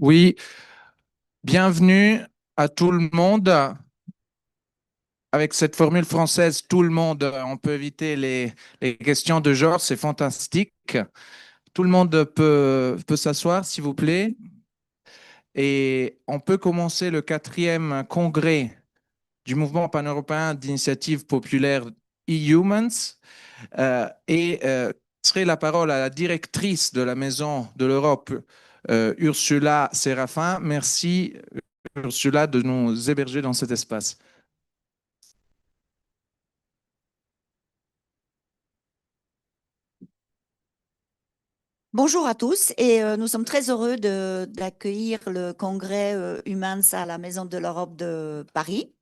Oui, bienvenue à tout le monde. Avec cette formule française, tout le monde, on peut éviter les questions de genre, c'est fantastique. Tout le monde peut s'asseoir, s'il vous plaît. Et on peut commencer le quatrième congrès du mouvement pan-européen d'initiative populaire Eumans. Serait la parole à la directrice de la Maison de l'Europe, Ursula Séraphin. Merci, Ursula, de nous héberger dans cet espace. Bonjour à tous et nous sommes très heureux d'accueillir le congrès Eumans à la Maison de l'Europe de Paris.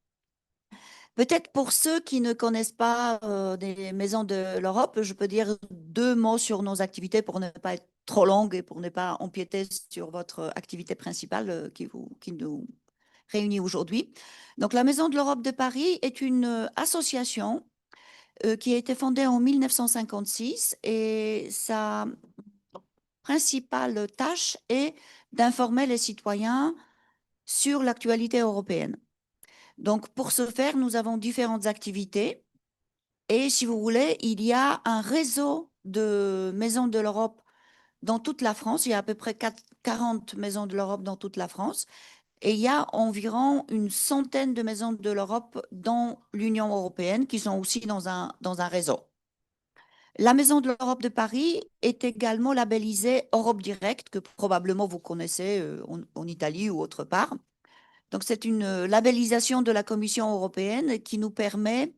Peut-être pour ceux qui ne connaissent pas des Maisons de l'Europe, je peux dire deux mots sur nos activités pour ne pas être trop longue et pour ne pas empiéter sur votre activité principale qui nous réunit aujourd'hui. Donc la Maison de l'Europe de Paris est une association qui a été fondée en 1956 et sa principale tâche est d'informer les citoyens sur l'actualité européenne. Donc, pour ce faire, nous avons différentes activités. Et si vous voulez, il y a un réseau de maisons de l'Europe dans toute la France. Il y a à peu près 40 maisons de l'Europe dans toute la France. Et il y a environ une centaine de maisons de l'Europe dans l'Union européenne qui sont aussi dans un réseau. La Maison de l'Europe de Paris est également labellisée Europe Direct, que probablement vous connaissez en Italie ou autre part. Donc, c'est une labellisation de la Commission européenne qui nous permet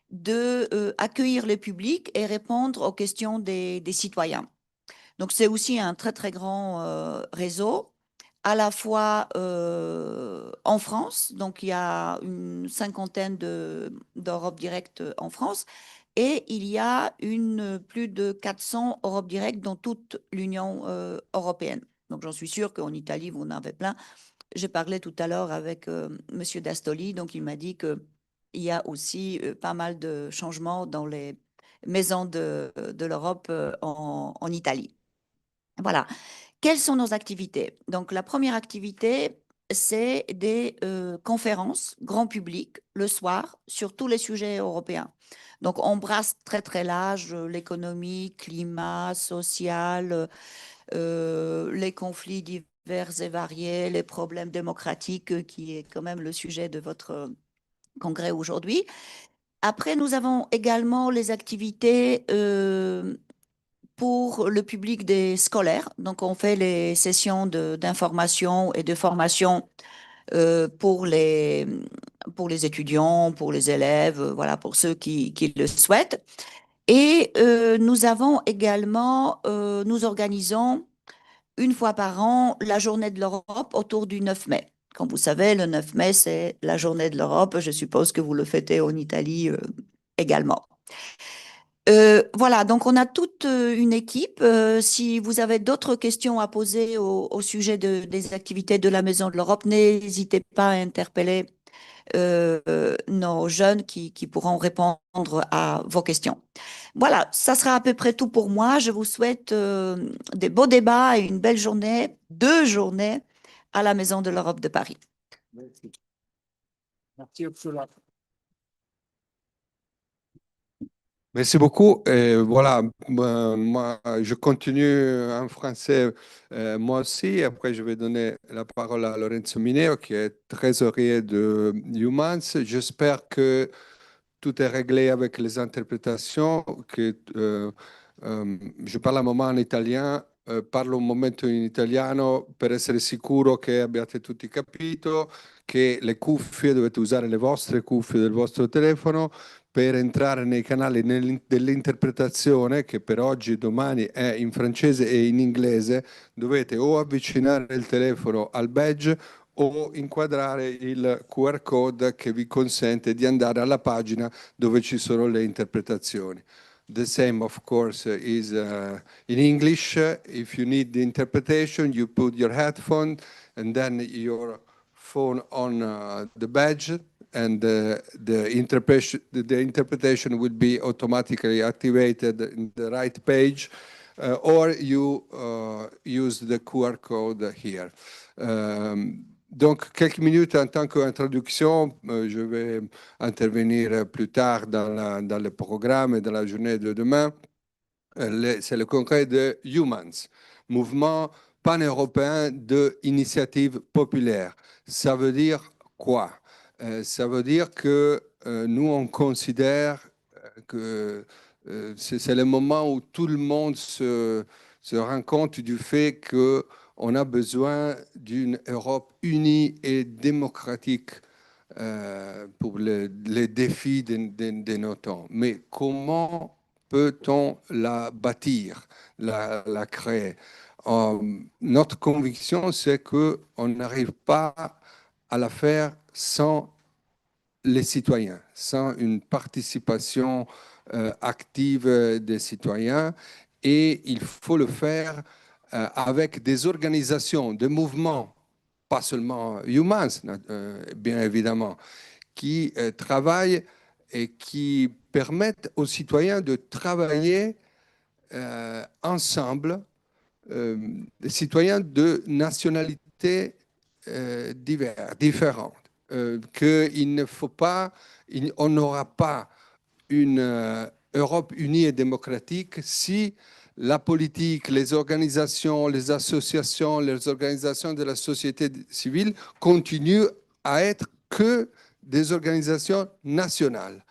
de accueillir le public et répondre aux questions des citoyens. Donc, c'est aussi un très, très grand réseau, à la fois en France, donc il y a une cinquantaine d'Europe Direct en France, et il y a plus de 400 Europe Direct dans toute l'Union européenne. Donc, j'en suis sûre qu'en Italie, vous en avez plein. J'ai parlé tout à l'heure avec Monsieur Dastoli, donc il m'a dit qu'il y a aussi pas mal de changements dans les maisons de l'Europe en Italie. Voilà. Quelles sont nos activités? Donc, la première activité, c'est des conférences grand public le soir sur tous les sujets européens. Donc, on brasse très, très large l'économie, climat, social, les conflits divers et variés, les problèmes démocratiques, qui est quand même le sujet de votre congrès aujourd'hui. Après, nous avons également les activités pour le public des scolaires. Donc, on fait les sessions d'information et de formation pour les étudiants, pour les élèves, voilà, pour ceux qui le souhaitent. Et nous organisons une fois par an la journée de l'Europe autour du 9 mai. Comme vous savez, le 9 mai, c'est la journée de l'Europe. Je suppose que vous le fêtez en Italie également. Voilà, donc on a toute une équipe. Si vous avez d'autres questions à poser au sujet des activités de la Maison de l'Europe, n'hésitez pas à interpeller nos jeunes qui pourront répondre à vos questions. Voilà, ça sera à peu près tout pour moi. Je vous souhaite des beaux débats et une belle journée, 2 journées à la Maison de l'Europe de Paris. Merci. Merci, Ursula. Merci beaucoup. Et voilà, moi, je continue en français moi aussi. Après, je vais donner la parole à Lorenzo Mineo, qui est trésorier de Humans. J'espère que tout est réglé avec les interpretations, che je parlo a moment in italiano, parlo un momento in italiano per essere sicuro che abbiate tutti capito, che le cuffie dovete usare le vostre cuffie del vostro telefono per entrare nei canali dell'interpretazione, che per oggi e domani è in francese e in inglese. Dovete o avvicinare il telefono al badge o inquadrare il QR code che vi consente di andare alla pagina dove ci sono le interpretazioni. The same, of course, is in English. If you need the interpretation, you put your headphone and then your phone on the badge, and the interpretation will be automatically activated in the right page. or you use the QR code here. Donc, quelques minutes en tant qu'introduction, je vais intervenir plus tard dans le programme et dans la journée de demain. C'est le congrès de Eumans, mouvement pan-européen d'initiative populaire. Ça veut dire quoi? Ça veut dire que nous, on considère que c'est le moment où tout le monde se rend compte du fait qu'on a besoin d'une Europe unie et démocratique pour les défis de nos temps. Mais comment peut-on la bâtir, la créer? Notre conviction, c'est qu'on n'arrive pas à la faire sans les citoyens, sans une participation active des citoyens. Et il faut le faire avec des organisations, des mouvements, pas seulement Humans, bien évidemment, qui travaillent et qui permettent aux citoyens de travailler ensemble, des citoyens de nationalités différentes. Qu'il ne faut pas, on n'aura pas une Europe unie et démocratique si la politique, les organisations, les associations, les organisations de la société civile continuent à être que des organisations nationales.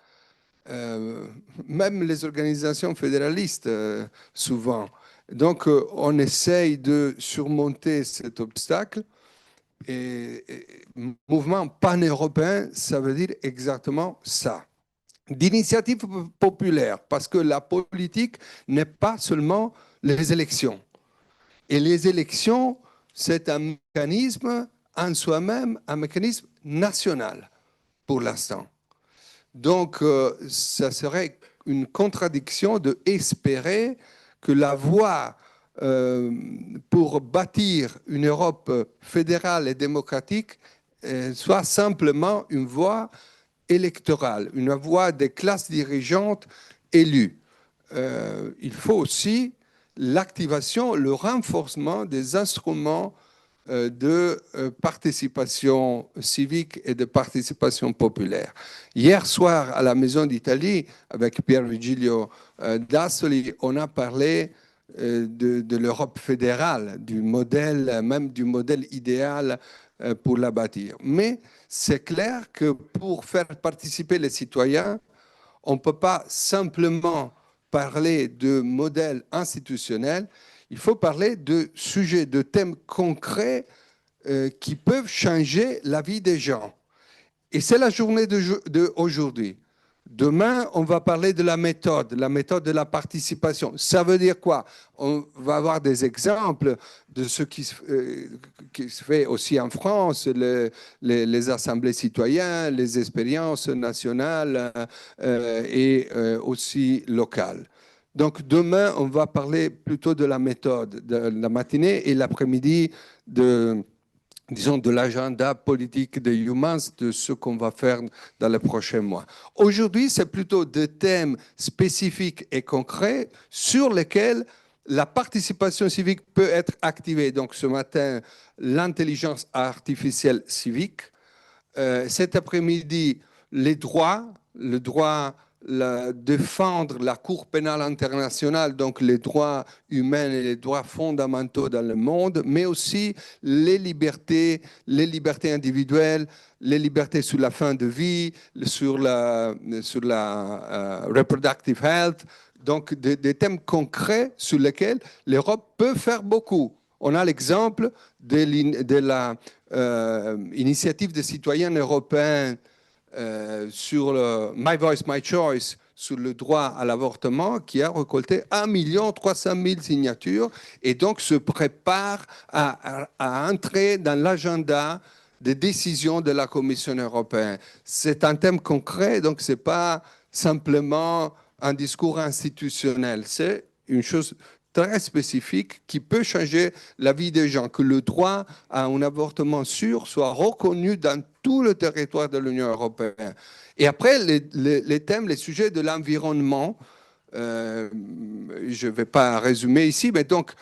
Même les organisations fédéralistes, souvent. Donc, on essaye de surmonter cet obstacle. Et mouvement pan-européen, ça veut dire exactement ça. D'initiative populaire, parce que la politique n'est pas seulement les élections. Et les élections, c'est un mécanisme en soi-même, un mécanisme national pour l'instant. Donc, ça serait une contradiction d'espérer que la voie pour bâtir une Europe fédérale et démocratique soit simplement une voie électorale, une voie des classes dirigeantes élues. Il faut aussi l'activation, le renforcement des instruments de participation civique et de participation populaire. Hier soir, à la Maison d'Italie, avec Pier Vigilio Dassoli, on a parlé de l'Europe fédérale, du modèle, même du modèle idéal pour la bâtir. Mais c'est clair que pour faire participer les citoyens, on ne peut pas simplement parler de modèle institutionnel, il faut parler de sujets, de thèmes concrets qui peuvent changer la vie des gens. Et c'est la journée d'aujourd'hui. Demain, on va parler de la méthode de la participation. Ça veut dire quoi? On va avoir des exemples de ce qui se fait aussi en France, les assemblées citoyennes, les expériences nationales et aussi locales. Donc demain, on va parler plutôt de la méthode, de la matinée et l'après-midi disons, de l'agenda politique de Eumans, de ce qu'on va faire dans les prochains mois. Aujourd'hui, c'est plutôt des thèmes spécifiques et concrets sur lesquels la participation civique peut être activée. Donc ce matin, l'intelligence artificielle civique. Cet après-midi, les droits, le droit défendre la Cour pénale internationale, donc les droits humains et les droits fondamentaux dans le monde, mais aussi les libertés individuelles, les libertés sur la fin de vie, sur la reproductive health, donc des thèmes concrets sur lesquels l'Europe peut faire beaucoup. On a l'exemple de l'initiative des citoyens européens sur le My Voice, My Choice, sur le droit à l'avortement, qui a récolté 1 300 000 signatures et donc se prépare à entrer dans l'agenda des décisions de la Commission européenne. C'est un thème concret, donc ce n'est pas simplement un discours institutionnel, c'est une chose très spécifique qui peut changer la vie des gens, que le droit à un avortement sûr soit reconnu dans tout le territoire de l'Union européenne. Et après, les thèmes, les sujets de l'environnement, je ne vais pas résumer ici, mais donc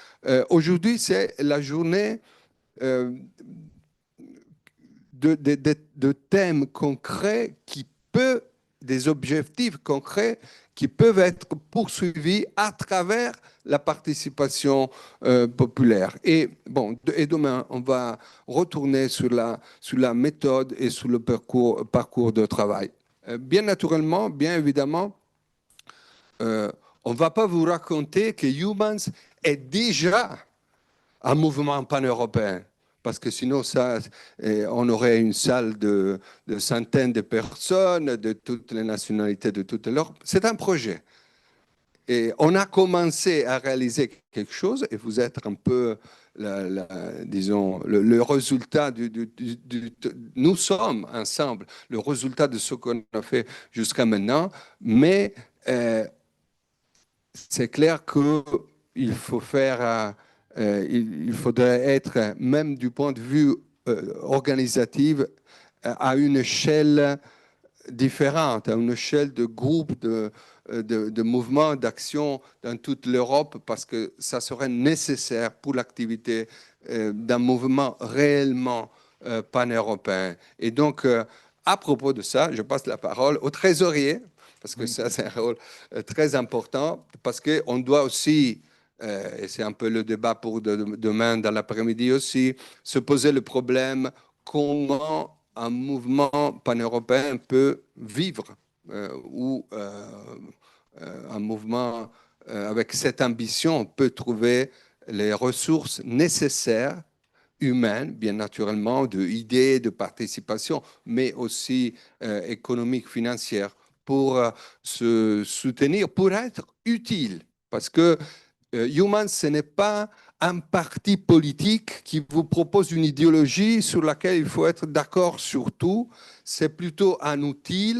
aujourd'hui, c'est la journée euh, de thèmes concrets des objectifs concrets qui peuvent être poursuivis à travers la participation populaire. Et bon, et demain, on va retourner sur la méthode et sur le parcours de travail. Bien naturellement, bien évidemment, euh, on ne va pas vous raconter que Humans est déjà un mouvement pan-européen. Parce que sinon, on aurait une salle de centaines de personnes de toutes les nationalités de toute l'Europe. C'est un projet. Et on a commencé à réaliser quelque chose, et vous êtes un peu, disons, le résultat nous sommes ensemble le résultat de ce qu'on a fait jusqu'à maintenant, mais c'est clair qu'il faut faire, il faudrait être, même du point de vue organisatif, à une échelle différentes, à une échelle de groupes, de mouvements, d'actions dans toute l'Europe, parce que ça serait nécessaire pour l'activité d'un mouvement réellement pan-européen. Et donc, à propos de ça, je passe la parole au trésorier, parce que Oui. ça, c'est un rôle très important, parce qu'on doit aussi, et c'est un peu le débat pour demain dans l'après-midi aussi, se poser le problème comment un mouvement pan-européen peut vivre ou un mouvement avec cette ambition peut trouver les ressources nécessaires humaines, bien naturellement, de idées, de participation, mais aussi économiques, financières, pour se soutenir, pour être utile. Parce que Eumans, ce n'est pas un parti politique qui vous propose une idéologie sur laquelle il faut être d'accord sur tout. C'est plutôt un outil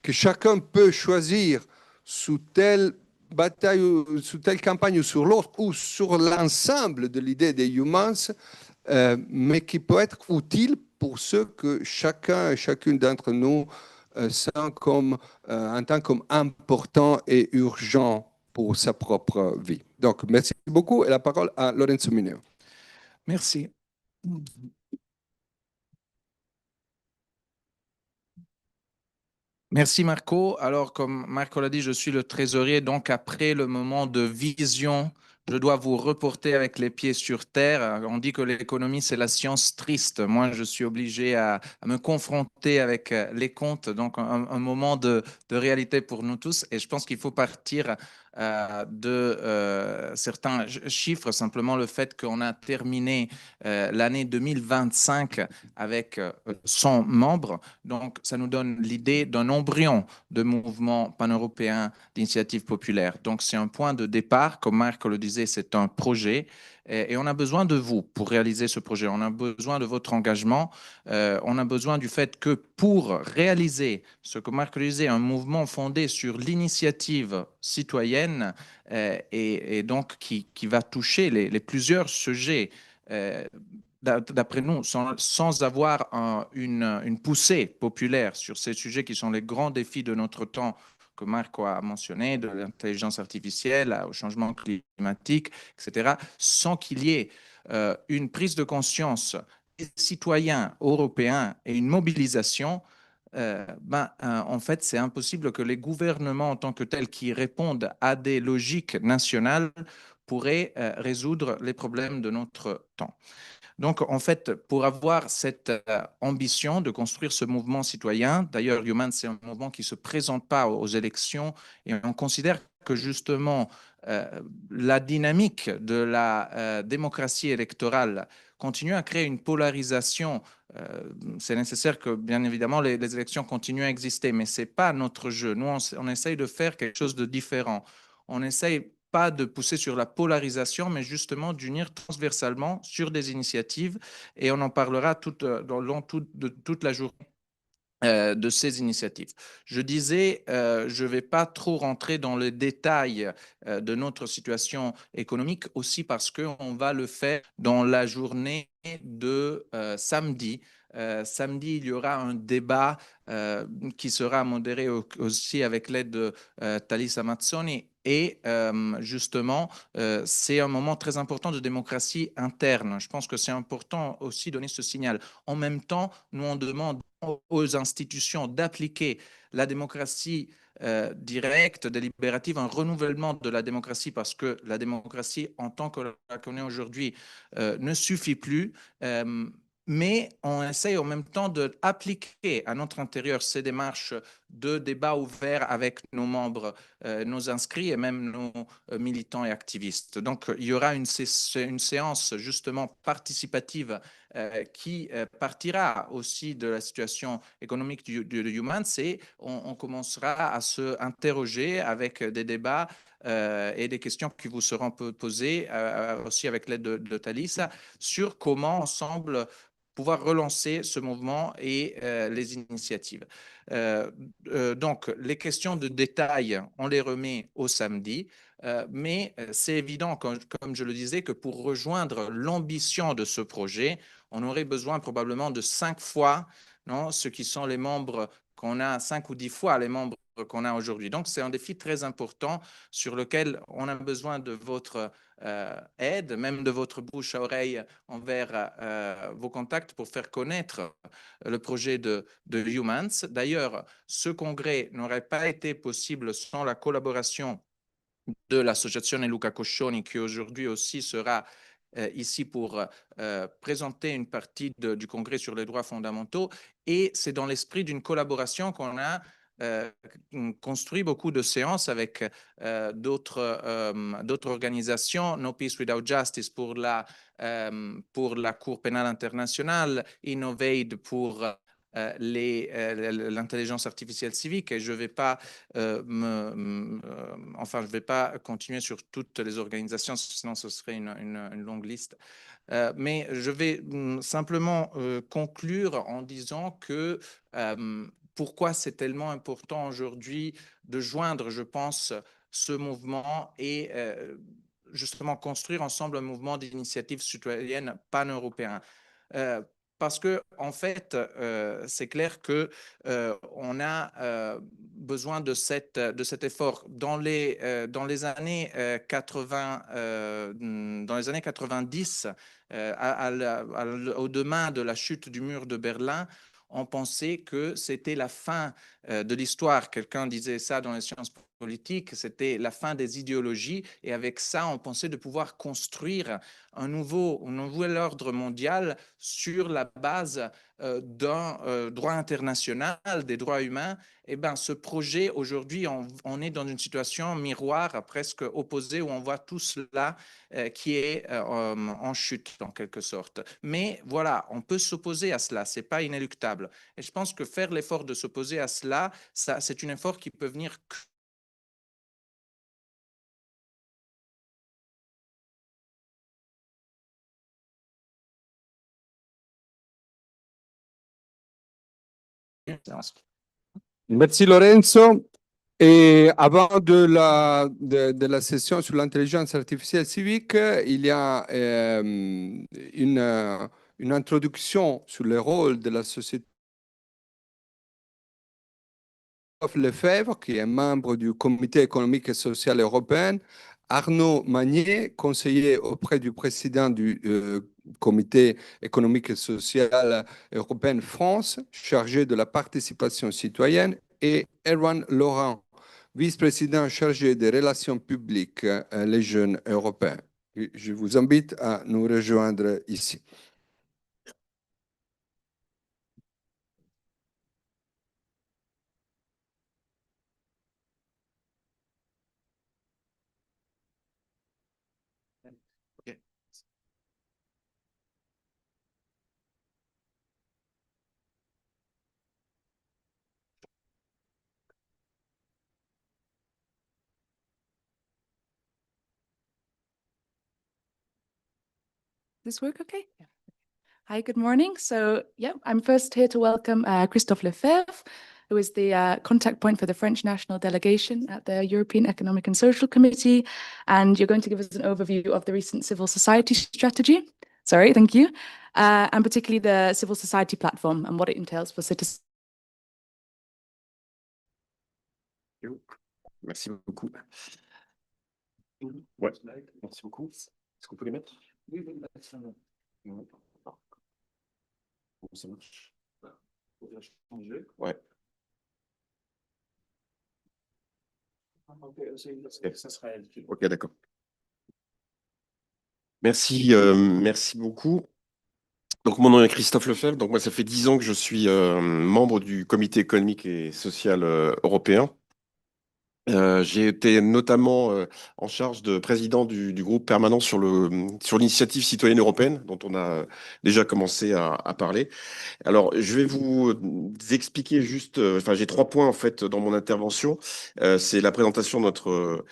que chacun peut choisir sous telle bataille, sous telle campagne ou sur l'autre, ou sur l'ensemble de l'idée des Humans, mais qui peut être utile pour ceux que chacun et chacune d'entre nous sent comme, en tant comme important et urgent pour sa propre vie. Donc, merci beaucoup et la parole à Lorenzo Mineo. Merci. Merci Marco. Alors, comme Marco l'a dit, je suis le trésorier. Donc, après le moment de vision, je dois vous reporter avec les pieds sur terre. On dit que l'économie, c'est la science triste. Moi, je suis obligé à me confronter avec les comptes. Donc, un moment de réalité pour nous tous. Et je pense qu'il faut partir de certains chiffres. Simplement le fait qu'on a terminé l'année 2025 avec 100 membres. Donc, ça nous donne l'idée d'un embryon de mouvement pan-européen d'initiative populaire. Donc, c'est un point de départ. Comme Marc le disait, c'est un projet. Et on a besoin de vous pour réaliser ce projet. On a besoin de votre engagement. On a besoin du fait que pour réaliser ce que Marc le disait, un mouvement fondé sur l'initiative citoyenne et donc qui va toucher les plusieurs sujets d'après nous, sans avoir une poussée populaire sur ces sujets qui sont les grands défis de notre temps, que Marco a mentionné, de l'intelligence artificielle au changement climatique, etc., sans qu'il y ait une prise de conscience des citoyens européens et une mobilisation, en fait, c'est impossible que les gouvernements en tant que tels qui répondent à des logiques nationales pourraient résoudre les problèmes de notre temps. Donc, en fait, pour avoir cette ambition de construire ce mouvement citoyen, d'ailleurs, Human, c'est un mouvement qui ne se présente pas aux élections et on considère que justement euh, la dynamique de la démocratie électorale continue à créer une polarisation. C'est nécessaire que, bien évidemment, les élections continuent à exister, mais ce n'est pas notre jeu. Nous, on essaye de faire quelque chose de différent. On essaye pas de pousser sur la polarisation, mais justement d'unir transversalement sur des initiatives. Et on en parlera dans le long de toute la journée de ces initiatives. Je disais, je ne vais pas trop rentrer dans le détail de notre situation économique, aussi parce qu'on va le faire dans la journée de samedi Samedi, il y aura un débat qui sera modéré aussi avec l'aide de Thalys Amazzoni. Et justement, c'est un moment très important de démocratie interne. Je pense que c'est important aussi de donner ce signal. En même temps, nous, on demande aux institutions d'appliquer la démocratie directe, délibérative, un renouvellement de la démocratie, parce que la démocratie, en tant que la connaît aujourd'hui, ne suffit plus. Mais on essaye en même temps d'appliquer à notre intérieur ces démarches de débat ouvert avec nos membres, nos inscrits et même nos militants et activistes. Donc, il y aura une séance justement participative qui partira aussi de la situation économique de Eumans, et on commencera à se interroger avec des débats et des questions qui vous seront posées aussi avec l'aide de Thalys sur comment ensemble pouvoir relancer ce mouvement et les initiatives. Donc, les questions de détail, on les remet au samedi, mais c'est évident, comme je le disais, que pour rejoindre l'ambition de ce projet, on aurait besoin probablement de 5 fois, non, ce qui sont les membres qu'on a, 5 ou 10 fois les membres qu'on a aujourd'hui. Donc, c'est un défi très important sur lequel on a besoin de votre aide, même de votre bouche à oreille envers vos contacts pour faire connaître le projet de Eumans. D'ailleurs, ce congrès n'aurait pas été possible sans la collaboration de l'association Luca Coscioni, qui aujourd'hui aussi sera ici pour présenter une partie du congrès sur les droits fondamentaux. Et c'est dans l'esprit d'une collaboration qu'on a construit beaucoup de séances avec d'autres organisations, No Peace Without Justice pour la Cour pénale internationale, Innovate pour l'intelligence artificielle civique. Et je ne vais pas enfin, je ne vais pas continuer sur toutes les organisations, sinon ce serait une longue liste. Mais je vais simplement conclure en disant que pourquoi c'est tellement important aujourd'hui de joindre, je pense, ce mouvement et justement construire ensemble un mouvement d'initiative citoyenne pan-européen. Parce que en fait, c'est clair que on a besoin de cet effort. Dans les années 80, dans les années 90, au demain de la chute du mur de Berlin, on pensait que c'était la fin de l'histoire. Quelqu'un disait ça dans les sciences politiques, c'était la fin des idéologies. Et avec ça, on pensait de pouvoir construire un nouvel ordre mondial sur la base d'un droit international, des droits humains. Eh bien, ce projet, aujourd'hui, on est dans une situation miroir, presque opposée, où on voit tout cela qui est en chute, en quelque sorte. Mais voilà, on peut s'opposer à cela, ce n'est pas inéluctable. Et je pense que faire l'effort de s'opposer à cela, c'est un effort qui peut venir Merci Lorenzo. Et avant de la session sur l'intelligence artificielle civique, il y a une introduction sur le rôle de la société Lefebvre, qui est membre du Comité économique et social européen, Arnaud Magnier, conseiller auprès du président du Comité économique et social européen France, chargé de la participation citoyenne, et Erwan Laurent, vice-président chargé des relations publiques, les jeunes européens. Je vous invite à nous rejoindre ici. Okay. This work okay? Yeah. Hi, good morning. So, yeah, I'm first here to welcome Christophe Lefebvre, who is the contact point for the French national delegation at the European Economic and Social Committee. And you're going to give us an overview of the recent civil society strategy. Sorry, thank you. And particularly the civil society platform and what it entails for citizens. Merci beaucoup. Ouais, merci beaucoup. Est-ce qu'on peut les mettre? Oui, oui, ça va. Ouais. Bon, ça marche. Ouais. Ok, d'accord. Merci, merci beaucoup. Donc, mon nom est Christophe Lefebvre. Donc, moi, ça fait 10 ans que je suis membre du Comité économique et social européen. J'ai été notamment en charge de président du groupe permanent sur l'initiative citoyenne européenne, dont on a déjà commencé à parler. Alors, je vais vous expliquer juste, enfin, j'ai 3 points en fait dans mon intervention. C'est la présentation de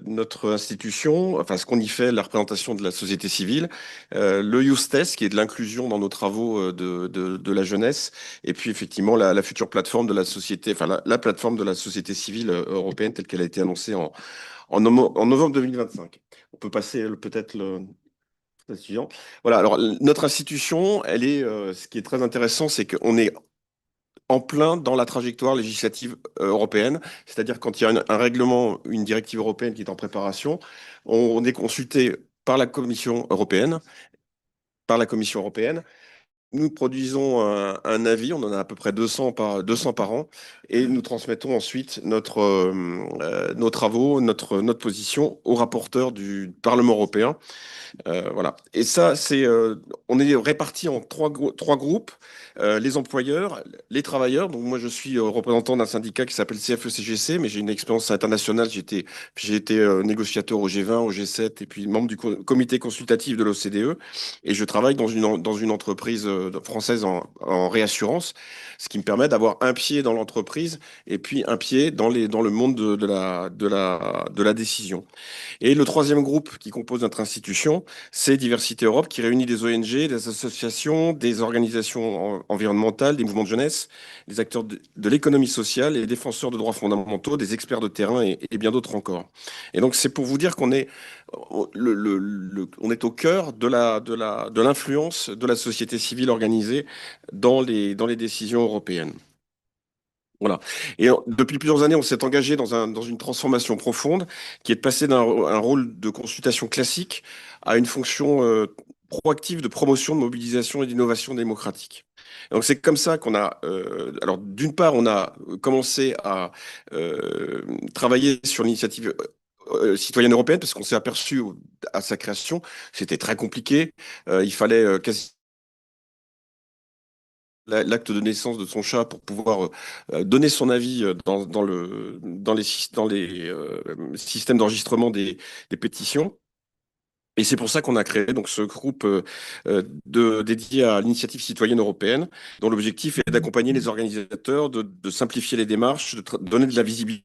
notre institution, enfin, ce qu'on y fait, la représentation de la société civile, le Youth Test, qui est de l'inclusion dans nos travaux de la jeunesse, et puis effectivement la future plateforme de la société, enfin, la plateforme de la société civile européenne telle qu'elle a été annoncée en novembre 2025. On peut passer peut-être le suivant. Voilà, alors notre institution, ce qui est très intéressant, c'est qu'on est en plein dans la trajectoire législative européenne, c'est-à-dire quand il y a un règlement, une directive européenne qui est en préparation, on est consulté par la Commission européenne, par la Commission européenne. Nous produisons un avis, on en a à peu près 200 par an, et nous transmettons ensuite nos travaux, notre position au rapporteur du Parlement européen. Voilà. Et ça, on est répartis en trois groupes. Les employeurs, les travailleurs. Donc moi, je suis représentant d'un syndicat qui s'appelle CFE-CGC, mais j'ai une expérience internationale. J'ai été négociateur au G20, au G7, et puis membre du comité consultatif de l'OCDE. Et je travaille dans une entreprise française en réassurance, ce qui me permet d'avoir un pied dans l'entreprise et puis un pied dans le monde de la décision. Et le troisième groupe qui compose notre institution, c'est Diversité Europe, qui réunit des ONG, des associations, des organisations environnementales, des mouvements de jeunesse, des acteurs de l'économie sociale et des défenseurs de droits fondamentaux, des experts de terrain et bien d'autres encore. Et donc, c'est pour vous dire qu'on est, on est au cœur de l'influence de la société civile organisée dans les décisions européennes. Voilà. Et depuis plusieurs années, on s'est engagé dans une transformation profonde qui est de passer d'un un rôle de consultation classique à une fonction proactive de promotion, de mobilisation et d'innovation démocratique. Et donc c'est comme ça qu'on a, alors d'une part, on a commencé à travailler sur l'initiative citoyenne européenne parce qu'on s'est aperçu à sa création, c'était très compliqué. Il fallait quasi l'acte de naissance de son chat pour pouvoir donner son avis dans les systèmes d'enregistrement des pétitions. Et c'est pour ça qu'on a créé donc ce groupe dédié à l'initiative citoyenne européenne, dont l'objectif est d'accompagner les organisateurs, de simplifier les démarches, donner de la visibilité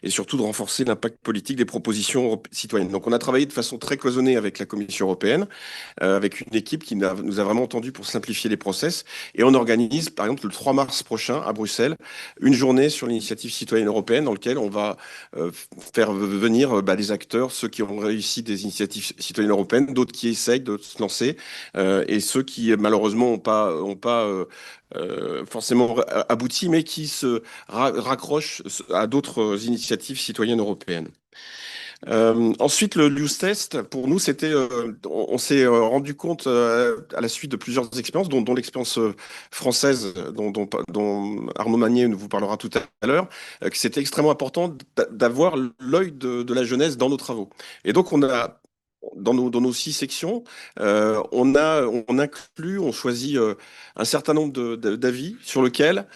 et surtout de renforcer l'impact politique des propositions citoyennes. Donc on a travaillé de façon très cloisonnée avec la Commission européenne, avec une équipe qui nous a vraiment entendu pour simplifier les process. Et on organise, par exemple, le 3 mars prochain à Bruxelles, une journée sur l'initiative citoyenne européenne dans laquelle on va faire venir les acteurs, ceux qui ont réussi des initiatives citoyennes européennes, d'autres qui essayent de se lancer, et ceux qui malheureusement n'ont pas forcément abouti, mais qui se raccrochent à d'autres initiatives citoyennes européennes. Ensuite, le Youth Test, pour nous, on s'est rendu compte à la suite de plusieurs expériences, dont l'expérience française, dont Arnaud Magnier nous vous parlera tout à l'heure, que c'était extrêmement important d'avoir l'œil de la jeunesse dans nos travaux. Et donc, dans nos 6 sections, on choisit un certain nombre d'avis sur lesquels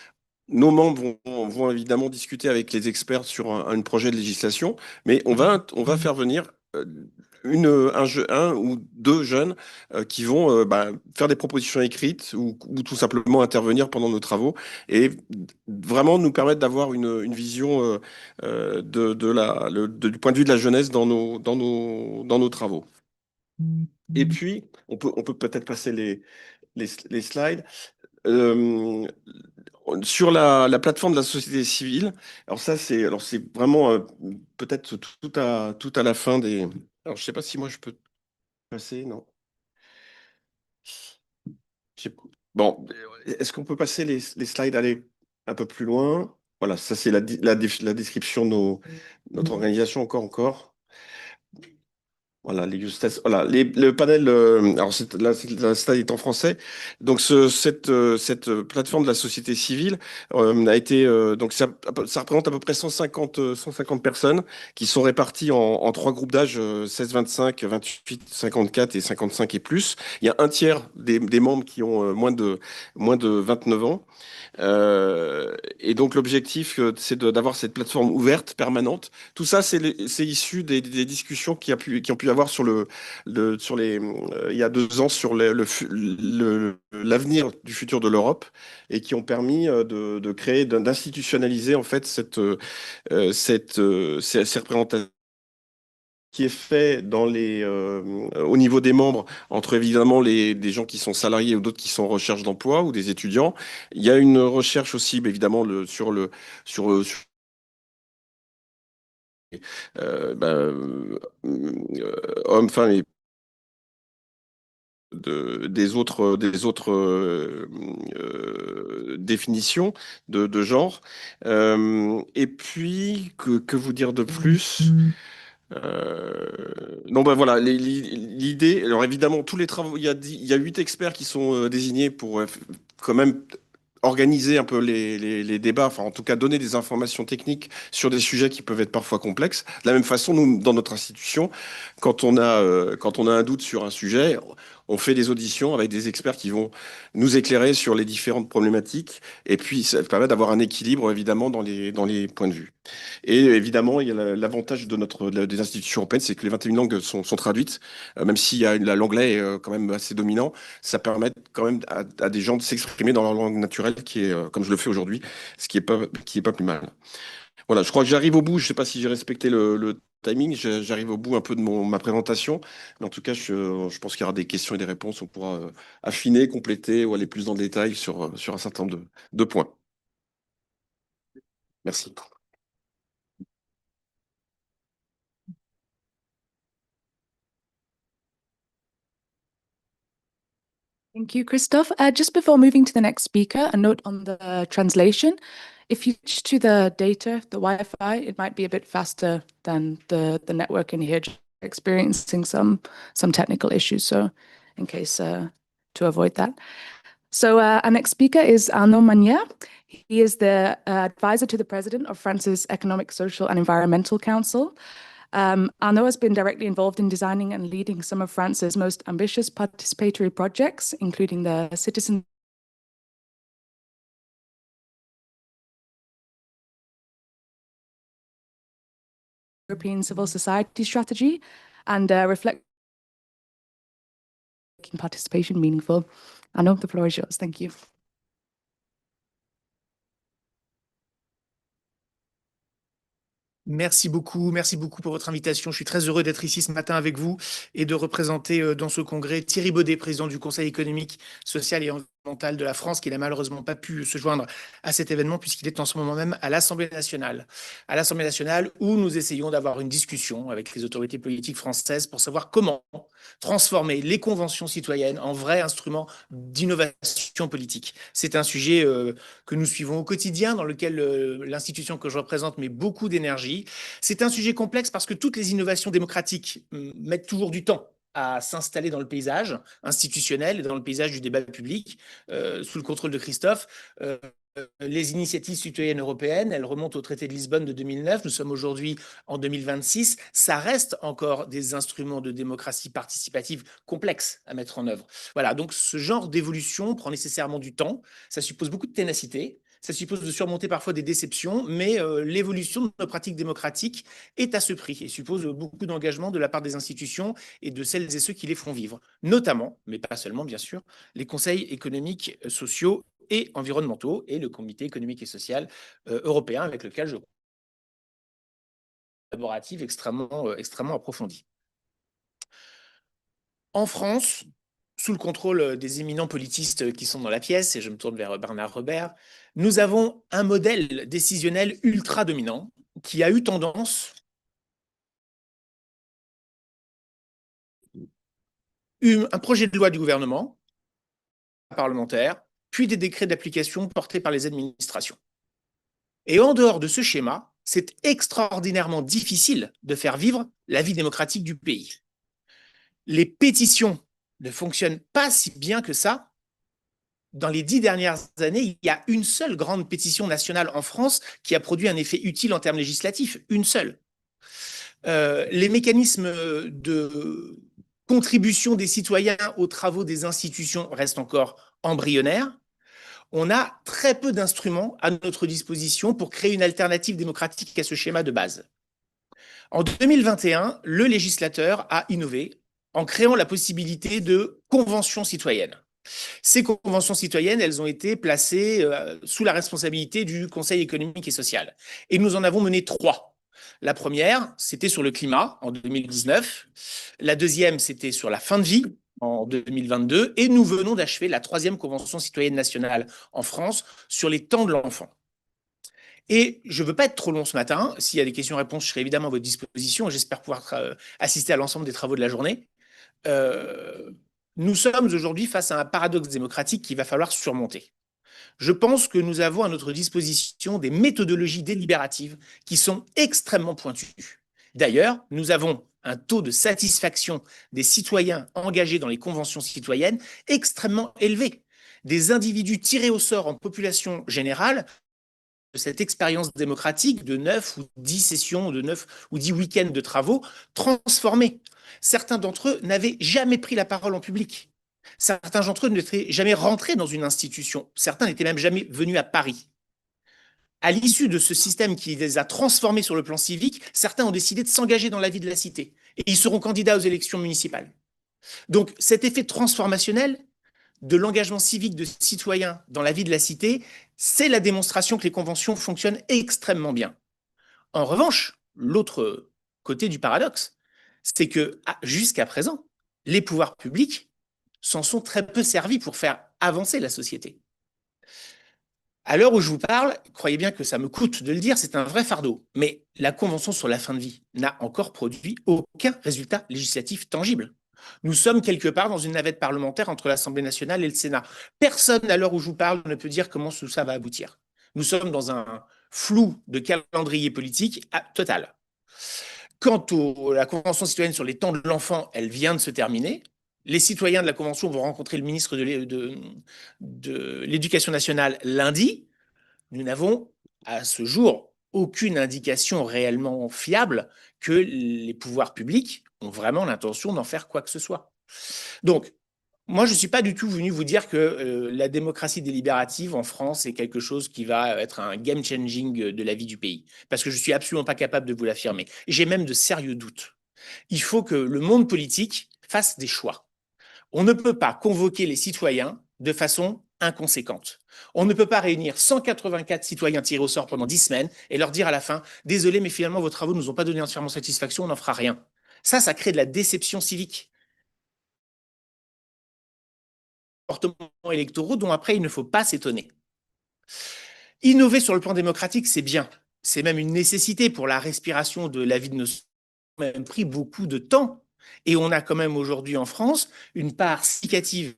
nos membres vont évidemment discuter avec les experts sur un projet de législation, mais on va faire venir un ou deux jeunes qui vont faire des propositions écrites ou tout simplement intervenir pendant nos travaux et vraiment nous permettre d'avoir une vision du point de vue de la jeunesse dans nos travaux. Et puis, on peut peut-être passer les slides. Euh, sur la plateforme de la société civile, alors c'est vraiment peut-être tout à la fin Alors, je ne sais pas si moi je peux passer, non. Je sais- Bon, est-ce qu'on peut passer les slides, aller un peu plus loin? Voilà, ça c'est la description de notre organisation encore. Voilà, les use tests. Voilà, le panel. Alors, la slide est en français. Donc, cette plateforme de la société civile a été. Donc, ça représente à peu près 150 personnes qui sont réparties en trois groupes d'âge 16-25, 28-54 et 55 et plus. Il y a un tiers des membres qui ont moins de 29 ans. Et donc l'objectif, c'est d'avoir cette plateforme ouverte, permanente. Tout ça, c'est issu des discussions qui ont pu avoir il y a 2 ans sur l'avenir du futur de l'Europe et qui ont permis de créer, d'institutionnaliser en fait ces représentations qui est fait au niveau des membres, entre évidemment des gens qui sont salariés ou d'autres qui sont en recherche d'emploi ou des étudiants. Il y a une recherche aussi, bah, évidemment, sur hommes, femmes et des autres définitions de genre. Et puis, que vous dire de plus? Non, ben voilà, l'idée. Alors évidemment, tous les travaux, il y a 8 experts qui sont désignés pour quand même organiser un peu les débats, enfin en tout cas donner des informations techniques sur des sujets qui peuvent être parfois complexes. De la même façon, nous, dans notre institution, quand on a un doute sur un sujet, on fait des auditions avec des experts qui vont nous éclairer sur les différentes problématiques. Et puis, ça permet d'avoir un équilibre, évidemment, dans les points de vue. Et évidemment, il y a l'avantage des institutions européennes, c'est que les 21 langues sont traduites, même si l'anglais est quand même assez dominant, ça permet quand même à des gens de s'exprimer dans leur langue naturelle, qui est, comme je le fais aujourd'hui, ce qui est pas plus mal. Voilà, je crois que j'arrive au bout, je ne sais pas si j'ai respecté le timing, j'arrive au bout un peu de ma présentation, mais en tout cas, je pense qu'il y aura des questions et des réponses, on pourra affiner, compléter ou aller plus dans le détail sur un certain nombre de points. Merci. Thank you, Christophe. Just before moving to the next speaker, a note on the translation. If you switch to the data, the Wi-Fi, it might be a bit faster than the network in here, just experiencing some technical issues. So in case to avoid that. So our next speaker is Arnaud Magnier. He is the advisor to the president of France's Economic, Social and Environmental Council. Arnaud has been directly involved in designing and leading some of France's most ambitious participatory projects, including the Citizen European Civil Society Strategy and reflect making participation meaningful. Arnaud, the floor is yours. Thank you. Merci beaucoup pour votre invitation. Je suis très heureux d'être ici ce matin avec vous et de représenter dans ce congrès Thierry Baudet, président du Conseil économique, social et environnemental de la France, qui n'a malheureusement pas pu se joindre à cet événement puisqu'il est en ce moment même à l'Assemblée nationale. À l'Assemblée nationale où nous essayons d'avoir une discussion avec les autorités politiques françaises pour savoir comment transformer les conventions citoyennes en vrais instruments d'innovation politique. C'est un sujet que nous suivons au quotidien, dans lequel l'institution que je représente met beaucoup d'énergie. C'est un sujet complexe parce que toutes les innovations démocratiques mettent toujours du temps à s'installer dans le paysage institutionnel et dans le paysage du débat public, sous le contrôle de Christophe. Les initiatives citoyennes européennes, elles remontent au traité de Lisbonne de 2009. Nous sommes aujourd'hui en 2026. Ça reste encore des instruments de démocratie participative complexes à mettre en œuvre. Voilà, donc ce genre d'évolution prend nécessairement du temps. Ça suppose beaucoup de ténacité. Ça suppose de surmonter parfois des déceptions, mais l'évolution de nos pratiques démocratiques est à ce prix et suppose beaucoup d'engagement de la part des institutions et de celles et ceux qui les font vivre, notamment, mais pas seulement bien sûr, les conseils économiques, sociaux et environnementaux et le comité économique et social européen avec lequel je collaborative extrêmement approfondie. En France, sous le contrôle des éminents politistes qui sont dans la pièce, et je me tourne vers Bernard Robert, nous avons un modèle décisionnel ultra dominant qui a eu tendance un projet de loi du gouvernement, parlementaire, puis des décrets d'application portés par les administrations. Et en dehors de ce schéma, c'est extraordinairement difficile de faire vivre la vie démocratique du pays. Les pétitions ne fonctionnent pas si bien que ça. Dans les 10 dernières années, il y a une seule grande pétition nationale en France qui a produit un effet utile en termes législatifs, une seule. Les mécanismes de contribution des citoyens aux travaux des institutions restent encore embryonnaires. On a très peu d'instruments à notre disposition pour créer une alternative démocratique à ce schéma de base. En 2021, le législateur a innové en créant la possibilité de conventions citoyennes. Ces conventions citoyennes, elles ont été placées sous la responsabilité du Conseil économique et social. Et nous en avons mené 3. La première, c'était sur le climat en 2019. La deuxième, c'était sur la fin de vie en 2022. Et nous venons d'achever la 3e convention citoyenne nationale en France sur les temps de l'enfant. Et je ne veux pas être trop long ce matin. S'il y a des questions-réponses, je serai évidemment à votre disposition. J'espère pouvoir assister à l'ensemble des travaux de la journée. Nous sommes aujourd'hui face à un paradoxe démocratique qu'il va falloir surmonter. Je pense que nous avons à notre disposition des méthodologies délibératives qui sont extrêmement pointues. D'ailleurs, nous avons un taux de satisfaction des citoyens engagés dans les conventions citoyennes extrêmement élevé. Des individus tirés au sort en population générale de cette expérience démocratique de 9 ou 10 sessions, de 9 ou 10 week-ends de travaux transformés. Certains d'entre eux n'avaient jamais pris la parole en public. Certains d'entre eux n'étaient jamais rentrés dans une institution. Certains n'étaient même jamais venus à Paris. À l'issue de ce système qui les a transformés sur le plan civique, certains ont décidé de s'engager dans la vie de la cité. Et ils seront candidats aux élections municipales. Donc cet effet transformationnel de l'engagement civique de citoyens dans la vie de la cité, c'est la démonstration que les conventions fonctionnent extrêmement bien. En revanche, l'autre côté du paradoxe, c'est que jusqu'à présent, les pouvoirs publics s'en sont très peu servis pour faire avancer la société. À l'heure où je vous parle, croyez bien que ça me coûte de le dire, c'est un vrai fardeau. Mais la Convention sur la fin de vie n'a encore produit aucun résultat législatif tangible. Nous sommes quelque part dans une navette parlementaire entre l'Assemblée nationale et le Sénat. Personne, à l'heure où je vous parle, ne peut dire comment tout ça va aboutir. Nous sommes dans un flou de calendrier politique total. Quant à la Convention citoyenne sur les temps de l'enfant, elle vient de se terminer. Les citoyens de la Convention vont rencontrer le ministre de l'Éducation nationale lundi. Nous n'avons à ce jour aucune indication réellement fiable que les pouvoirs publics ont vraiment l'intention d'en faire quoi que ce soit. Donc, moi, je ne suis pas du tout venu vous dire que la démocratie délibérative en France est quelque chose qui va être un game-changing de la vie du pays, parce que je ne suis absolument pas capable de vous l'affirmer. J'ai même de sérieux doutes. Il faut que le monde politique fasse des choix. On ne peut pas convoquer les citoyens de façon inconséquente. On ne peut pas réunir 184 citoyens tirés au sort pendant 10 semaines et leur dire à la fin « Désolé, mais finalement, vos travaux ne nous ont pas donné entièrement satisfaction, on n'en fera rien. » Ça crée de la déception civique. Comportements électoraux dont après il ne faut pas s'étonner. Innover sur le plan démocratique, c'est bien. C'est même une nécessité pour la respiration de la vie de nos citoyens. Ça a même pris beaucoup de temps. Et on a quand même aujourd'hui en France une part significative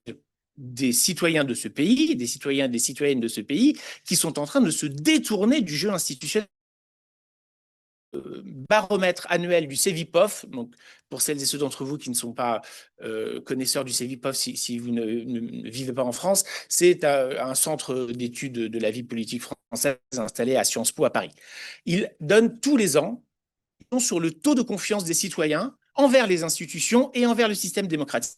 des citoyens de ce pays, des citoyens et des citoyennes de ce pays, qui sont en train de se détourner du jeu institutionnel. Baromètre annuel du CEVIPOF, donc pour celles et ceux d'entre vous qui ne sont pas connaisseurs du CEVIPOF, si vous ne vivez pas en France, c'est un centre d'études de la vie politique française installé à Sciences Po à Paris. Il donne tous les ans sur le taux de confiance des citoyens envers les institutions et envers le système démocratique.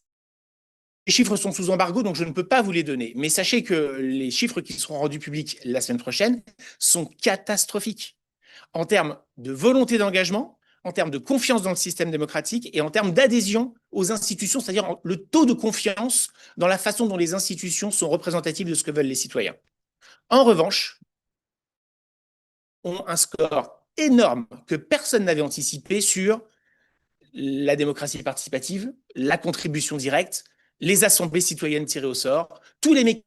Les chiffres sont sous embargo, donc je ne peux pas vous les donner. Mais sachez que les chiffres qui seront rendus publics la semaine prochaine sont catastrophiques en termes de volonté d'engagement, en termes de confiance dans le système démocratique et en termes d'adhésion aux institutions, c'est-à-dire le taux de confiance dans la façon dont les institutions sont représentatives de ce que veulent les citoyens. En revanche, on a un score énorme que personne n'avait anticipé sur la démocratie participative, la contribution directe, les assemblées citoyennes tirées au sort, tous les mécanismes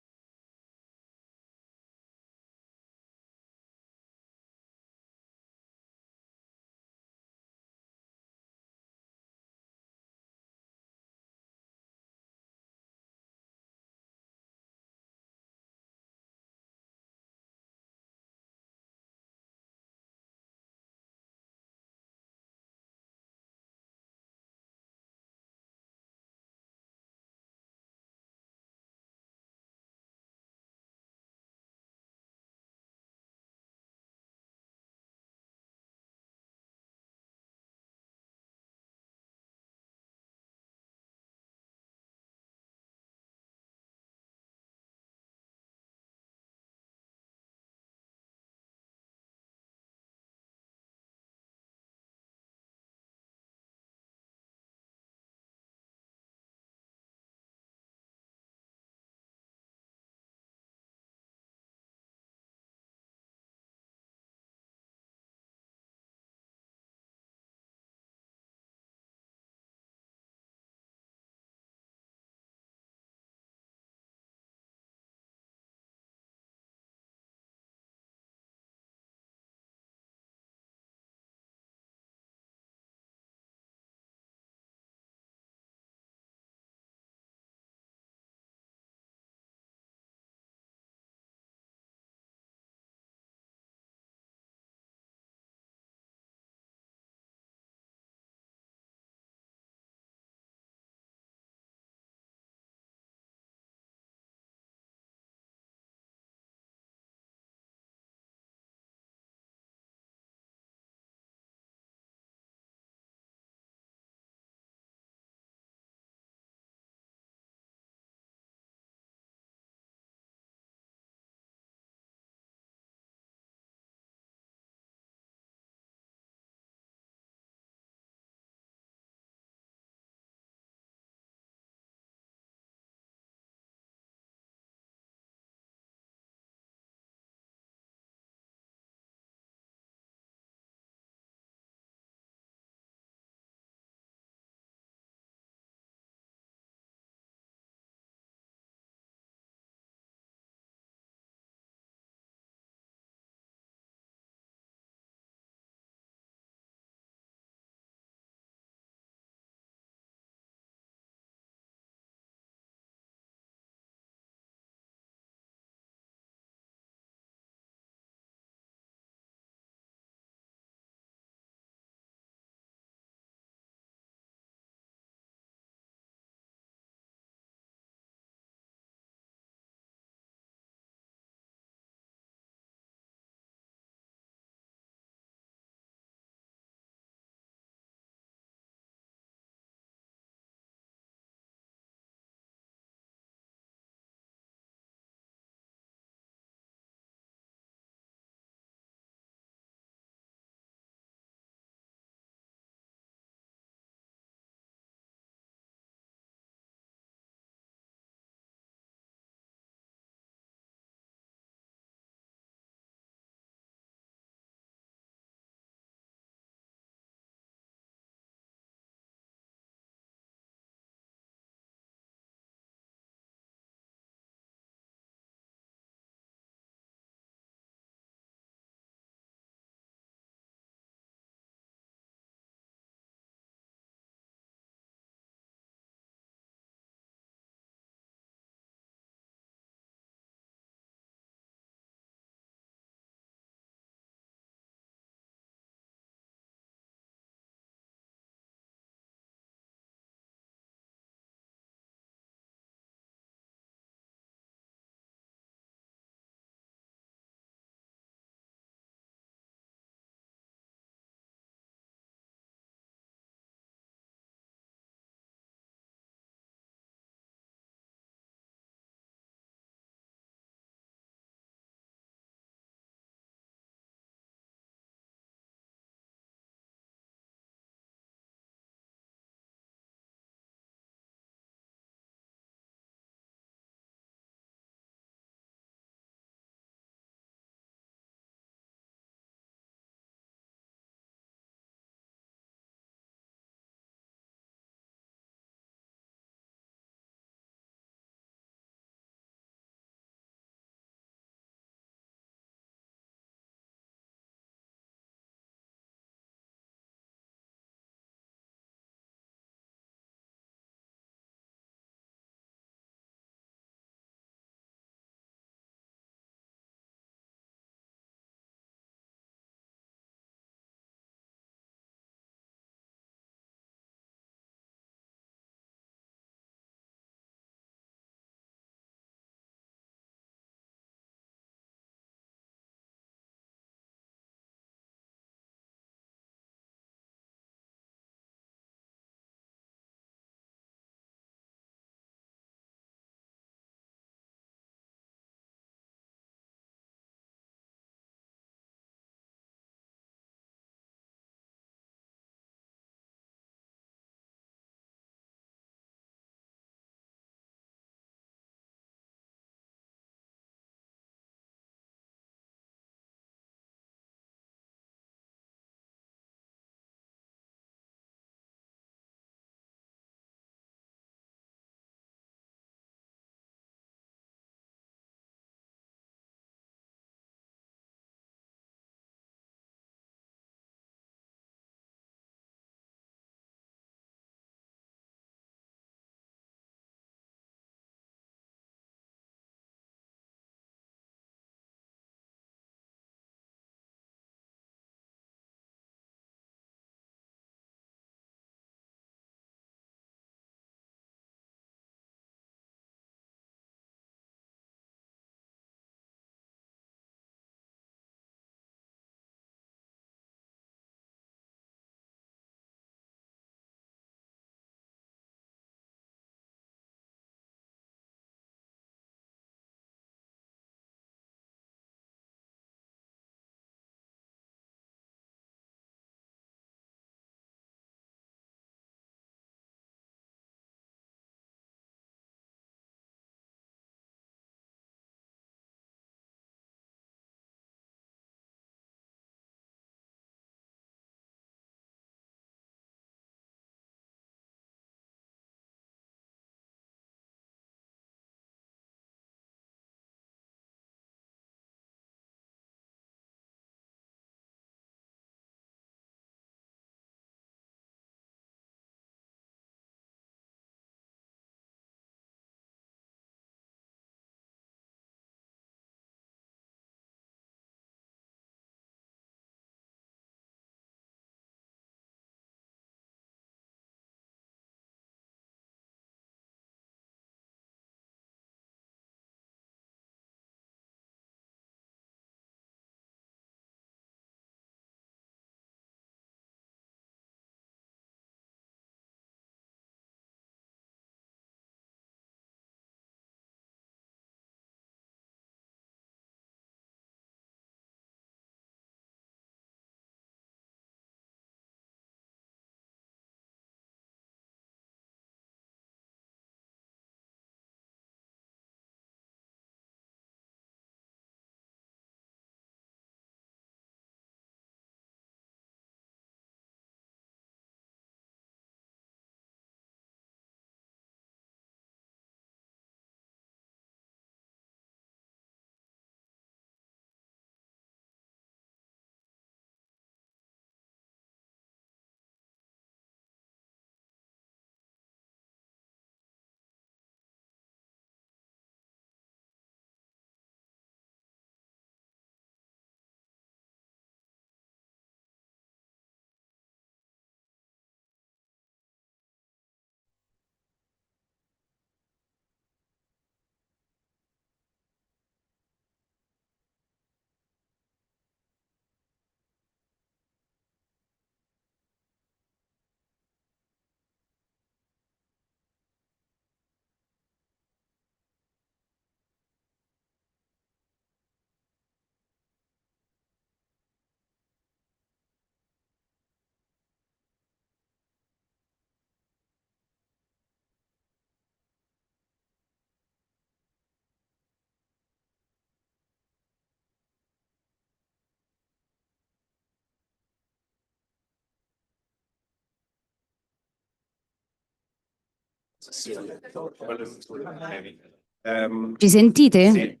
Ci sentite? Sì.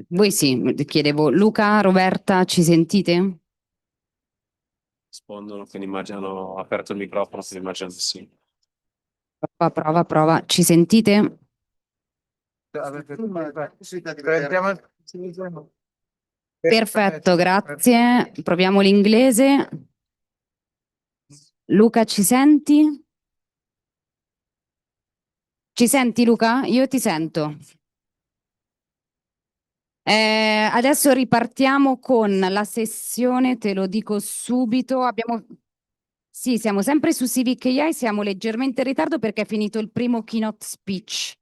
Voi sì, chiedevo. Luca, Roberta, ci sentite? Rispondono che immaginano aperto il microfono, che immaginano di sì. Prova. Ci sentite? Perfetto, grazie. Proviamo l'inglese. Luca, ci senti? Ci senti, Luca? Io ti sento. Adesso ripartiamo con la sessione, te lo dico subito. Sì, siamo sempre su Civic AI, siamo leggermente in ritardo perché è finito il primo keynote speech.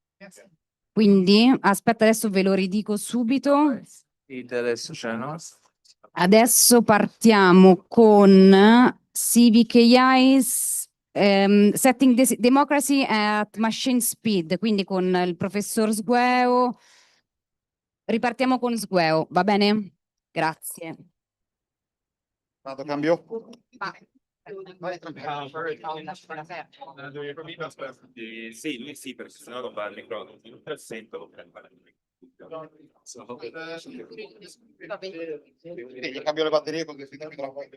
Quindi, aspetta, adesso ve lo ridico subito. Adesso c'è, no? Adesso partiamo con Civic AI's Setting Democracy at Machine Speed, quindi con il professor Sgueo. Ripartiamo con Sgueo, va bene? Grazie. Vado, cambio? Sì, lui sì, perché sennò non va al microfono. Non sento, lo prendo. Gli cambio le batterie così si trova poi.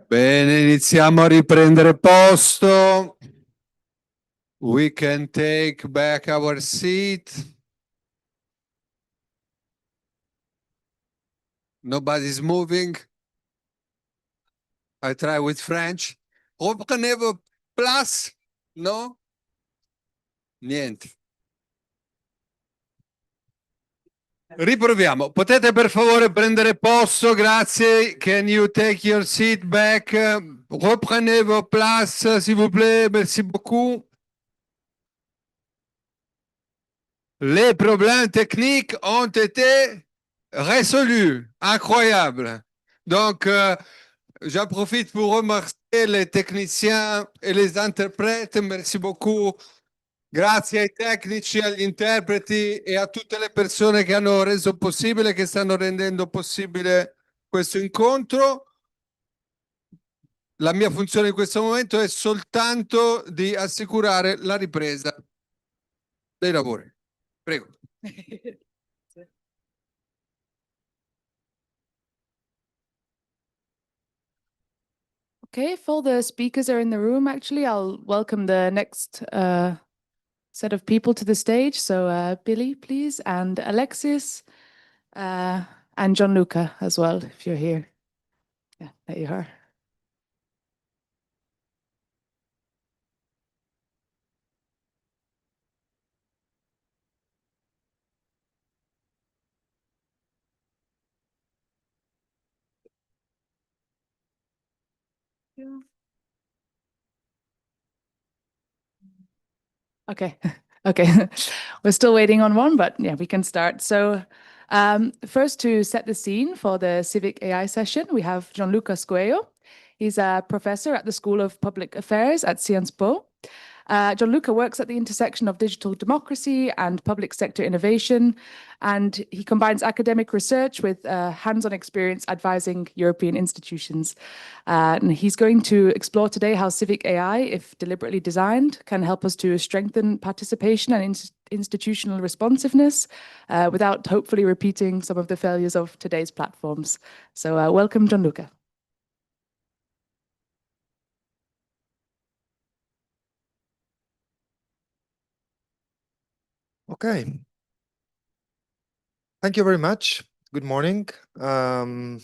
Bene, iniziamo a riprendere posto. We can take back our seat. Nobody's moving. I try with French. Reprenez vos places. No? Niente. Riproviamo. Potete per favore prendere posto? Grazie. Can you take your seat back? Reprenez vos places, s'il vous plaît. Merci beaucoup. Les problèmes techniques ont été résolus. Incroyable. Donc, j'en profite pour remercier les techniciens e les interpreti. Merci beaucoup. Grazie ai tecnici, agli interpreti e a tutte le persone che hanno reso possibile, che stanno rendendo possibile questo incontro. La mia funzione in questo momento è soltanto di assicurare la ripresa dei lavori. Prego. Okay, if all the speakers are in the room, actually, I'll welcome the next set of people to the stage. So Billy, please, and Alexis, and Gianluca as well, if you're here. Yeah, there you are. Yeah. Okay, okay. We're still waiting on one, but yeah, we can start. So first, to set the scene for the Civic AI session, we have Gianluca Squeo. He's a professor at the School of Public Affairs at Sciences Po. Gianluca works at the intersection of digital democracy and public sector innovation, and he combines academic research with hands-on experience advising European institutions. And he's going to explore today how civic AI, if deliberately designed, can help us to strengthen participation and institutional responsiveness without hopefully repeating some of the failures of today's platforms. So welcome, Gianluca. Okay. Thank you very much. Good morning. I'd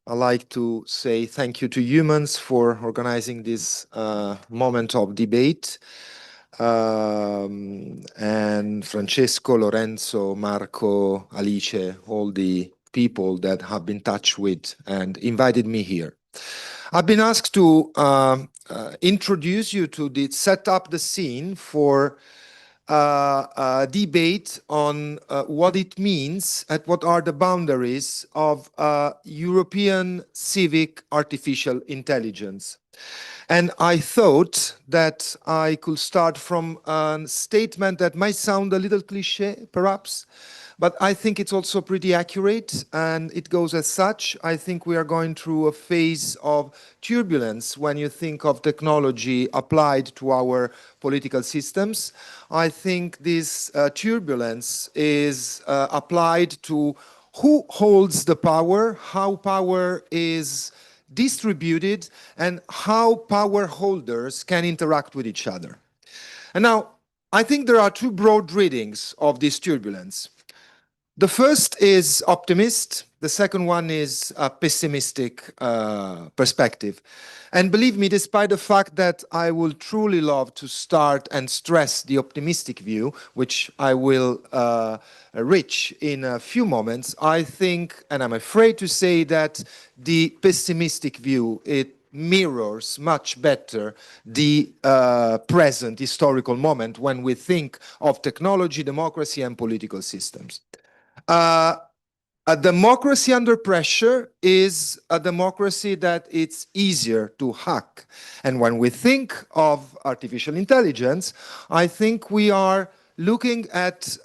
like to say thank you to Eumans for organizing this moment of debate. And Francesco, Lorenzo, Marco, Alice, all the people that have been in touch with and invited me here. I've been asked to introduce you to set up the scene for debate on what it means and what are the boundaries of European civic artificial intelligence. And I thought that I could start from a statement that might sound a little cliché, perhaps, but I think it's also pretty accurate, and it goes as such. I think we are going through a phase of turbulence when you think of technology applied to our political systems. I think this turbulence is applied to who holds the power, how power is distributed, and how power holders can interact with each other. And now, I think there are two broad readings of this turbulence. The first is optimist. The second one is a pessimistic perspective. And believe me, despite the fact that I will truly love to start and stress the optimistic view, which I will reach in a few moments, I think, and I'm afraid to say that the pessimistic view, it mirrors much better the present historical moment when we think of technology, democracy, and political systems. A democracy under pressure is a democracy that it's easier to hack. And when we think of artificial intelligence, I think we are looking at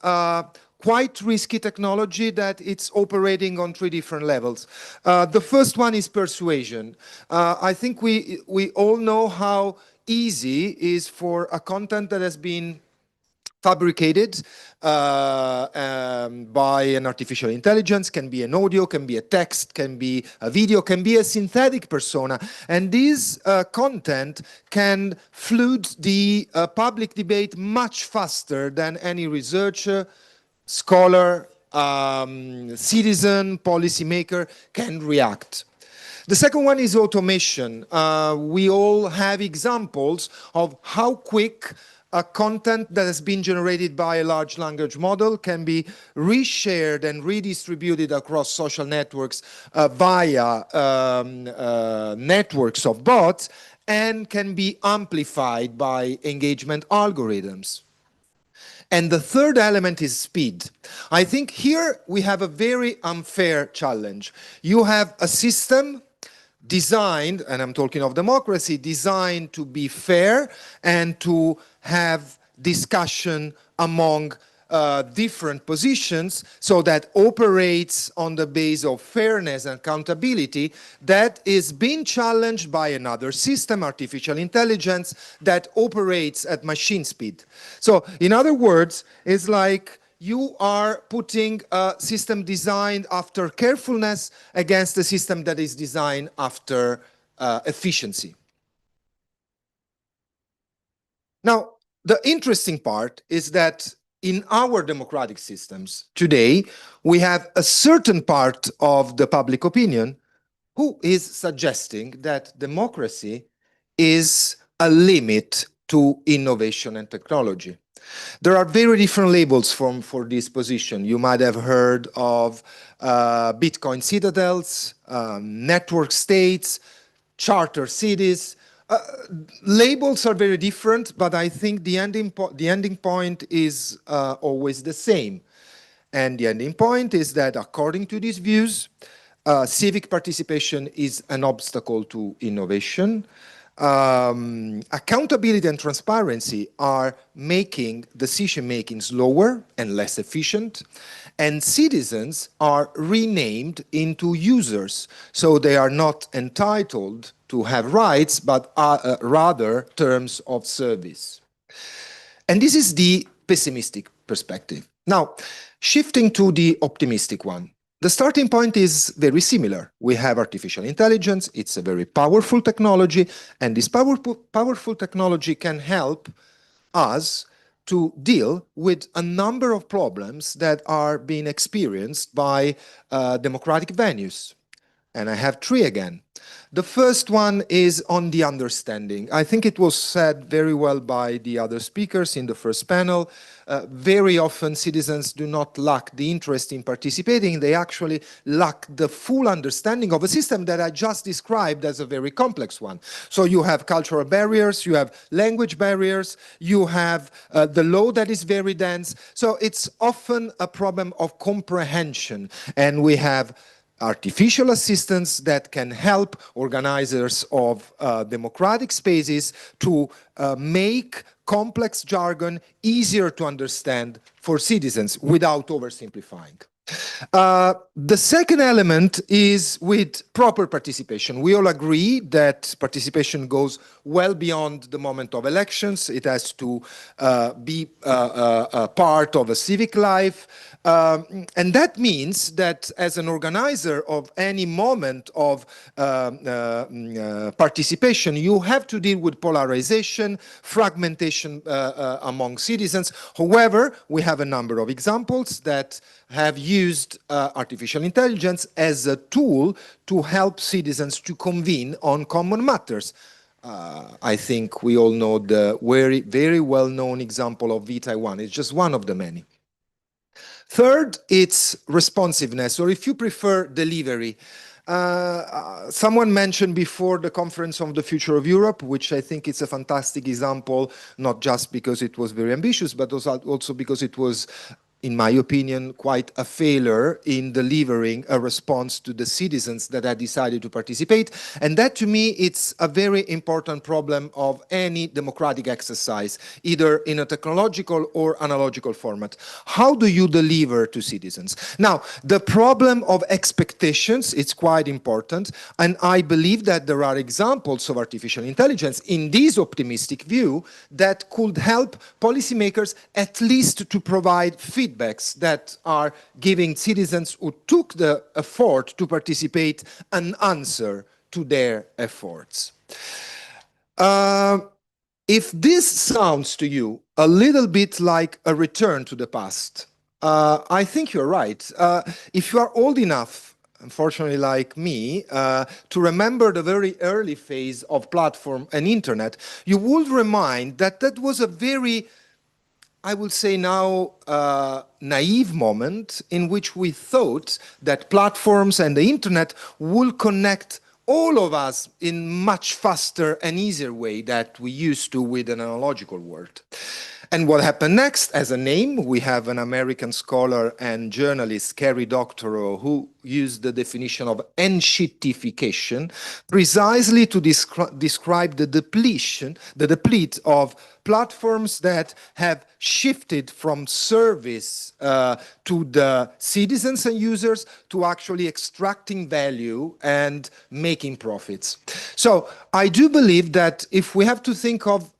quite risky technology that it's operating on three different levels. The first one is persuasion. I think we all know how easy is for a content that has been fabricated by an artificial intelligence, can be an audio, can be a text, can be a video, can be a synthetic persona. And this content can flood the public debate much faster than any researcher, scholar, citizen, policymaker can react. The second one is automation. We all have examples of how quick a content that has been generated by a large language model can be reshared and redistributed across social networks via networks of bots and can be amplified by engagement algorithms. And the third element is speed. I think here we have a very unfair challenge. You have a system designed, and I'm talking of democracy, designed to be fair and to have discussion among different positions, so that operates on the base of fairness and accountability, that is being challenged by another system, artificial intelligence, that operates at machine speed. So in other words, it's like you are putting a system designed after carefulness against a system that is designed after efficiency. Now, the interesting part is that in our democratic systems today, we have a certain part of the public opinion who is suggesting that democracy is a limit to innovation and technology. There are very different labels for this position. You might have heard of Bitcoin citadels, network states, charter cities. Labels are very different, but I think the ending point is always the same. And the ending point is that, according to these views, civic participation is an obstacle to innovation. Accountability and transparency are making decision-making slower and less efficient, and citizens are renamed into users, so they are not entitled to have rights, but rather terms of service. And this is the pessimistic perspective. Now, shifting to the optimistic one. The starting point is very similar. We have artificial intelligence. It's a very powerful technology, and this powerful technology can help us to deal with a number of problems that are being experienced by democratic venues. And I have three again. The first one is on the understanding. I think it was said very well by the other speakers in the first panel. Very often citizens do not lack the interest in participating. They actually lack the full understanding of a system that I just described as a very complex one. So you have cultural barriers, you have language barriers, you have the law that is very dense. So it's often a problem of comprehension. And we have artificial assistants that can help organizers of democratic spaces to make complex jargon easier to understand for citizens without oversimplifying. The second element is with proper participation. We all agree that participation goes well beyond the moment of elections. It has to be a part of a civic life. And that means that as an organizer of any moment of participation, you have to deal with polarization, fragmentation among citizens. However, we have a number of examples that have used artificial intelligence as a tool to help citizens to convene on common matters. I think we all know the very, very well-known example of V-Taiwan. It's just one of the many. Third, it's responsiveness, or if you prefer, delivery. Someone mentioned before the Conference on the Future of Europe, which I think is a fantastic example, not just because it was very ambitious, but also because it was in my opinion, quite a failure in delivering a response to the citizens that had decided to participate. And that, to me, it's a very important problem of any democratic exercise, either in a technological or analogical format. How do you deliver to citizens? Now, the problem of expectations, it's quite important. And I believe that there are examples of artificial intelligence in this optimistic view that could help policymakers at least to provide feedbacks that are giving citizens who took the effort to participate an answer to their efforts. If this sounds to you a little bit like a return to the past, I think you're right. If you are old enough, unfortunately like me, to remember the very early phase of platform and internet, you would remind that that was a very, I would say now, naive moment in which we thought that platforms and the internet will connect all of us in much faster and easier way that we used to with an analogical world. And what happened next? As a name, we have an American scholar and journalist, Carrie Doctorow, who used the definition of enshittification precisely to describe the deplete of platforms that have shifted from service to the citizens and users to actually extracting value and making profits. So I do believe that if we have to think of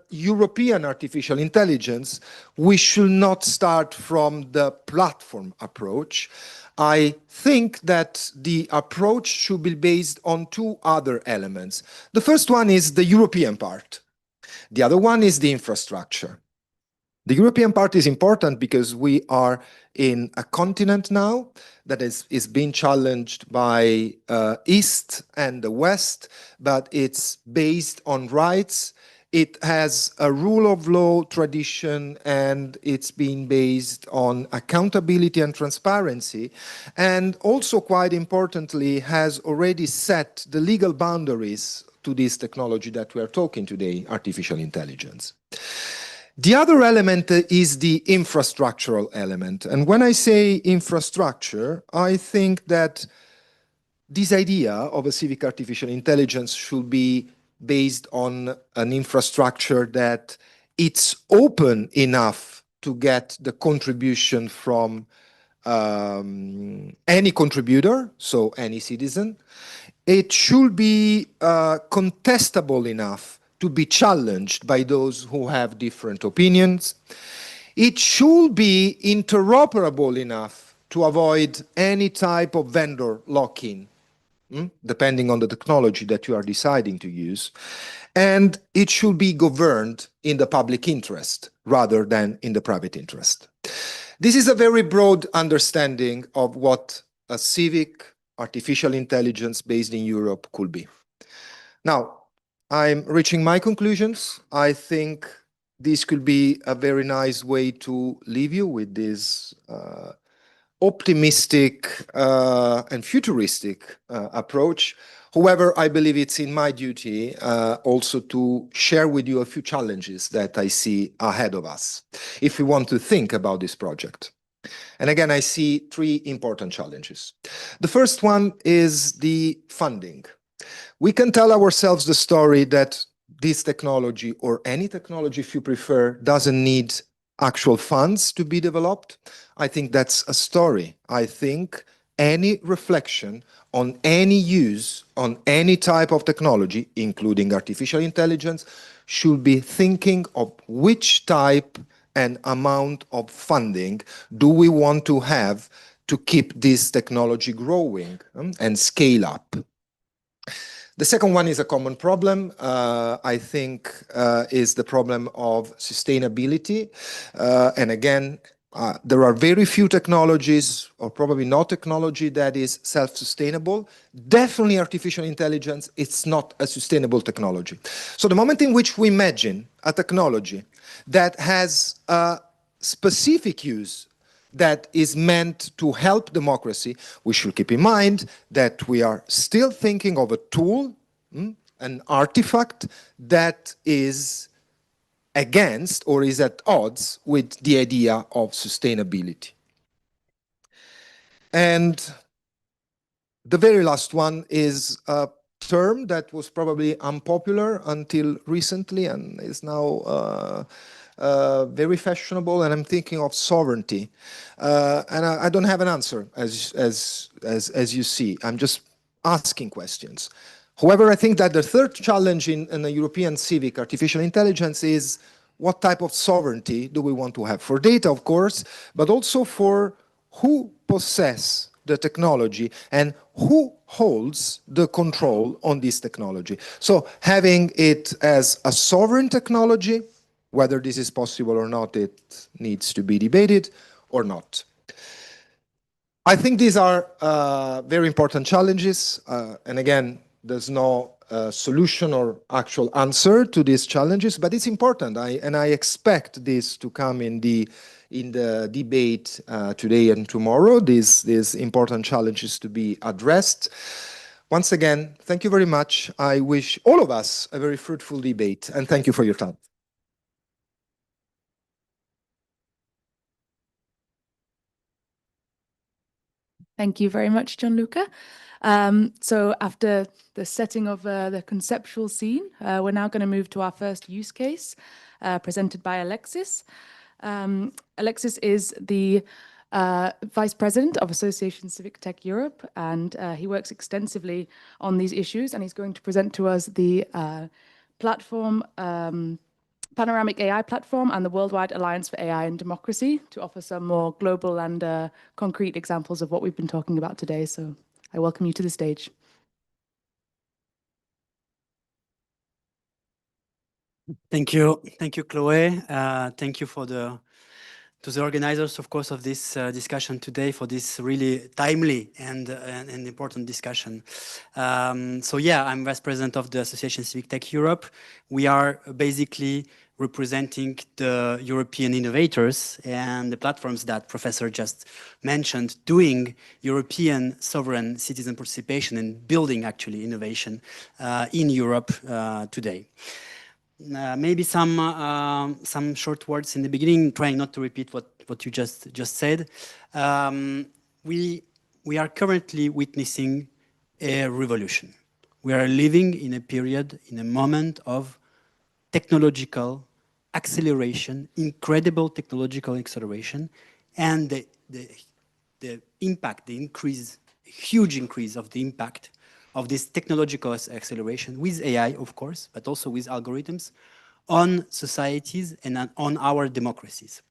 European artificial intelligence, we should not start from the platform approach. I think that the approach should be based on two other elements. The first one is the European part. The other one is the infrastructure. The European part is important because we are in a continent now that is being challenged by East and the West, but it's based on rights. It has a rule of law tradition, and it's been based on accountability and transparency, and also quite importantly has already set the legal boundaries to this technology that we are talking today, artificial intelligence. The other element is the infrastructural element. And when I say infrastructure, I think that this idea of a civic artificial intelligence should be based on an infrastructure that it's open enough to get the contribution from any contributor, so any citizen. It should be contestable enough to be challenged by those who have different opinions. It should be interoperable enough to avoid any type of vendor lock-in, depending on the technology that you are deciding to use. And it should be governed in the public interest rather than in the private interest. This is a very broad understanding of what a civic artificial intelligence based in Europe could be. Now, I'm reaching my conclusions. I think this could be a very nice way to leave you with this optimistic and futuristic approach. However, I believe it's in my duty also to share with you a few challenges that I see ahead of us if we want to think about this project. And again, I see three important challenges. The first one is the funding. We can tell ourselves the story that this technology, or any technology if you prefer, doesn't need actual funds to be developed. I think that's a story. I think any reflection on any use on any type of technology, including artificial intelligence, should be thinking of which type and amount of funding do we want to have to keep this technology growing and scale up. The second one is a common problem, I think, is the problem of sustainability. And again, there are very few technologies, or probably no technology, that is self-sustainable. Definitely artificial intelligence, it's not a sustainable technology. So the moment in which we imagine a technology that has a specific use that is meant to help democracy, we should keep in mind that we are still thinking of a tool, an artifact that is against or is at odds with the idea of sustainability. And the very last one is a term that was probably unpopular until recently and is now very fashionable, and I'm thinking of sovereignty. And I don't have an answer, as you see. I'm just asking questions. However, I think that the third challenge in the European civic artificial intelligence is what type of sovereignty do we want to have for data, of course, but also for who possess the technology and who holds the control on this technology. So having it as a sovereign technology, whether this is possible or not, it needs to be debated or not. I think these are very important challenges. And again, there's no solution or actual answer to these challenges, but it's important. And I expect this to come in the debate today and tomorrow, these important challenges to be addressed. Once again, thank you very much. I wish all of us a very fruitful debate, and thank you for your time. Thank you very much, Gianluca. So after the setting of the conceptual scene, we're now going to move to our first use case presented by Alexis. Alexis is the Vice President of Association Civic Tech Europe, and he works extensively on these issues, and he's going to present to us the platform Panoramic AI Platform and the Worldwide Alliance for AI and Democracy to offer some more global and concrete examples of what we've been talking about today. So I welcome you to the stage. Thank you, Chloe. Thank you to the organizers, of course, of this discussion today for this really timely and important discussion. So yeah, I'm Vice President of the Association Civic Tech Europe. We are basically representing the European innovators and the platforms that Professor just mentioned, doing European sovereign citizen participation and building actually innovation in Europe today. Maybe some short words in the beginning, trying not to repeat what you just said. We are currently witnessing a revolution. We are living in a period, in a moment of technological acceleration, incredible technological acceleration, and the impact, the increase, huge increase of the impact of this technological acceleration with AI, of course, but also with algorithms on societies and on our democracies.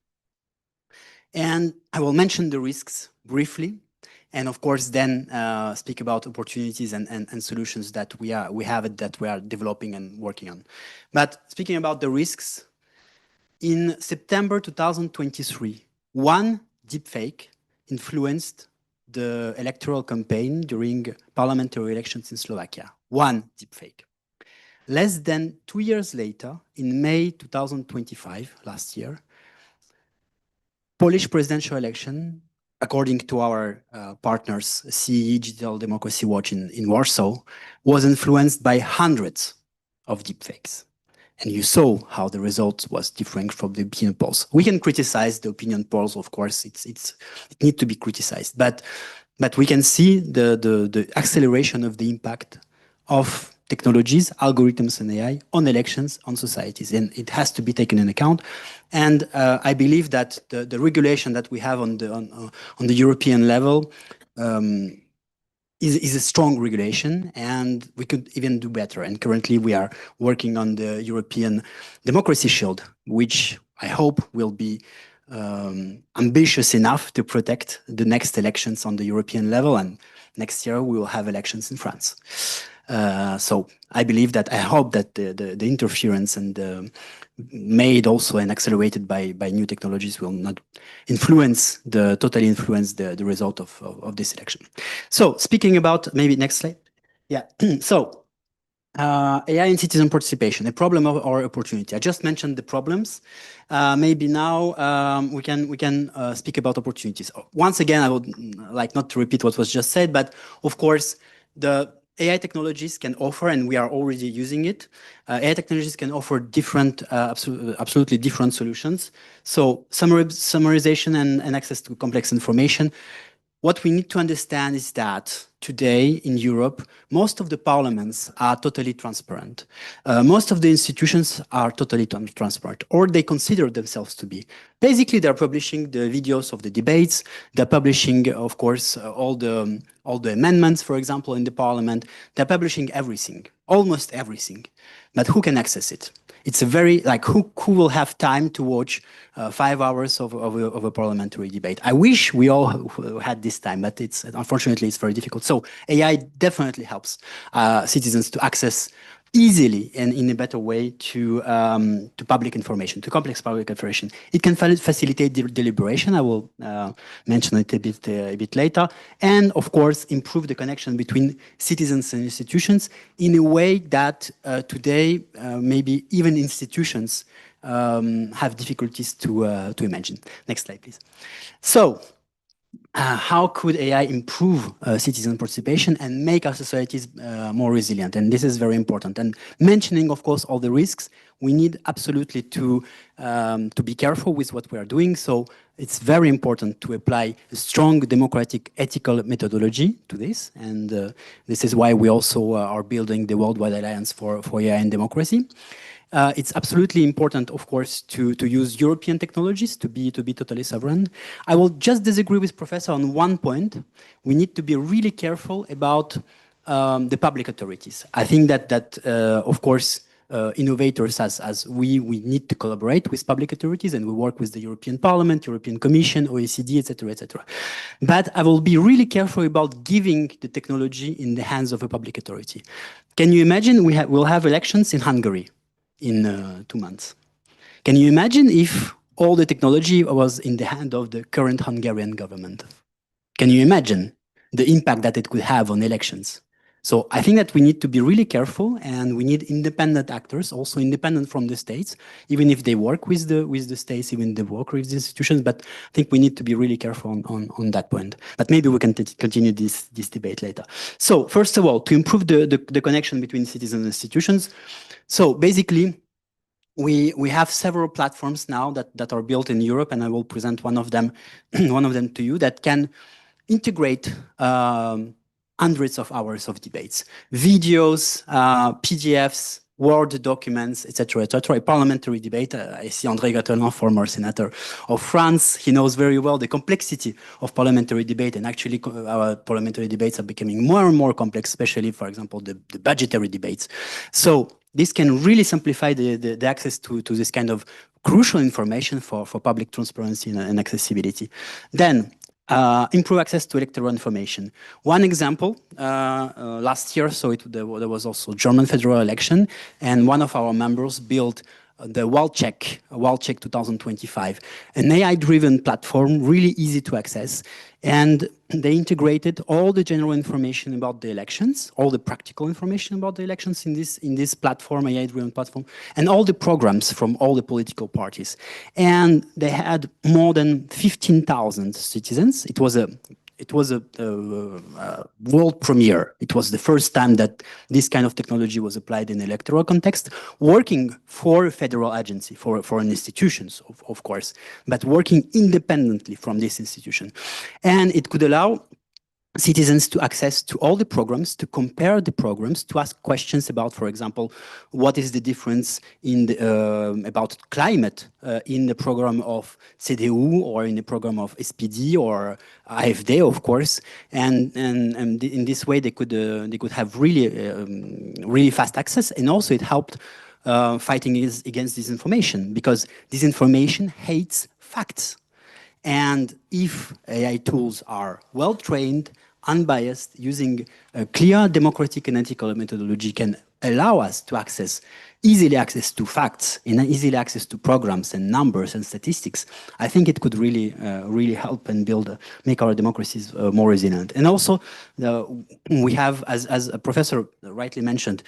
And I will mention the risks briefly, and of course then speak about opportunities and solutions that we are developing and working on. But speaking about the risks, in September 2023, one deepfake influenced the electoral campaign during parliamentary elections in Slovakia. One deepfake. Less than 2 years later, in May 2025, last year, Polish presidential election, according to our partners, CEE Digital Democracy Watch in Warsaw, was influenced by hundreds of deepfakes. And you saw how the result was different from the opinion polls. We can criticize the opinion polls, of course, it needs to be criticized, but we can see the acceleration of the impact of technologies, algorithms and AI on elections, on societies, and it has to be taken into account. And I believe that the regulation that we have on the European level is a strong regulation, and we could even do better. And currently we are working on the European Democracy Shield, which I hope will be ambitious enough to protect the next elections on the European level. And next year we will have elections in France. So I believe that, I hope that the interference and made also and accelerated by new technologies will not totally influence the result of this election. So speaking about, maybe next slide. Yeah, so AI and citizen participation, a problem or opportunity. I just mentioned the problems. Maybe now we can speak about opportunities. Once again, I would like not to repeat what was just said, but of course, the AI technologies can offer, and we are already using it, AI technologies can offer different, absolutely different solutions. So summarization and access to complex information. What we need to understand is that today in Europe, most of the parliaments are totally transparent. Most of the institutions are totally transparent, or they consider themselves to be. Basically, they're publishing the videos of the debates. They're publishing, of course, all the amendments, for example, in the parliament. They're publishing everything, almost everything. But who can access it? It's a very, like, who will have time to watch 5 hours of a parliamentary debate? I wish we all had this time, but unfortunately, it's very difficult. So AI definitely helps citizens to access easily and in a better way to public information, to complex public information. It can facilitate deliberation. I will mention it a bit later. And of course, improve the connection between citizens and institutions in a way that today, maybe even institutions have difficulties to imagine. Next slide, please. So, how could AI improve citizen participation and make our societies more resilient? And this is very important. And mentioning, of course, all the risks, we need absolutely to be careful with what we are doing. So it's very important to apply a strong democratic ethical methodology to this. And this is why we also are building the Worldwide Alliance for AI and Democracy. It's absolutely important, of course, to use European technologies to be totally sovereign. I will just disagree with Professor on one point. We need to be really careful about the public authorities. I think that of course, innovators as we need to collaborate with public authorities, and we work with the European Parliament, European Commission, OECD, etc., etc. But I will be really careful about giving the technology in the hands of a public authority. Can you imagine we'll have elections in Hungary in 2 months? Can you imagine if all the technology was in the hand of the current Hungarian government? Can you imagine the impact that it could have on elections? So I think that we need to be really careful, and we need independent actors, also independent from the states, even if they work with the states, even if they work with the institutions. But I think we need to be really careful on that point. But maybe we can continue this debate later. So first of all, to improve the connection between citizens and institutions. So basically, we have several platforms now that are built in Europe, and I will present one of them to you, that can integrate hundreds of hours of debates, videos, PDFs, Word documents, etc., etc. A parliamentary debate. I see André Gatelin, former senator of France. He knows very well the complexity of parliamentary debate, and actually our parliamentary debates are becoming more and more complex, especially, for example, the budgetary debates. So this can really simplify the access to this kind of crucial information for public transparency and accessibility. Then, improve access to electoral information. One example, last year, so there was also German federal election, and one of our members built the WallCheck 2025, an AI-driven platform, really easy to access. And they integrated all the general information about the elections, all the practical information about the elections in this platform, AI-driven platform, and all the programs from all the political parties. And they had more than 15,000 citizens. It was a world premiere. It was the first time that this kind of technology was applied in electoral context, working for a federal agency, for an institutions, of course, but working independently from this institution. And it could allow citizens to access to all the programs, to compare the programs, to ask questions about, for example, what is the difference in about climate in the program of CDU or in the program of SPD or AfD, of course, and in this way they could have really fast access, and also it helped fighting against disinformation, because disinformation hates facts. And if AI tools are well trained, unbiased, using a clear democratic and ethical methodology, can allow us to easily access to facts and easily access to programs and numbers and statistics, I think it could really help and make our democracies more resilient. And also, we have, as a professor rightly mentioned,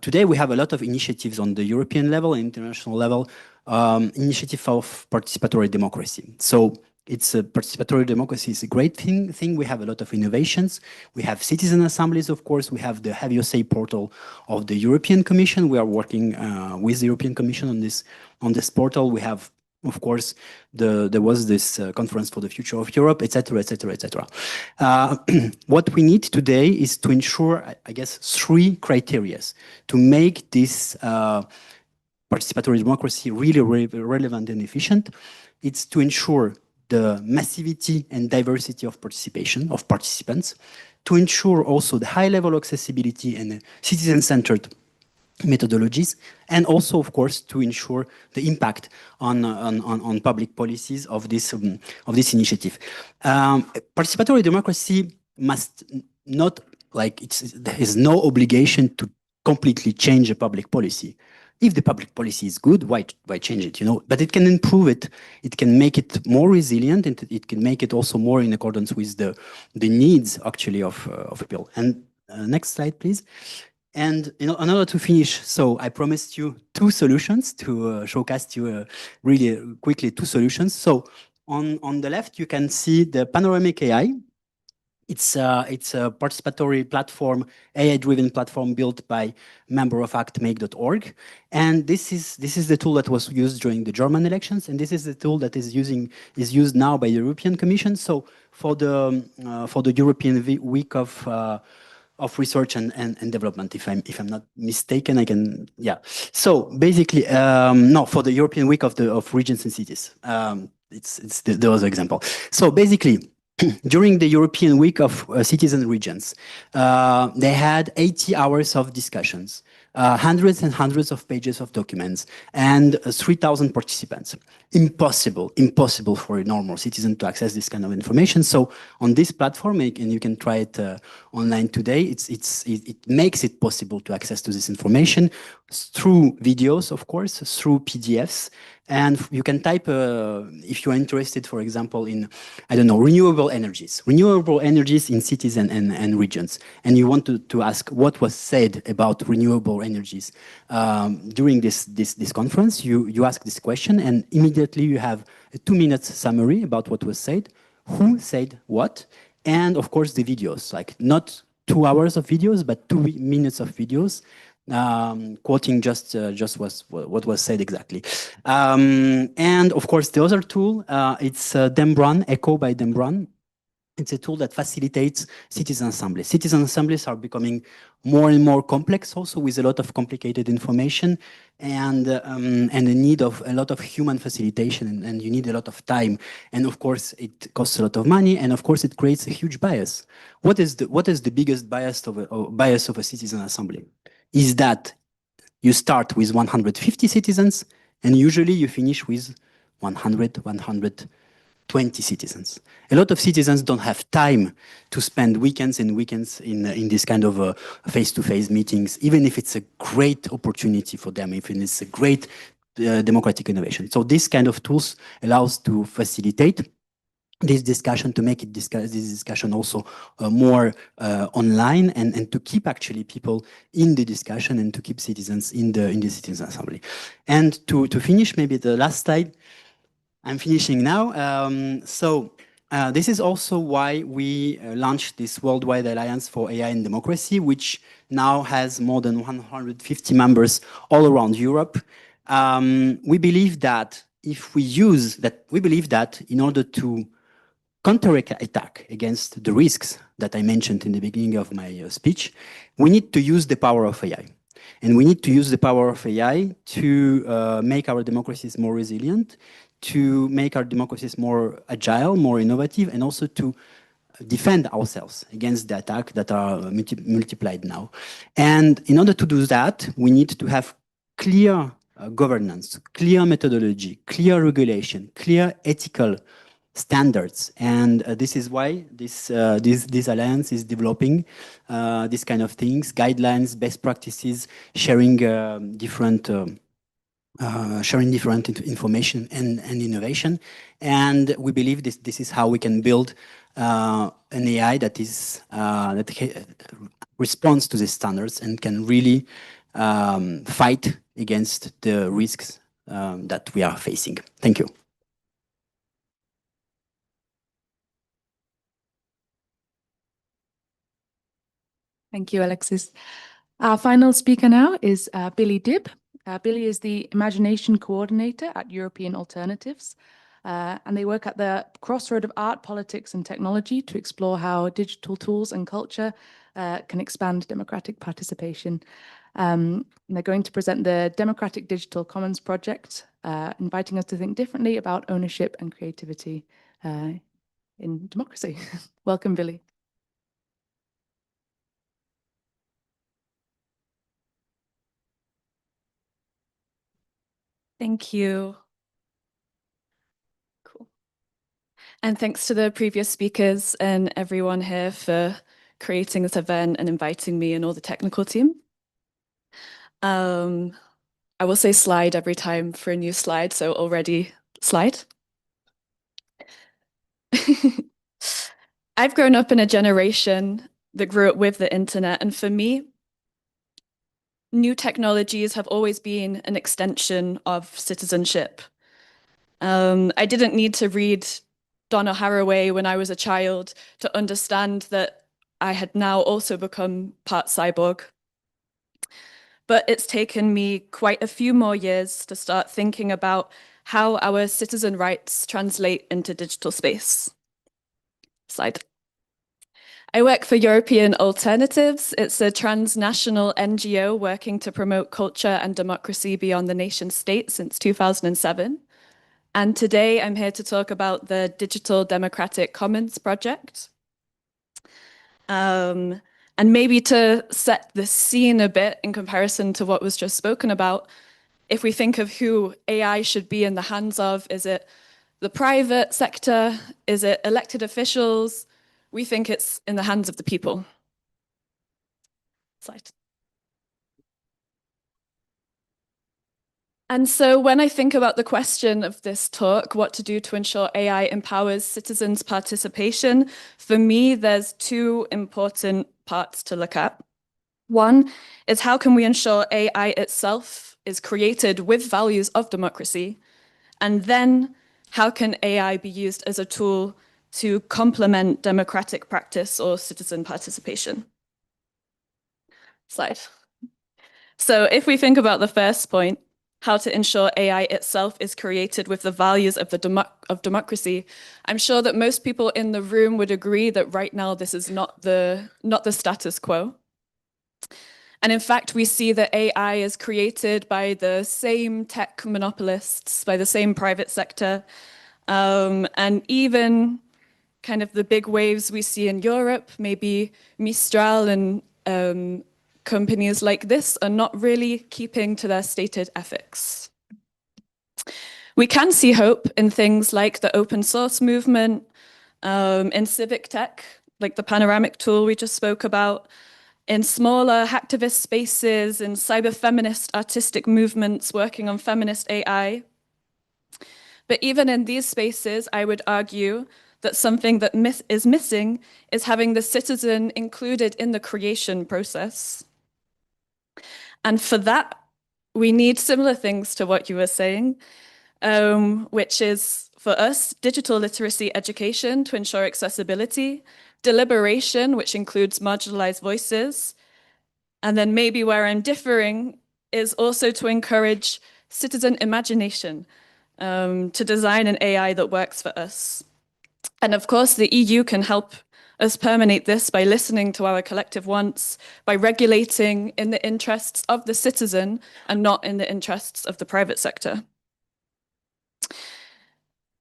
today we have a lot of initiatives on the European level and international level, initiative of participatory democracy. So It's a participatory democracy. It's a great thing. We have a lot of innovations. We have citizen assemblies, of course. We have the Have Your Say portal of the European Commission. We are working with the European Commission on this portal. We have, of course, there was this conference for the future of Europe, etc., etc., etc. What we need today is to ensure, I guess, 3 criteria to make this participatory democracy really relevant and efficient. It's to ensure the massivity and diversity of participation, of participants, to ensure also the high level of accessibility and citizen-centered methodologies, and also, of course, to ensure the impact on public policies of this initiative. Participatory democracy must not, there is no obligation to completely change a public policy. If the public policy is good, why change it, you know? But it can improve it, it can make it more resilient, and it can make it also more in accordance with the needs, actually, of people. And next slide, please. And in order to finish, so I promised you 2 solutions to showcase you really quickly 2 solutions. So on the left, you can see the Panoramic AI. It's a participatory platform, AI-driven platform built by member of actmake.org. And this is the tool that was used during the German elections, and this is the tool that is used now by the European Commission. So for the European Week of Research and Development, if I'm not mistaken, I can, yeah. So basically, no, for the European Week of Regions and Cities. It's the other example. So basically, during the European Week of Cities and Regions, they had 80 hours of discussions, hundreds and hundreds of pages of documents, and 3,000 participants. Impossible for a normal citizen to access this kind of information. So on this platform, and you can try it online today, it makes it possible to access to this information through videos, of course, through PDFs. And you can type, if you're interested, for example, in, I don't know, renewable energies in cities and regions. And you want to ask what was said about renewable energies during this conference. You ask this question, and immediately you have a 2-minute summary about what was said, who said what, and of course the videos, like not 2 hours of videos, but 2 minutes of videos. Quoting just what was said exactly. And of course, the other tool, it's Dembran, Echo by Dembran. It's a tool that facilitates citizen assemblies. Citizen assemblies are becoming more and more complex, also with a lot of complicated information and the need of a lot of human facilitation, and you need a lot of time. And of course, it costs a lot of money, and of course, it creates a huge bias. What is the biggest bias of a citizen assembly? Is that you start with 150 citizens, and usually you finish with 100, 120 citizens. A lot of citizens don't have time to spend weekends and weekends in this kind of face-to-face meetings, even if it's a great opportunity for them, even if it's a great democratic innovation. So this kind of tools allows to facilitate this discussion, to make this discussion also more online, and to keep actually people in the discussion, and to keep citizens in the citizen assembly. And to finish, maybe the last slide, I'm finishing now. This is also why we launched this Worldwide Alliance for AI and Democracy, which now has more than 150 members all around Europe. We believe that in order to counterattack against the risks that I mentioned in the beginning of my speech, we need to use the power of AI. And we need to use the power of AI to make our democracies more resilient, to make our democracies more agile, more innovative, and also to defend ourselves against the attack that are multiplied now. And in order to do that, we need to have clear governance, clear methodology, clear regulation, clear ethical standards. And this is why this alliance is developing these kind of things, guidelines, best practices, sharing different information and innovation. And we believe this is how we can build an AI that responds to these standards and can really fight against the risks that we are facing. Thank you. Thank you, Alexis. Our final speaker now is Billy Dibb. Billy is the Imagination Coordinator at European Alternatives, and they work at the crossroad of art, politics, and technology to explore how digital tools and culture can expand democratic participation. And they're going to present the Democratic Digital Commons project, inviting us to think differently about ownership and creativity in democracy. Welcome, Billy. Thank you. Cool. And thanks to the previous speakers and everyone here for creating this event and inviting me and all the technical team. I will say slide every time for a new slide, so already slide. I've grown up in a generation that grew up with the internet, and for me, new technologies have always been an extension of citizenship. I didn't need to read Donna Haraway when I was a child to understand that I had now also become part cyborg. But it's taken me quite a few more years to start thinking about how our citizen rights translate into digital space. Slide. I work for European Alternatives. It's a transnational NGO working to promote culture and democracy beyond the nation state since 2007. And today I'm here to talk about the Digital Democratic Commons project. And maybe to set the scene a bit in comparison to what was just spoken about, if we think of who AI should be in the hands of, is it the private sector? Is it elected officials? We think it's in the hands of the people. Slide. And so when I think about the question of this talk, what to do to ensure AI empowers citizens' participation, for me, there's two important parts to look at. One is how can we ensure AI itself is created with values of democracy? And then how can AI be used as a tool to complement democratic practice or citizen participation? Slide. So if we think about the first point, how to ensure AI itself is created with the values of democracy, I'm sure that most people in the room would agree that right now this is not the status quo. And in fact, we see that AI is created by the same tech monopolists, by the same private sector, and even kind of the big waves we see in Europe, maybe Mistral and companies like this are not really keeping to their stated ethics. We can see hope in things like the open source movement, in civic tech, like the panoramic tool we just spoke about, in smaller hacktivist spaces, in cyber feminist artistic movements working on feminist AI. But even in these spaces, I would argue that something that is missing is having the citizen included in the creation process. And for that, we need similar things to what you were saying, which is, for us, digital literacy education to ensure accessibility, deliberation, which includes marginalized voices, and then maybe where I'm differing is also to encourage citizen imagination, to design an AI that works for us. And of course, the EU can help us permeate this by listening to our collective wants, by regulating in the interests of the citizen and not in the interests of the private sector.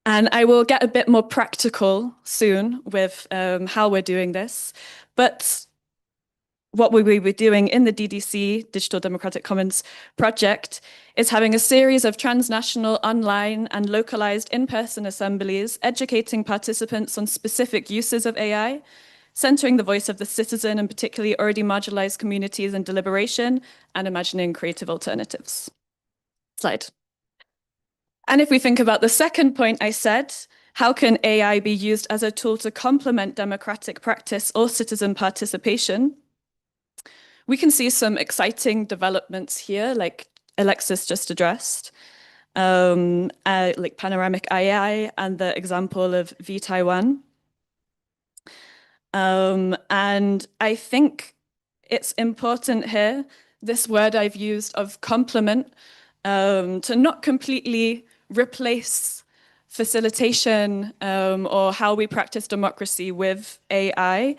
And I will get a bit more practical soon with how we're doing this. But what we will be doing in the DDC, Digital Democratic Commons project, is having a series of transnational online and localized in-person assemblies, educating participants on specific uses of AI, centering the voice of the citizen and particularly already marginalized communities in deliberation, and imagining creative alternatives. Slide. And if we think about the second point I said, how can AI be used as a tool to complement democratic practice or citizen participation? We can see some exciting developments here, like Alexis just addressed, like panoramic AI and the example of V Taiwan. And I think it's important here, this word I've used of complement, to not completely replace facilitation or how we practice democracy with AI,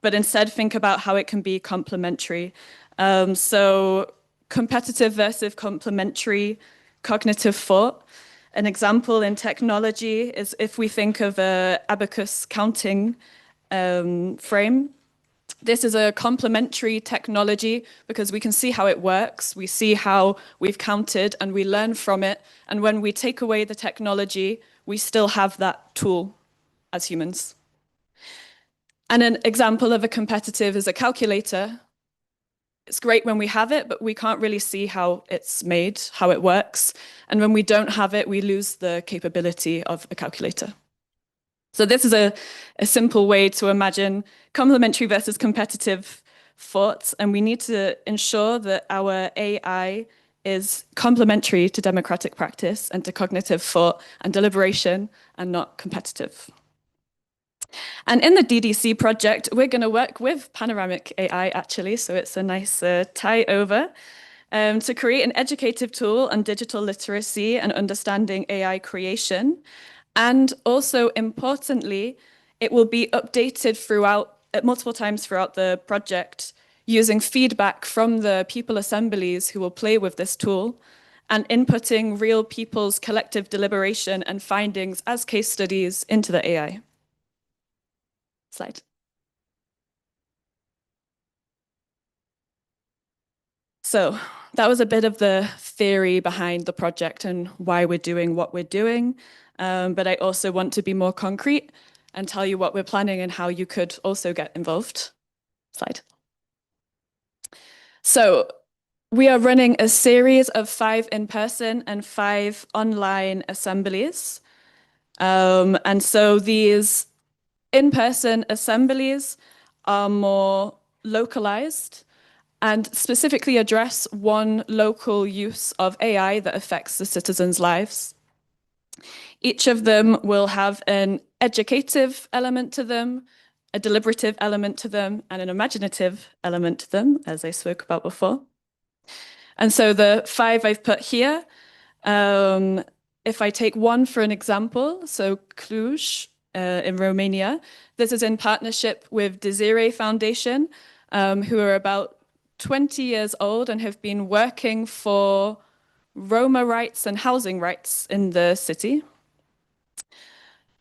but instead think about how it can be complementary. So competitive versus complementary cognitive thought. An example in technology is if we think of a abacus counting frame. This is a complementary technology because we can see how it works, we see how we've counted, and we learn from it. And when we take away the technology, we still have that tool as humans. And an example of a competitive is a calculator. It's great when we have it, but we can't really see how it's made, how it works. And when we don't have it, we lose the capability of a calculator. So this is a simple way to imagine complementary versus competitive thoughts, and we need to ensure that our AI is complementary to democratic practice and to cognitive thought and deliberation and not competitive. And in the DDC project, we're going to work with panoramic AI, actually, so it's a nice tie over, to create an educative tool on digital literacy and understanding AI creation. And also, importantly, it will be updated multiple times throughout the project, using feedback from the people assemblies who will play with this tool and inputting real people's collective deliberation and findings as case studies into the AI. Slide. So that was a bit of the theory behind the project and why we're doing what we're doing. But I also want to be more concrete and tell you what we're planning and how you could also get involved. Slide. So we are running a series of 5 in-person and 5 online assemblies. And so these in-person assemblies are more localized and specifically address one local use of AI that affects the citizens' lives. Each of them will have an educative element to them, a deliberative element to them, and an imaginative element to them, as I spoke about before. And so the 5 I've put here, if I take one for an example, so Cluj in Romania, this is in partnership with Desire Foundation, who are about 20 years old and have been working for Roma rights and housing rights in the city.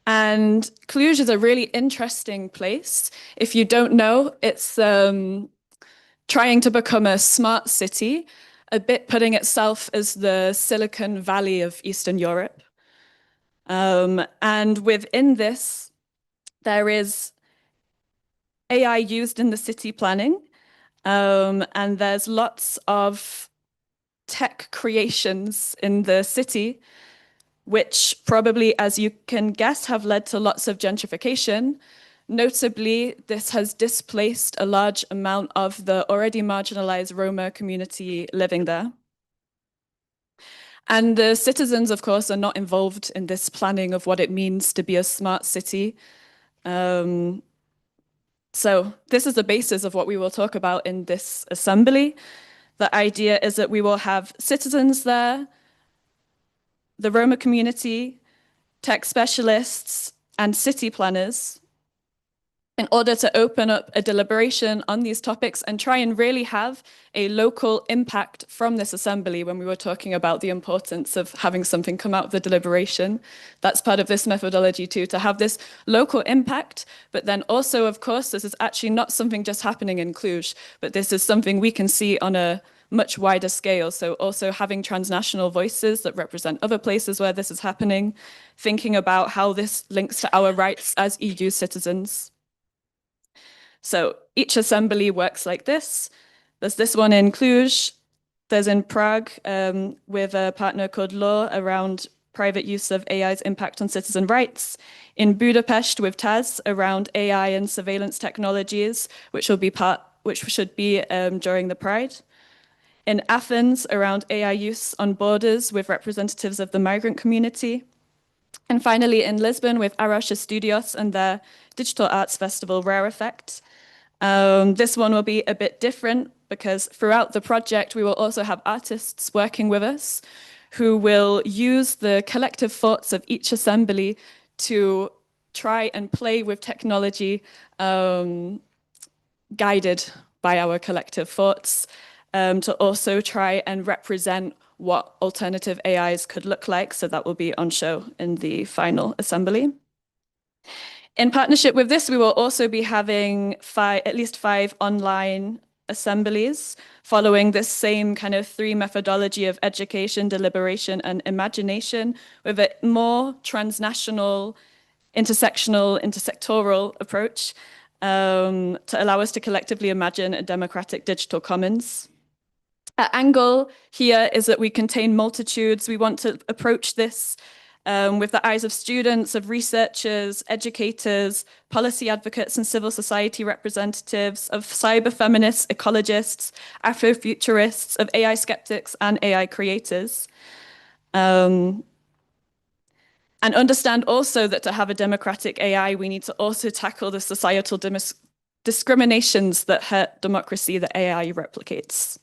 And Cluj is a really interesting place. If you don't know, it's trying to become a smart city, a bit putting itself as the Silicon Valley of Eastern Europe. And within this, there is AI used in the city planning. And there's lots of tech creations in the city, which probably, as you can guess, have led to lots of gentrification. Notably, this has displaced a large amount of the already marginalized Roma community living there. And the citizens, of course, are not involved in this planning of what it means to be a smart city. So this is the basis of what we will talk about in this assembly. The idea is that we will have citizens there, the Roma community, tech specialists, and city planners in order to open up a deliberation on these topics and try and really have a local impact from this assembly when we were talking about the importance of having something come out of the deliberation. That's part of this methodology too, to have this local impact, but then also, of course, this is actually not something just happening in Cluj, but this is something we can see on a much wider scale. So also having transnational voices that represent other places where this is happening, thinking about how this links to our rights as EU citizens. So each assembly works like this. There's this one in Cluj. There's in Prague with a partner called Law around private use of AI's impact on citizen rights. In Budapest with Taz around AI and surveillance technologies, which should be during the Pride. In Athens around AI use on borders with representatives of the migrant community. And finally in Lisbon with Aracha Studios and their digital arts festival Rare Effect. This one will be a bit different because throughout the project, we will also have artists working with us who will use the collective thoughts of each assembly to try and play with technology guided by our collective thoughts, to also try and represent what alternative AIs could look like. So that will be on show in the final assembly. In partnership with this, we will also be having at least 5 online assemblies following this same kind of 3 methodology of education, deliberation, and imagination, with a more transnational, intersectional, intersectoral approach to allow us to collectively imagine a democratic digital commons. Our angle here is that we contain multitudes. We want to approach this with the eyes of students, of researchers, educators, policy advocates and civil society representatives, of cyber feminists, ecologists, Afrofuturists, of AI skeptics and AI creators. And understand also that to have a democratic AI, we need to also tackle the societal discriminations that hurt democracy that AI replicates.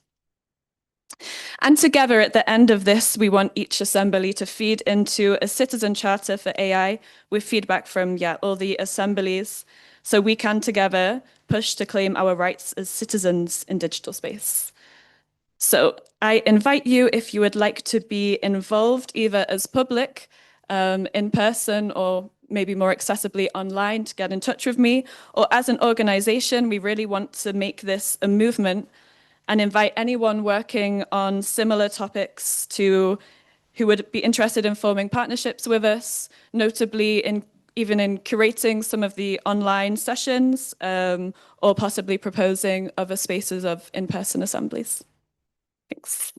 And together at the end of this, we want each assembly to feed into a citizen charter for AI with feedback from all the assemblies, so we can together push to claim our rights as citizens in digital space. So I invite you, if you would like to be involved either as public, in person, or maybe more accessibly online, to get in touch with me, or as an organization, we really want to make this a movement and invite anyone working on similar topics who would be interested in forming partnerships with us, notably even in curating some of the online sessions, or possibly proposing other spaces of in-person assemblies. Thanks.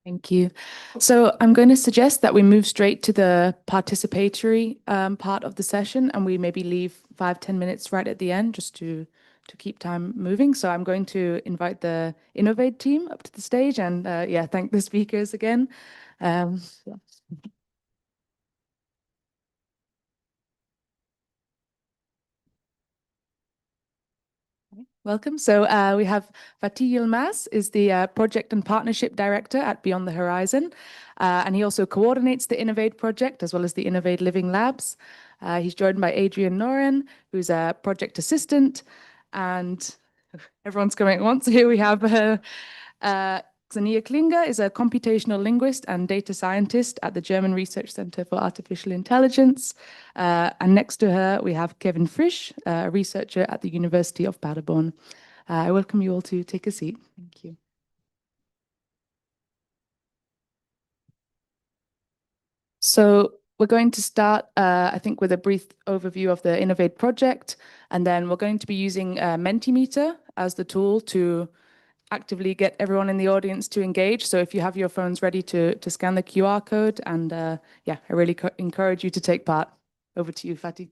Thank you. So I'm going to suggest that we move straight to the participatory part of the session, and we maybe leave 5-10 minutes right at the end just to keep time moving. So I'm going to invite the Innovate team up to the stage and thank the speakers again. Welcome. So we have Fatih Yilmaz is the Project and Partnership Director at Beyond the Horizon, and he also coordinates the Innovate project as well as the Innovate Living Labs. He's joined by Adrian Noren, who's a project assistant, and everyone's coming at once. Here we have Xenia Klinger is a computational linguist and data scientist at the German Research Center for Artificial Intelligence. And next to her, we have Kevin Frisch, a researcher at the University of Paderborn. I welcome you all to take a seat. Thank you. So we're going to start, I think, with a brief overview of the Innovate project, and then we're going to be using Mentimeter as the tool to actively get everyone in the audience to engage. So if you have your phones ready to scan the QR code, and I really encourage you to take part. Over to you, Fatih.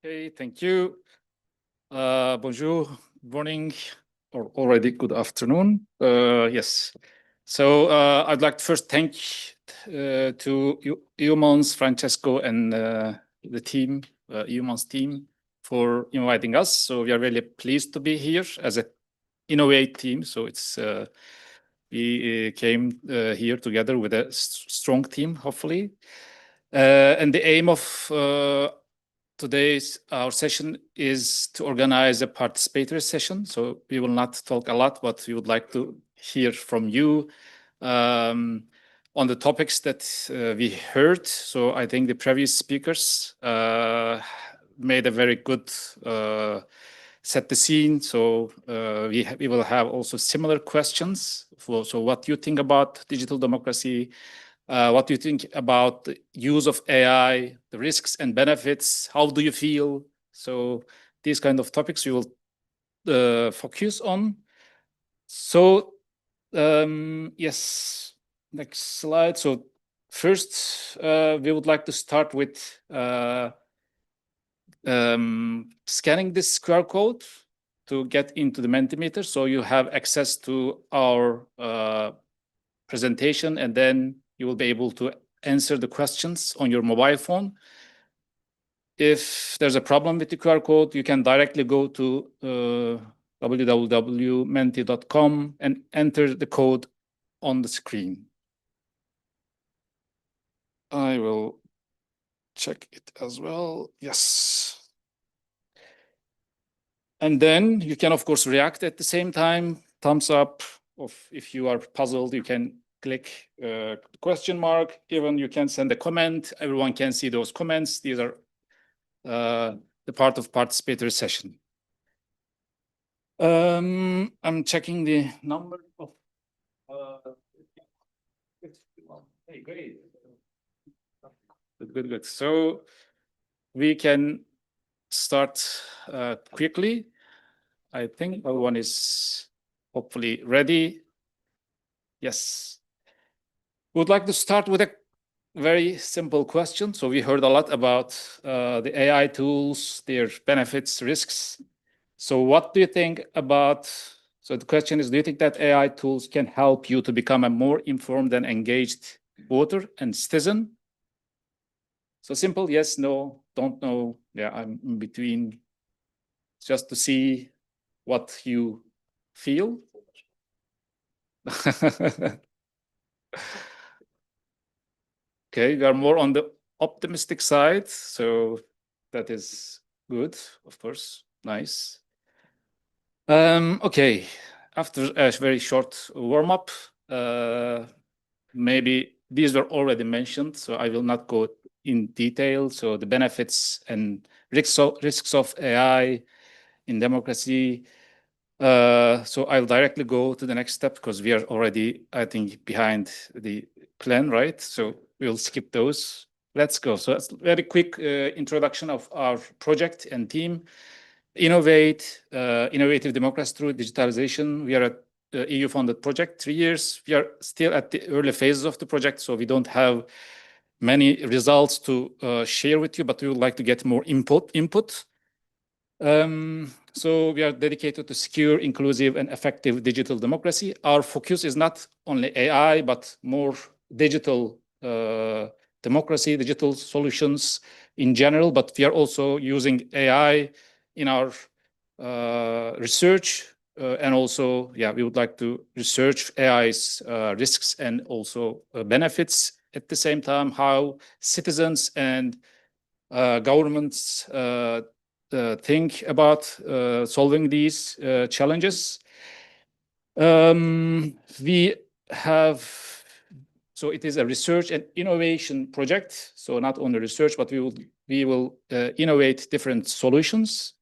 Okay, thank you. Bonjour, good morning, or already good afternoon. Yes. So I'd like to first thank to Eumans, Francesco, and the team, Eumans team, for inviting us. So we are really pleased to be here as an Innovate team. So it's we came here together with a strong team, hopefully. And the aim of today's our session is to organize a participatory session. So we will not talk a lot, but we would like to hear from you on the topics that we heard. So I think the previous speakers made a very good set the scene. So we will have also similar questions. So what do you think about digital democracy? What do you think about the use of AI, the risks and benefits? How do you feel? So these kind of topics we will focus on. So yes, next slide. So first, we would like to start with scanning this QR code to get into the Mentimeter. So you have access to our presentation, and then you will be able to answer the questions on your mobile phone. If there's a problem with the QR code, you can directly go to www.menti.com and enter the code on the screen. I will check it as well. Yes. And then you can, of course, react at the same time. Thumbs up. If you are puzzled, you can click question mark. Even you can send a comment. Everyone can see those comments. These are the part of participatory session. I'm checking the number of. Hey, great. Good. So we can start quickly. I think everyone is hopefully ready. Yes. Would like to start with a very simple question. So we heard a lot about the AI tools, their benefits, risks. So what do you think about, so the question is, do you think that AI tools can help you to become a more informed and engaged voter and citizen? So simple, yes, no, don't know. Yeah, I'm in between, just to see what you feel. Okay, we are more on the optimistic side, so that is good, of course, nice. Okay, after a very short warm-up, maybe these were already mentioned, so I will not go in detail. So the benefits and risks of AI in democracy. So I'll directly go to the next step because we are already, I think, behind the plan, right? So we'll skip those. Let's go. So that's a very quick introduction of our project and team. Innovative democracy through digitalization. We are a EU-funded project, 3 years. We are still at the early phases of the project, so we don't have many results to share with you, but we would like to get more input. So we are dedicated to secure, inclusive, and effective digital democracy. Our focus is not only AI, but more digital democracy, digital solutions in general, but we are also using AI in our research, and also, yeah, we would like to research AI's risks and also benefits. At the same time, how citizens and governments think about solving these challenges. We have, so it is a research and innovation project. So not only research, but we will innovate different solutions.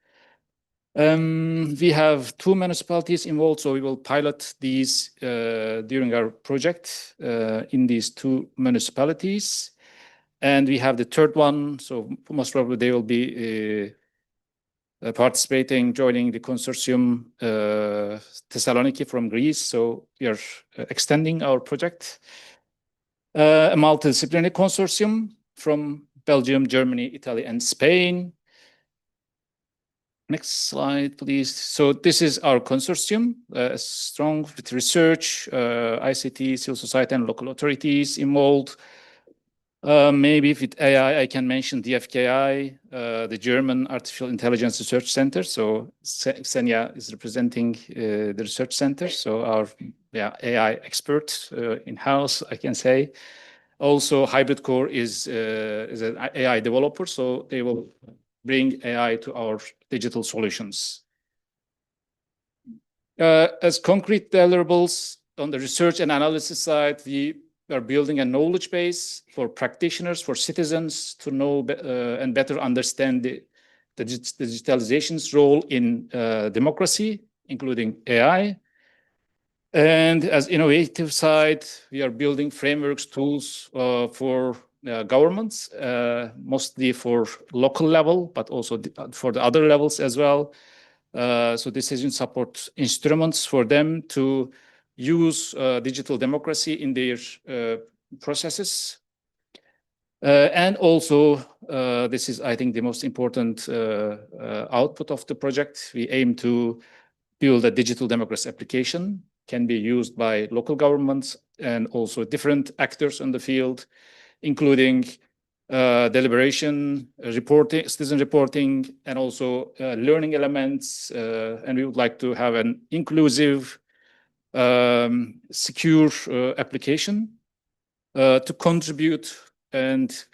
We have 2 municipalities involved, so we will pilot these during our project in these 2 municipalities. And we have the 3rd one, so most probably they will be participating, joining the consortium Thessaloniki from Greece. So we are extending our project. A multidisciplinary consortium from Belgium, Germany, Italy, and Spain. Next slide, please. So this is our consortium, strong with research, ICT, civil society, and local authorities involved. Maybe with AI, I can mention DFKI, the German Artificial Intelligence Research Center. So Xenia is representing the research center. So our AI expert in-house, I can say. Also, Hybrid Core is an AI developer, so they will bring AI to our digital solutions. As concrete deliverables on the research and analysis side, we are building a knowledge base for practitioners, for citizens to know and better understand the digitalization's role in democracy, including AI. And as innovative side, we are building frameworks, tools for governments, mostly for local level, but also for the other levels as well. So decision support instruments for them to use digital democracy in their processes. And also, this is, I think, the most important output of the project. We aim to build a digital democracy application, can be used by local governments, and also different actors in the field, including deliberation, reporting, citizen reporting, and also learning elements. And we would like to have an inclusive, secure application to contribute and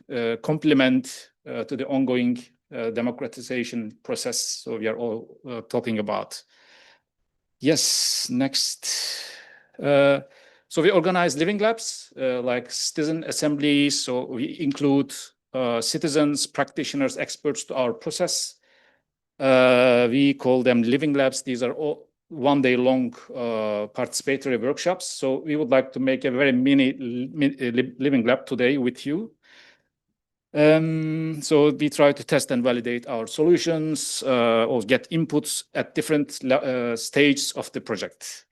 complement to the ongoing democratization process. So we are all talking about. Yes, next. So we organize living labs like citizen assemblies. So we include citizens, practitioners, experts to our process. We call them living labs. These are all one-day long participatory workshops. So we would like to make a very mini living lab today with you. So we try to test and validate our solutions or get inputs at different stages of the project.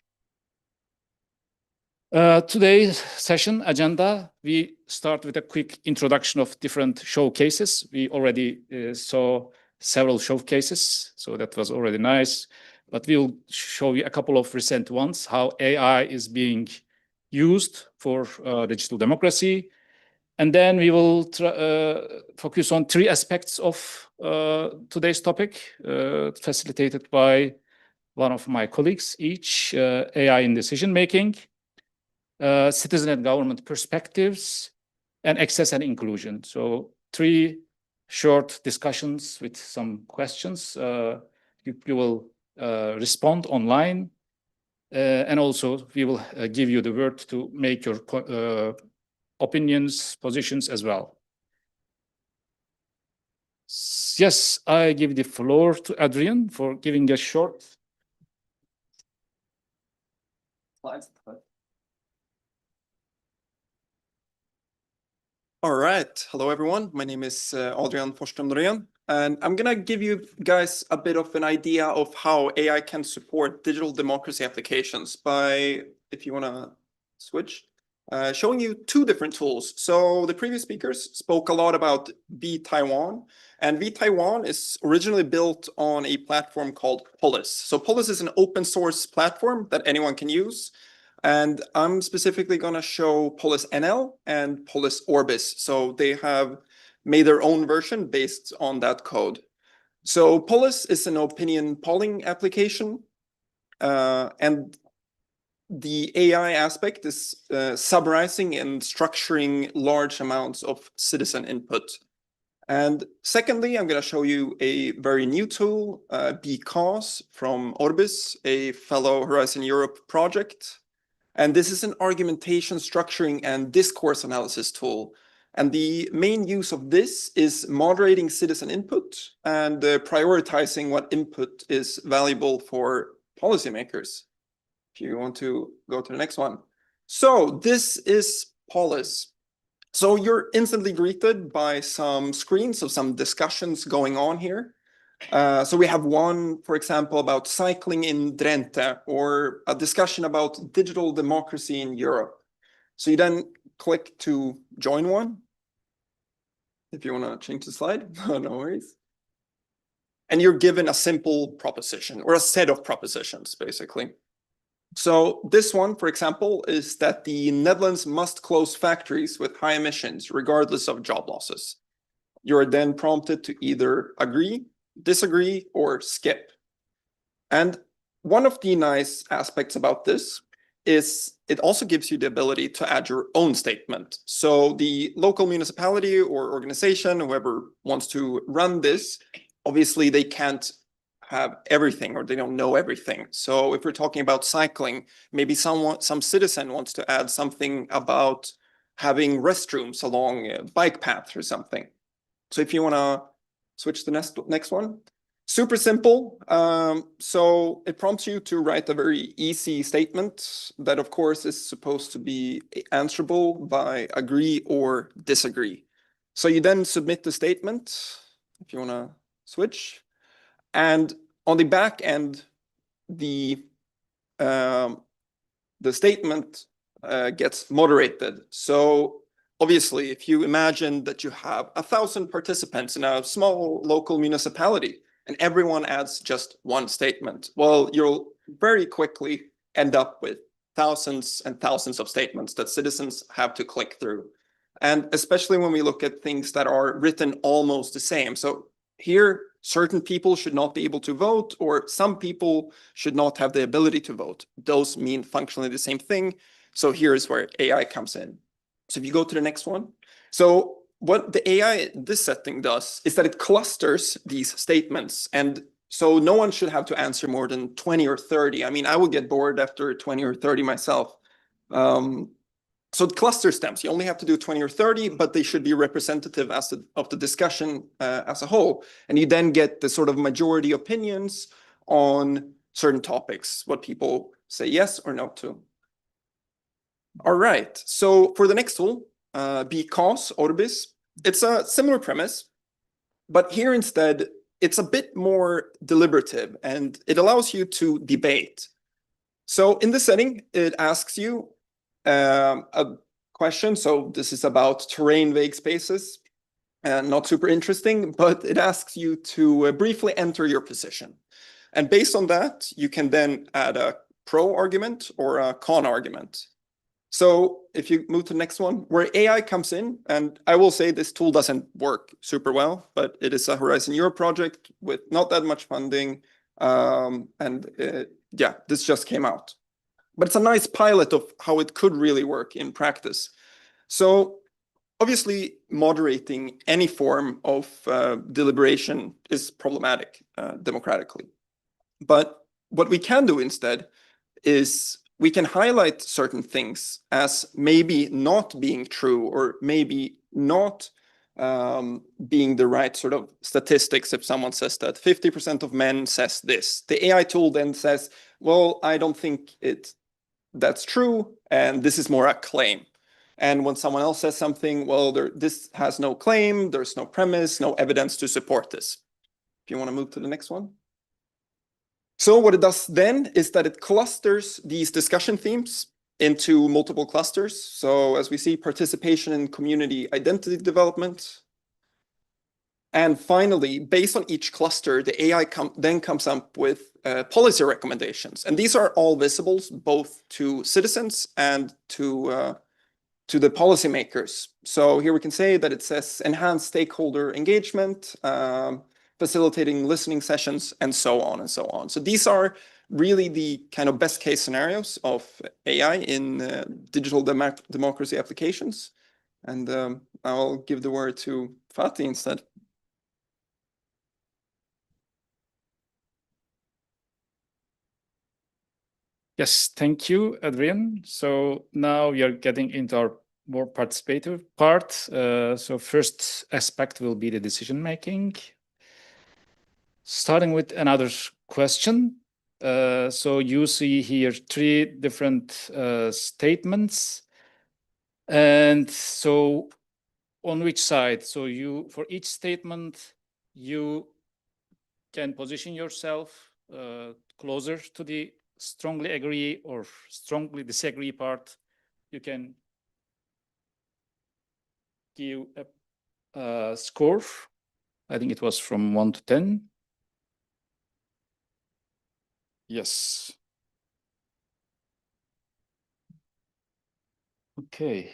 Today's session agenda, we start with a quick introduction of different showcases. We already saw several showcases, so that was already nice. But we'll show you a couple of recent ones, how AI is being used for digital democracy. And then we will focus on three aspects of today's topic, facilitated by one of my colleagues each, AI in decision-making, citizen and government perspectives, and access and inclusion. So three short discussions with some questions. You will respond online, and also we will give you the word to make your opinions, positions as well. Yes, I give the floor to Adrian for giving a short slides. All right. Hello, everyone. My name is Adrian Forsström Norén, and I'm going to give you guys a bit of an idea of how AI can support digital democracy applications by, if you want to switch, showing you two different tools. So the previous speakers spoke a lot about vTaiwan, and vTaiwan is originally built on a platform called Polis. So Polis is an open source platform that anyone can use. And I'm specifically going to show Polis NL and Polis Orbis. So they have made their own version based on that code. So Polis is an opinion polling application. And the AI aspect is summarizing and structuring large amounts of citizen input. And secondly, I'm going to show you a very new tool, Because from Orbis, a fellow Horizon Europe project. And this is an argumentation structuring and discourse analysis tool. And the main use of this is moderating citizen input and prioritizing what input is valuable for policymakers. If you want to go to the next one. So this is Polis. So you're instantly greeted by some screens of some discussions going on here. So we have one, for example, about cycling in Dayth, or a discussion about digital democracy in Europe. So you then click to join one. If you want to change the slide, no worries. And you're given a simple proposition or a set of propositions, basically. So this one, for example, is that the Netherlands must close factories with high emissions, regardless of job losses. You're then prompted to either agree, disagree, or skip. And one of the nice aspects about this is it also gives you the ability to add your own statement. So the local municipality or organization, whoever wants to run this, obviously they can't have everything, or they don't know everything. So if we're talking about cycling, maybe some citizen wants to add something about having restrooms along bike paths or something. So if you want to switch to the next one. Super simple. So it prompts you to write a very easy statement that, of course, is supposed to be answerable by agree or disagree. So you then submit the statement, if you want to switch. And on the back end, the statement gets moderated. So obviously, if you imagine that you have 1,000 participants in a small local municipality and everyone adds just one statement, well, you'll very quickly end up with thousands and thousands of statements that citizens have to click through. And especially when we look at things that are written almost the same. So here, certain people should not be able to vote, or some people should not have the ability to vote. Those mean functionally the same thing. So here's where AI comes in. So if you go to the next one. So what the AI in this setting does is that it clusters these statements. And so no one should have to answer more than 20 or 30. I mean, I would get bored after 20 or 30 myself. So it clusters them. So you only have to do 20 or 30, but they should be representative of the discussion as a whole. And you then get the sort of majority opinions on certain topics, what people say yes or no to. All right. So for the next tool, because Orbis, it's a similar premise, but here instead, it's a bit more deliberative and it allows you to debate. So in this setting, it asks you a question. So this is about terrain vague spaces, not super interesting, but it asks you to briefly enter your position. And based on that, you can then add a pro argument or a con argument. So if you move to the next one, where AI comes in, and I will say this tool doesn't work super well, but it is a Horizon Europe project with not that much funding. Yeah, this just came out. But it's a nice pilot of how it could really work in practice. So obviously, moderating any form of deliberation is problematic democratically. But what we can do instead is we can highlight certain things as maybe not being true or maybe not being the right sort of statistics. If someone says that 50% of men says this, the AI tool then says, well, I don't think that's true, and this is more a claim. And when someone else says something, well, this has no claim, there's no premise, no evidence to support this. If you want to move to the next one. So what it does then is that it clusters these discussion themes into multiple clusters. So as we see, participation in community identity development. And finally, based on each cluster, the AI then comes up with policy recommendations. And these are all visible both to citizens and to the policymakers. So here we can say that it says enhance stakeholder engagement, facilitating listening sessions, and so on and so on. So these are really the kind of best case scenarios of AI in digital democracy applications. And I'll give the word to Fatih instead. Yes, thank you, Adrian. So now we are getting into our more participative part. So first aspect will be the decision making. Starting with another question. So you see here 3 different statements. And so on which side? So for each statement, you can position yourself closer to the strongly agree or strongly disagree part. You can give a score. I think it was from 1 to 10. Yes. Okay.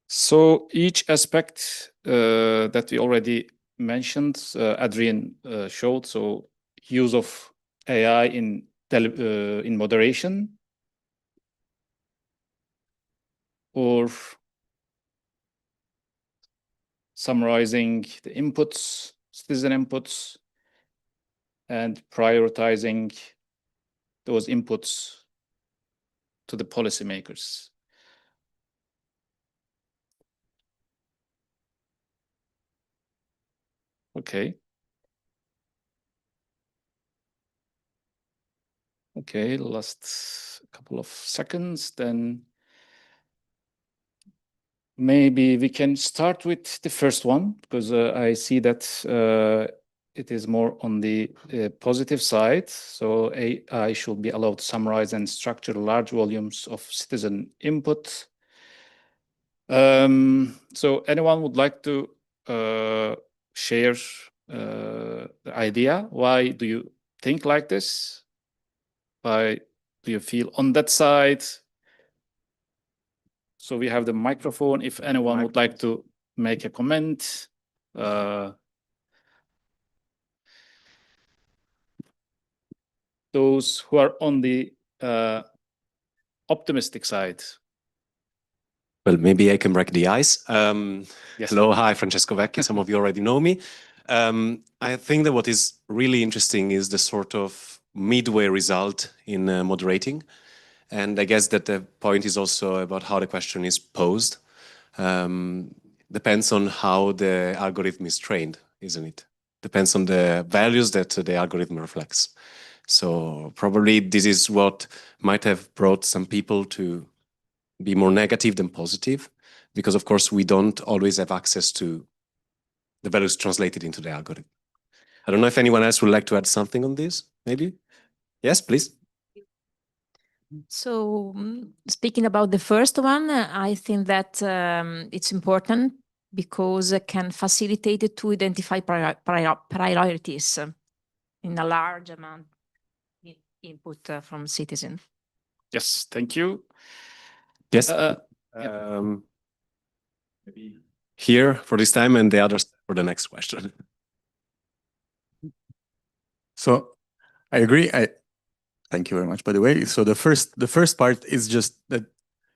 So each aspect that we already mentioned, Adrian showed. So use of AI in moderation, or summarizing the inputs, citizen inputs, and prioritizing those inputs to the policymakers. Okay. Okay, last couple of seconds, then maybe we can start with the first one, because I see that it is more on the positive side. So AI should be allowed to summarize and structure large volumes of citizen input. So anyone would like to share the idea? Why do you think like this? do you feel on that side? So we have the microphone if anyone would like to make a comment. Those who are on the optimistic side. Well, maybe I can break the ice. Yes. Hello, hi, Francesco Vecchi. Some of you already know me. I think that what is really interesting is the sort of midway result in moderating. And I guess that the point is also about how the question is posed. Depends on how the algorithm is trained, isn't it? Depends on the values that the algorithm reflects. So probably this is what might have brought some people to be more negative than positive, because of course we don't always have access to the values translated into the algorithm. I don't know if anyone else would like to add something on this, maybe? Yes, please. So speaking about the first one, I think that it's important because it can facilitate it to identify priorities in a large amount input from citizens. Yes, thank you. Yes. Maybe here for this time and the others for the next question. So I agree. Thank you very much, by the way. So the first part is just that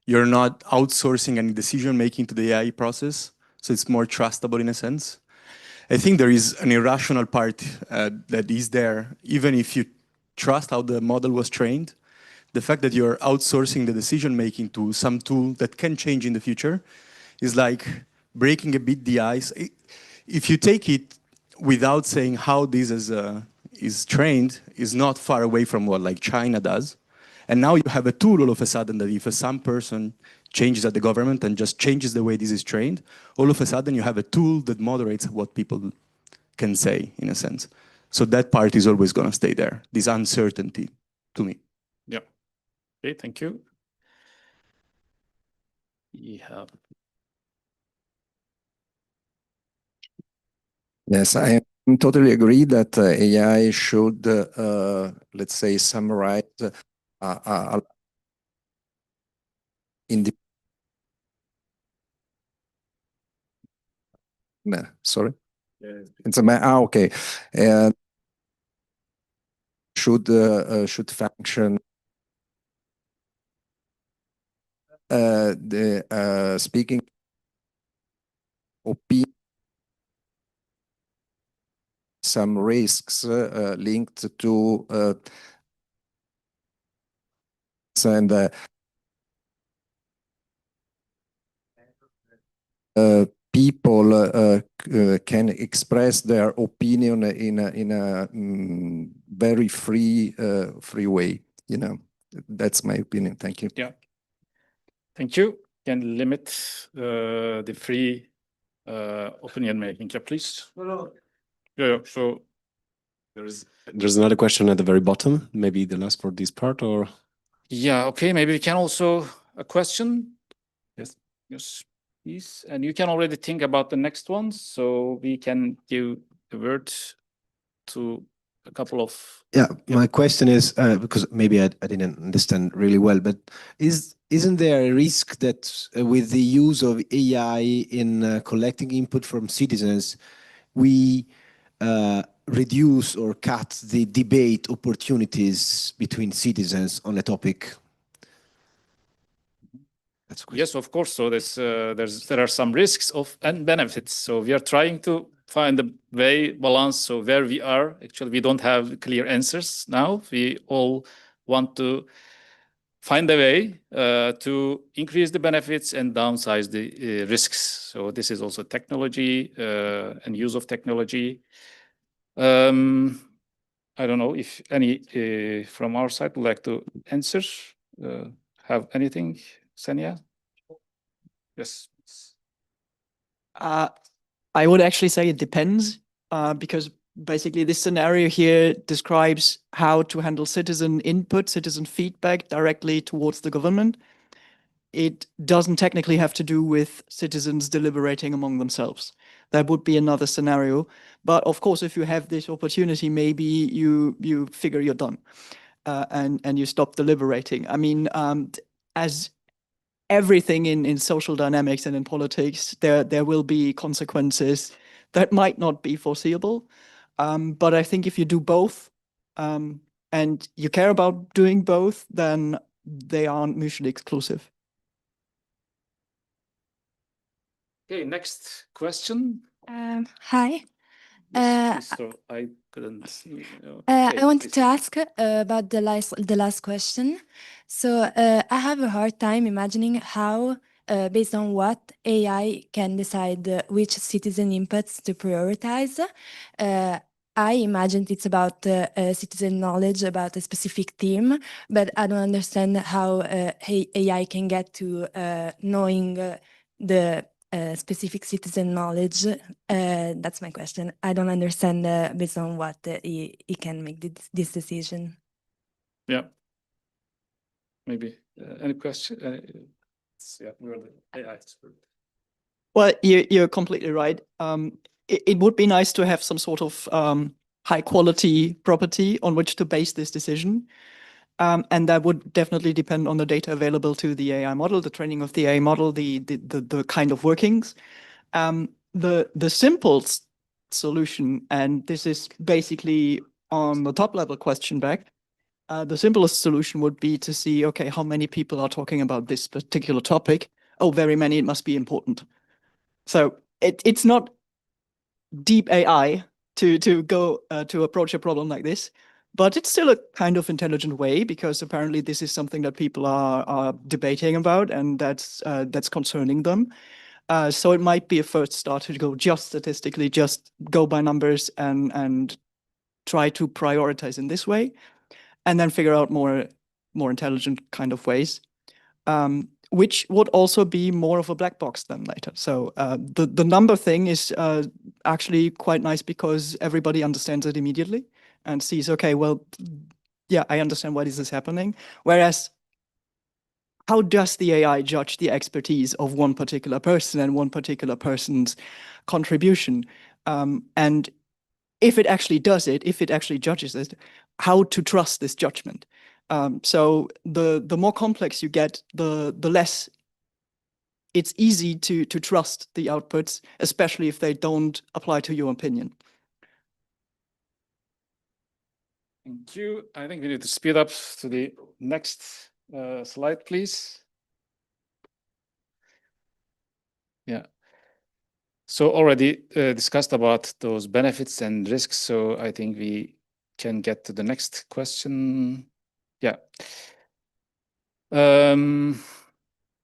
you're not outsourcing any decision making to the AI process. So it's more trustable in a sense. I think there is an irrational part that is there, even if you trust how the model was trained. The fact that you're outsourcing the decision making to some tool that can change in the future is like breaking a bit the ice. If you take it without saying how this is trained, is not far away from what like China does. And now you have a tool all of a sudden that if some person changes at the government and just changes the way this is trained, all of a sudden you have a tool that moderates what people can say, in a sense. So that part is always going to stay there, this uncertainty to me. Yeah. Okay, thank you. Yeah. Yes, I totally agree that AI should, let's say, summarize in the sorry. It's okay. Should function the speaking opinion, some risks linked to and people can express their opinion in a very free way. You know, that's my opinion. Thank you. Yeah. Thank you. Can limit the free opinion making. Yeah, please. Yeah. So there's another question at the very bottom. Maybe the last for this part, or yeah. Okay. Maybe we can also a question. Yes. Yes. Please. And you can already think about the next one, so we can give the word to a couple of. Yeah, my question is because maybe I didn't understand really well, but isn't there a risk that with the use of AI in collecting input from citizens, we reduce or cut the debate opportunities between citizens on a topic? Yes, of course. So there are some risks and benefits. So we are trying to find the way balance. So where we are, actually, we don't have clear answers now. We all want to find a way to increase the benefits and downsize the risks. So this is also technology and use of technology. I don't know if any from our side would like to answer. Have anything, Senia? Yes. I would actually say it depends, because basically this scenario here describes how to handle citizen input, citizen feedback directly towards the government. It doesn't technically have to do with citizens deliberating among themselves. That would be another scenario. But of course, if you have this opportunity, maybe you figure you're done. and you stop deliberating. I mean, as everything in social dynamics and in politics, there will be consequences that might not be foreseeable. But I think if you do both, and you care about doing both, then they aren't mutually exclusive. Okay, next question. Hi. Yes, so I couldn't. I wanted to ask about the last question. So I have a hard time imagining how, based on what AI can decide which citizen inputs to prioritize. I imagined it's about citizen knowledge about a specific theme, but I don't understand how AI can get to knowing the specific citizen knowledge. That's my question. I don't understand based on what he can make this decision. Yeah. Maybe any question? Yeah, we're the AI expert. Well, you're completely right. It would be nice to have some sort of high quality property on which to base this decision. And that would definitely depend on the data available to the AI model, the training of the AI model, the kind of workings. The simple solution, and this is basically on the top level question back, the simplest solution would be to see, okay, how many people are talking about this particular topic? Oh, very many, it must be important. So it's not deep AI to go to approach a problem like this, but it's still a kind of intelligent way, because apparently this is something that people are debating about, and that's concerning them. So it might be a first start to go just statistically, just go by numbers and try to prioritize in this way, and then figure out more intelligent kind of ways, which would also be more of a black box then later. So the number thing is actually quite nice, because everybody understands it immediately and sees, okay, well, yeah, I understand why this is happening. Whereas, how does the AI judge the expertise of one particular person and one particular person's contribution? And if it actually does it, if it actually judges it, how to trust this judgment? So the more complex you get, the less it's easy to trust the outputs, especially if they don't apply to your opinion. Thank you. I think we need to speed up to the next slide, please. Yeah. So already discussed about those benefits and risks. So I think we can get to the next question. Yeah.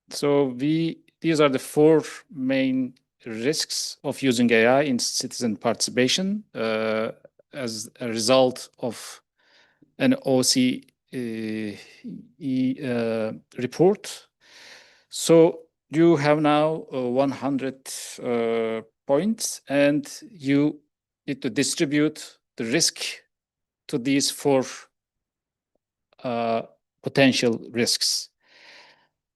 So these are the 4 main risks of using AI in citizen participation as a result of an OCE report. So you have now 100 points, and you need to distribute the risk to these 4 potential risks.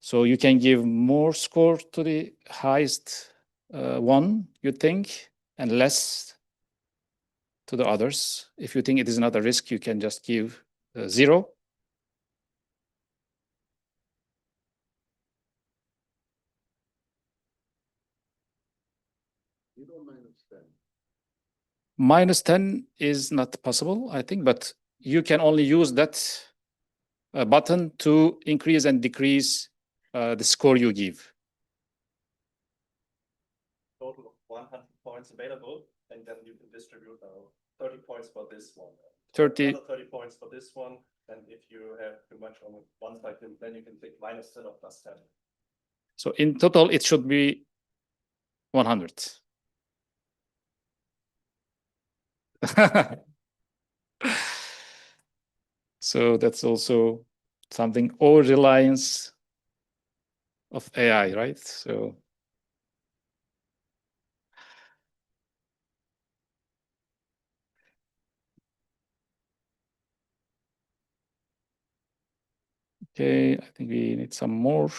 So you can give more score to the highest one, you think, and less to the others. If you think it is not a risk, you can just give 0. -10 is not possible, I think, but you can only use that button to increase and decrease the score you give. Total of 100 points available, and then you can distribute 30 points for this one. 30 points for this one, and if you have too much on one side, then you can take -10 or +10. So in total, it should be 100. So that's also something, over reliance of AI, right? So okay, I think we need some more.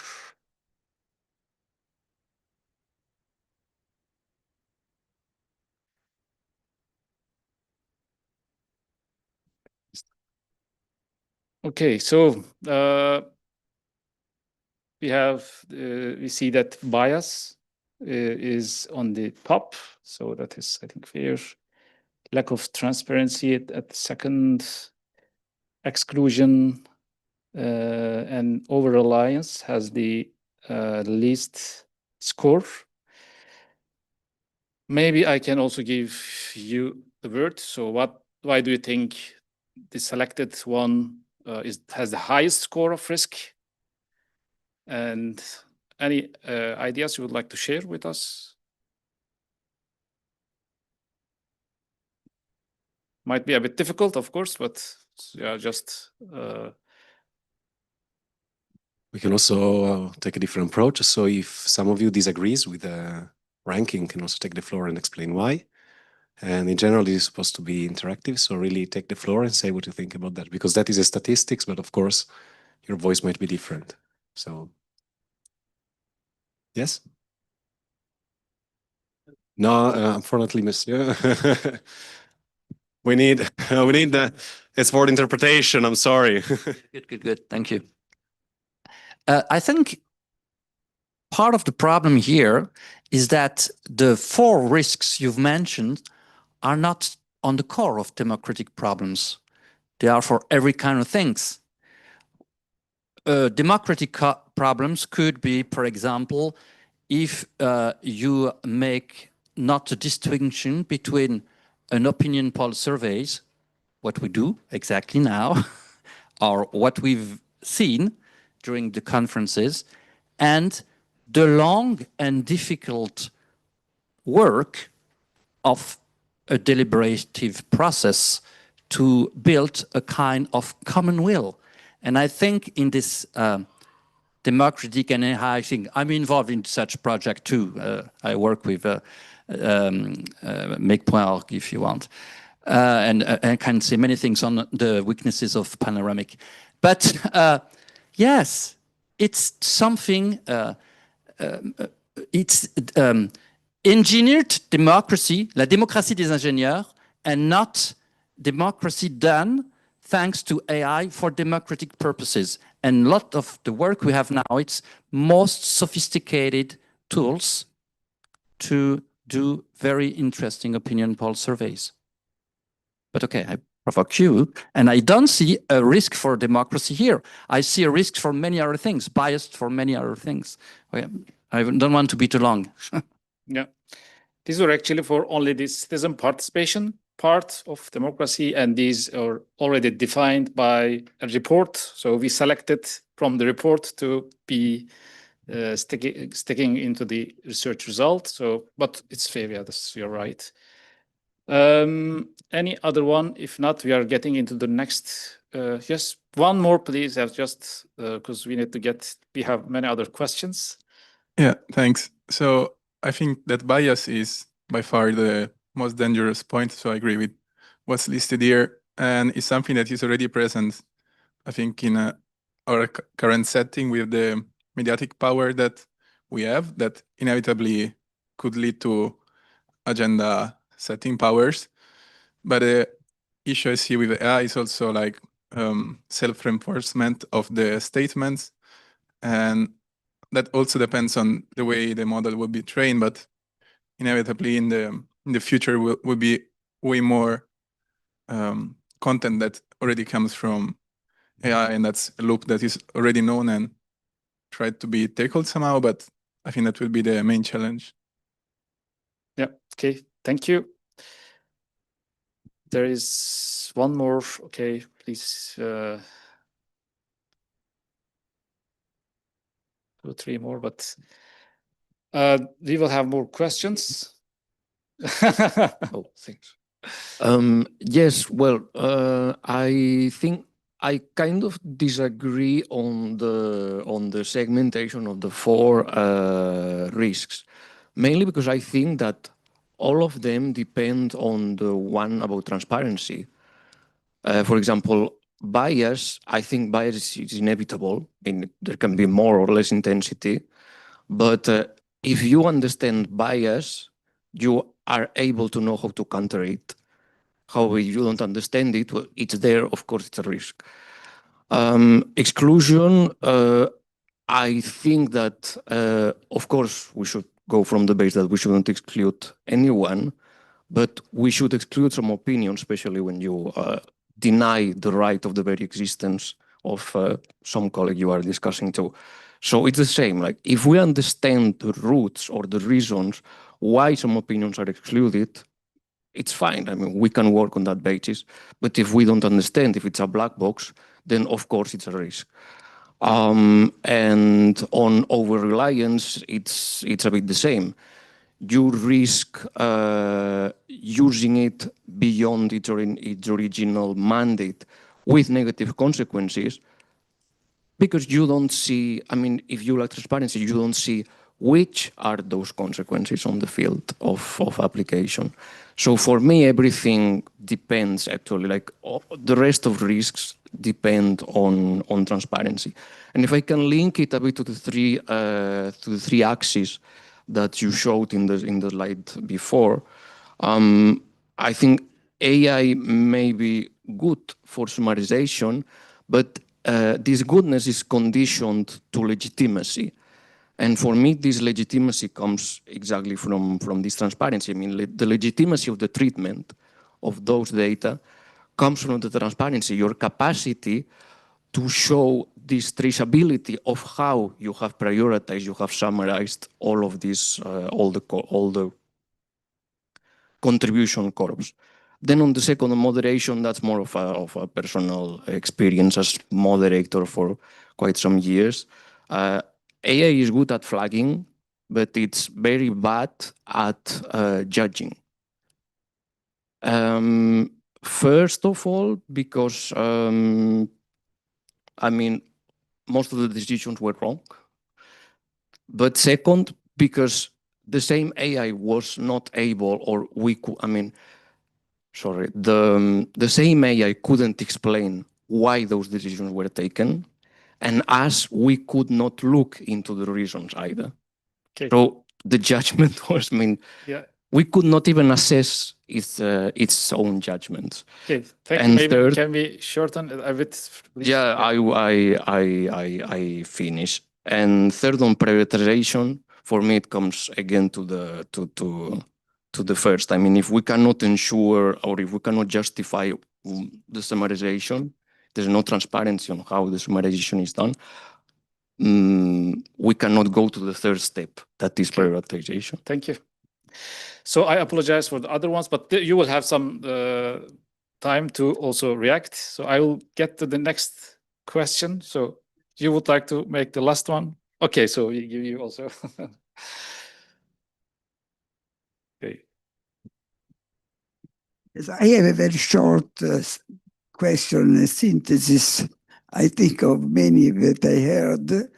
Okay, so we see that bias is on the top, so that is, I think, fair. Lack of transparency at second, exclusion and over reliance has the least score. Maybe I can also give you the word. So why do you think the selected one has the highest score of risk? And any ideas you would like to share with us? Might be a bit difficult, of course, but yeah, just we can also take a different approach. So if some of you disagrees with the ranking, can also take the floor and explain why. And in general, it is supposed to be interactive. So really take the floor and say what you think about that, because that is a statistics, but of course, your voice might be different. So, yes? No, unfortunately, monsieur. we need the, it's for interpretation. I'm sorry. Good. Thank you. I think part of the problem here is that the 4 risks you've mentioned are not on the core of democratic problems. They are for every kind of things. Democratic problems could be, for example, if you make not a distinction between an opinion poll surveys, what we do exactly now, or what we've seen during the conferences, and the long and difficult work of a deliberative process to build a kind of common will. And I think in this democratic and AI thing, I'm involved in such project too. I work with Make.org, if you want. And I can say many things on the weaknesses of panoramic. But yes, it's something, it's engineered democracy, la démocratie des ingénieurs, and not democracy done thanks to AI for democratic purposes. And a lot of the work we have now, it's most sophisticated tools to do very interesting opinion poll surveys. But okay, I provoke you, and I don't see a risk for democracy here. I see a risk for many other things, biased for many other things. I don't want to be too long. Yeah, these were actually for only the citizen participation part of democracy, and these are already defined by a report. So we selected from the report to be sticking into the research result. So, but it's fair, yeah, you're right. Any other one? If not, we are getting into the next. Yes, one more, please. I've just because we need to get. We have many other questions. Yeah, thanks. So I think that bias is by far the most dangerous point. So I agree with what's listed here, and it's something that is already present, I think, in our current setting with the mediatic power that we have, that inevitably could lead to agenda setting powers. But the issue I see with AI is also like self-reinforcement of the statements, and that also depends on the way the model will be trained. But inevitably, in the future, will be way more content that already comes from AI, and that's a loop that is already known and tried to be tackled somehow. But I think that will be the main challenge. Yeah. Okay. Thank you. There is one more. Okay, please. 2 or 3 more, but we will have more questions. Oh, thanks. Yes, well, I think I kind of disagree on the segmentation of the 4 risks, mainly because I think that all of them depend on the one about transparency. For example, bias, I think bias is inevitable, and there can be more or less intensity, but if you understand bias, you are able to know how to counter it. However, if you don't understand it, well, it's there, of course, it's a risk. Exclusion, I think that, of course, we should go from the base that we shouldn't exclude anyone, but we should exclude some opinions, especially when you deny the right of the very existence of some colleague you are discussing to. So it's the same, like if we understand the roots or the reasons why some opinions are excluded, it's fine. I mean, we can work on that basis. But if we don't understand, if it's a black box, then of course it's a risk. And on over-reliance, it's a bit the same. You risk using it beyond its original mandate with negative consequences because you don't see, I mean, if you like transparency, you don't see which are those consequences on the field of application. So for me, everything depends actually, like the rest of risks depend on transparency. And if I can link it a bit to the three axes that you showed in the slide before, I think AI may be good for summarization, but this goodness is conditioned to legitimacy. And for me, this legitimacy comes exactly from this transparency. I mean, the legitimacy of the treatment of those data comes from the transparency, your capacity to show this traceability of how you have prioritized, you have summarized all of this, all the contribution curves. Then on the second, moderation, that's more of a personal experience as moderator for quite some years. AI is good at flagging, but it's very bad at judging. First of all, because, I mean, most of the decisions were wrong. But second, because the same AI was not able, or we could, I mean, sorry, the same AI couldn't explain why those decisions were taken, and as we could not look into the reasons either. Okay. So the judgment was, I mean, yeah. We could not even assess its own judgments. Okay, thank And you. Maybe third, can we shorten a bit? Please? yeah, I finish. And third, on prioritization, for me, it comes again to the first. I mean, if we cannot ensure or if we cannot justify the summarization, there's no transparency on how the summarization is done. We cannot go to the third step, that is prioritization. Thank you. So I apologize for the other ones, but you will have some time to also react. So I will get to the next question. So you would like to make the last one? Okay, so we give you also. Okay. Yes, I have a very short question, a synthesis, I think, of many that I heard.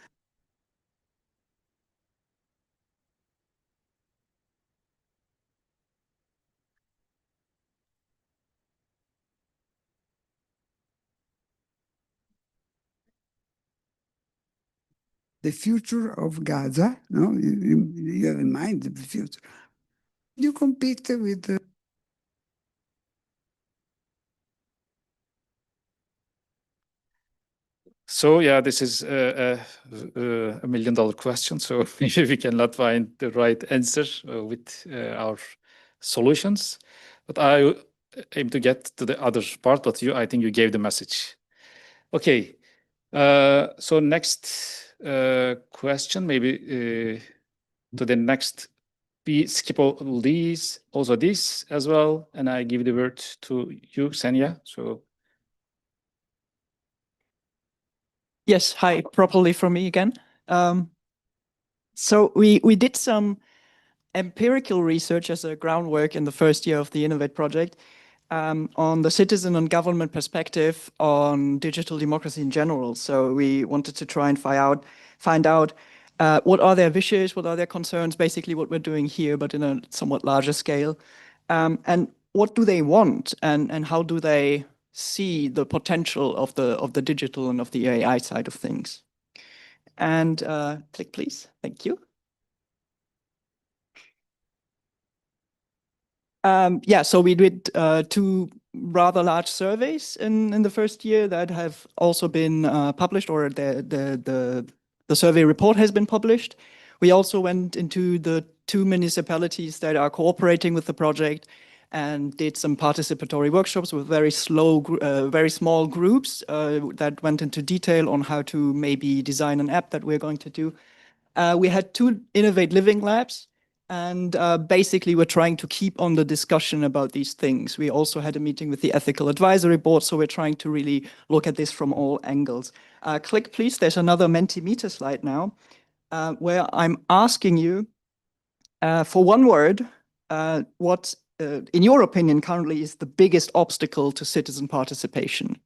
The future of Gaza, no? You have in mind the future. You compete with So yeah, this is a $1 million question. So maybe we cannot find the right answer with our solutions, but I aim to get to the other part. But I think you gave the message. Okay. So next question, maybe to the next. We skip all these, also this as well, and I give the word to you, Xenia. So. Yes, hi, properly from me again. So we did some empirical research as a groundwork in the first year of the Innovate project on the citizen and government perspective on digital democracy in general. So we wanted to try and find out what are their wishes, what are their concerns, basically what we're doing here, but in a somewhat larger scale. And what do they want, and how do they see the potential of the digital and of the AI side of things? And click, please. Thank you. Yeah, so we did two rather large surveys in the first year that have also been published, or the survey report has been published. We also went into the 2 municipalities that are cooperating with the project and did some participatory workshops with very small groups that went into detail on how to maybe design an app that we're going to do. We had 2 Innovate Living labs, and basically we're trying to keep on the discussion about these things. We also had a meeting with the Ethical Advisory Board, so we're trying to really look at this from all angles. Click, please. There's another Mentimeter slide now, where I'm asking you for one word, what, in your opinion, currently is the biggest obstacle to citizen participation?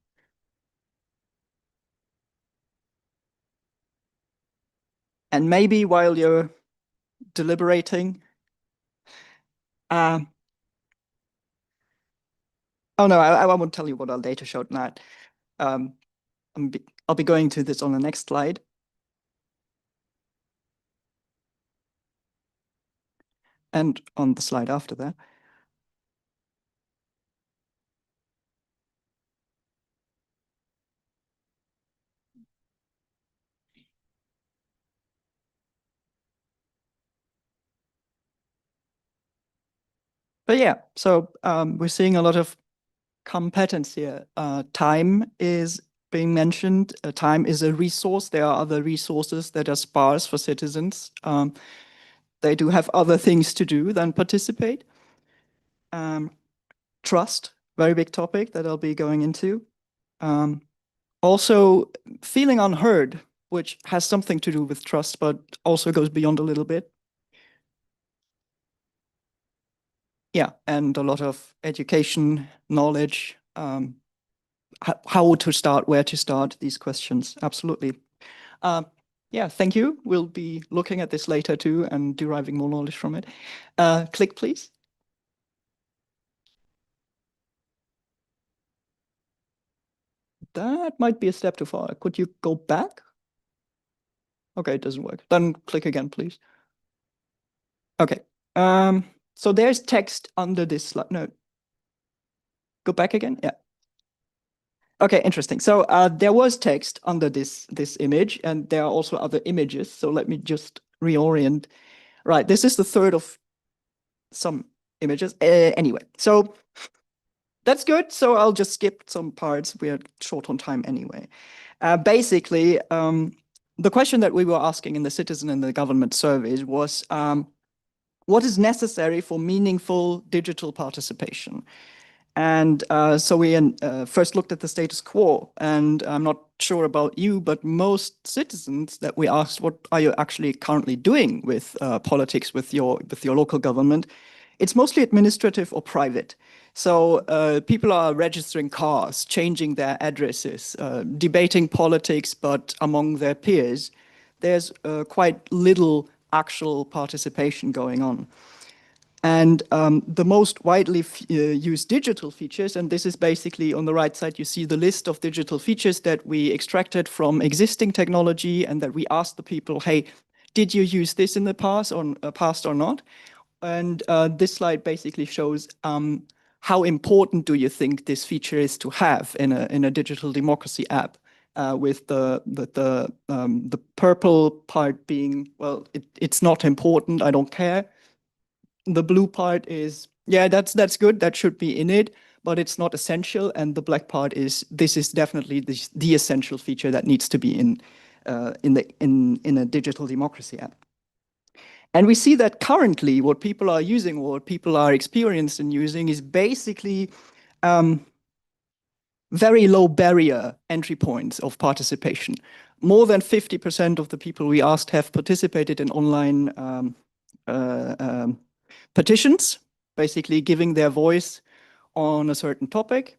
And maybe while you're deliberating, oh no, I won't tell you what our data showed now. I'll be going to this on the next slide. And on the slide after that. But yeah, so we're seeing a lot of competence here. Time is being mentioned. Time is a resource. There are other resources that are sparse for citizens. They do have other things to do than participate. Trust, very big topic that I'll be going into. Also, feeling unheard, which has something to do with trust, but also goes beyond a little bit. Yeah, and a lot of education, knowledge, how to start, where to start, these questions, absolutely. Yeah, thank you. We'll be looking at this later too and deriving more knowledge from it. Click, please. That might be a step too far. Could you go back? Okay, it doesn't work. Then click again, please. Okay. So there's text under this slide. No. Go back again. Yeah. Okay, interesting. So there was text under this image, and there are also other images. So let me just reorient. Right, this is the third of some images. Anyway, so that's good. So I'll just skip some parts. We're short on time anyway. Basically, the question that we were asking in the citizen and the government surveys was, what is necessary for meaningful digital participation? And so we first looked at the status quo, and I'm not sure about you, but most citizens that we asked, what are you actually currently doing with politics, with your local government? It's mostly administrative or private. So people are registering cars, changing their addresses, debating politics, but among their peers, there's quite little actual participation going on. And the most widely used digital features, and this is basically on the right side, you see the list of digital features that we extracted from existing technology and that we asked the people, hey, did you use this in the past or not? And this slide basically shows how important do you think this feature is to have in a digital democracy app, with the purple part being, well, it's not important, I don't care. The blue part is, yeah, that's good, that should be in it, but it's not essential. And the black part is, this is definitely the essential feature that needs to be in a digital democracy app. And we see that currently what people are using, or what people are experienced in using, is basically very low barrier entry points of participation. More than 50% of the people we asked have participated in online petitions, basically giving their voice on a certain topic,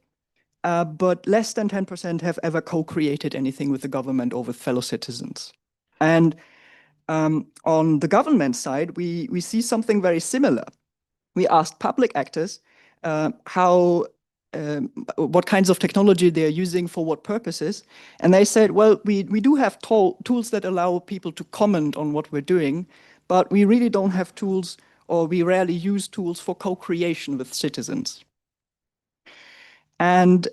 but less than 10% have ever co-created anything with the government or with fellow citizens. And on the government side, we see something very similar. We asked public actors what kinds of technology they're using for what purposes. And they said, well, we do have tools that allow people to comment on what we're doing, but we really don't have tools, or we rarely use tools for co-creation with citizens. And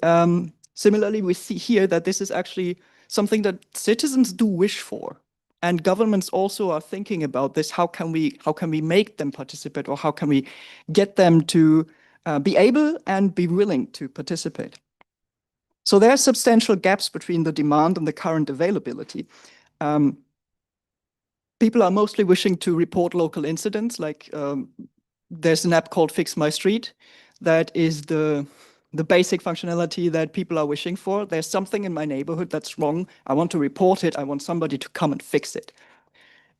similarly, we see here that this is actually something that citizens do wish for. And governments also are thinking about this. How can we make them participate, or how can we get them to be able and be willing to participate? So there are substantial gaps between the demand and the current availability. People are mostly wishing to report local incidents, like there's an app called Fix My Street that is the basic functionality that people are wishing for. There's something in my neighborhood that's wrong. I want to report it. I want somebody to come and fix it.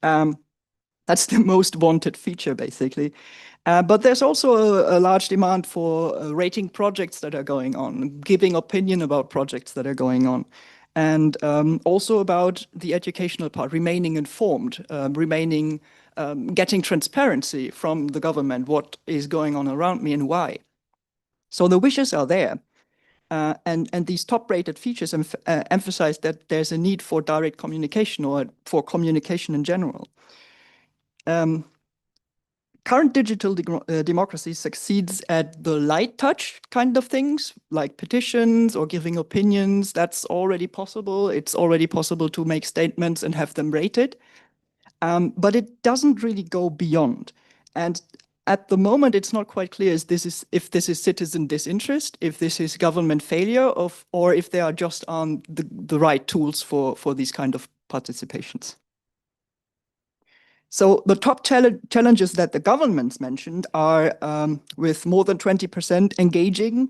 That's the most wanted feature, basically. But there's also a large demand for rating projects that are going on, giving opinion about projects that are going on, and also about the educational part, remaining informed, getting transparency from the government, what is going on around me and why. So the wishes are there. And these top-rated features emphasize that there's a need for direct communication, or for communication in general. Current digital democracy succeeds at the light touch kind of things, like petitions or giving opinions. That's already possible. It's already possible to make statements and have them rated. But it doesn't really go beyond. And at the moment, it's not quite clear if this is citizen disinterest, if this is government failure, or if they are just on the right tools for these kind of participations. So the top challenges that the governments mentioned are with more than 20% engaging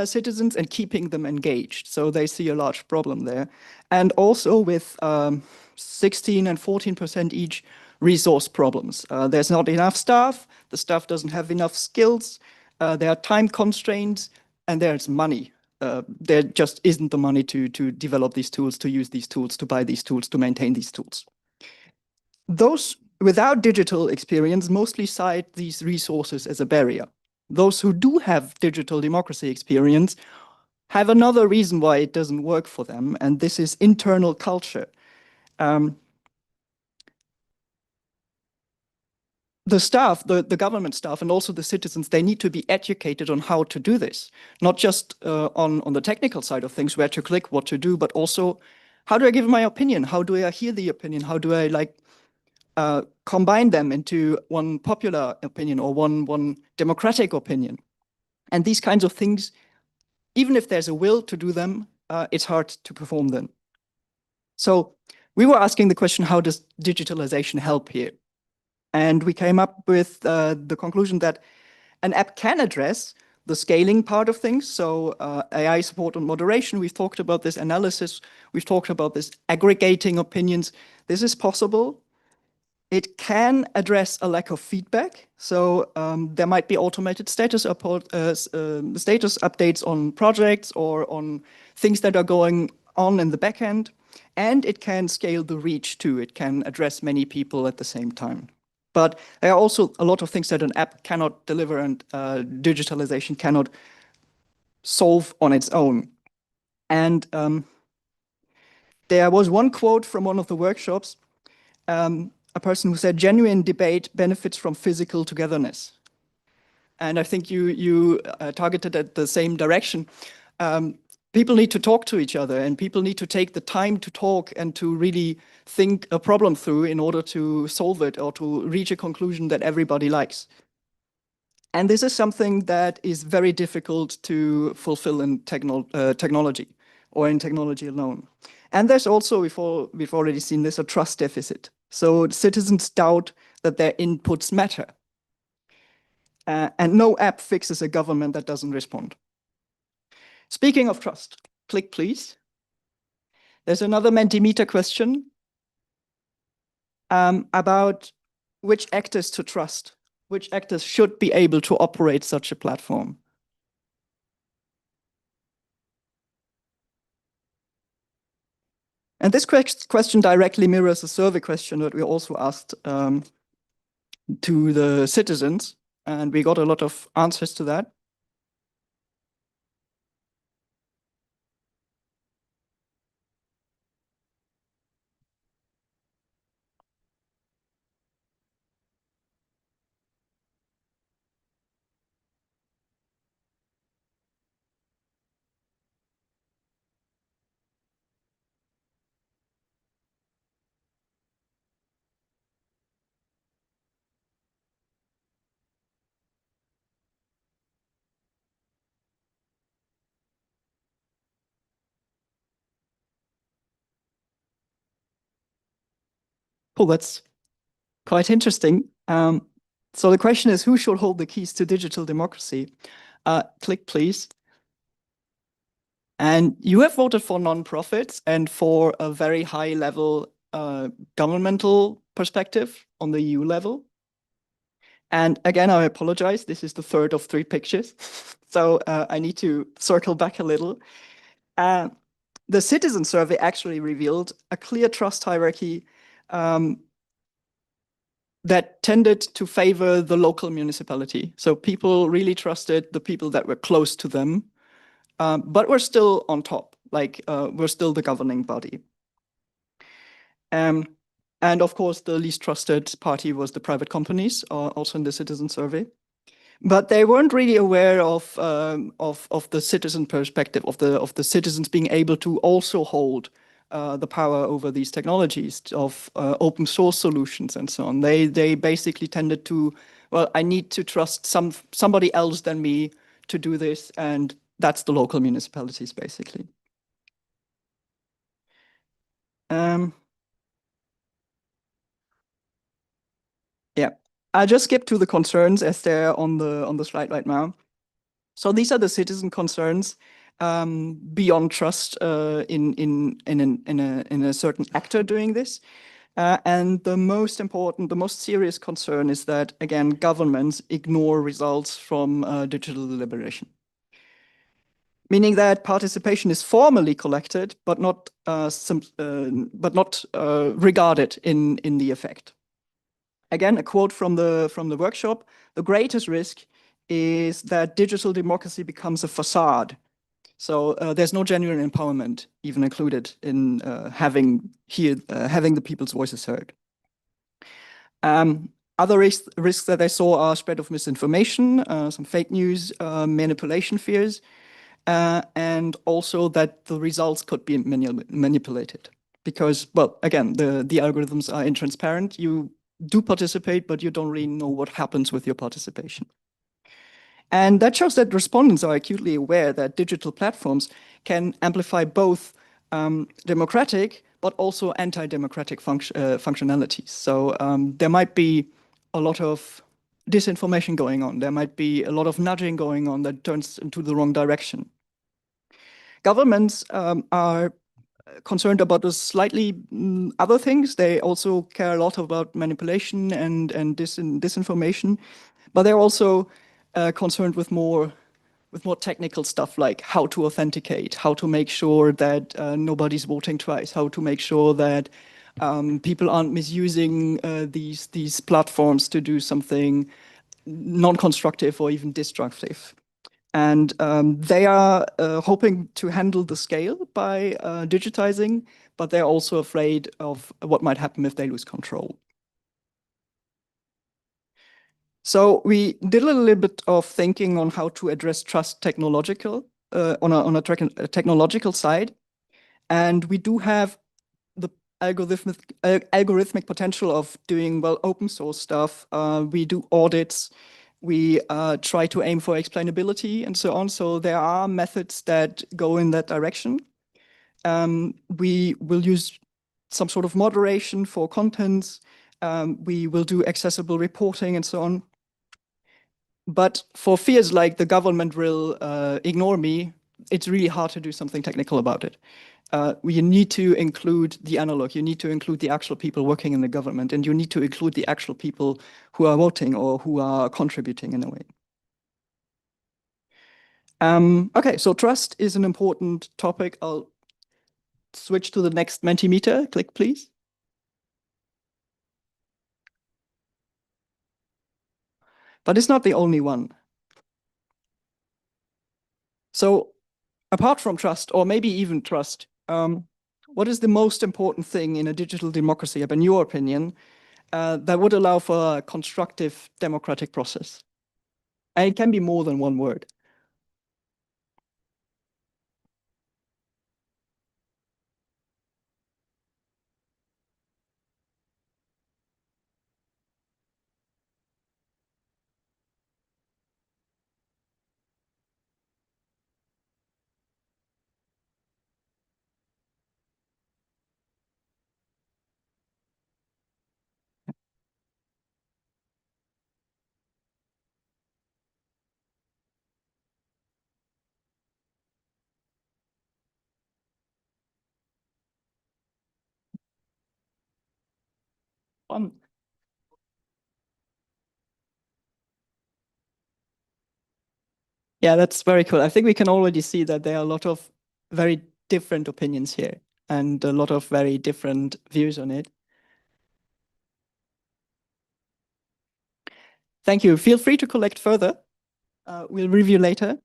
citizens and keeping them engaged. So they see a large problem there. And also with 16 and 14% each resource problems. There's not enough staff, the staff doesn't have enough skills, there are time constraints, and there's money. There just isn't the money to develop these tools, to use these tools, to buy these tools, to maintain these tools. Those without digital experience mostly cite these resources as a barrier. Those who do have digital democracy experience have another reason why it doesn't work for them, and this is internal culture. The staff, the government staff, and also the citizens, they need to be educated on how to do this, not just on the technical side of things, where to click, what to do, but also how do I give my opinion? How do I hear the opinion? How do I combine them into one popular opinion or one democratic opinion? And these kinds of things, even if there's a will to do them, it's hard to perform them. So we were asking the question, how does digitalization help here? And we came up with the conclusion that an app can address the scaling part of things. So AI support and moderation, we've talked about this analysis, we've talked about this aggregating opinions. This is possible. It can address a lack of feedback. So there might be automated status updates on projects or on things that are going on in the backend. And it can scale the reach too. It can address many people at the same time. But there are also a lot of things that an app cannot deliver, and digitalization cannot solve on its own. And there was one quote from one of the workshops, a person who said, genuine debate benefits from physical togetherness. And I think you targeted at the same direction. People need to talk to each other, and people need to take the time to talk and to really think a problem through in order to solve it or to reach a conclusion that everybody likes. And this is something that is very difficult to fulfill in technology or in technology alone. And there's also, we've already seen this, a trust deficit. So citizens doubt that their inputs matter. And no app fixes a government that doesn't respond. Speaking of trust, click please. There's another Mentimeter question about which actors to trust, which actors should be able to operate such a platform. And this question directly mirrors a survey question that we also asked to the citizens, and we got a lot of answers to that. example that's quite interesting. So the question is, who should hold the keys to digital democracy? Click, please. And you have voted for nonprofits and for a very high level governmental perspective on the EU level. And again, I apologize. This is the third of 3 pictures. So I need to circle back a little. The citizen survey actually revealed a clear trust hierarchy that tended to favor the local municipality. So people really trusted the people that were close to them, but we're still on top, like we're still the governing body. And of course, the least trusted party was the private companies, also in the citizen survey. But they weren't really aware of the citizen perspective, of the citizens being able to also hold the power over these technologies, of open source solutions and so on. They basically tended to, well, I need to trust somebody else than me to do this, and that's the local municipalities basically. Yeah, I'll just skip to the concerns as they're on the slide right now. So these are the citizen concerns beyond trust in a certain actor doing this. And the most important, the most serious concern is that, again, governments ignore results from digital deliberation. Meaning that participation is formally collected, but not regarded in the effect. Again, a quote from the workshop: "The greatest risk is that digital democracy becomes a facade. So there's no genuine empowerment even included in having the people's voices heard." Other risks that I saw are spread of misinformation, some fake news, manipulation fears, and also that the results could be manipulated. Because, well, again, the algorithms are intransparent. You do participate, but you don't really know what happens with your participation. And that shows that respondents are acutely aware that digital platforms can amplify both democratic but also anti-democratic functionalities. So there might be a lot of disinformation going on. There might be a lot of nudging going on that turns into the wrong direction. Governments are concerned about the slightly other things. They also care a lot about manipulation and disinformation, but they're also concerned with more technical stuff, like how to authenticate, how to make sure that nobody's voting twice, how to make sure that people aren't misusing these platforms to do something non-constructive or even destructive. And they are hoping to handle the scale by digitizing, but they're also afraid of what might happen if they lose control. So we did a little bit of thinking on how to address trust technological on a technological side, and we do have the algorithmic potential of doing, well, open source stuff. We do audits. We try to aim for explainability and so on. So there are methods that go in that direction. We will use some sort of moderation for contents. We will do accessible reporting and so on. But for fears like the government will ignore me, it's really hard to do something technical about it. You need to include the analog, you need to include the actual people working in the government, and you need to include the actual people who are voting or who are contributing in a way. Okay, so trust is an important topic. I'll switch to the next Mentimeter. Click, please. But it's not the only one. So apart from trust, or maybe even trust, what is the most important thing in a digital democracy, in your opinion, that would allow for a constructive democratic process? And it can be more than one word. fun. Yeah, that's very cool. I think we can already see that there are a lot of very different opinions here and a lot of very different views on it. Thank you. Feel free to collect further. We'll review later.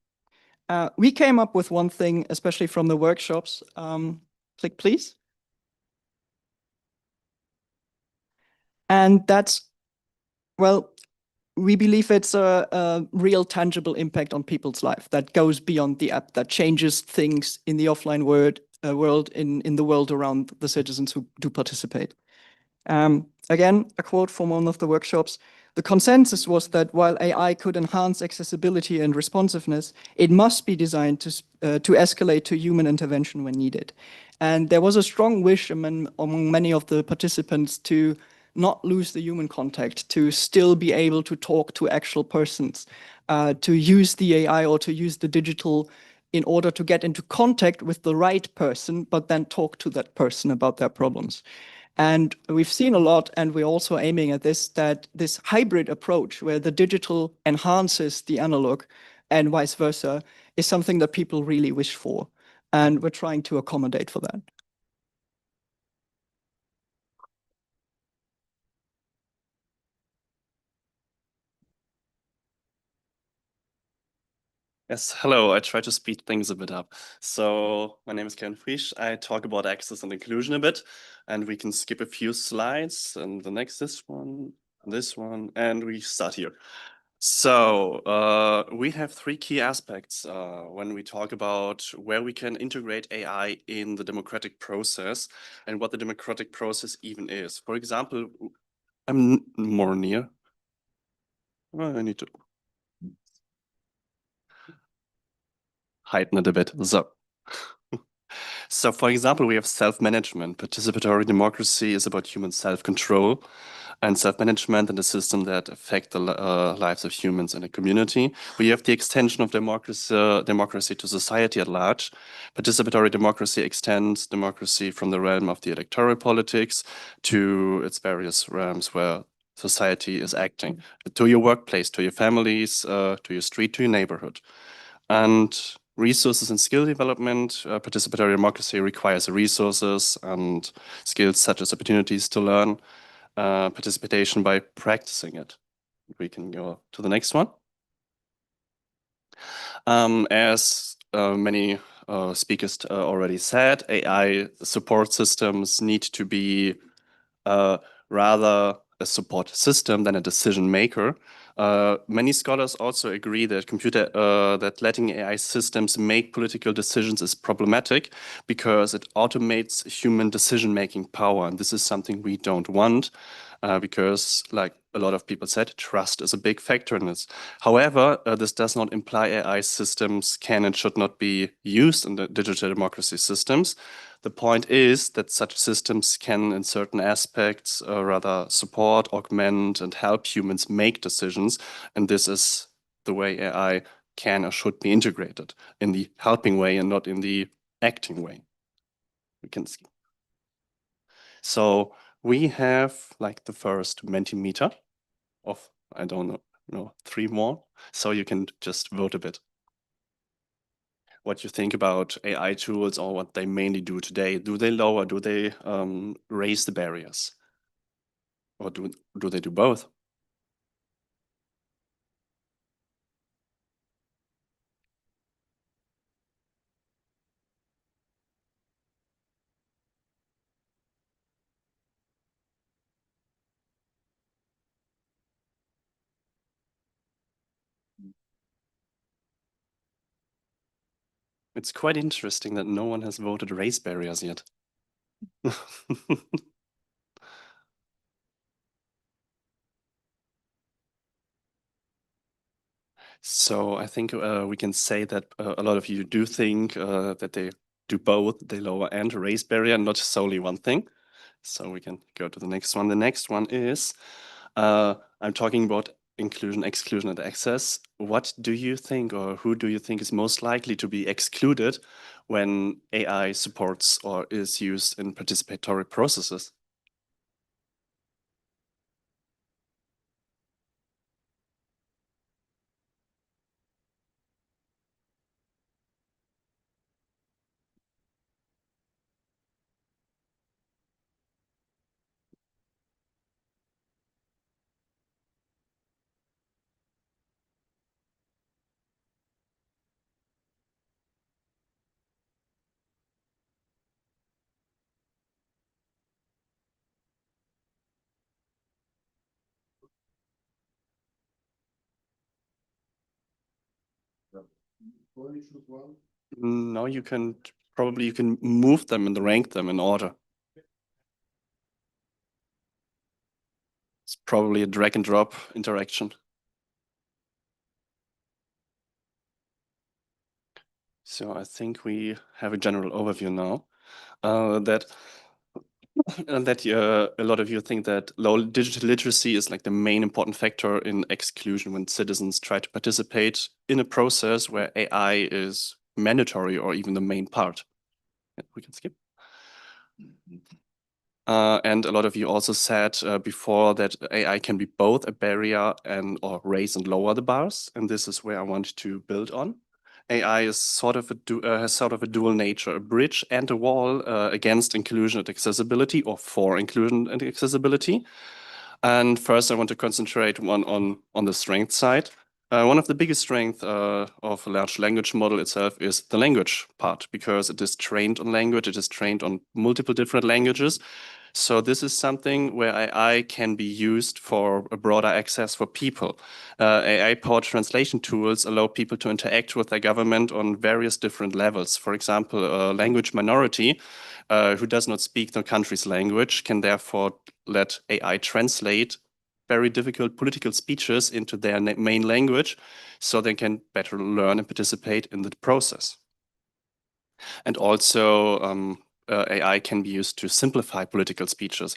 We came up with one thing, especially from the workshops. Click, please. And that's, well, we believe it's a real tangible impact on people's life that goes beyond the app, that changes things in the offline world, in the world around the citizens who do participate. Again, a quote from one of the workshops. The consensus was that while AI could enhance accessibility and responsiveness, it must be designed to escalate to human intervention when needed. And there was a strong wish among many of the participants to not lose the human contact, to still be able to talk to actual persons, to use the AI or to use the digital in order to get into contact with the right person, but then talk to that person about their problems. And we've seen a lot, and we're also aiming at this, that this hybrid approach where the digital enhances the analog and vice versa is something that people really wish for. And we're trying to accommodate for that. Yes, hello. I try to speed things a bit up. So my name is Kevin Friesch. I talk about access and inclusion a bit, and we can skip a few slides and the next, this one, and we start here. So we have three key aspects when we talk about where we can integrate AI in the democratic process and what the democratic process even is. For example, I'm more near. I need to heighten it a bit. So for example, we have self-management. Participatory democracy is about human self-control and self-management and a system that affect the lives of humans in a community. We have the extension of democracy to society at large. Participatory democracy extends democracy from the realm of the electoral politics to its various realms where society is acting, to your workplace, to your families, to your street, to your neighborhood. And resources and skill development. Participatory democracy requires resources and skills such as opportunities to learn participation by practicing it. We can go to the next one. As many speakers already said, AI support systems need to be rather a support system than a decision maker. Many scholars also agree that that letting AI systems make political decisions is problematic because it automates human decision-making power, and this is something we don't want because, like a lot of people said, trust is a big factor in this. However, this does not imply AI systems can and should not be used in the digital democracy systems. The point is that such systems can, in certain aspects, rather support, augment, and help humans make decisions. And this is the way AI can or should be integrated, in the helping way and not in the acting way. We can see. So we have like the first Mentimeter of, I don't know, 3 more. So you can just vote a bit. What you think about AI tools or what they mainly do today. Do they lower, do they raise the barriers? Or do they do both? It's quite interesting that no one has voted raise barriers yet. So I think we can say that a lot of you do think that they do both, they lower and raise barrier, not solely one thing. So we can go to the next one. The next one is, I'm talking about inclusion, exclusion, and access. What do you think, or who do you think is most likely to be excluded when AI supports or is used in participatory processes? No, you can move them and rank them in order. It's probably a drag and drop interaction. So I think we have a general overview now. That a lot of you think that low digital literacy is like the main important factor in exclusion when citizens try to participate in a process where AI is mandatory or even the main part. Yeah, we can skip. And a lot of you also said before that AI can be both a barrier or raise and lower the bars, and this is where I want to build on. AI is has sort of a dual nature, a bridge and a wall against inclusion and accessibility, or for inclusion and accessibility. And first, I want to concentrate on the strength side. One of the biggest strengths of a large language model itself is the language part, because it is trained on language, it is trained on multiple different languages. So this is something where AI can be used for a broader access for people. AI-powered translation tools allow people to interact with their government on various different levels. For example, a language minority who does not speak the country's language can therefore let AI translate very difficult political speeches into their main language so they can better learn and participate in the process. And also, AI can be used to simplify political speeches.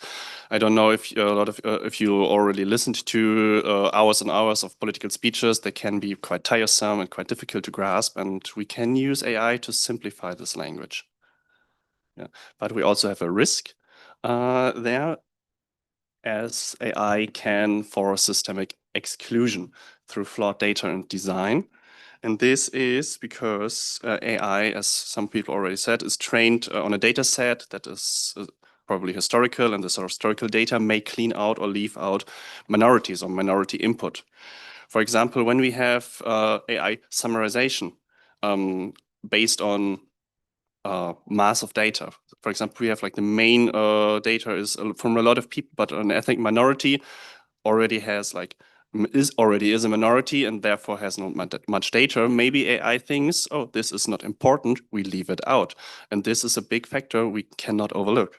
I don't know if if you already listened to hours and hours of political speeches. They can be quite tiresome and quite difficult to grasp, and we can use AI to simplify this language. Yeah. But we also have a risk there, as AI can force systemic exclusion through flawed data and design. And this is because AI, as some people already said, is trained on a data set that is probably historical, and this historical data may clean out or leave out minorities or minority input. For example, when we have AI summarization based on mass of data. For example, we have like the main data is from a lot of people, but an ethnic minority already has like is a minority and therefore has not much data. Maybe AI thinks, oh, this is not important, we leave it out. And this is a big factor we cannot overlook.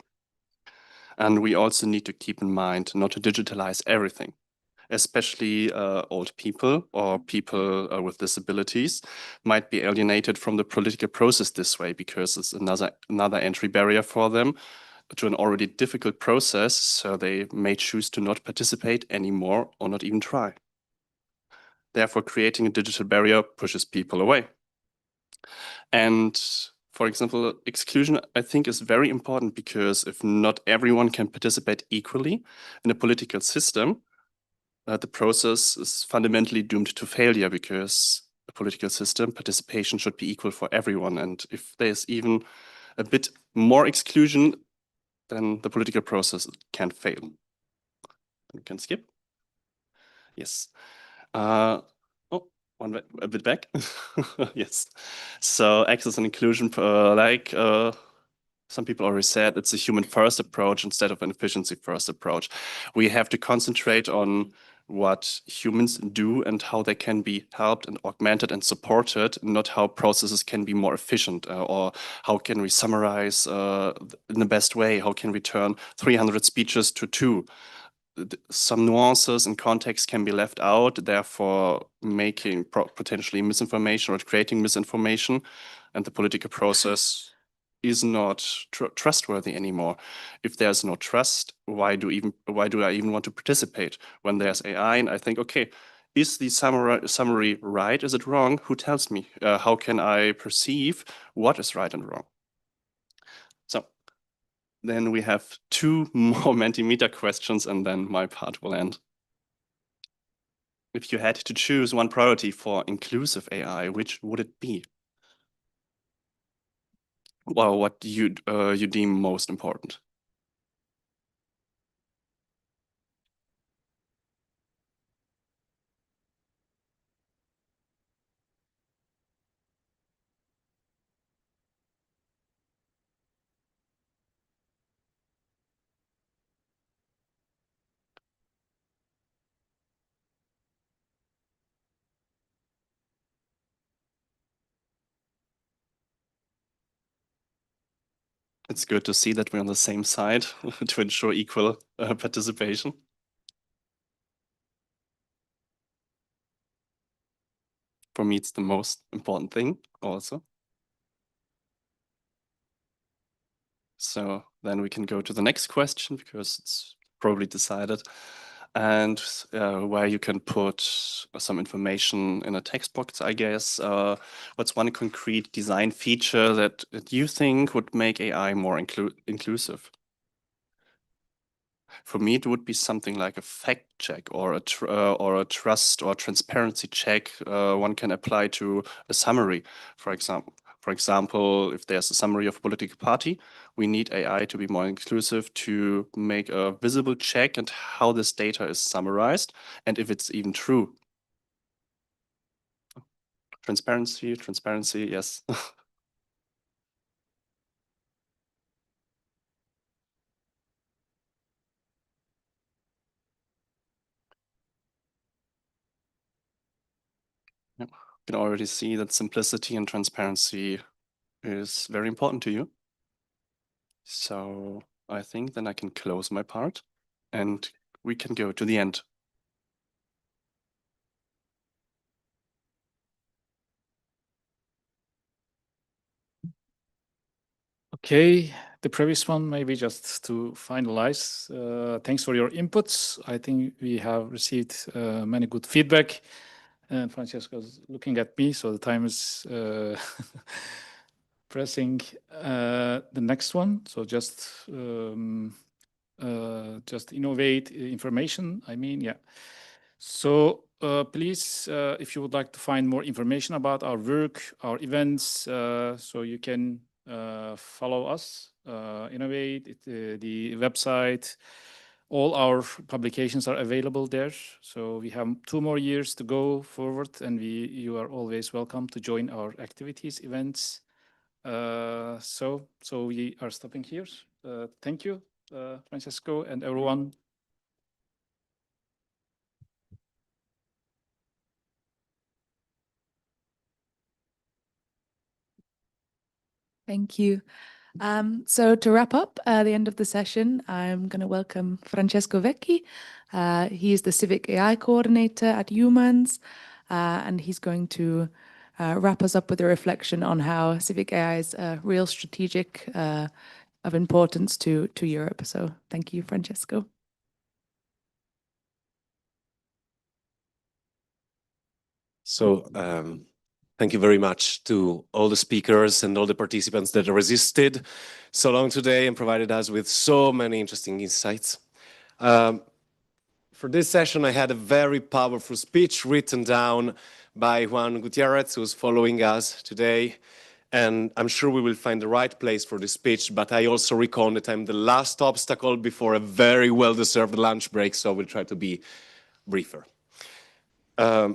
And we also need to keep in mind not to digitalize everything, especially old people or people with disabilities might be alienated from the political process this way, because it's another entry barrier for them to an already difficult process, so they may choose to not participate anymore or not even try. Therefore, creating a digital barrier pushes people away. And for example, exclusion, I think, is very important, because if not everyone can participate equally in a political system, the process is fundamentally doomed to failure, because a political system participation should be equal for everyone. And if there's even a bit more exclusion, then the political process can fail. You can skip. Yes. A bit back. Yes. So access and inclusion, some people already said, it's a human first approach instead of an efficiency first approach. We have to concentrate on what humans do and how they can be helped and augmented and supported, not how processes can be more efficient, or how can we summarize in the best way, how can we turn 300 speeches to 2. Some nuances and context can be left out, therefore making potentially misinformation or creating misinformation, and the political process is not trustworthy anymore. If there's no trust, why do I even want to participate? When there's AI and I think, okay, is the summary right? Is it wrong? Who tells me? How can I perceive what is right and wrong? So then we have 2 more Mentimeter questions, and then my part will end. If you had to choose one priority for inclusive AI, which would it be? Well, what do you deem most important? It's good to see that we're on the same side to ensure equal participation. For me, it's the most important thing also. So then we can go to the next question because it's probably decided. And where you can put some information in a text box, I guess. What's one concrete design feature that you think would make AI more inclusive? For me, it would be something like a fact check or a trust or transparency check one can apply to a summary, for example. For example, if there's a summary of a political party, we need AI to be more inclusive to make a visible check and how this data is summarized and if it's even true. Transparency, yes. You can already see that simplicity and transparency is very important to you. So I think then I can close my part and we can go to the end. Okay, the previous one, maybe just to finalize. Thanks for your inputs. I think we have received many good feedback. And Francesco's looking at me, so the time is pressing. The next one, so just innovate information. I mean, yeah. So please, if you would like to find more information about our work, our events, so you can follow us, Innovate, the website. All our publications are available there. So we have 2 more years to go forward, and you are always welcome to join our activities, events. So we are stopping here. Thank you, Francesco, and everyone. Thank you. So to wrap up the end of the session, I'm going to welcome Francesco Vecchi. He is the Civic AI Coordinator at Eumans, and he's going to wrap us up with a reflection on how Civic AI is real strategic of importance to Europe. So thank you, Francesco. So thank you very much to all the speakers and all the participants that resisted so long today and provided us with so many interesting insights. For this session, I had a very powerful speech written down by Juan Gutierrez, who's following us today. And I'm sure we will find the right place for the speech, but I also recall that I'm the last obstacle before a very well-deserved lunch break, so I will try to be briefer. I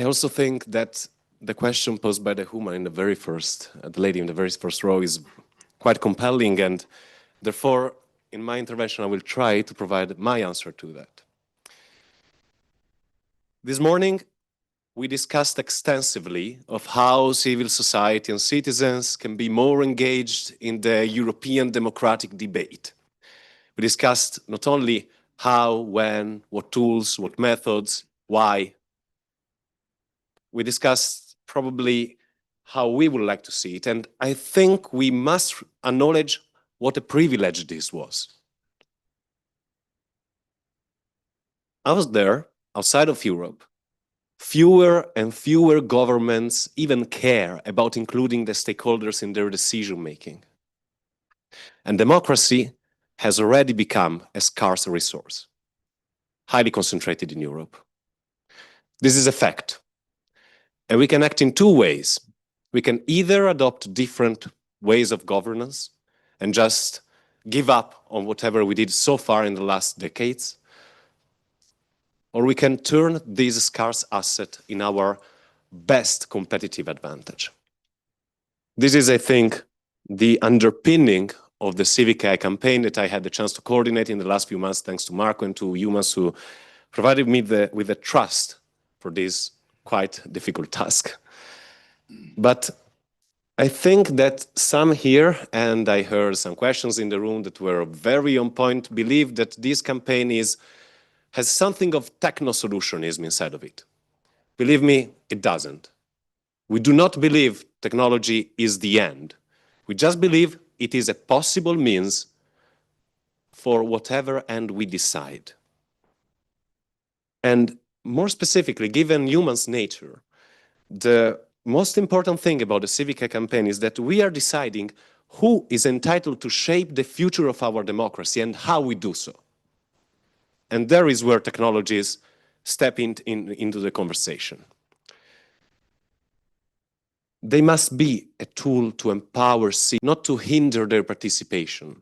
also think that the question posed by the woman in the very first, the lady in the very first row, is quite compelling, and therefore, in my intervention, I will try to provide my answer to that. This morning, we discussed extensively of how civil society and citizens can be more engaged in the European democratic debate. We discussed not only how, when, what tools, what methods, why. We discussed probably how we would like to see it, and I think we must acknowledge what a privilege this was. I was there, outside of Europe. Fewer and fewer governments even care about including the stakeholders in their decision-making. And democracy has already become a scarce resource, highly concentrated in Europe. This is a fact. And we can act in 2 ways. We can either adopt different ways of governance and just give up on whatever we did so far in the last decades, or we can turn this scarce asset in our best competitive advantage. This is, I think, the underpinning of the Civic AI campaign that I had the chance to coordinate in the last few months, thanks to Marco and to Eumans, who provided me with the trust for this quite difficult task. But I think that some here, and I heard some questions in the room that were very on point, believe that this campaign has something of techno-solutionism inside of it. Believe me, it doesn't. We do not believe technology is the end. We just believe it is a possible means for whatever end we decide. And more specifically, given humans' nature, the most important thing about the Civica campaign is that we are deciding who is entitled to shape the future of our democracy and how we do so. And there is where technologies step into the conversation. They must be a tool to empower citizens, not to hinder their participation.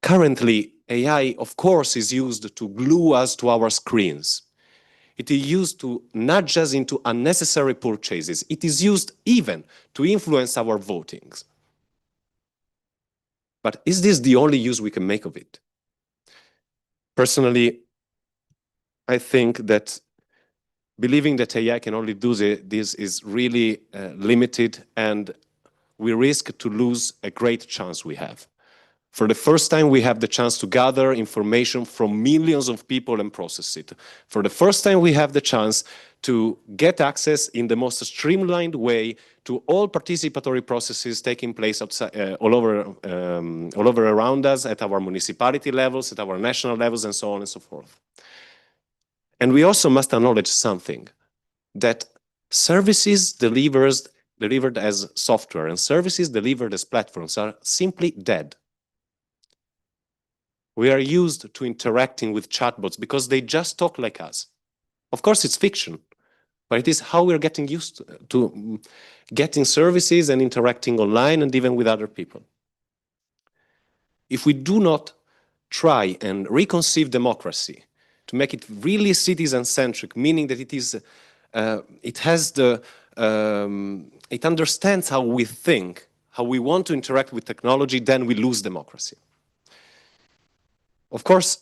Currently, AI, of course, is used to glue us to our screens. It is used to nudge us into unnecessary purchases. It is used even to influence our votings. But is this the only use we can make of it? Personally, I think that believing that AI can only do this is really limited, and we risk to lose a great chance we have. For the first time, we have the chance to gather information from millions of people and process it. For the first time, we have the chance to get access in the most streamlined way to all participatory processes taking place outside, all over around us, at our municipality levels, at our national levels, and so on and so forth. And we also must acknowledge something, that services delivered as software and services delivered as platforms are simply dead. We are used to interacting with chatbots because they just talk like us. Of course, it's fiction, but it is how we're getting used to getting services and interacting online and even with other people. If we do not try and reconceive democracy to make it really citizen-centric, meaning that it understands how we think, how we want to interact with technology, then we lose democracy. Of course,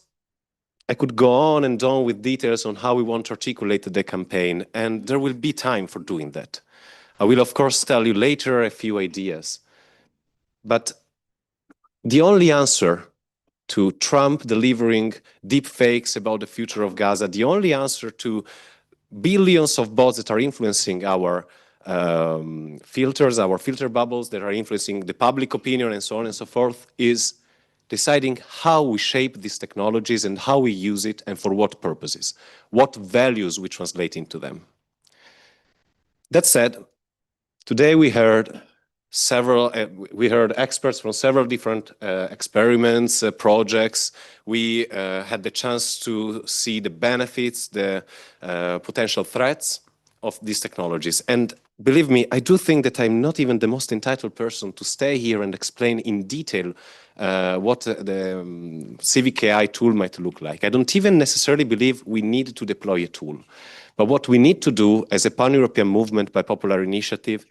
I could go on and on with details on how we want to articulate the campaign, and there will be time for doing that. I will, of course, tell you later a few ideas. But the only answer to Trump delivering deep fakes about the future of Gaza, the only answer to billions of bots that are influencing our filters, our filter bubbles, that are influencing the public opinion and so on and so forth, is deciding how we shape these technologies and how we use it and for what purposes, what values we translate into them. That said, today we heard experts from several different experiments, projects. We had the chance to see the benefits, the potential threats of these technologies. And believe me, I do think that I'm not even the most entitled person to stay here and explain in detail what the civic AI tool might look like. I don't even necessarily believe we need to deploy a tool. But what we need to do as a pan-European movement by popular initiative,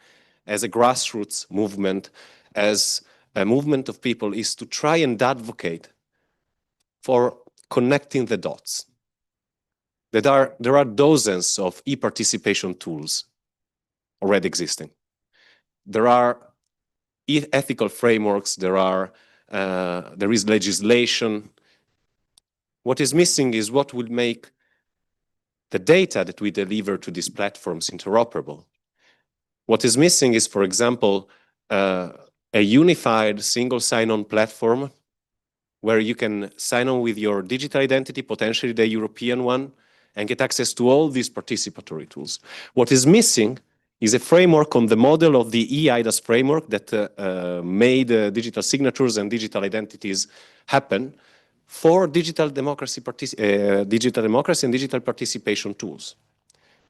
as a grassroots movement, as a movement of people, is to try and advocate for connecting the dots. There are dozens of e-participation tools already existing. There are ethical frameworks, there is legislation. What is missing is what would make the data that we deliver to these platforms interoperable. What is missing is, for example, a unified single sign-on platform where you can sign on with your digital identity, potentially the European one, and get access to all these participatory tools. What is missing is a framework on the model of the eIDAS framework that made digital signatures and digital identities happen for digital democracy and digital participation tools.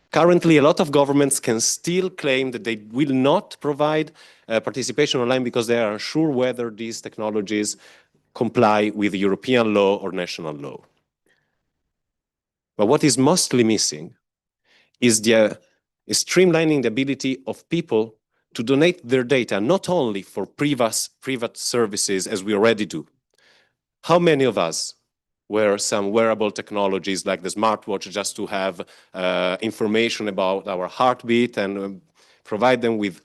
Currently, a lot of governments can still claim that they will not provide participation online because they are unsure whether these technologies comply with European law or national law. But what is mostly missing is streamlining the ability of people to donate their data, not only for private services as we already do. How many of us wear some wearable technologies like the smartwatch just to have information about our heartbeat and provide them with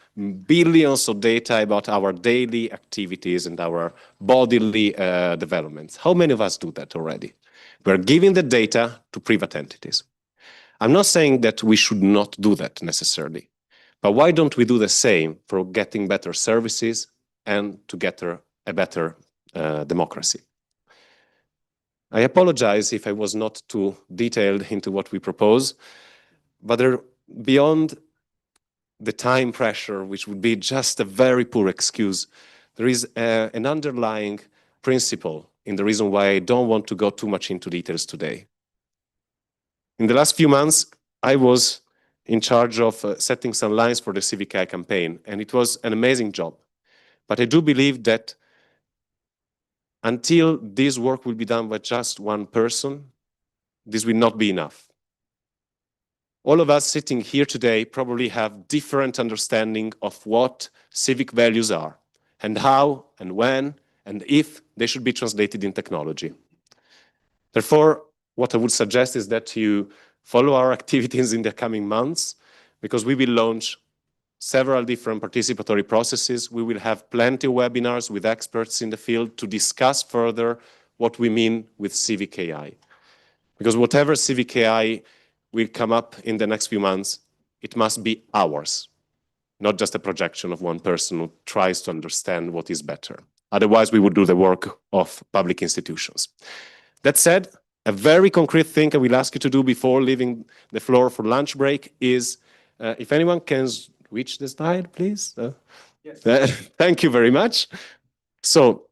billions of data about our daily activities and our bodily developments. How many of us do that already? We're giving the data to private entities. I'm not saying that we should not do that necessarily, but why don't we do the same for getting better services and to get a better democracy? I apologize if I was not too detailed into what we propose, but beyond the time pressure, which would be just a very poor excuse, there is an underlying principle in the reason why I don't want to go too much into details today. In the last few months, I was in charge of setting some lines for the Civic AI campaign, and it was an amazing job. But I do believe that until this work will be done by just one person, this will not be enough. All of us sitting here today probably have different understanding of what civic values are and how and when and if they should be translated in technology. Therefore, what I would suggest is that you follow our activities in the coming months, because we will launch several different participatory processes. We will have plenty of webinars with experts in the field to discuss further what we mean with civic AI. Because whatever civic AI will come up in the next few months, it must be ours, not just a projection of one person who tries to understand what is better. Otherwise, we would do the work of public institutions. That said, a very concrete thing I will ask you to do before leaving the floor for lunch break is, if anyone can switch the slide, please. Yes. Thank you very much. So,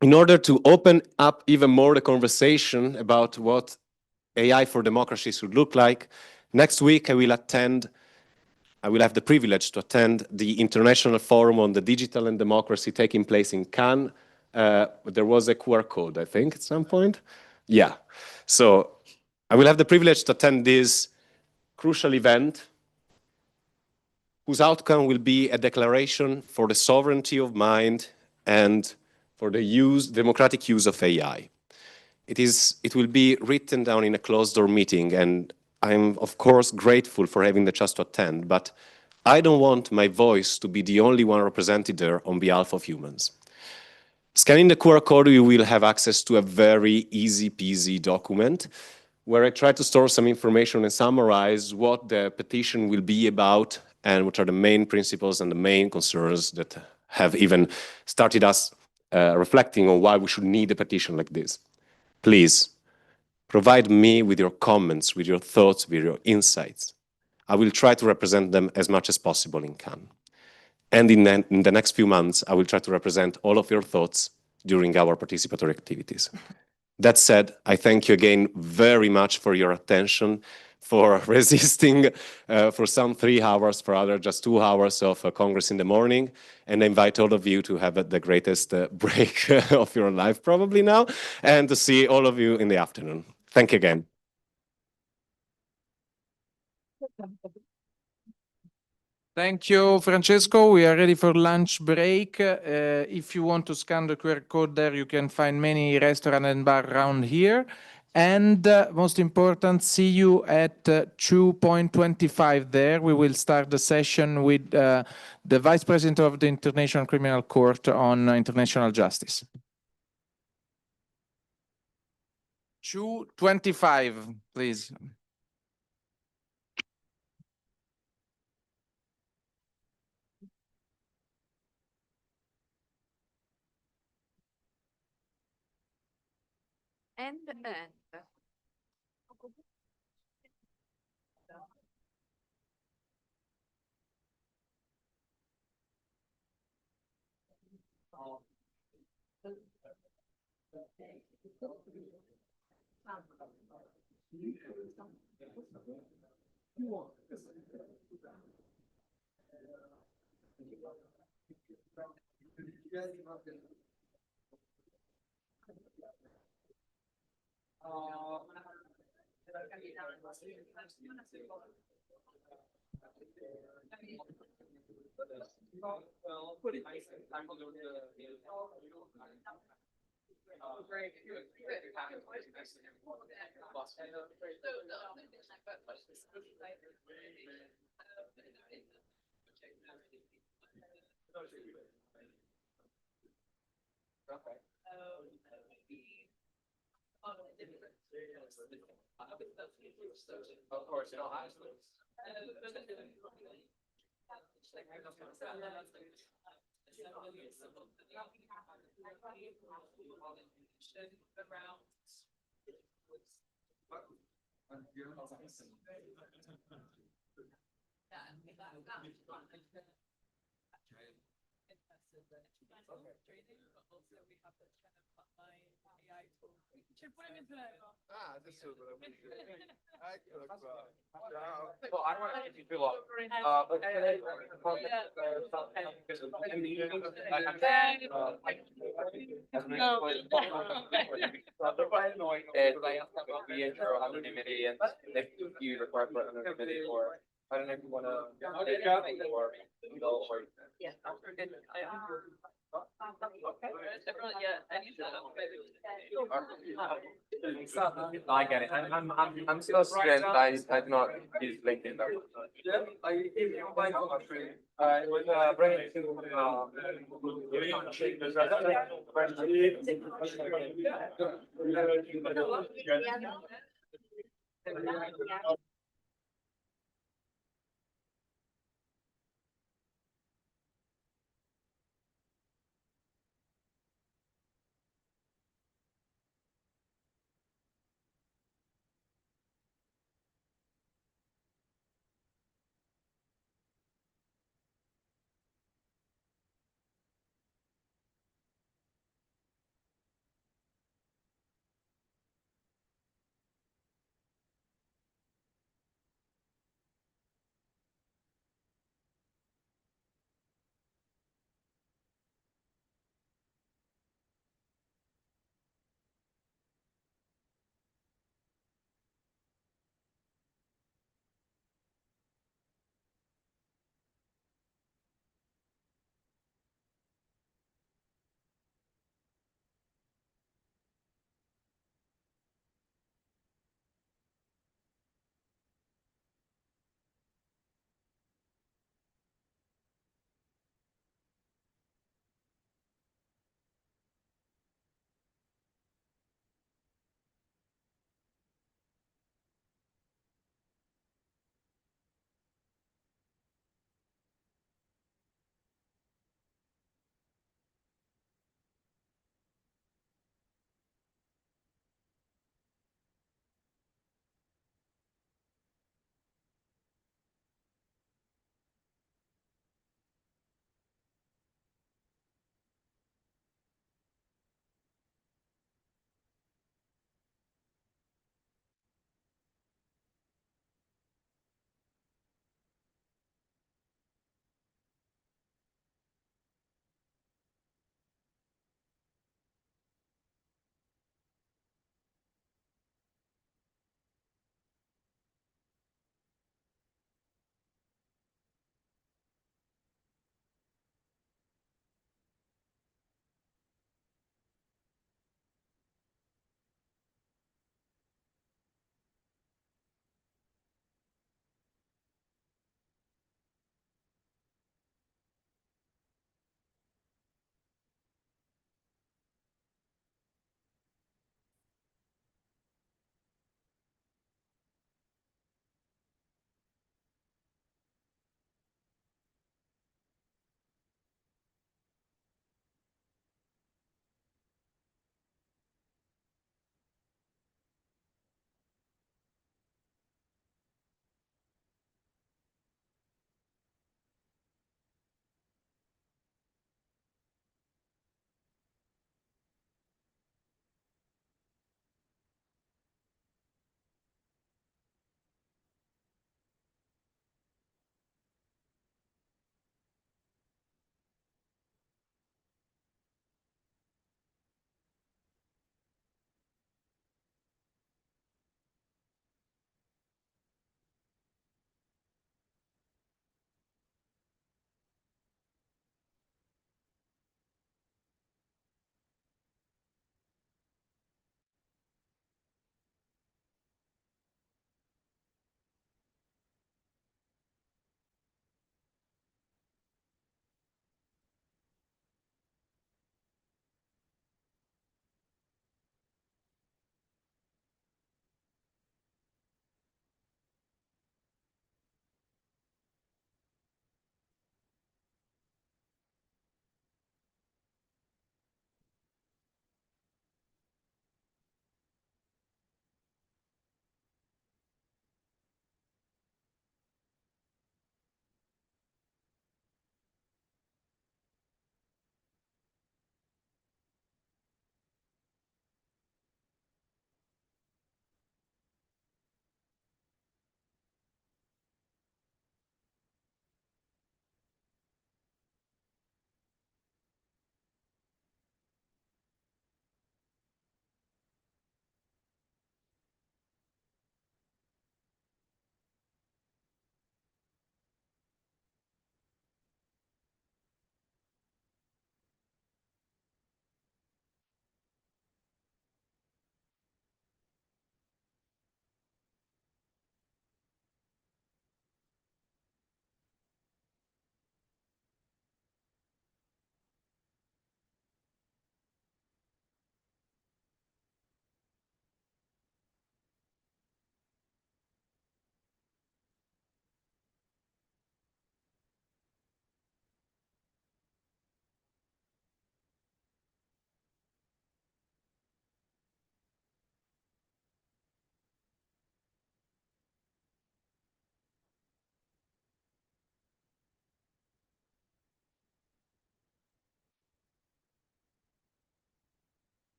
in order to open up even more the conversation about what AI for democracy should look like, next week I will have the privilege to attend the International Forum on the Digital and Democracy taking place in Cannes. There was a QR code, I think, at some point. Yeah. So I will have the privilege to attend this crucial event whose outcome will be a declaration for the sovereignty of mind and for the democratic use of AI. It will be written down in a closed-door meeting, and I'm, of course, grateful for having the chance to attend, but I don't want my voice to be the only one represented there on behalf of humans. Scanning the QR code, you will have access to a very easy-peasy document where I try to store some information and summarize what the petition will be about and what are the main principles and the main concerns that have even started us reflecting on why we should need a petition like this. Please, provide me with your comments, with your thoughts, with your insights. I will try to represent them as much as possible in Cannes. And in the next few months, I will try to represent all of your thoughts during our participatory activities. That said, I thank you again very much for your attention, for resisting for some 3 hours, for others just 2 hours of Congress in the morning. And I invite all of you to have the greatest break of your life probably now, and to see all of you in the afternoon. Thank you again. Thank you, Francesco. We are ready for lunch break. If you want to scan the QR code there, you can find many restaurants and bars around here. And most important, see you at 2:25 there. We will start the session with the Vice President of the International Criminal Court on international justice. 2:25, please. And Of course, adesso eccolo qua. Ciao. No, I don't want to keep you too long. But we intro anonymity and if you require for anonymity or I don't know if you want to or yeah. I get it. I'm still a student. I do not use LinkedIn that much. I was bringing to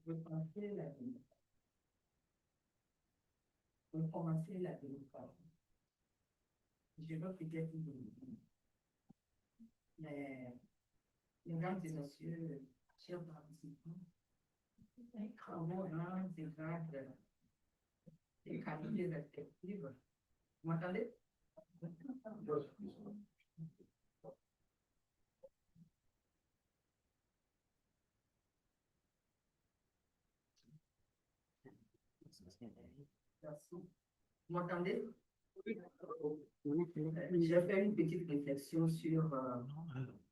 Recommencer la démocratie. Je veux peut-être mais, mesdames et messieurs, chers participants, travaux dans des grades et qualités respectives. Vous m'entendez? Vous m'entendez? J'ai fait une petite réflexion sur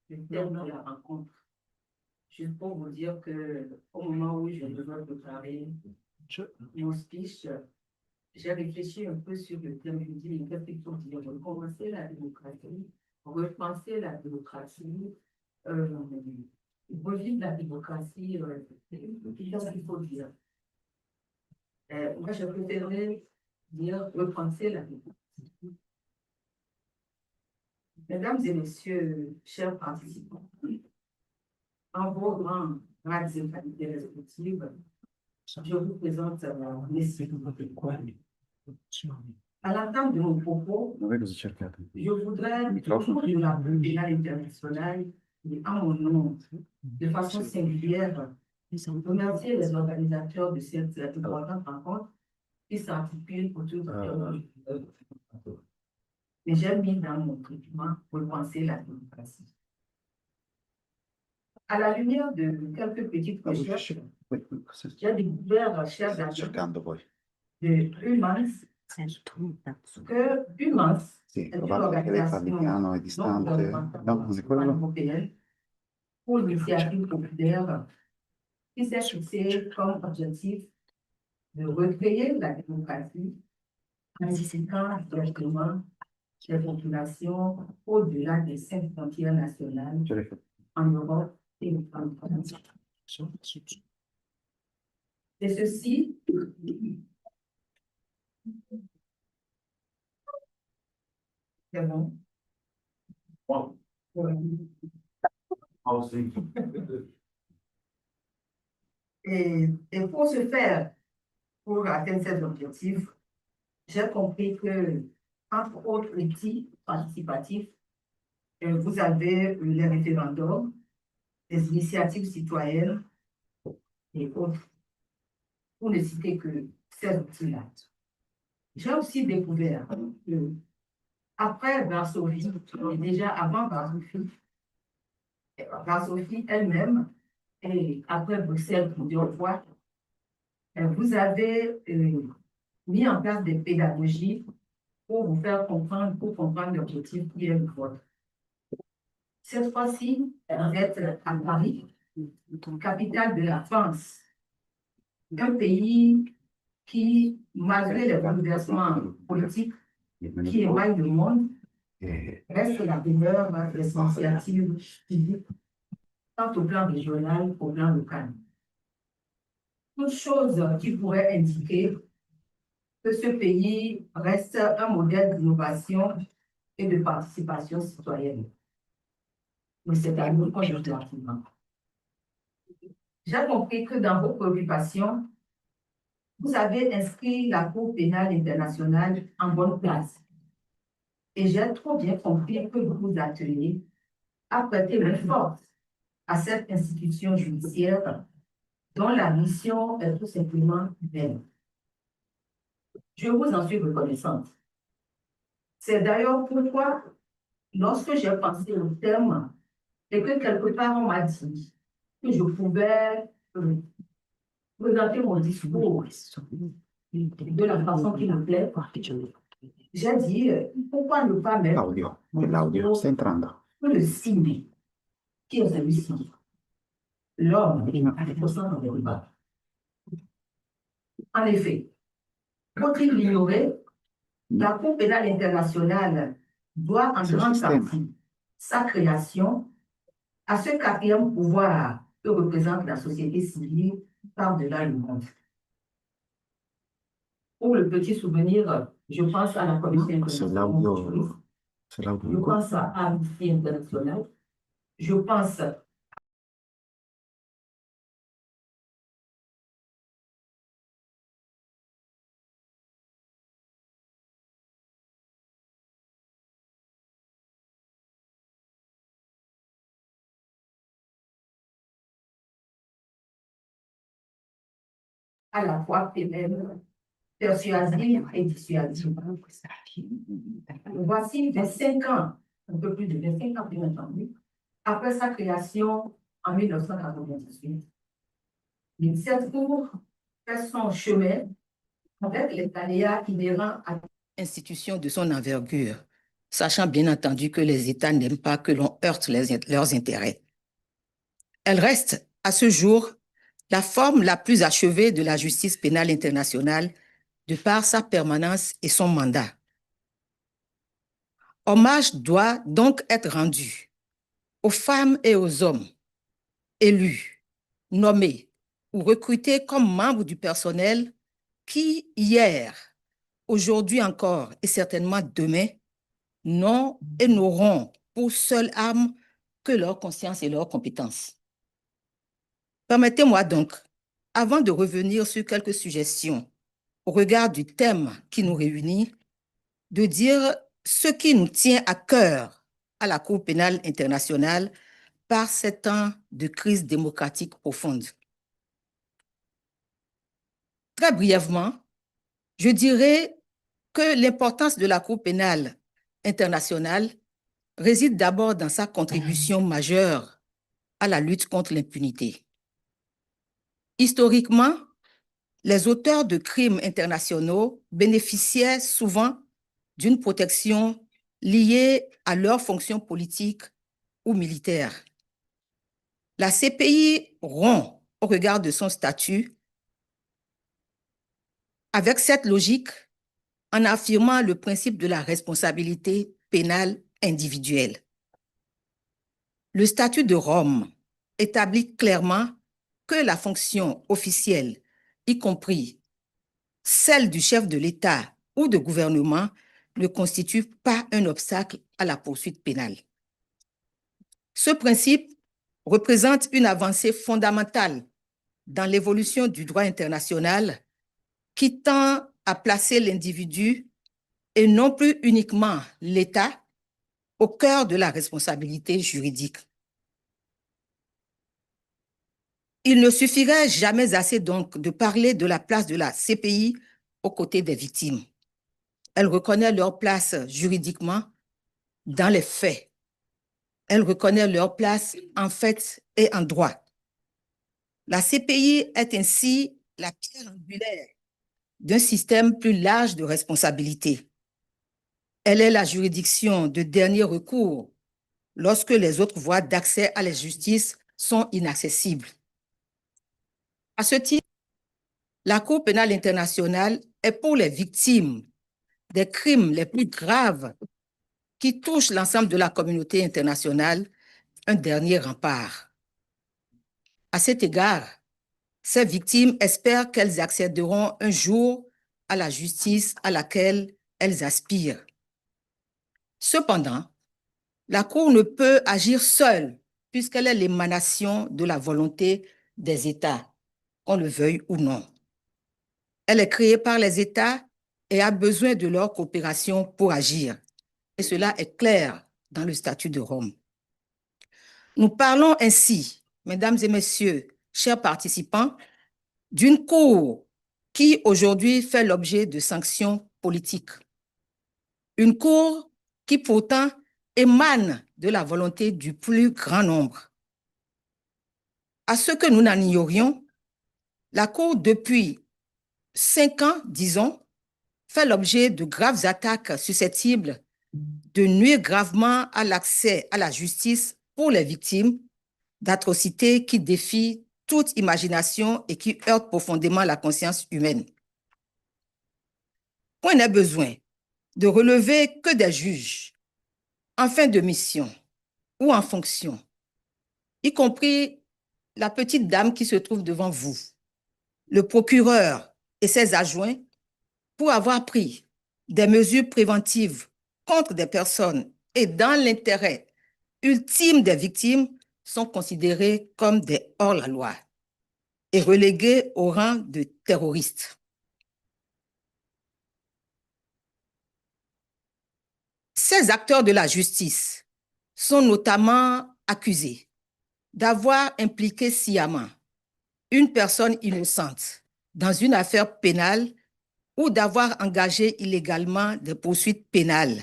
le thème de la rencontre. Juste pour vous dire que au moment où je devais préparer mon speech, j'ai réfléchi un peu sur le thème. Je me dis, qu'est-ce qu'il faut dire? Recommencer la démocratie, repenser la démocratie, revivre la démocratie, qu'est-ce qu'il faut dire? Moi, je préférerais dire repenser la démocratie. Mesdames et messieurs, chers participants, en vos grands grades et qualités respectives, je vous présente Messie. À l'entame de mon propos, je voudrais, au cours de la Cour pénale internationale et en mon nom, de façon singulière, remercier les organisateurs de cette importante rencontre qui s'articulent autour de mais j'ai mis dans mon traitement repenser la démocratie. À la lumière de quelques petites recherches, j'ai découvert, chers amis, de Eumans, que Eumans est une organisation non européenne pour l'initiative populaire qui s'est fixée comme objectif de recréer la démocratie en incitant directement les populations au-delà des 5 frontières nationales en Europe et en France. Et ceci, c'est bon. Et pour ce faire, pour atteindre cet objectif, j'ai compris que, entre autres outils participatifs, vous avez les référendums, les initiatives citoyennes et autres, pour ne citer que ces outils-là. J'ai aussi découvert que, après Varsovie, et déjà avant Varsovie elle-même, et après Bruxelles plusieurs fois, vous avez mis en place des pédagogies pour vous faire comprendre, pour comprendre l'objectif qui est le vôtre. Cette fois-ci, vous êtes à Paris, capitale de la France, un pays qui, malgré les bouleversements politiques qui émaillent le monde, reste la demeure des initiatives publiques, tant au plan régional qu'au plan local. Toute chose qui pourrait indiquer que ce pays reste un modèle d'innovation et de participation citoyenne. Mais c'est à nous qu'on juge l'activement. J'ai compris que dans vos préoccupations, vous avez inscrit la Cour pénale internationale en bonne place. Et j'ai trop bien compris que vous vous atteliez à prêter main forte à cette institution judiciaire dont la mission est tout simplement belle. Je vous en suis reconnaissante. C'est d'ailleurs pourquoi, lorsque j'ai pensé au terme et que quelque part on m'a dit que je pouvais présenter mon discours de la façon qui me plaît, j'ai dit, pourquoi ne pas mettre le signe qui est celui-ci. L'homme au centre des débats. En effet, faut-il l'ignorer, la Cour pénale internationale doit en grande partie sa création à ce quatrième pouvoir que représente la société civile par-delà le monde. Pour le petit souvenir, je pense à la Commission internationale, je pense à Amnesty International, je pense à la fois persuasive et dissuasive. Voici 25 ans, un peu plus de 25 ans, bien entendu, après sa création en 1998. Cette cour fait son chemin avec les aléas inhérents à l'institution de son envergure, sachant bien entendu que les États n'aiment pas que l'on heurte leurs intérêts. Elle reste, à ce jour, la forme la plus achevée de la justice pénale internationale de par sa permanence et son mandat. Hommage doit donc être rendu aux femmes et aux hommes élus, nommés ou recrutés comme membres du personnel qui, hier, aujourd'hui encore et certainement demain, n'ont et n'auront pour seule arme que leur conscience et leurs compétences. Permettez-moi donc, avant de revenir sur quelques suggestions au regard du thème qui nous réunit, de dire ce qui nous tient à cœur à la Cour pénale internationale par ces temps de crise démocratique profonde. Très brièvement, je dirais que l'importance de la Cour pénale internationale réside d'abord dans sa contribution majeure à la lutte contre l'impunité. Historiquement, les auteurs de crimes internationaux bénéficiaient souvent d'une protection liée à leur fonction politique ou militaire. La CPI rompt, au regard de son statut, avec cette logique en affirmant le principe de la responsabilité pénale individuelle. Le statut de Rome établit clairement que la fonction officielle, y compris celle du chef de l'État ou de gouvernement, ne constitue pas un obstacle à la poursuite pénale. Ce principe représente une avancée fondamentale dans l'évolution du droit international qui tend à placer l'individu et non plus uniquement l'État au cœur de la responsabilité juridique. Il ne suffirait jamais assez donc de parler de la place de la CPI aux côtés des victimes. Elle reconnaît leur place juridiquement dans les faits. Elle reconnaît leur place en fait et en droit. La CPI est ainsi la pierre angulaire d'un système plus large de responsabilité. Elle est la juridiction de dernier recours lorsque les autres voies d'accès à la justice sont inaccessibles. À ce titre, la Cour pénale internationale est pour les victimes des crimes les plus graves qui touchent l'ensemble de la communauté internationale un dernier rempart. À cet égard, ces victimes espèrent qu'elles accéderont un jour à la justice à laquelle elles aspirent. Cependant, la Cour ne peut agir seule puisqu'elle est l'émanation de la volonté des États, qu'on le veuille ou non. Elle est créée par les États et a besoin de leur coopération pour agir. Et cela est clair dans le statut de Rome. Nous parlons ainsi, mesdames et messieurs, chers participants, d'une Cour qui aujourd'hui fait l'objet de sanctions politiques. Une Cour qui pourtant émane de la volonté du plus grand nombre. À ce que nous n'en ignorions, la Cour, depuis 5 ans, disons, fait l'objet de graves attaques susceptibles de nuire gravement à l'accès à la justice pour les victimes d'atrocités qui défient toute imagination et qui heurtent profondément la conscience humaine. Point n'est besoin de relever que des juges en fin de mission ou en fonction, y compris la petite dame qui se trouve devant vous, le procureur et ses adjoints, pour avoir pris des mesures préventives contre des personnes et dans l'intérêt ultime des victimes, sont considérés comme des hors-la-loi et relégués au rang de terroristes. Ces acteurs de la justice sont notamment accusés d'avoir impliqué sciemment une personne innocente dans une affaire pénale ou d'avoir engagé illégalement des poursuites pénales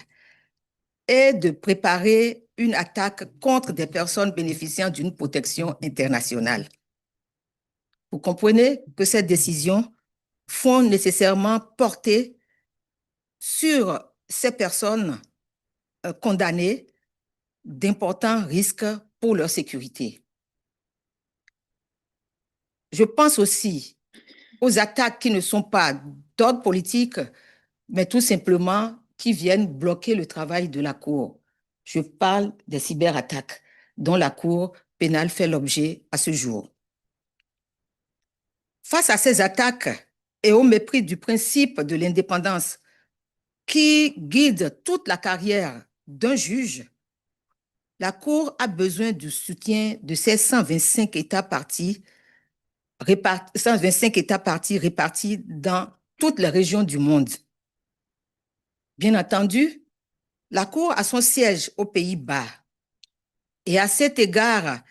et de préparer une attaque contre des personnes bénéficiant d'une protection internationale. Vous comprenez que ces décisions font nécessairement porter sur ces personnes condamnées d'importants risques pour leur sécurité. Je pense aussi aux attaques qui ne sont pas d'ordre politique, mais tout simplement qui viennent bloquer le travail de la Cour. Je parle des cyberattaques dont la Cour pénale fait l'objet à ce jour. Face à ces attaques et au mépris du principe de l'indépendance qui guide toute la carrière d'un juge, la Cour a besoin du soutien de ses 125 États parties répartis dans toutes les régions du monde. Bien entendu, la Cour a son siège aux Pays-Bas et à cet égard,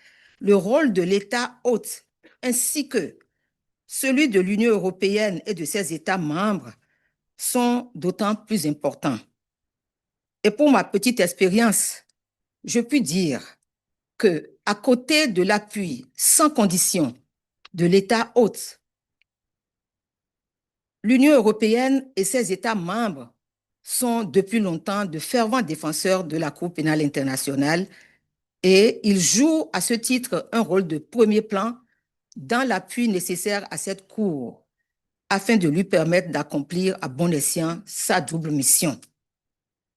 le rôle de l'État hôte ainsi que celui de l'Union européenne et de ses États membres sont d'autant plus importants. Et pour ma petite expérience, je puis dire que, à côté de l'appui sans condition de l'État hôte, l'Union européenne et ses États membres sont depuis longtemps de fervents défenseurs de la Cour pénale internationale et ils jouent à ce titre un rôle de premier plan dans l'appui nécessaire à cette Cour afin de lui permettre d'accomplir à bon escient sa double mission,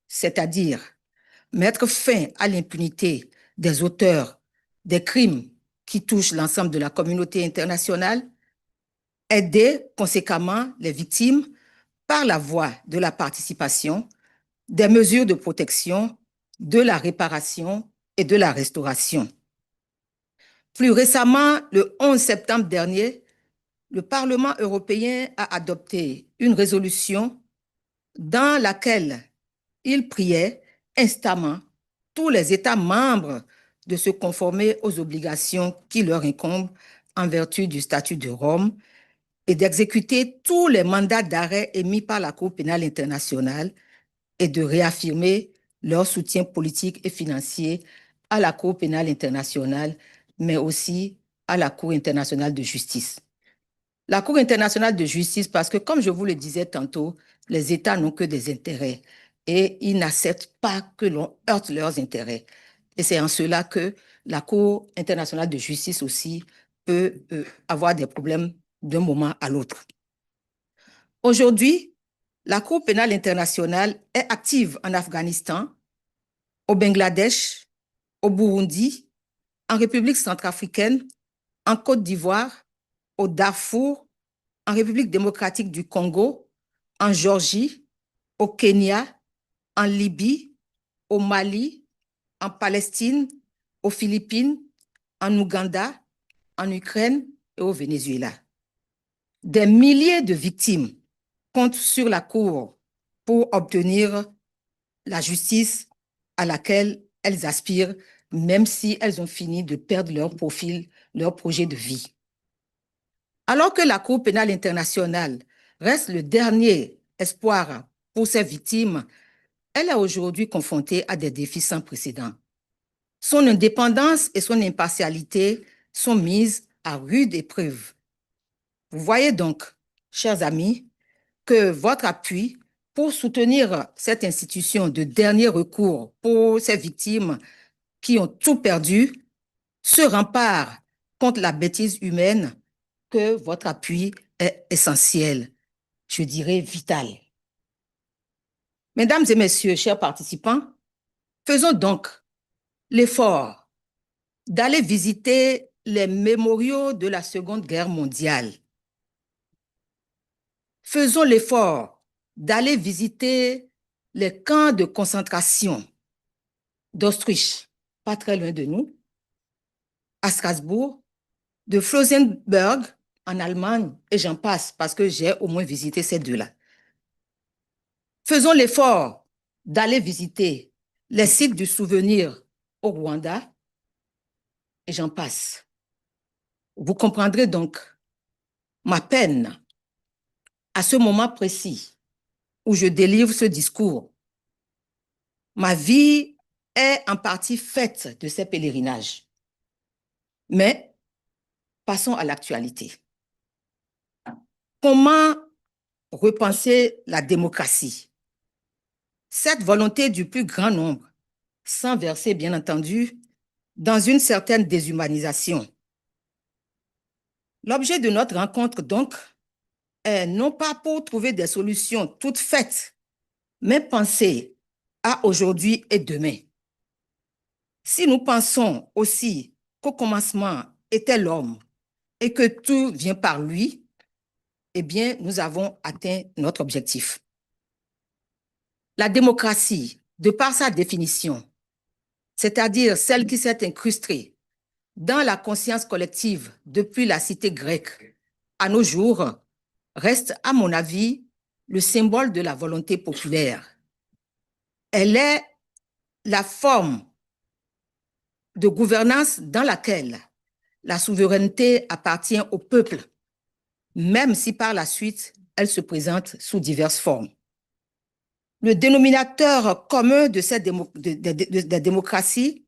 c'est-à-dire mettre fin à l'impunité des auteurs des crimes qui touchent l'ensemble de la communauté internationale, aider conséquemment les victimes par la voie de la participation, des mesures de protection, de la réparation et de la restauration. Plus récemment, le 11 septembre dernier, le Parlement européen a adopté une résolution dans laquelle il priait instamment tous les États membres de se conformer aux obligations qui leur incombent en vertu du statut de Rome et d'exécuter tous les mandats d'arrêt émis par la Cour pénale internationale et de réaffirmer leur soutien politique et financier à la Cour pénale internationale, mais aussi à la Cour internationale de justice. La Cour internationale de justice, parce que comme je vous le disais tantôt, les États n'ont que des intérêts et ils n'acceptent pas que l'on heurte leurs intérêts. Et c'est en cela que la Cour internationale de justice aussi peut avoir des problèmes d'un moment à l'autre. Aujourd'hui, la Cour pénale internationale est active en Afghanistan, au Bangladesh, au Burundi, en République centrafricaine, en Côte d'Ivoire, au Darfour, en République démocratique du Congo, en Géorgie, au Kenya, en Libye, au Mali, en Palestine, aux Philippines, en Ouganda, en Ukraine et au Venezuela. Des milliers de victimes comptent sur la Cour pour obtenir la justice à laquelle elles aspirent, même si elles ont fini de perdre leur profil, leur projet de vie. Alors que la Cour pénale internationale reste le dernier espoir pour ces victimes, elle est aujourd'hui confrontée à des défis sans précédent. Son indépendance et son impartialité sont mises à rude épreuve. Vous voyez donc, chers amis, que votre appui pour soutenir cette institution de dernier recours pour ces victimes qui ont tout perdu se rempart contre la bêtise humaine, que votre appui est essentiel, je dirais vital. Mesdames et messieurs, chers participants, faisons donc l'effort d'aller visiter les mémoriaux de la Seconde Guerre mondiale. Faisons l'effort d'aller visiter les camps de concentration d'Auschwitz, pas très loin de nous, à Strasbourg, de Flossenbürg en Allemagne, et j'en passe parce que j'ai au moins visité ces deux-là. Faisons l'effort d'aller visiter les sites du souvenir au Rwanda, et j'en passe. Vous comprendrez donc ma peine à ce moment précis où je délivre ce discours, ma vie est en partie faite de ces pèlerinages. Mais passons à l'actualité. Comment repenser la démocratie? Cette volonté du plus grand nombre, sans verser, bien entendu, dans une certaine déshumanisation. L'objet de notre rencontre, donc, est non pas pour trouver des solutions toutes faites, mais penser à aujourd'hui et demain. Si nous pensons aussi qu'au commencement était l'homme et que tout vient par lui, eh bien, nous avons atteint notre objectif. La démocratie, de par sa définition, c'est-à-dire celle qui s'est incrustée dans la conscience collective depuis la cité grecque à nos jours, reste, à mon avis, le symbole de la volonté populaire. Elle est la forme de gouvernance dans laquelle la souveraineté appartient au peuple, même si par la suite, elle se présente sous diverses formes. Le dénominateur commun de cette démocratie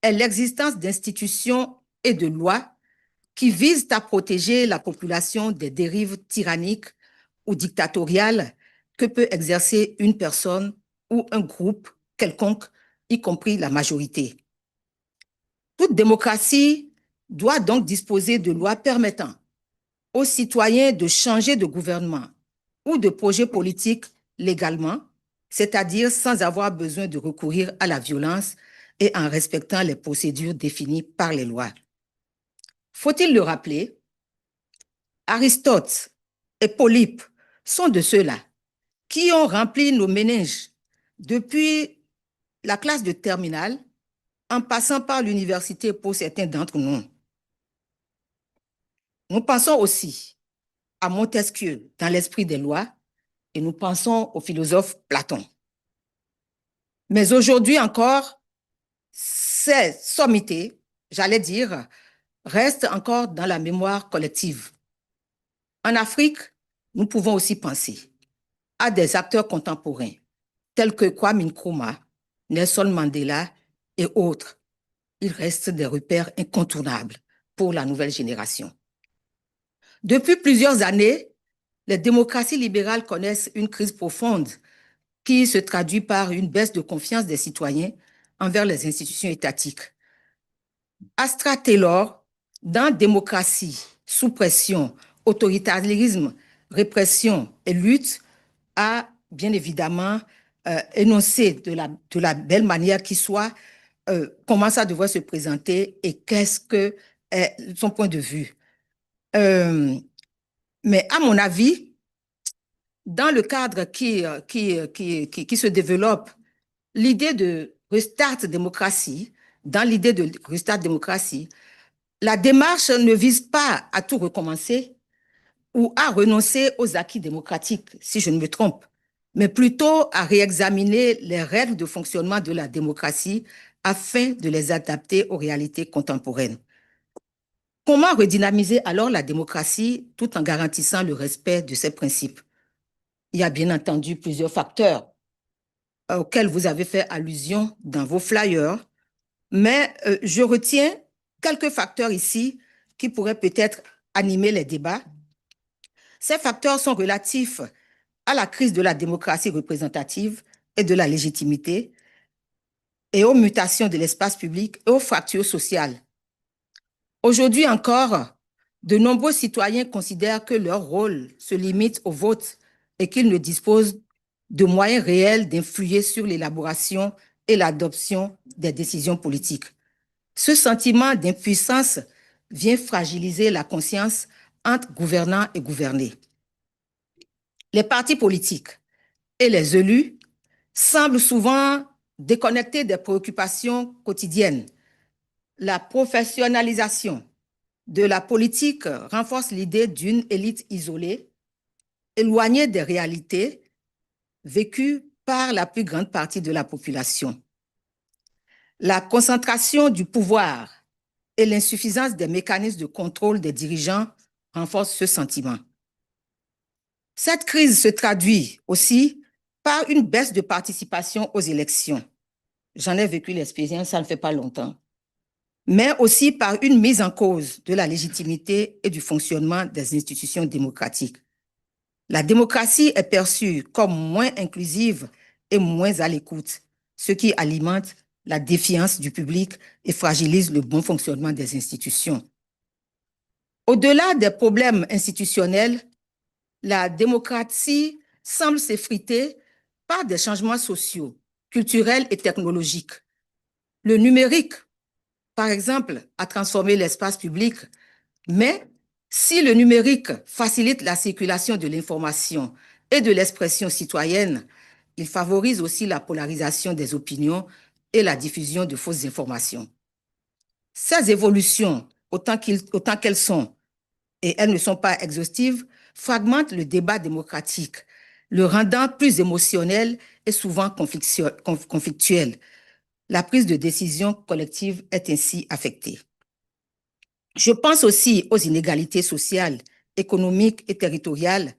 est l'existence d'institutions et de lois qui visent à protéger la population des dérives tyranniques ou dictatoriales que peut exercer une personne ou un groupe quelconque, y compris la majorité. Toute démocratie doit donc disposer de lois permettant aux citoyens de changer de gouvernement ou de projet politique légalement, c'est-à-dire sans avoir besoin de recourir à la violence et en respectant les procédures définies par les lois. Faut-il le rappeler, Aristote et Polype sont de ceux-là qui ont rempli nos méninges depuis la classe de terminale en passant par l'université pour certains d'entre nous. Nous pensons aussi à Montesquieu dans l'esprit des lois et nous pensons au philosophe Platon. Mais aujourd'hui encore, ces sommités, j'allais dire, restent encore dans la mémoire collective. En Afrique, nous pouvons aussi penser à des acteurs contemporains tels que Kwame Nkrumah, Nelson Mandela et autres. Ils restent des repères incontournables pour la nouvelle génération. Depuis plusieurs années, les démocraties libérales connaissent une crise profonde qui se traduit par une baisse de confiance des citoyens envers les institutions étatiques. Astra Taylor, dans Démocratie, sous pression, autoritarisme, répression et lutte, a bien évidemment énoncé de la belle manière qui soit comment ça devrait se présenter et qu'est-ce que est son point de vue. Mais à mon avis, dans le cadre qui se développe, l'idée de restart démocratie, dans l'idée de restart démocratie, la démarche ne vise pas à tout recommencer ou à renoncer aux acquis démocratiques, si je ne me trompe, mais plutôt à réexaminer les règles de fonctionnement de la démocratie afin de les adapter aux réalités contemporaines. Comment redynamiser alors la démocratie tout en garantissant le respect de ses principes? Il y a bien entendu plusieurs facteurs auxquels vous avez fait allusion dans vos flyers, mais je retiens quelques facteurs ici qui pourraient peut-être animer les débats. Ces facteurs sont relatifs à la crise de la démocratie représentative et de la légitimité et aux mutations de l'espace public et aux fractures sociales. Aujourd'hui encore, de nombreux citoyens considèrent que leur rôle se limite au vote et qu'ils ne disposent de moyens réels d'influer sur l'élaboration et l'adoption des décisions politiques. Ce sentiment d'impuissance vient fragiliser la conscience entre gouvernants et gouvernés. Les partis politiques et les élus semblent souvent déconnectés des préoccupations quotidiennes. La professionnalisation de la politique renforce l'idée d'une élite isolée, éloignée des réalités vécues par la plus grande partie de la population. La concentration du pouvoir et l'insuffisance des mécanismes de contrôle des dirigeants renforcent ce sentiment. Cette crise se traduit aussi par une baisse de participation aux élections. J'en ai vécu l'expérience, ça ne fait pas longtemps. Mais aussi par une mise en cause de la légitimité et du fonctionnement des institutions démocratiques. La démocratie est perçue comme moins inclusive et moins à l'écoute, ce qui alimente la défiance du public et fragilise le bon fonctionnement des institutions. Au-delà des problèmes institutionnels, la démocratie semble s'effriter par des changements sociaux, culturels et technologiques. Le numérique, par exemple, a transformé l'espace public, mais si le numérique facilite la circulation de l'information et de l'expression citoyenne, il favorise aussi la polarisation des opinions et la diffusion de fausses informations. Ces évolutions, autant qu'elles sont, et elles ne sont pas exhaustives, fragmentent le débat démocratique, le rendant plus émotionnel et souvent conflictuel. La prise de décision collective est ainsi affectée. Je pense aussi aux inégalités sociales, économiques et territoriales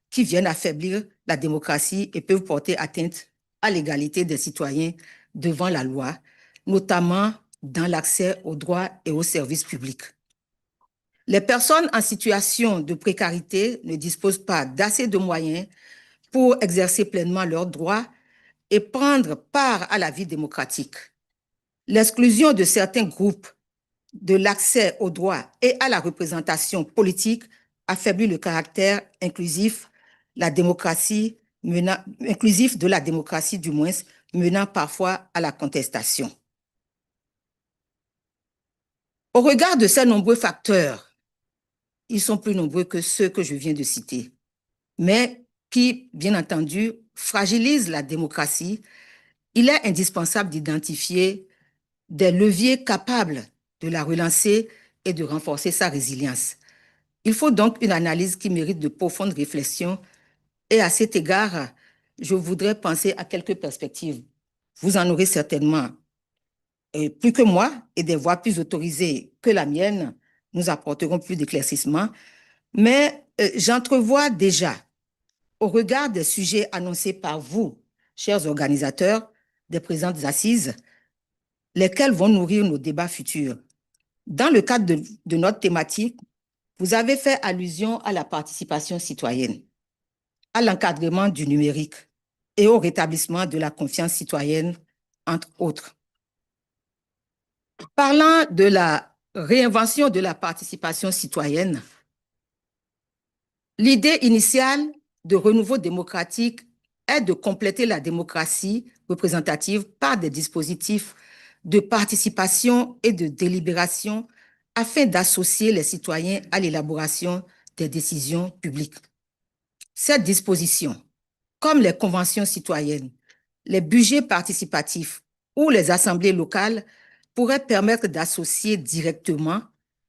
qui viennent affaiblir la démocratie et peuvent porter atteinte à l'égalité des citoyens devant la loi, notamment dans l'accès aux droits et aux services publics. Les personnes en situation de précarité ne disposent pas d'assez de moyens pour exercer pleinement leurs droits et prendre part à la vie démocratique. L'exclusion de certains groupes de l'accès aux droits et à la représentation politique affaiblit le caractère inclusif de la démocratie, du moins, menant parfois à la contestation. Au regard de ces nombreux facteurs, ils sont plus nombreux que ceux que je viens de citer, mais qui, bien entendu, fragilisent la démocratie. Il est indispensable d'identifier des leviers capables de la relancer et de renforcer sa résilience. Il faut donc une analyse qui mérite de profondes réflexions et à cet égard, je voudrais penser à quelques perspectives. Vous en aurez certainement plus que moi et des voix plus autorisées que la mienne nous apporteront plus d'éclaircissements, mais j'entrevois déjà, au regard des sujets annoncés par vous, chers organisateurs des présentes assises, lesquels vont nourrir nos débats futurs. Dans le cadre de notre thématique, vous avez fait allusion à la participation citoyenne, à l'encadrement du numérique et au rétablissement de la confiance citoyenne, entre autres. Parlant de la réinvention de la participation citoyenne, l'idée initiale de renouveau démocratique est de compléter la démocratie représentative par des dispositifs de participation et de délibération afin d'associer les citoyens à l'élaboration des décisions publiques. Cette disposition, comme les conventions citoyennes, les budgets participatifs ou les assemblées locales, pourraient permettre d'associer directement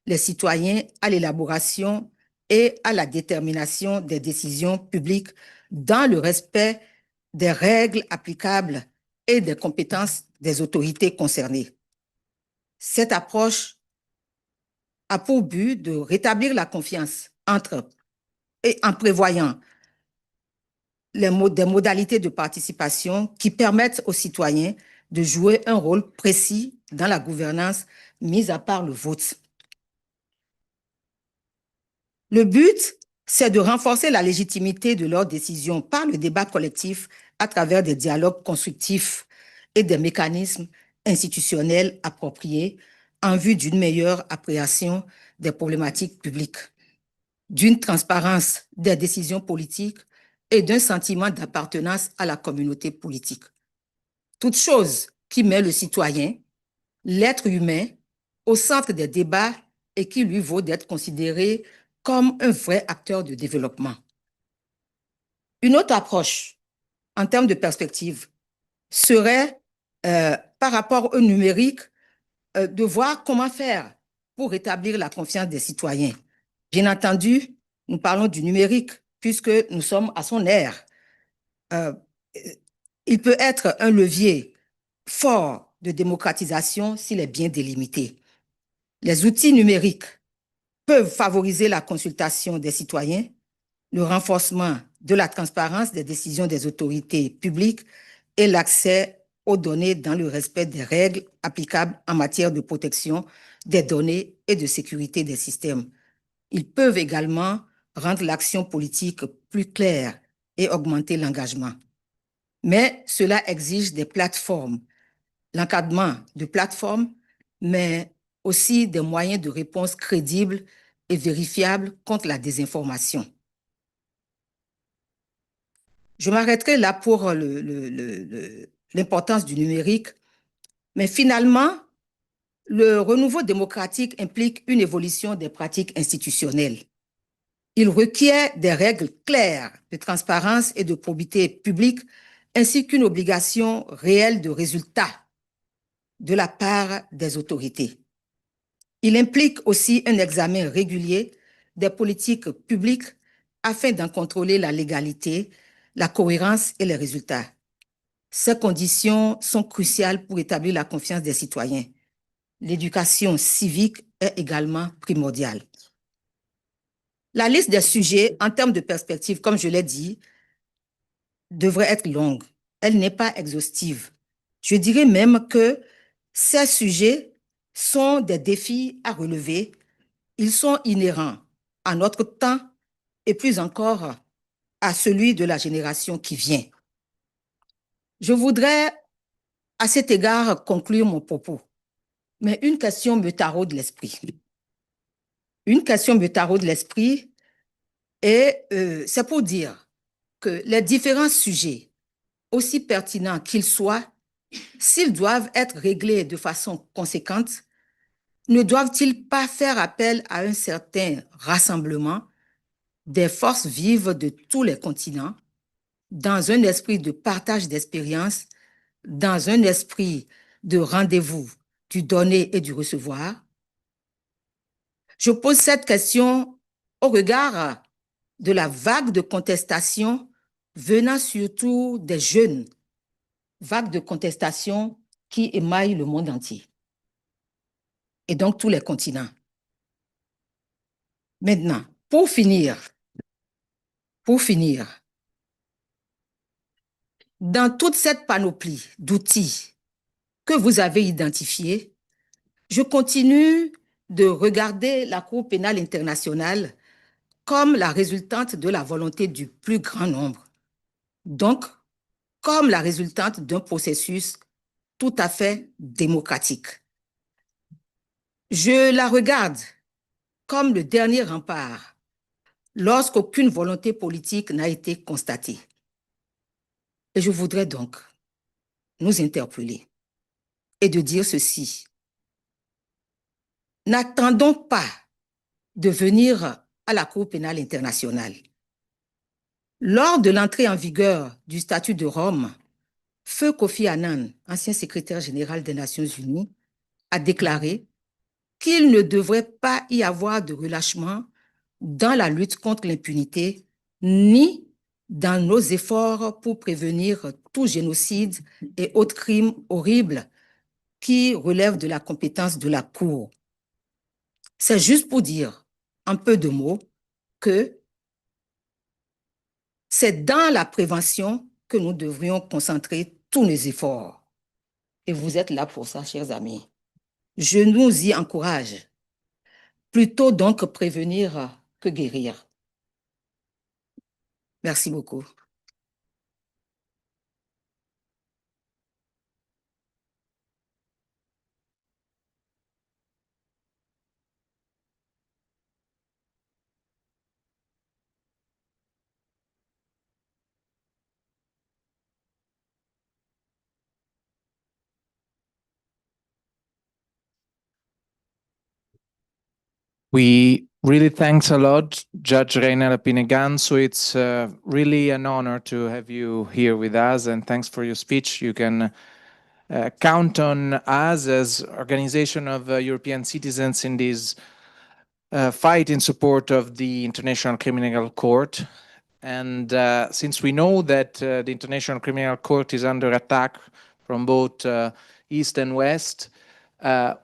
les citoyens à l'élaboration et à la détermination des décisions publiques dans le respect des règles applicables et des compétences des autorités concernées. Cette approche a pour but de rétablir la confiance en prévoyant des modalités de participation qui permettent aux citoyens de jouer un rôle précis dans la gouvernance, mis à part le vote. Le but, c'est de renforcer la légitimité de leurs décisions par le débat collectif à travers des dialogues constructifs et des mécanismes institutionnels appropriés en vue d'une meilleure appréhension des problématiques publiques, d'une transparence des décisions politiques et d'un sentiment d'appartenance à la communauté politique. Toute chose qui met le citoyen, l'être humain, au centre des débats et qui lui vaut d'être considéré comme un vrai acteur de développement. Une autre approche, en termes de perspective, serait, par rapport au numérique, de voir comment faire pour rétablir la confiance des citoyens. Bien entendu, nous parlons du numérique, puisque nous sommes à son ère. Il peut être un levier fort de démocratisation s'il est bien délimité. Les outils numériques peuvent favoriser la consultation des citoyens, le renforcement de la transparence des décisions des autorités publiques et l'accès aux données dans le respect des règles applicables en matière de protection des données et de sécurité des systèmes. Ils peuvent également rendre l'action politique plus claire et augmenter l'engagement. Mais cela exige des plateformes, l'encadrement de plateformes, mais aussi des moyens de réponse crédibles et vérifiables contre la désinformation. Je m'arrêterai là pour l'importance du numérique, mais finalement, le renouveau démocratique implique une évolution des pratiques institutionnelles. Il requiert des règles claires de transparence et de probité publique, ainsi qu'une obligation réelle de résultat de la part des autorités. Il implique aussi un examen régulier des politiques publiques afin d'en contrôler la légalité, la cohérence et les résultats. Ces conditions sont cruciales pour établir la confiance des citoyens. L'éducation civique est également primordiale. La liste des sujets, en termes de perspective, comme je l'ai dit, devrait être longue. Elle n'est pas exhaustive. Je dirais même que ces sujets sont des défis à relever. Ils sont inhérents à notre temps et plus encore à celui de la génération qui vient. Je voudrais à cet égard conclure mon propos, mais une question me taraude l'esprit. Une question me taraude l'esprit et c'est pour dire que les différents sujets, aussi pertinents qu'ils soient, s'ils doivent être réglés de façon conséquente, ne doivent-ils pas faire appel à un certain rassemblement des forces vives de tous les continents, dans un esprit de partage d'expériences, dans un esprit de rendez-vous du donner et du recevoir? Je pose cette question au regard de la vague de contestation venant surtout des jeunes, vague de contestation qui émaille le monde entier et donc tous les continents. Maintenant, pour finir, dans toute cette panoplie d'outils que vous avez identifiés, je continue de regarder la Cour pénale internationale comme la résultante de la volonté du plus grand nombre, donc comme la résultante d'un processus tout à fait démocratique. Je la regarde comme le dernier rempart lorsqu'aucune volonté politique n'a été constatée. Et je voudrais donc nous interpeller et de dire ceci. N'attendons pas de venir à la Cour pénale internationale. Lors de l'entrée en vigueur du statut de Rome, Feu Kofi Annan, ancien secrétaire général des Nations Unies, a déclaré qu'il ne devrait pas y avoir de relâchement dans la lutte contre l'impunité, ni dans nos efforts pour prévenir tout génocide et autres crimes horribles qui relèvent de la compétence de la Cour. C'est juste pour dire, en peu de mots, que c'est dans la prévention que nous devrions concentrer tous nos efforts. Et vous êtes là pour ça, chers amis. Je nous y encourage. Plutôt donc prévenir que guérir. Merci beaucoup. We really thanks a lot, Judge Reiner Pineganso. It's really an honor to have you here with us, and thanks for your speech. You can count on us as organization of European citizens in this fight in support of the International Criminal Court. And since we know that the International Criminal Court is under attack from both East and West,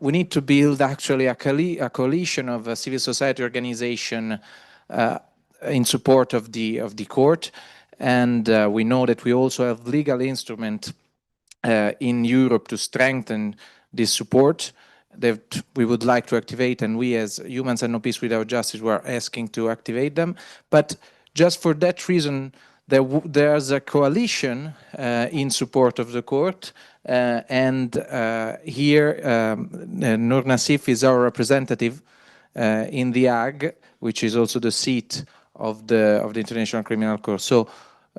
we need to build actually a coalition of civil society organization in support of the court. And we know that we also have legal instrument in Europe to strengthen this support that we would like to activate, and we as Humans and No Peace Without Justice were asking to activate them. But just for that reason, there's a coalition in support of the court, and here Noor Nassif is our representative in The Hague, which is also the seat of the International Criminal Court. So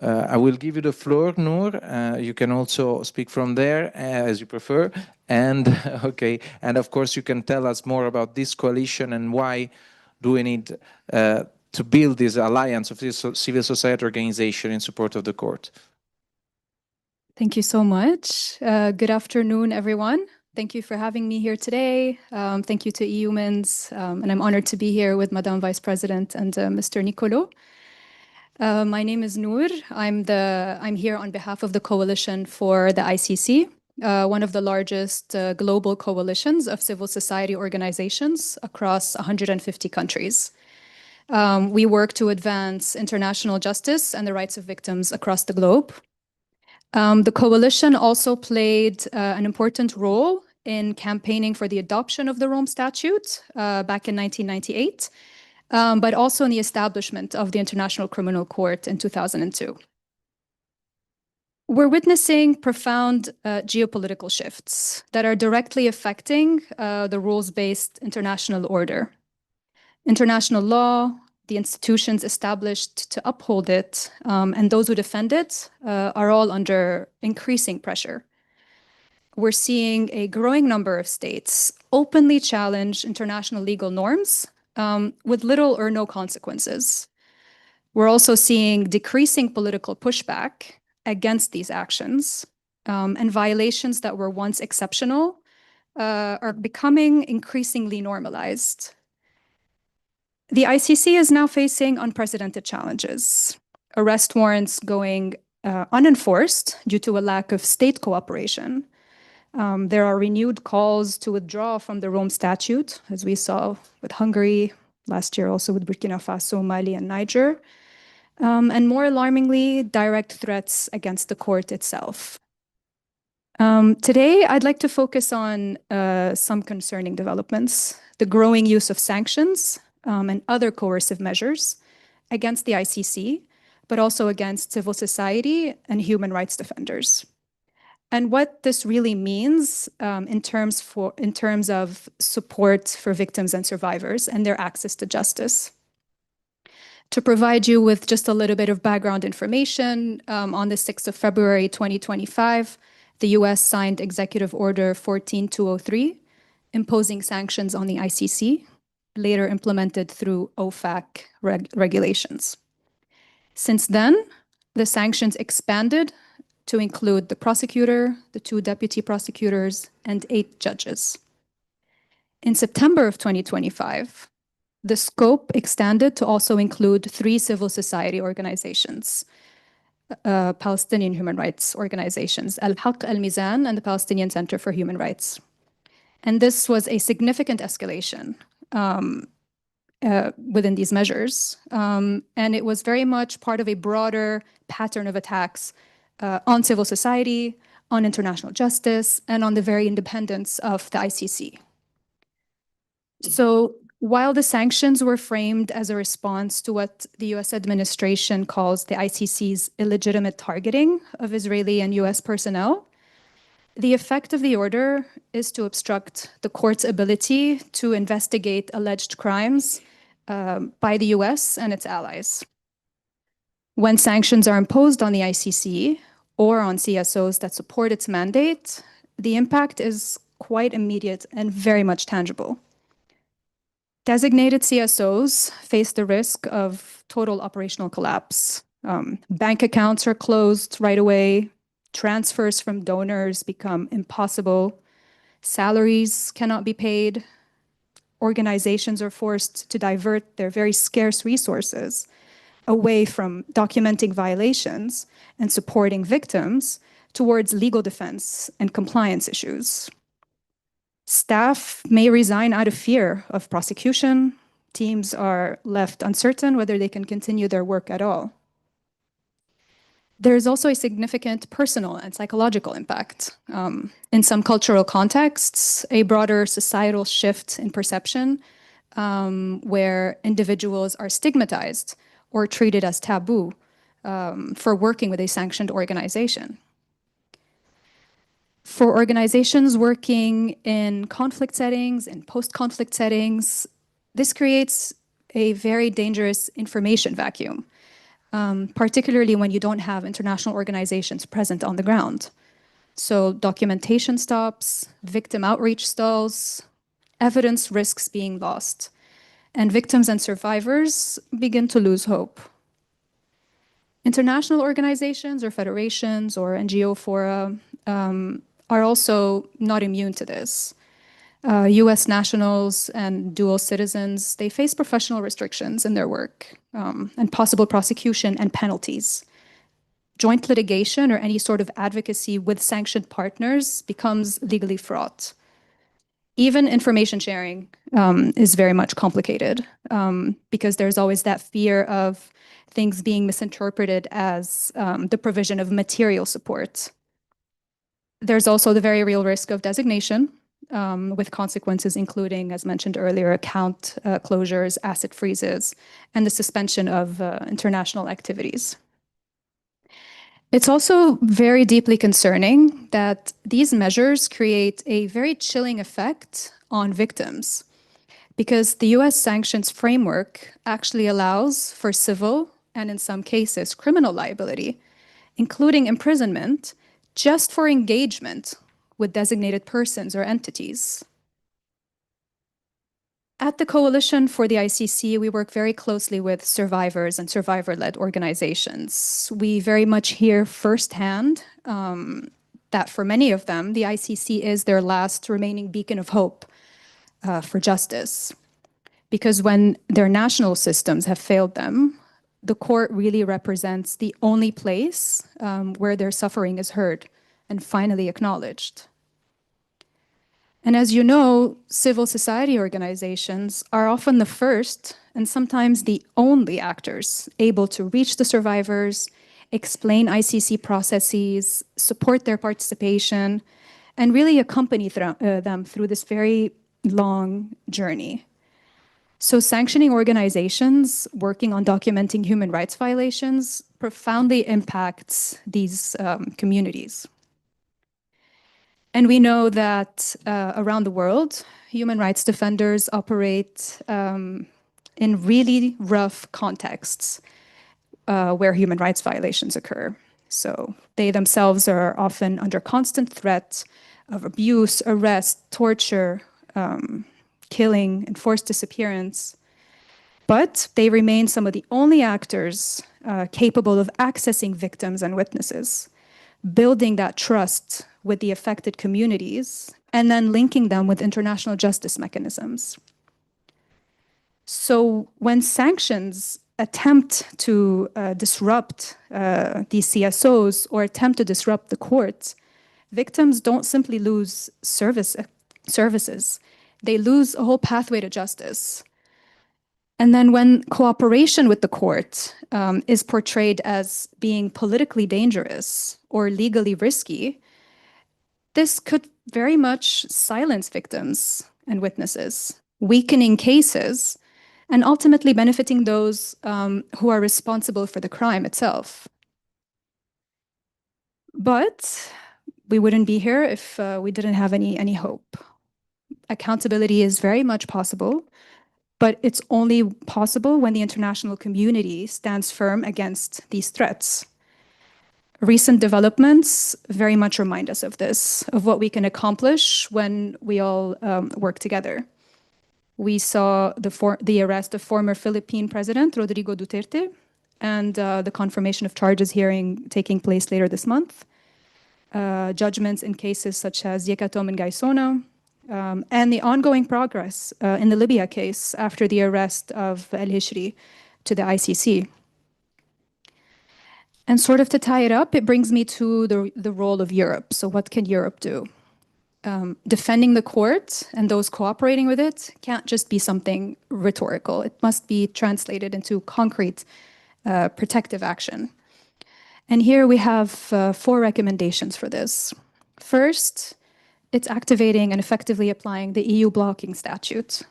I will give you the floor, Noor. You can also speak from there as you prefer. And okay, and of course you can tell us more about this coalition and why do we need to build this alliance of this civil society organization in support of the court. Thank you so much. Good afternoon, everyone. Thank you for having me here today. Thank you to Eumans, and I'm honored to be here with Madame Vice President and Mr. Nicolo. My name is Noor. I'm here on behalf of the Coalition for the ICC, one of the largest global coalitions of civil society organizations across 150 countries. We work to advance international justice and the rights of victims across the globe. The coalition also played an important role in campaigning for the adoption of the Rome Statute back in 1998, but also in the establishment of the International Criminal Court in 2002. We're witnessing profound geopolitical shifts that are directly affecting the rules-based international order. International law, the institutions established to uphold it, and those who defend it are all under increasing pressure. We're seeing a growing number of states openly challenge international legal norms with little or no consequences. We're also seeing decreasing political pushback against these actions, and violations that were once exceptional are becoming increasingly normalized. The ICC is now facing unprecedented challenges. Arrest warrants going unenforced due to a lack of state cooperation. There are renewed calls to withdraw from the Rome Statute, as we saw with Hungary, last year also with Burkina Faso, Mali, and Niger. And more alarmingly, direct threats against the court itself. Today, I'd like to focus on some concerning developments, the growing use of sanctions and other coercive measures against the ICC, but also against civil society and human rights defenders. And what this really means in terms of support for victims and survivors and their access to justice. To provide you with just a little bit of background information, on the 6th of February 2025, the US signed Executive Order 14203, imposing sanctions on the ICC, later implemented through OFAC regulations. Since then, the sanctions expanded to include the prosecutor, the 2 deputy prosecutors, and 8 judges. In September of 2025, the scope extended to also include 3 civil society organizations, Palestinian human rights organizations, Al-Haq Al-Mizan and the Palestinian Center for Human Rights. And this was a significant escalation within these measures. And it was very much part of a broader pattern of attacks on civil society, on international justice, and on the very independence of the ICC. So while the sanctions were framed as a response to what the US administration calls the ICC's illegitimate targeting of Israeli and US personnel, the effect of the order is to obstruct the court's ability to investigate alleged crimes by the US and its allies. When sanctions are imposed on the ICC or on CSOs that support its mandate, the impact is quite immediate and very much tangible. Designated CSOs face the risk of total operational collapse. Bank accounts are closed right away. Transfers from donors become impossible. Salaries cannot be paid. Organizations are forced to divert their very scarce resources away from documenting violations and supporting victims towards legal defense and compliance issues. Staff may resign out of fear of prosecution, teams are left uncertain whether they can continue their work at all. There's also a significant personal and psychological impact. In some cultural contexts, a broader societal shift in perception where individuals are stigmatized or treated as taboo for working with a sanctioned organization. For organizations working in conflict settings and post-conflict settings, this creates a very dangerous information vacuum, particularly when you don't have international organizations present on the ground. So documentation stops, victim outreach stalls, evidence risks being lost, and victims and survivors begin to lose hope. International organizations or federations or NGO fora are also not immune to this. US nationals and dual citizens, they face professional restrictions in their work and possible prosecution and penalties. Joint litigation or any sort of advocacy with sanctioned partners becomes legally fraught. Even information sharing is very much complicated because there's always that fear of things being misinterpreted as the provision of material support. There's also the very real risk of designation with consequences including, as mentioned earlier, account closures, asset freezes, and the suspension of international activities. It's also very deeply concerning that these measures create a very chilling effect on victims because the US sanctions framework actually allows for civil and in some cases criminal liability, including imprisonment, just for engagement with designated persons or entities. At the Coalition for the ICC, we work very closely with survivors and survivor-led organizations. We very much hear firsthand that for many of them, the ICC is their last remaining beacon of hope for justice. Because when their national systems have failed them, the court really represents the only place where their suffering is heard and finally acknowledged. And as you know, civil society organizations are often the first and sometimes the only actors able to reach the survivors, explain ICC processes, support their participation, and really accompany them through this very long journey. So sanctioning organizations working on documenting human rights violations profoundly impacts these communities. And we know that around the world, human rights defenders operate in really rough contexts where human rights violations occur. So they themselves are often under constant threat of abuse, arrest, torture, killing, and forced disappearance. But they remain some of the only actors capable of accessing victims and witnesses, building that trust with the affected communities, and then linking them with international justice mechanisms. So when sanctions attempt to disrupt these CSOs or attempt to disrupt the courts, victims don't simply lose services, they lose a whole pathway to justice. And then when cooperation with the court is portrayed as being politically dangerous or legally risky, this could very much silence victims and witnesses, weakening cases, and ultimately benefiting those who are responsible for the crime itself. But we wouldn't be here if we didn't have any hope. Accountability is very much possible, but it's only possible when the international community stands firm against these threats. Recent developments very much remind us of this, of what we can accomplish when we all work together. We saw the arrest of former Philippine President Rodrigo Duterte and the confirmation of charges hearing taking place later this month. Judgments in cases such as Yekatom and Gaisona, and the ongoing progress in the Libya case after the arrest of El Hishri to the ICC. And sort of to tie it up, it brings me to the role of Europe. So what can Europe do? defending the court and those cooperating with it can't just be something rhetorical. It must be translated into concrete protective action. And here we have 4 recommendations for this. First, it's activating and effectively applying the EU blocking statute.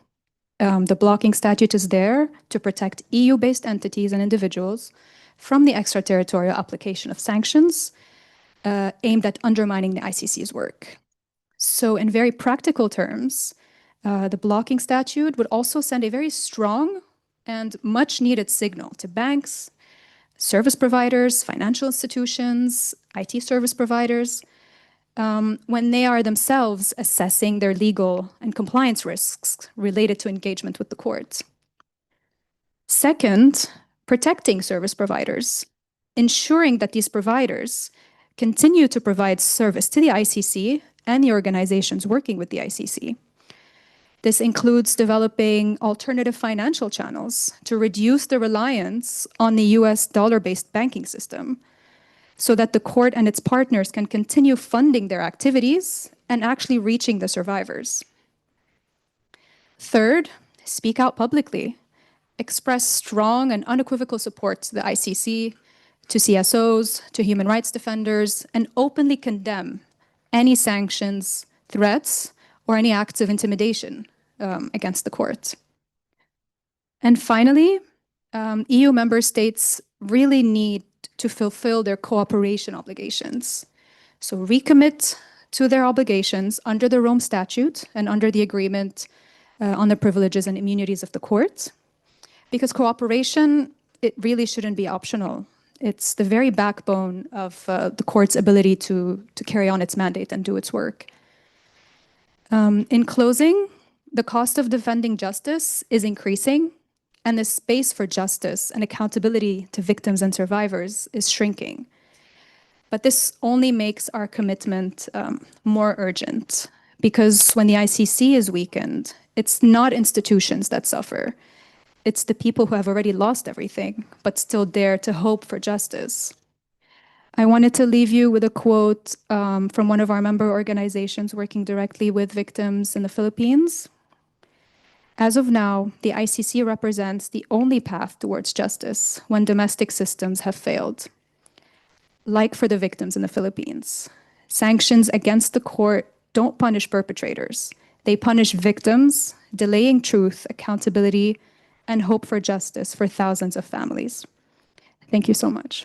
The blocking statute is there to protect EU-based entities and individuals from the extraterritorial application of sanctions aimed at undermining the ICC's work. So in very practical terms, the blocking statute would also send a very strong and much needed signal to banks, service providers, financial institutions, IT service providers, when they are themselves assessing their legal and compliance risks related to engagement with the court. Second, protecting service providers, ensuring that these providers continue to provide service to the ICC and the organizations working with the ICC. This includes developing alternative financial channels to reduce the reliance on the US dollar-based banking system so that the court and its partners can continue funding their activities and actually reaching the survivors. Third, speak out publicly. Express strong and unequivocal support to the ICC, to CSOs, to human rights defenders, and openly condemn any sanctions, threats, or any acts of intimidation against the court. And finally, EU member states really need to fulfill their cooperation obligations. So recommit to their obligations under the Rome Statute and under the agreement on the privileges and immunities of the court. Because cooperation, it really shouldn't be optional. It's the very backbone of the court's ability to carry on its mandate and do its work. In closing, the cost of defending justice is increasing, and the space for justice and accountability to victims and survivors is shrinking. But this only makes our commitment more urgent, because when the ICC is weakened, it's not institutions that suffer. It's the people who have already lost everything, but still dare to hope for justice. I wanted to leave you with a quote from one of our member organizations working directly with victims in the Philippines. As of now, the ICC represents the only path towards justice when domestic systems have failed. Like for the victims in the Philippines, sanctions against the court don't punish perpetrators. They punish victims, delaying truth, accountability, and hope for justice for thousands of families. Thank you so much.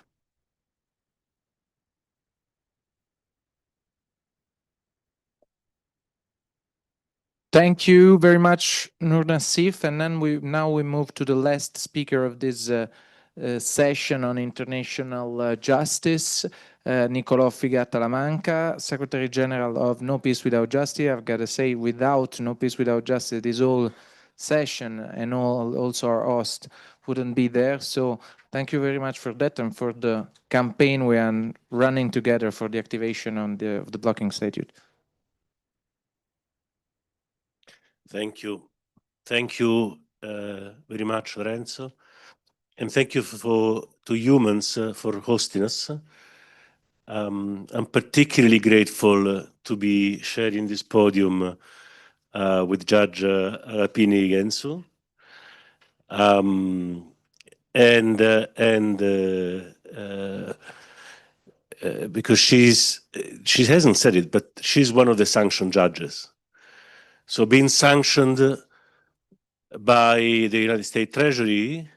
Thank you very much, Nur Nassif. And then now we move to the last speaker of this session on international justice, Nicolò Figat-Talamanca, Secretary General of No Peace Without Justice. I've got to say, without No Peace Without Justice, this whole session and also our host wouldn't be there. So thank you very much for that and for the campaign we are running together for the activation of the blocking statute. Thank you. Thank you very much, Lorenzo. And thank you to Eumans for hosting us. I'm particularly grateful to be sharing this podium with Judge Rapini Gensu. Because she hasn't said it, but she's one of the sanctioned judges. So being sanctioned by the United States Treasury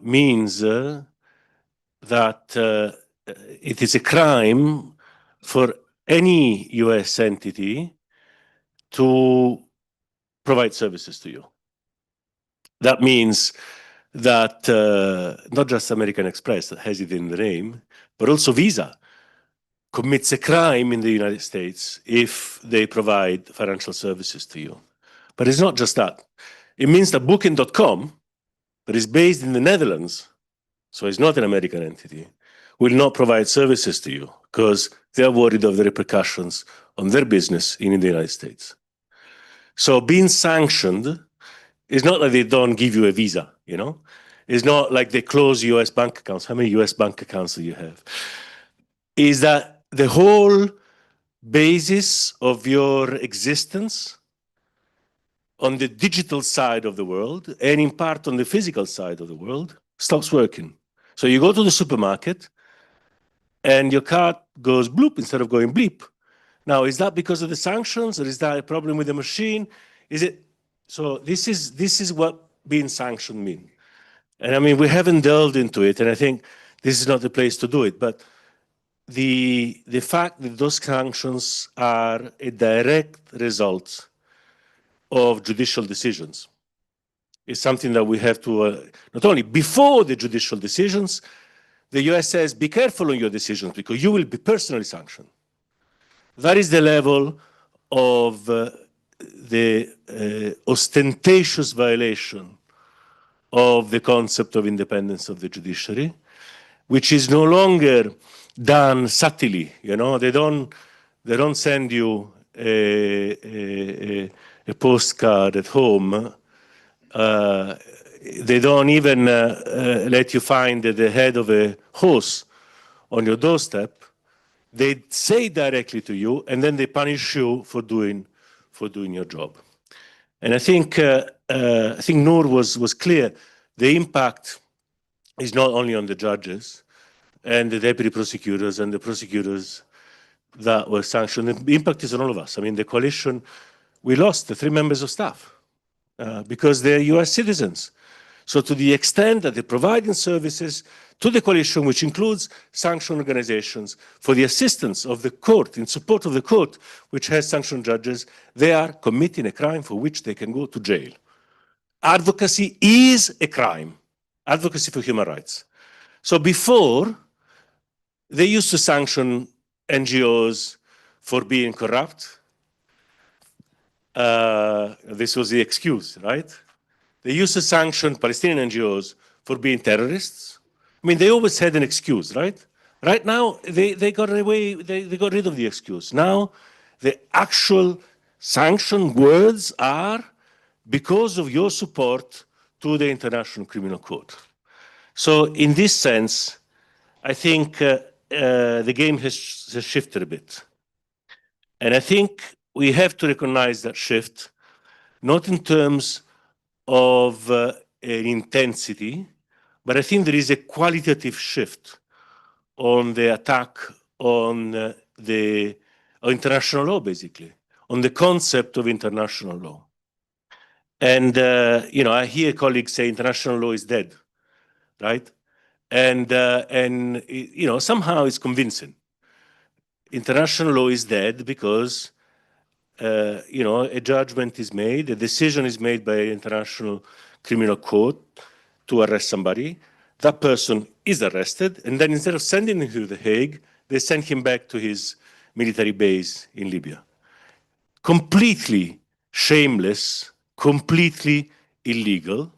means that it is a crime for any US entity to provide services to you. That means that not just American Express, that has it in the name, but also Visa commits a crime in the United States if they provide financial services to you. But it's not just that. It means that Booking.com, that is based in the Netherlands, so it's not an American entity, will not provide services to you because they're worried of the repercussions on their business in the United States. So being sanctioned is not like they don't give you a visa, you know? It's not like they close US bank accounts. How many US bank accounts do you have? Is that the whole basis of your existence on the digital side of the world and in part on the physical side of the world stops working. So you go to the supermarket and your cart goes bloop instead of going bleep. Now, is that because of the sanctions or is that a problem with the machine? Is it? So this is what being sanctioned means. And I mean, we haven't delved into it, and I think this is not the place to do it. But the fact that those sanctions are a direct result of judicial decisions is something that we have to, not only before the judicial decisions, the US says, be careful on your decisions because you will be personally sanctioned. That is the level of the ostentatious violation of the concept of independence of the judiciary, which is no longer done subtly. You know, they don't send you a postcard at home. They don't even let you find the head of a horse on your doorstep. They say directly to you, and then they punish you for doing your job. And I think Noor was clear. The impact is not only on the judges and the deputy prosecutors and the prosecutors that were sanctioned. The impact is on all of us. I mean, the coalition, we lost the 3 members of staff because they're US citizens. So to the extent that they're providing services to the coalition, which includes sanctioned organizations, for the assistance of the court, in support of the court, which has sanctioned judges, they are committing a crime for which they can go to jail. Advocacy is a crime, advocacy for human rights. So before, they used to sanction NGOs for being corrupt. This was the excuse, right? They used to sanction Palestinian NGOs for being terrorists. I mean, they always had an excuse, right? Right now, they got away, they got rid of the excuse. Now, the actual sanction words are because of your support to the International Criminal Court. So in this sense, I think the game has shifted a bit. And I think we have to recognize that shift, not in terms of an intensity, but I think there is a qualitative shift on the attack on the international law, basically, on the concept of international law. And, you know, I hear colleagues say international law is dead, right? And you know, somehow it's convincing. International law is dead because, you know, a judgment is made, a decision is made by an international criminal court to arrest somebody. That person is arrested, and then instead of sending him to The Hague, they send him back to his military base in Libya. Completely shameless, completely illegal,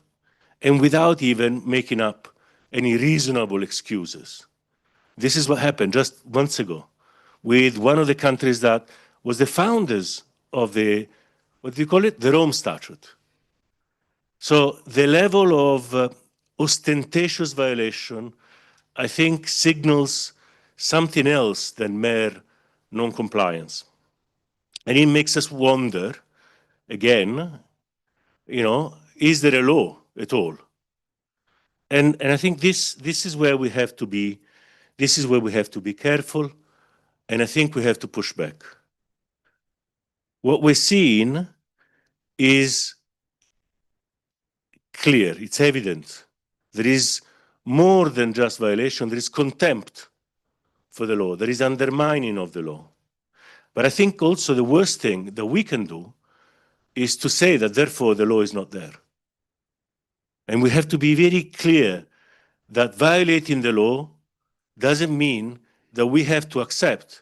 and without even making up any reasonable excuses. This is what happened just months ago with one of the countries that was the founders of the, what do you call it? The Rome Statute. So the level of ostentatious violation, I think, signals something else than mere non-compliance. And it makes us wonder, again, you know, is there a law at all? And I think this is where we have to be, this is where we have to be careful, and I think we have to push back. What we're seeing is clear, it's evident. There is more than just violation, there is contempt for the law, there is undermining of the law. But I think also the worst thing that we can do is to say that therefore the law is not there. And we have to be very clear that violating the law doesn't mean that we have to accept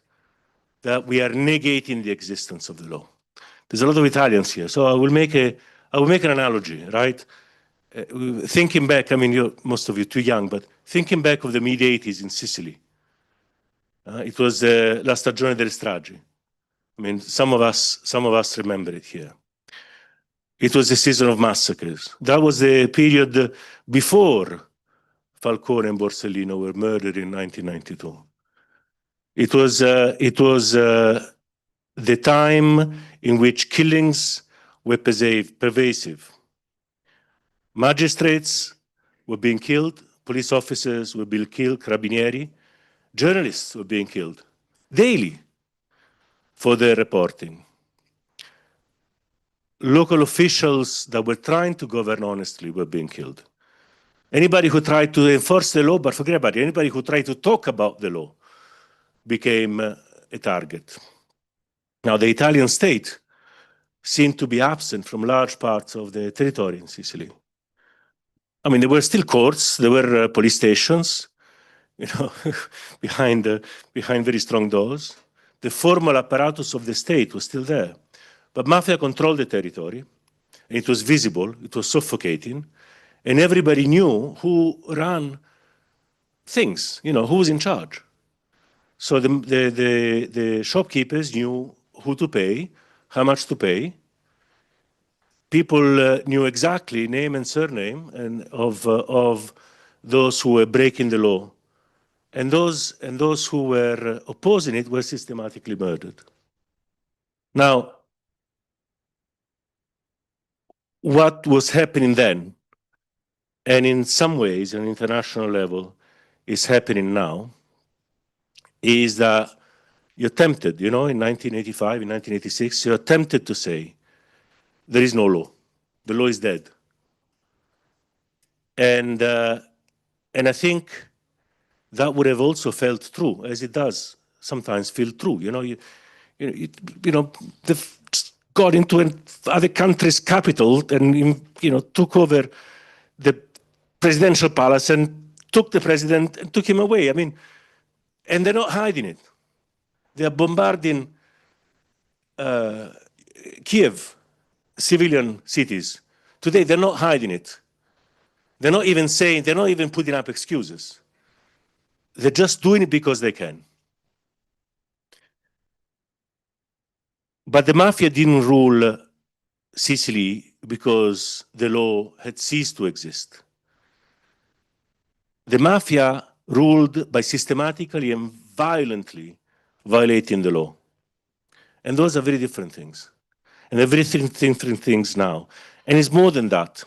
that we are negating the existence of the law. There's a lot of Italians here, so I will make an analogy, right? Thinking back, I mean, most of you too young, but thinking back of the mid-80s in Sicily. It was La Stagione delle Stragi. I mean, some of us remember it here. It was the season of massacres. That was the period before Falcone and Borsellino were murdered in 1992. It was the time in which killings were pervasive. Magistrates were being killed, police officers were being killed, carabinieri, journalists were being killed daily for their reporting. Local officials that were trying to govern honestly were being killed. Anybody who tried to enforce the law, but forget about it, anybody who tried to talk about the law became a target. Now, the Italian state seemed to be absent from large parts of the territory in Sicily. I mean, there were still courts, there were police stations, you know, behind very strong doors. The formal apparatus of the state was still there. But mafia controlled the territory, and it was visible, it was suffocating, and everybody knew who ran things, you know, who was in charge. So the shopkeepers knew who to pay, how much to pay. People knew exactly name and surname and of those who were breaking the law. And those who were opposing it were systematically murdered. Now, what was happening then, and in some ways, on an international level, is happening now, is that you're tempted, you know, in 1985, in 1986, you're tempted to say, there is no law. The law is dead. And I think that would have also felt true, as it does sometimes feel true. You know, they've got into other country's capital and, you know, took over the presidential palace and took the president and took him away. I mean, and they're not hiding it. They are bombarding Kiev, civilian cities. Today, they're not hiding it. They're not even saying, they're not even putting up excuses. They're just doing it because they can. But the mafia didn't rule Sicily because the law had ceased to exist. The mafia ruled by systematically and violently violating the law. And those are very different things. And they're very different things now. And it's more than that.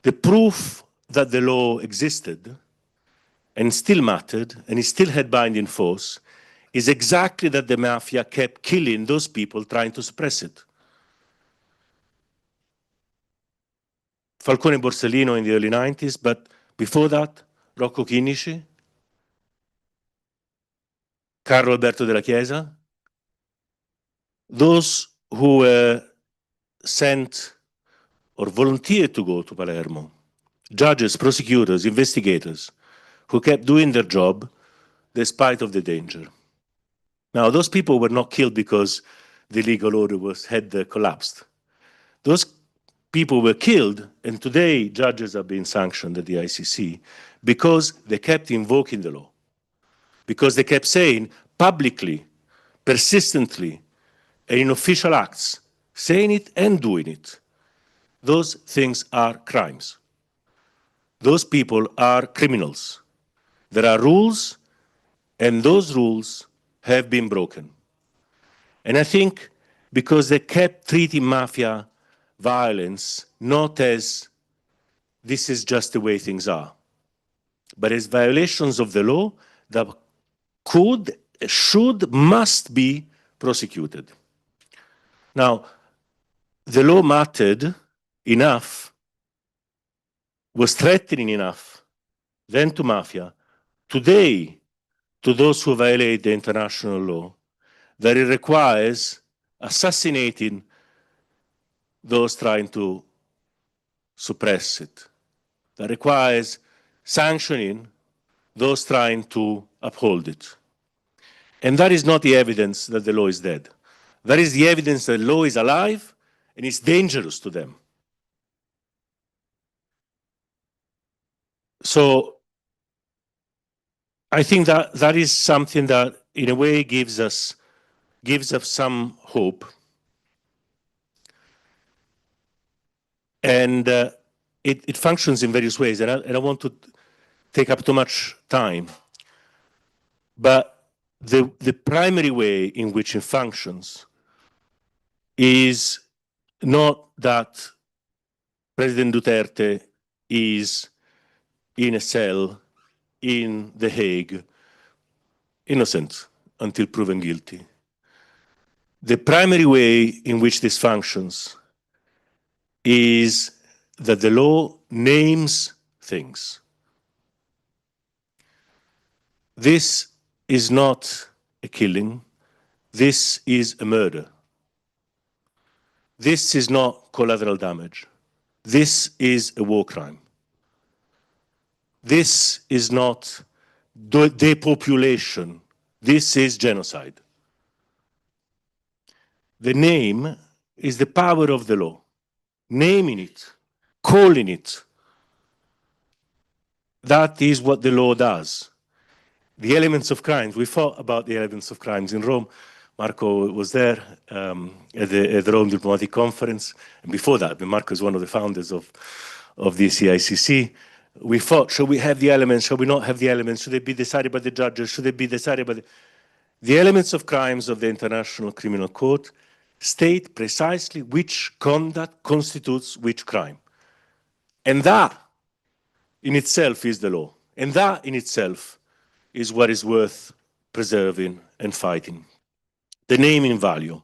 The proof that the law existed and still mattered and it still had binding force is exactly that the mafia kept killing those people trying to suppress it. Falcone Borsellino in the early 90s, but before that, Rocco Chinnici, Carlo Alberto della Chiesa, those who were sent or volunteered to go to Palermo, judges, prosecutors, investigators, who kept doing their job despite of the danger. Now, those people were not killed because the legal order had collapsed. Those people were killed, and today judges are being sanctioned at the ICC because they kept invoking the law, because they kept saying publicly, persistently, and in official acts, saying it and doing it. Those things are crimes. Those people are criminals. There are rules, and those rules have been broken. And I think because they kept treating mafia violence not as this is just the way things are, but as violations of the law that could, should, must be prosecuted. Now, the law mattered enough, was threatening enough then to mafia, today to those who violate the international law, that it requires assassinating those trying to suppress it. That requires sanctioning those trying to uphold it. And that is not the evidence that the law is dead. That is the evidence that the law is alive and is dangerous to them. So I think that that is something that in a way gives us some hope. And it functions in various ways, and I don't want to take up too much time. But the primary way in which it functions is not that President Duterte is in a cell in The Hague, innocent until proven guilty. The primary way in which this functions is that the law names things. This is not a killing. This is a murder. This is not collateral damage. This is a war crime. This is not depopulation. This is genocide. The name is the power of the law. Naming it, calling it. That is what the law does. The elements of crimes, we thought about the elements of crimes in Rome. Marco was there at the Rome Diplomatic Conference. And before that, Marco is one of the founders of the CICC. We thought, should we have the elements? Should we not have the elements? Should they be decided by the judges? Should they be decided by the elements of crimes of the International Criminal Court state precisely which conduct constitutes which crime. And that in itself is the law. And that in itself is what is worth preserving and fighting. The naming value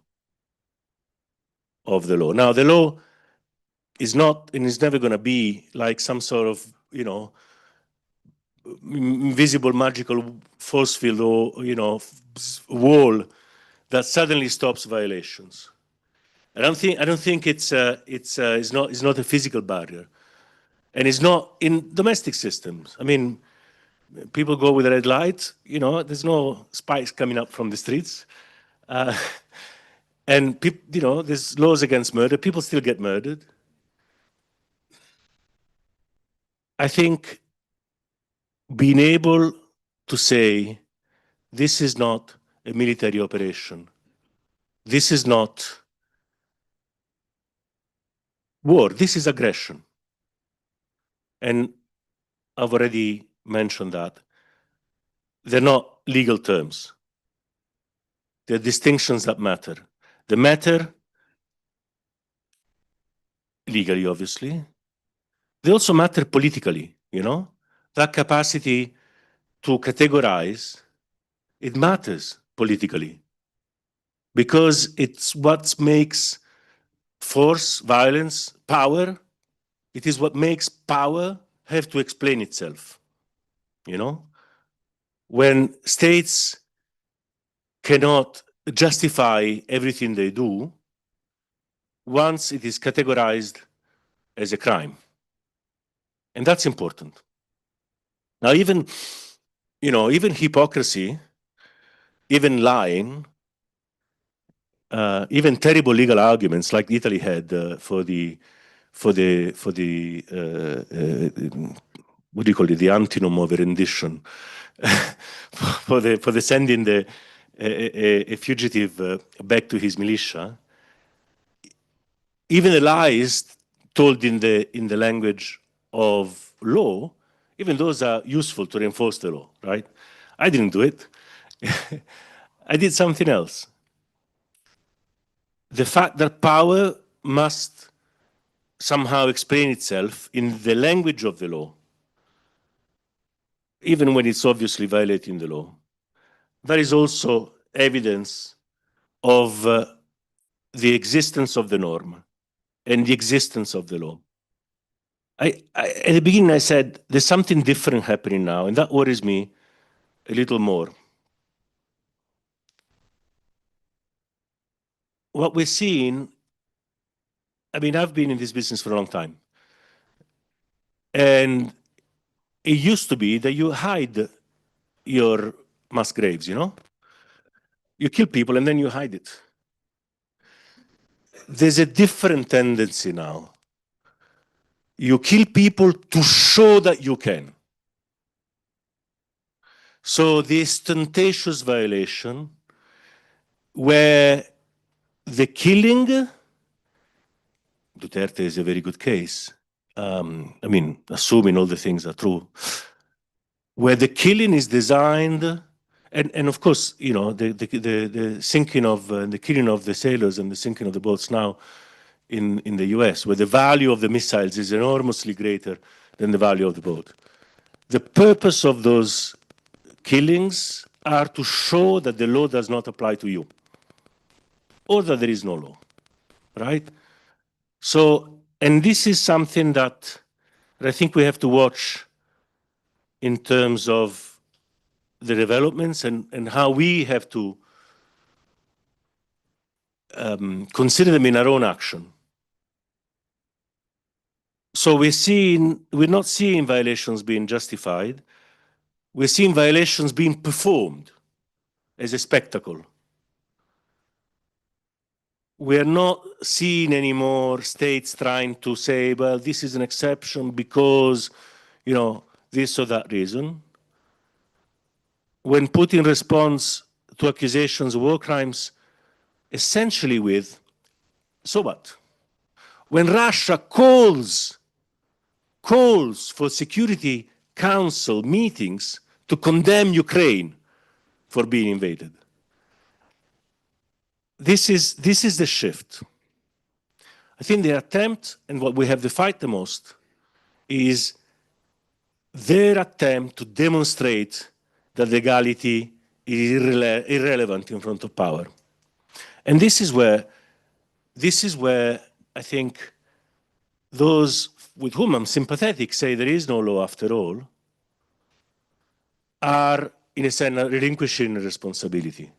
of the law. Now, the law is not and is never going to be like some sort of, invisible magical force field or, wall that suddenly stops violations. I don't think it's not a physical barrier, and it's not in domestic systems. I mean, people go with a red light. There's no spikes coming up from the streets, and there's laws against murder. People still get murdered. I think being able to say this is not a military operation. This is not war. This is aggression. And I've already mentioned that. They're not legal terms. They're distinctions that matter. They matter legally, obviously. They also matter politically, That capacity to categorize, it matters politically. Because it's what makes force, violence, power, it is what makes power have to explain itself. When states cannot justify everything they do, once it is categorized as a crime. And that's important. Now, even hypocrisy, even lying, even terrible legal arguments like Italy had for the what do you call it, the antinom of a rendition, for the sending a fugitive back to his militia. Even the lies told in the language of law, even those are useful to reinforce the law, right? I didn't do it. I did something else. The fact that power must somehow explain itself in the language of the law, even when it's obviously violating the law. That is also evidence of the existence of the norm and the existence of the law. At the beginning, I said there's something different happening now, and that worries me a little more. What we're seeing, I've been in this business for a long time. And it used to be that you hide your mass graves, You kill people and then you hide it. There's a different tendency now. You kill people to show that you can. So this ostentatious violation, where the killing, Duterte is a very good case, assuming all the things are true, where the killing is designed And of course, you know, the sinking of the killing of the sailors and the sinking of the boats now in the US, where the value of the missiles is enormously greater than the value of the boat. The purpose of those killings are to show that the law does not apply to you, or that there is no law, right? So, and this is something that I think we have to watch in terms of the developments and how we have to consider them in our own action. So we're not seeing violations being justified. We're seeing violations being performed as a spectacle. We're not seeing anymore states trying to say, well, this is an exception because, you know, this or that reason. When Putin responds to accusations of war crimes, essentially with, so what? When Russia calls for Security Council meetings to condemn Ukraine for being invaded. This is the shift. I think the attempt, and what we have to fight the most, is their attempt to demonstrate that legality is irrelevant in front of power. And this is where I think those with whom I'm sympathetic say there is no law after all, are in a sense relinquishing responsibility.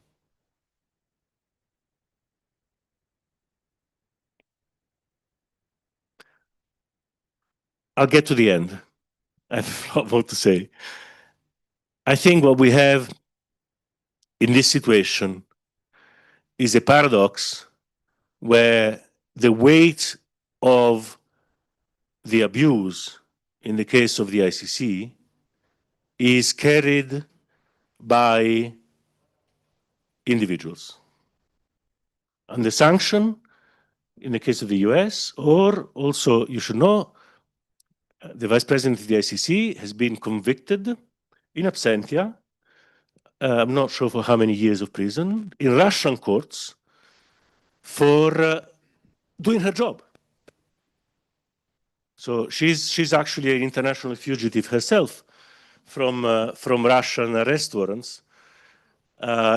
I'll get to the end. I have a lot more to say. I think what we have in this situation is a paradox where the weight of the abuse in the case of the ICC is carried by individuals. And the sanction in the case of the US, or also, you should know, the vice president of the ICC has been convicted in absentia, I'm not sure for how many years of prison, in Russian courts for doing her job. So she's actually an international fugitive herself from Russian arrest warrants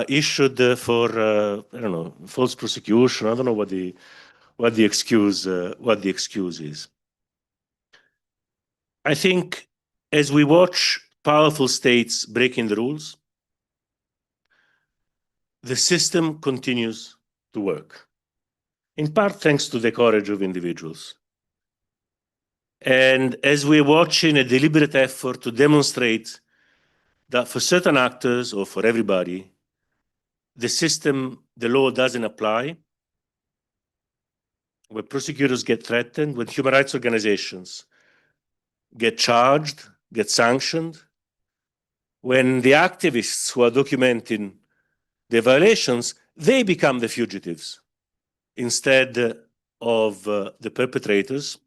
issued for I don't know, false prosecution. I don't know what the excuse is. I think as we watch powerful states breaking the rules, the system continues to work, in part thanks to the courage of individuals. And as we're watching a deliberate effort to demonstrate that for certain actors or for everybody, the system, the law doesn't apply, when prosecutors get threatened, when human rights organizations get charged, get sanctioned, when the activists who are documenting the violations, they become the fugitives instead of the perpetrators.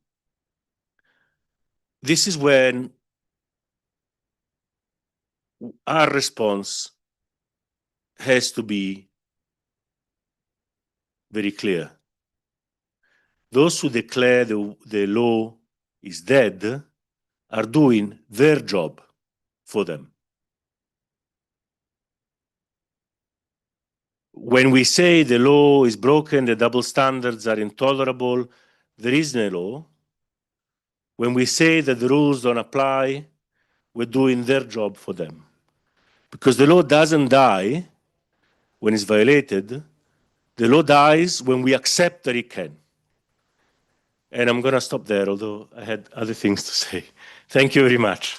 This is when our response has to be very clear. Those who declare the law is dead are doing their job for them. When we say the law is broken, the double standards are intolerable, there is no law. When we say that the rules don't apply, we're doing their job for them. Because the law doesn't die when it's violated. The law dies when we accept that it can. And I'm going to stop there, although I had other things to say. Thank you very much.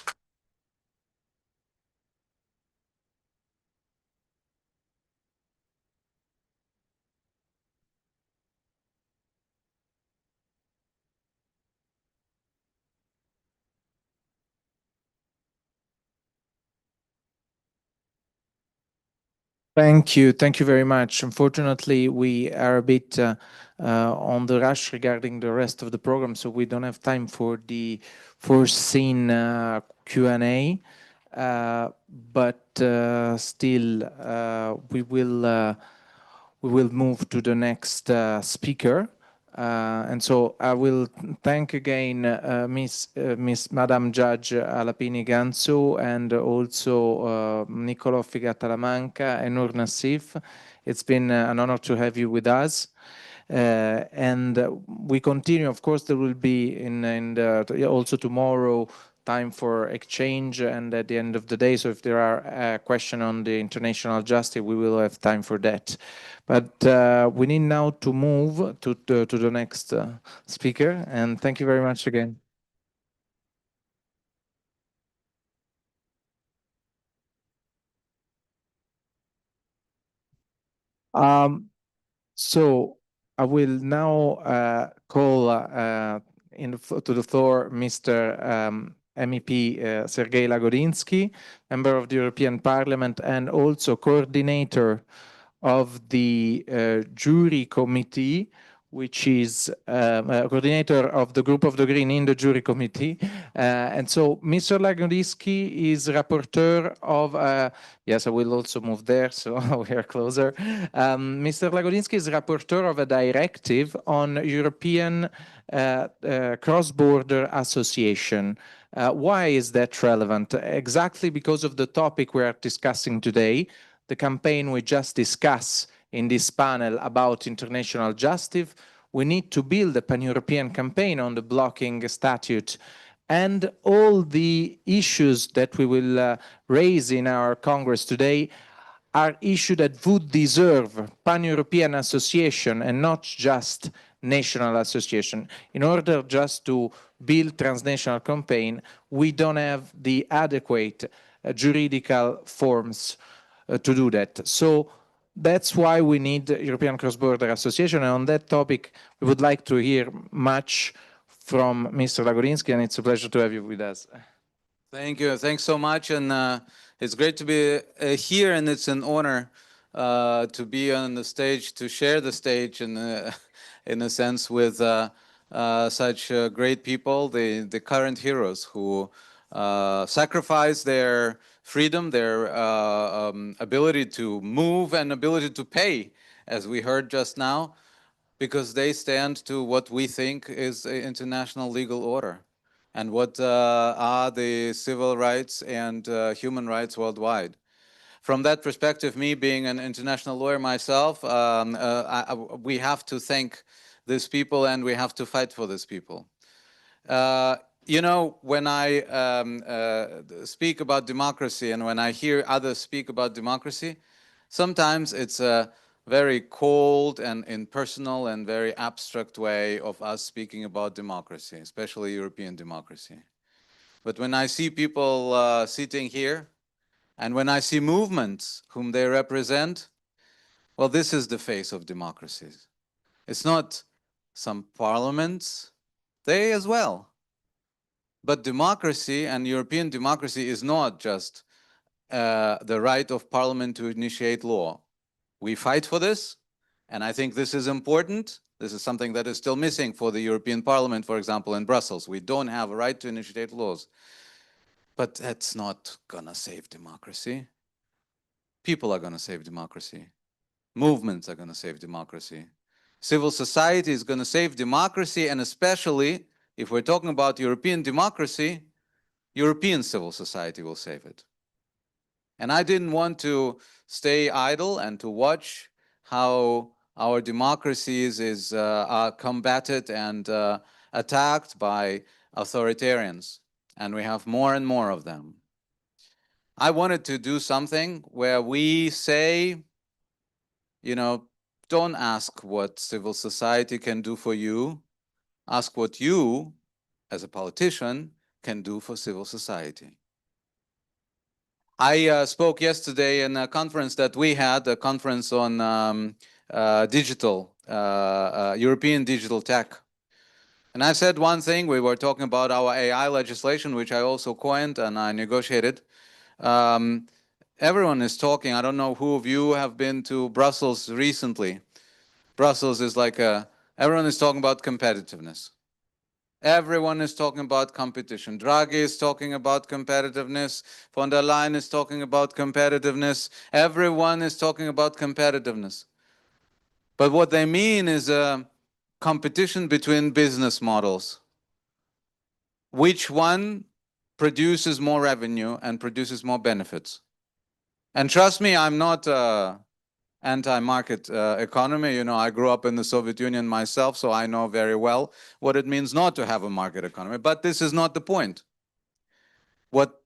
Thank you very much. Unfortunately, we are a bit on the rush regarding the rest of the program, so we don't have time for the foreseen Q&A. but still we will move to the next speaker. And so I will thank again Miss Madam Judge Alapini Gansu and also Niccolò Figa-Talamanca and Nur Nassif. It's been an honor to have you with us. And we continue, of course, there will be also tomorrow time for exchange and at the end of the day. So if there are questions on the international justice, we will have time for that. But we need now to move to the next speaker. And thank you very much again. So I will now call to the floor Mr. MEP Sergei Lagodinsky, member of the European Parliament and also coordinator of the jury committee, which is coordinator of the group of the Green in the jury committee. And so Mr. Lagodinsky is rapporteur of, yes, I will also move there, so we are closer. Mr. Lagodinsky is rapporteur of a directive on European cross-border association. Why is that relevant? Exactly because of the topic we are discussing today, the campaign we just discussed in this panel about international justice. We need to build a pan-European campaign on the blocking statute, and all the issues that we will raise in our Congress today are issues that would deserve pan-European association and not just national association. In order just to build transnational campaign, we don't have the adequate juridical forms to do that. So that's why we need European Cross-Border Association. And on that topic, we would like to hear much from Mr. Lagodinsky, and it's a pleasure to have you with us. Thank you. Thanks so much. And it's great to be here, and it's an honor to be on the stage, to share the stage in a sense with such great people, the current heroes who sacrifice their freedom, their ability to move and ability to pay, as we heard just now, because they stand to what we think is international legal order and what are the civil rights and human rights worldwide. From that perspective, me being an international lawyer myself, we have to thank these people and we have to fight for these people. You know, when I speak about democracy and when I hear others speak about democracy, sometimes it's a very cold and impersonal and very abstract way of us speaking about democracy, especially European democracy. But when I see people sitting here and when I see movements whom they represent, well, this is the face of democracies. It's not some parliaments, they as well. But democracy and European democracy is not just the right of parliament to initiate law. We fight for this, and I think this is important. This is something that is still missing for the European Parliament, for example, in Brussels. We don't have a right to initiate laws. But that's not gonna save democracy. People are gonna save democracy. Movements are gonna save democracy. Civil society is gonna save democracy, and especially if we're talking about European democracy, European civil society will save it. And I didn't want to stay idle and to watch how our democracies are combated and attacked by authoritarians. And we have more and more of them. I wanted to do something where we say, you know, don't ask what civil society can do for you. Ask what you, as a politician, can do for civil society. I spoke yesterday in a conference that we had, a conference on digital, European digital tech. And I said one thing, we were talking about our AI legislation, which I also coined and I negotiated. Everyone is talking, I don't know who of you have been to Brussels recently. Brussels is like everyone is talking about competitiveness. Everyone is talking about competition. Draghi is talking about competitiveness. Von der Leyen is talking about competitiveness. Everyone is talking about competitiveness. But what they mean is a competition between business models. Which one produces more revenue and produces more benefits? And trust me, I'm not anti-market economy. You know, I grew up in the Soviet Union myself, so I know very well what it means not to have a market economy. But this is not the point. What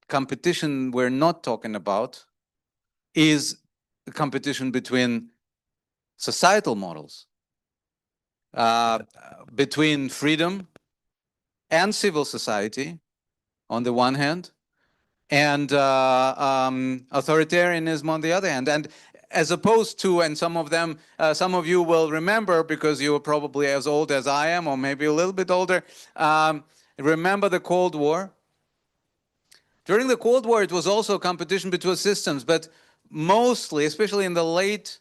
competition we're not talking about is the competition between societal models, between freedom and civil society on the one hand, and authoritarianism on the other hand. And as opposed to, and some of you will remember because you are probably as old as I am, or maybe a little bit older, remember the Cold War? During the Cold War, it was also a competition between systems, but mostly, especially in the late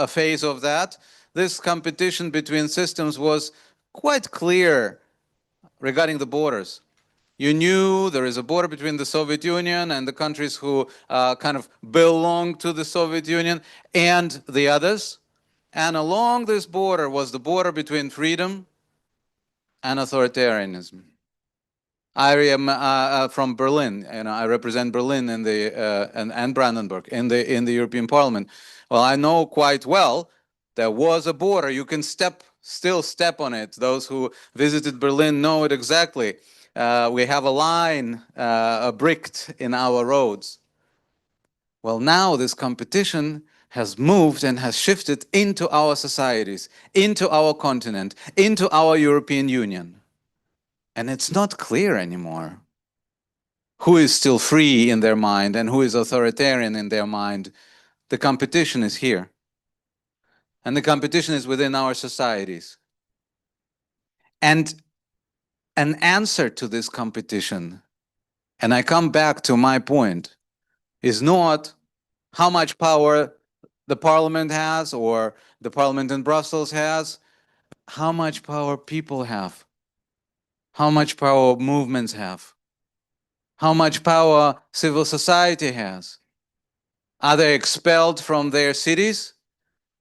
phase of that, this competition between systems was quite clear regarding the borders. You knew there is a border between the Soviet Union and the countries who kind of belong to the Soviet Union and the others. And along this border was the border between freedom and authoritarianism. I am from Berlin, and I represent Berlin in the and Brandenburg in the European Parliament. Well, I know quite well there was a border. You can still step on it. Those who visited Berlin know it exactly. We have a line bricked in our roads. Well, now this competition has moved and has shifted into our societies, into our continent, into our European Union. And it's not clear anymore who is still free in their mind and who is authoritarian in their mind. The competition is here. And the competition is within our societies. And an answer to this competition, and I come back to my point, is not how much power the parliament has or the parliament in Brussels has, how much power people have, how much power movements have, how much power civil society has. Are they expelled from their cities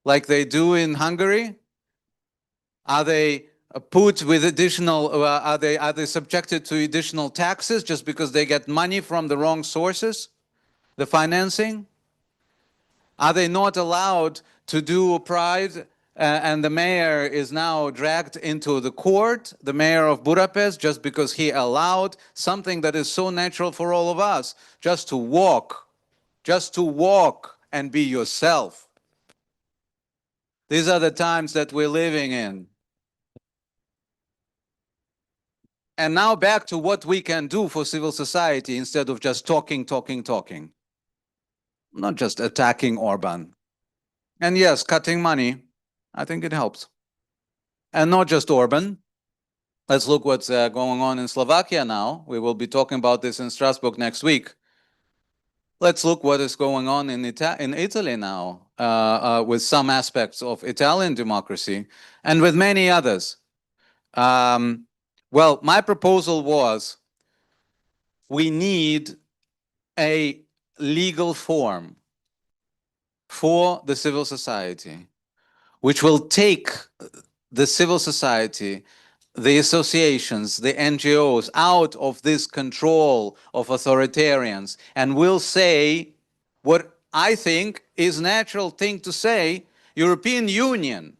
like they do in Hungary? Are they put with additional, are they subjected to additional taxes just because they get money from the wrong sources, the financing? Are they not allowed to do pride? And the mayor is now dragged into the court, the mayor of Budapest, just because he allowed something that is so natural for all of us, just to walk and be yourself. These are the times that we're living in. And now back to what we can do for civil society instead of just talking. Not just attacking Orban. And yes, cutting money, I think it helps. And not just Orban. Let's look what's going on in Slovakia now. We will be talking about this in Strasbourg next week. Let's look what is going on in Italy now with some aspects of Italian democracy and with many others. Well, my proposal was we need a legal form for the civil society, which will take the civil society, the associations, the NGOs out of this control of authoritarians and will say what I think is natural thing to say, European Union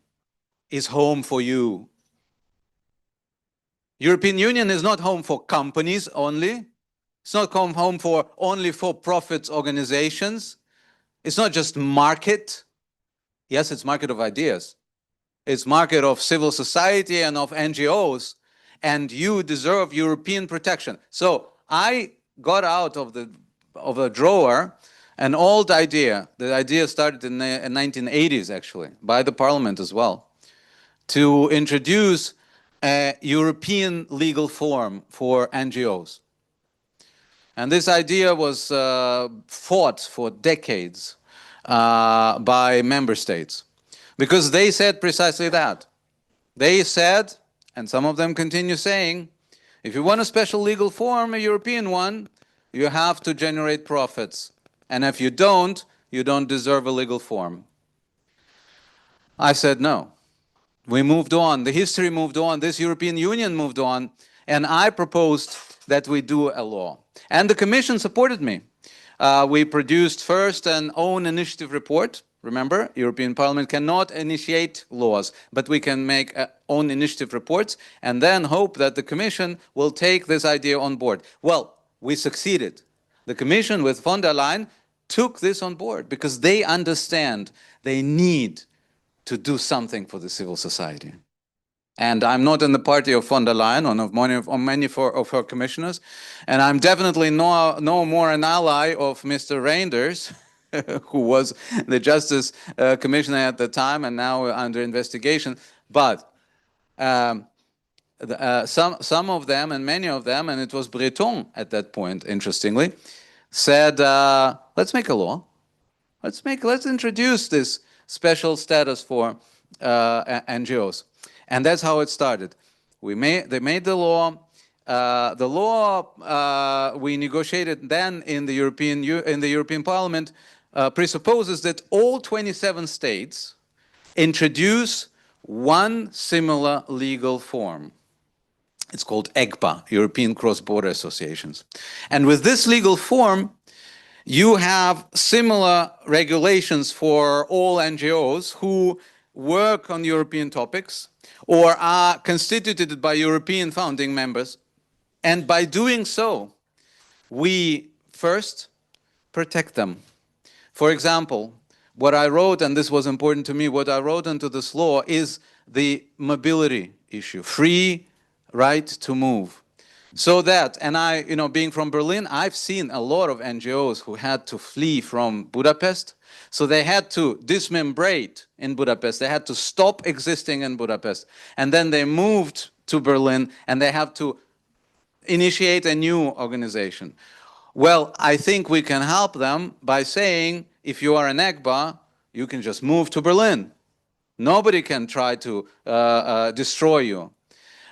is home for you. European Union is not home for companies only. It's not home for only for-profit organizations. It's not just market. Yes, it's market of ideas. It's market of civil society and of NGOs, and you deserve European protection. So I got out of a drawer an old idea. The idea started in the 1980s, actually, by the parliament as well, to introduce a European legal form for NGOs. And this idea was fought for decades by member states. Because they said precisely that. They said, And some of them continue saying, if you want a special legal form, a European one, you have to generate profits. And if you don't deserve a legal form. I said no. We moved on. The history moved on. This European Union moved on. And I proposed that we do a law. And the Commission supported me. We produced first an own initiative report. Remember, European Parliament cannot initiate laws, but we can make own initiative reports and then hope that the Commission will take this idea on board. Well, we succeeded. The Commission with von der Leyen took this on board because they understand they need to do something for the civil society. And I'm not in the party of von der Leyen or many of her commissioners. And I'm definitely no more an ally of Mr. Reinders, who was the Justice Commissioner at the time and now under investigation. But some of them and many of them, and it was Breton at that point, interestingly, said, let's make a law. Let's introduce this special status for NGOs. And that's how it started. They made the law. The law we negotiated then in the European Parliament presupposes that all 27 states introduce one similar legal form. It's called EGPA, European Cross-Border Associations. And with this legal form, you have similar regulations for all NGOs who work on European topics or are constituted by European founding members. And by doing so, we first protect them. For example, what I wrote, and this was important to me, what I wrote into this law is the mobility issue, free right to move. So that, and I, being from Berlin, I've seen a lot of NGOs who had to flee from Budapest. So they had to dismembrate in Budapest. They had to stop existing in Budapest. And then they moved to Berlin and they have to initiate a new organization. Well, I think we can help them by saying, if you are an EGBA, you can just move to Berlin. Nobody can try to destroy you.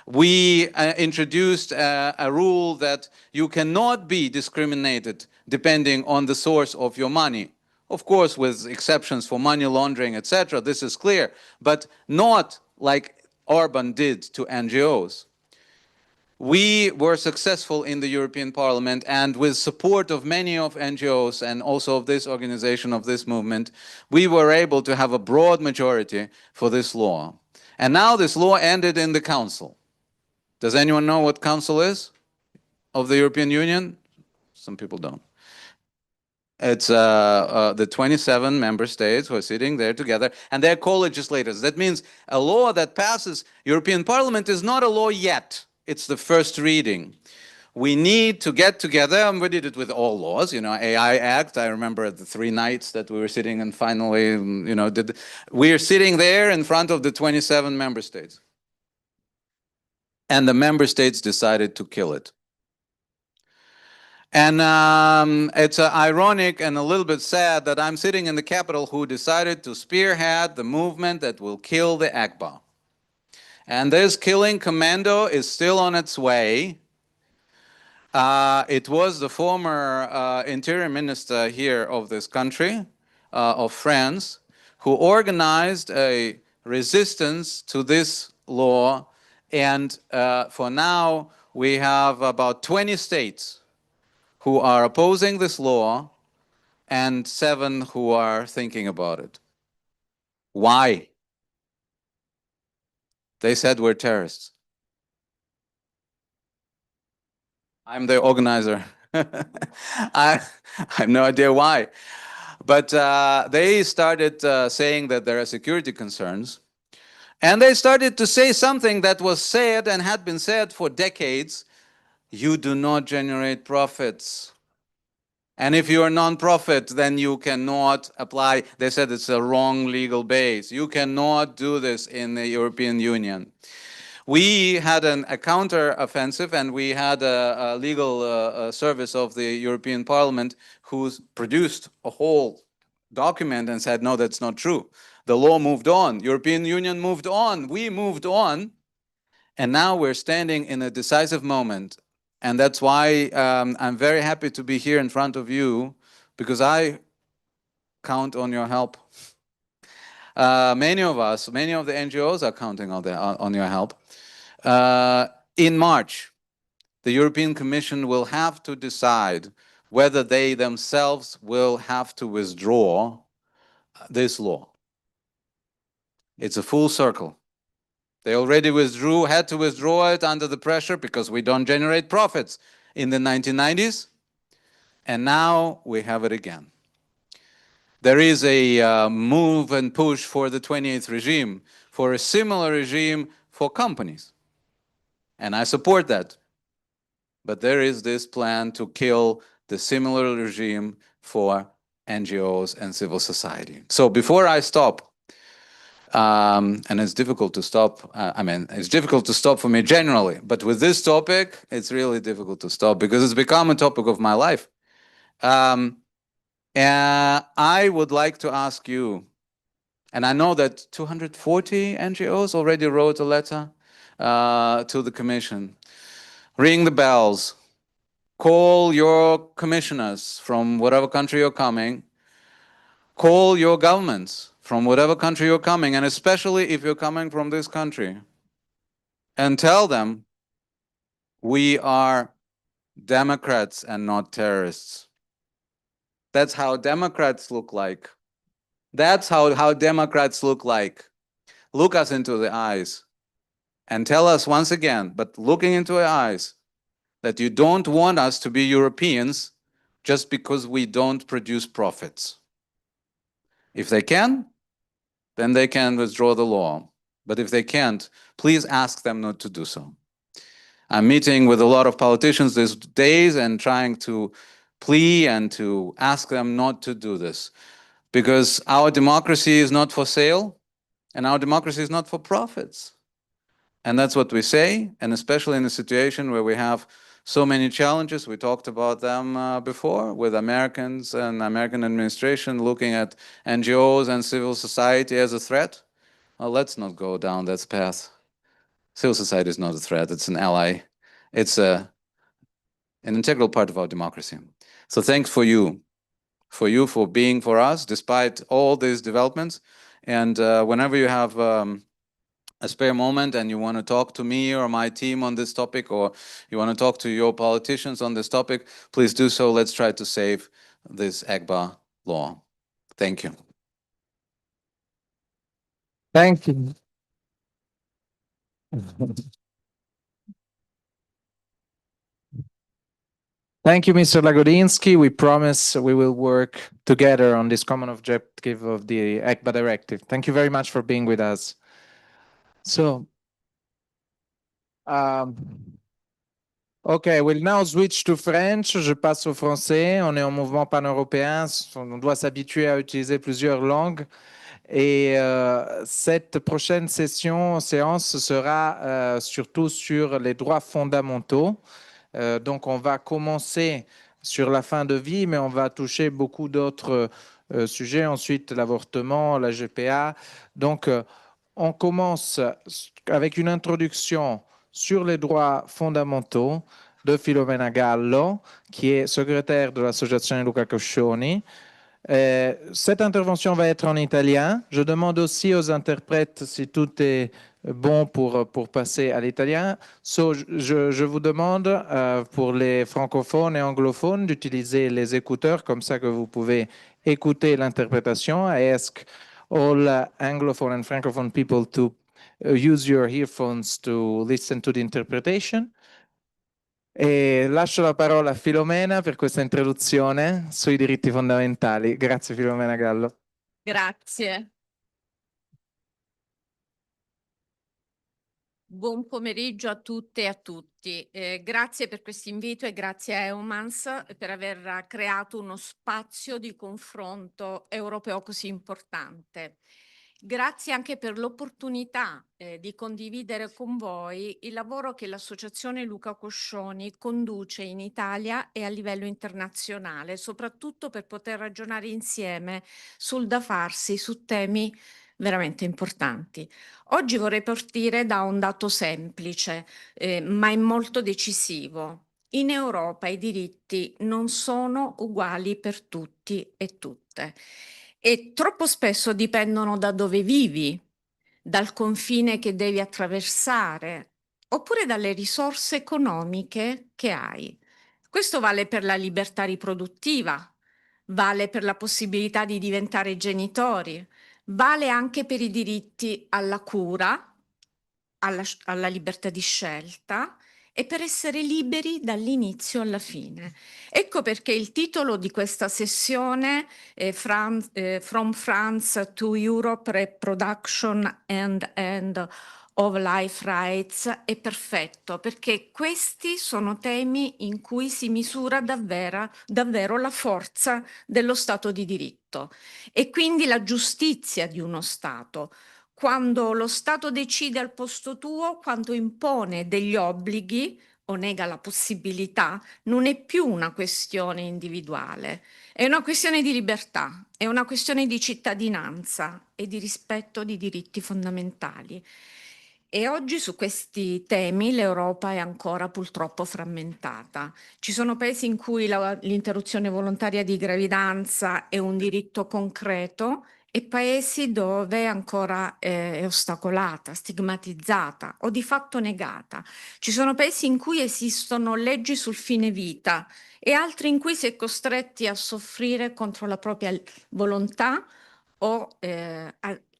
We introduced a rule that you cannot be discriminated depending on the source of your money. Of course, with exceptions for money laundering, etc., this is clear, but not like Orban did to NGOs. We were successful in the European Parliament, and with support of many of NGOs and also of this organization, of this movement, we were able to have a broad majority for this law. And now this law ended in the Council. Does anyone know what Council is of the European Union? Some people don't. It's the 27 member states who are sitting there together, and they're co-legislators. That means a law that passes European Parliament is not a law yet. It's the first reading. We need to get together, and we did it with all laws, AI Act. I remember the 3 nights that we were sitting and finally, we're sitting there in front of the 27 member states. And the member states decided to kill it. And it's ironic and a little bit sad that I'm sitting in the capital who decided to spearhead the movement that will kill the EGBA. And this killing commando is still on its way. It was the former interior minister here of this country, of France, who organized a resistance to this law. And for now, we have about 20 states who are opposing this law and 7 who are thinking about it. Why? They said we're terrorists. I'm the organizer. I have no idea why. But they started saying that there are security concerns. And they started to say something that was said and had been said for decades. You do not generate profits. And if you're a non-profit, then you cannot apply. They said it's a wrong legal base. You cannot do this in the European Union. We had a counter-offensive, and we had a legal service of the European Parliament who produced a whole document and said, no, that's not true. The law moved on. European Union moved on. We moved on. And now we're standing in a decisive moment. And that's why I'm very happy to be here in front of you, because I count on your help. Many of us, many of the NGOs are counting on your help. In March, the European Commission will have to decide whether they themselves will have to withdraw this law. It's a full circle. They already had to withdraw it under the pressure because we don't generate profits in the 1990s. And now we have it again. There is a move and push for the 28th regime, for a similar regime for companies. And I support that. But there is this plan to kill the similar regime for NGOs and civil society. So before I stop, and it's difficult to stop. It's difficult to stop for me generally, but with this topic, it's really difficult to stop because it's become a topic of my life. And I would like to ask you, and I know that 240 NGOs already wrote a letter to the Commission. Ring the bells. Call your commissioners from whatever country you're coming. Call your governments from whatever country you're coming, and especially if you're coming from this country, and tell them we are Democrats and not terrorists. That's how Democrats look like. That's how Democrats look like. Look us into the eyes and tell us once again, but looking into our eyes, that you don't want us to be Europeans just because we don't produce profits. If they can, then they can withdraw the law. But if they can't, please ask them not to do so. I'm meeting with a lot of politicians these days and trying to plea and to ask them not to do this. Because our democracy is not for sale, and our democracy is not for profits. And that's what we say, and especially in a situation where we have so many challenges, we talked about them before, with Americans and American administration looking at NGOs and civil society as a threat. Well, let's not go down that path. Civil society is not a threat, it's an ally. It's an integral part of our democracy. So thanks for being for us, despite all these developments. And whenever you have a spare moment and you want to talk to me or my team on this topic, or you want to talk to your politicians on this topic, please do so. Let's try to save this EGBA law. Thank you. Thank you. Thank you, Mr. Lagodinsky. We promise we will work together on this common objective of the EGBA directive. Thank you very much for being with us. So, OK, we'll now switch to French. Je passe au français. On est en mouvement pan-européen. On doit s'habituer à utiliser plusieurs langues. Et cette prochaine séance sera surtout sur les droits fondamentaux. Donc, on va commencer sur la fin de vie, mais on va toucher beaucoup d'autres sujets. Ensuite, l'avortement, la GPA. Donc, on commence avec une introduction sur les droits fondamentaux de Filomena Gallo, qui est secrétaire de l'association Luca Coscioni. Cette intervention va être en italien. Je demande aussi aux interprètes si tout est bon pour passer à l'italien. So, je vous demande pour les francophones et anglophones d'utiliser les écouteurs, comme ça que vous pouvez écouter l'interprétation. I ask all anglophone and francophone people to use your earphones to listen to the interpretation. E lascio la parola a Filomena per questa introduzione sui diritti fondamentali. Grazie Filomena Gallo. Grazie. Buon pomeriggio a tutte e a tutti. Grazie per questo invito e grazie a Eumans per aver creato uno spazio di confronto europeo così importante. Grazie anche per l'opportunità di condividere con voi il lavoro che l'Associazione Luca Coscioni conduce in Italia e a livello internazionale, soprattutto per poter ragionare insieme sul da farsi su temi veramente importanti. Oggi vorrei partire da un dato semplice, ma è molto decisivo. In Europa i diritti non sono uguali per tutti e tutte e troppo spesso dipendono da dove vivi, dal confine che devi attraversare, oppure dalle risorse economiche che hai. Questo vale per la libertà riproduttiva, vale per la possibilità di diventare genitori, vale anche per i diritti alla cura, alla libertà di scelta e per essere liberi dall'inizio alla fine. Ecco perché il titolo di questa sessione, From France to Europe, Reproduction and End of Life Rights, è perfetto, perché questi sono temi in cui si misura davvero la forza dello Stato di diritto e quindi la giustizia di uno Stato. Quando lo Stato decide al posto tuo, quando impone degli obblighi o nega la possibilità, non è più una questione individuale, è una questione di libertà, è una questione di cittadinanza e di rispetto di diritti fondamentali. E oggi su questi temi l'Europa è ancora purtroppo frammentata. Ci sono paesi in cui l'interruzione volontaria di gravidanza è un diritto concreto e paesi dove ancora è ostacolata, stigmatizzata o di fatto negata. Ci sono paesi in cui esistono leggi sul fine vita e altri in cui si è costretti a soffrire contro la propria volontà o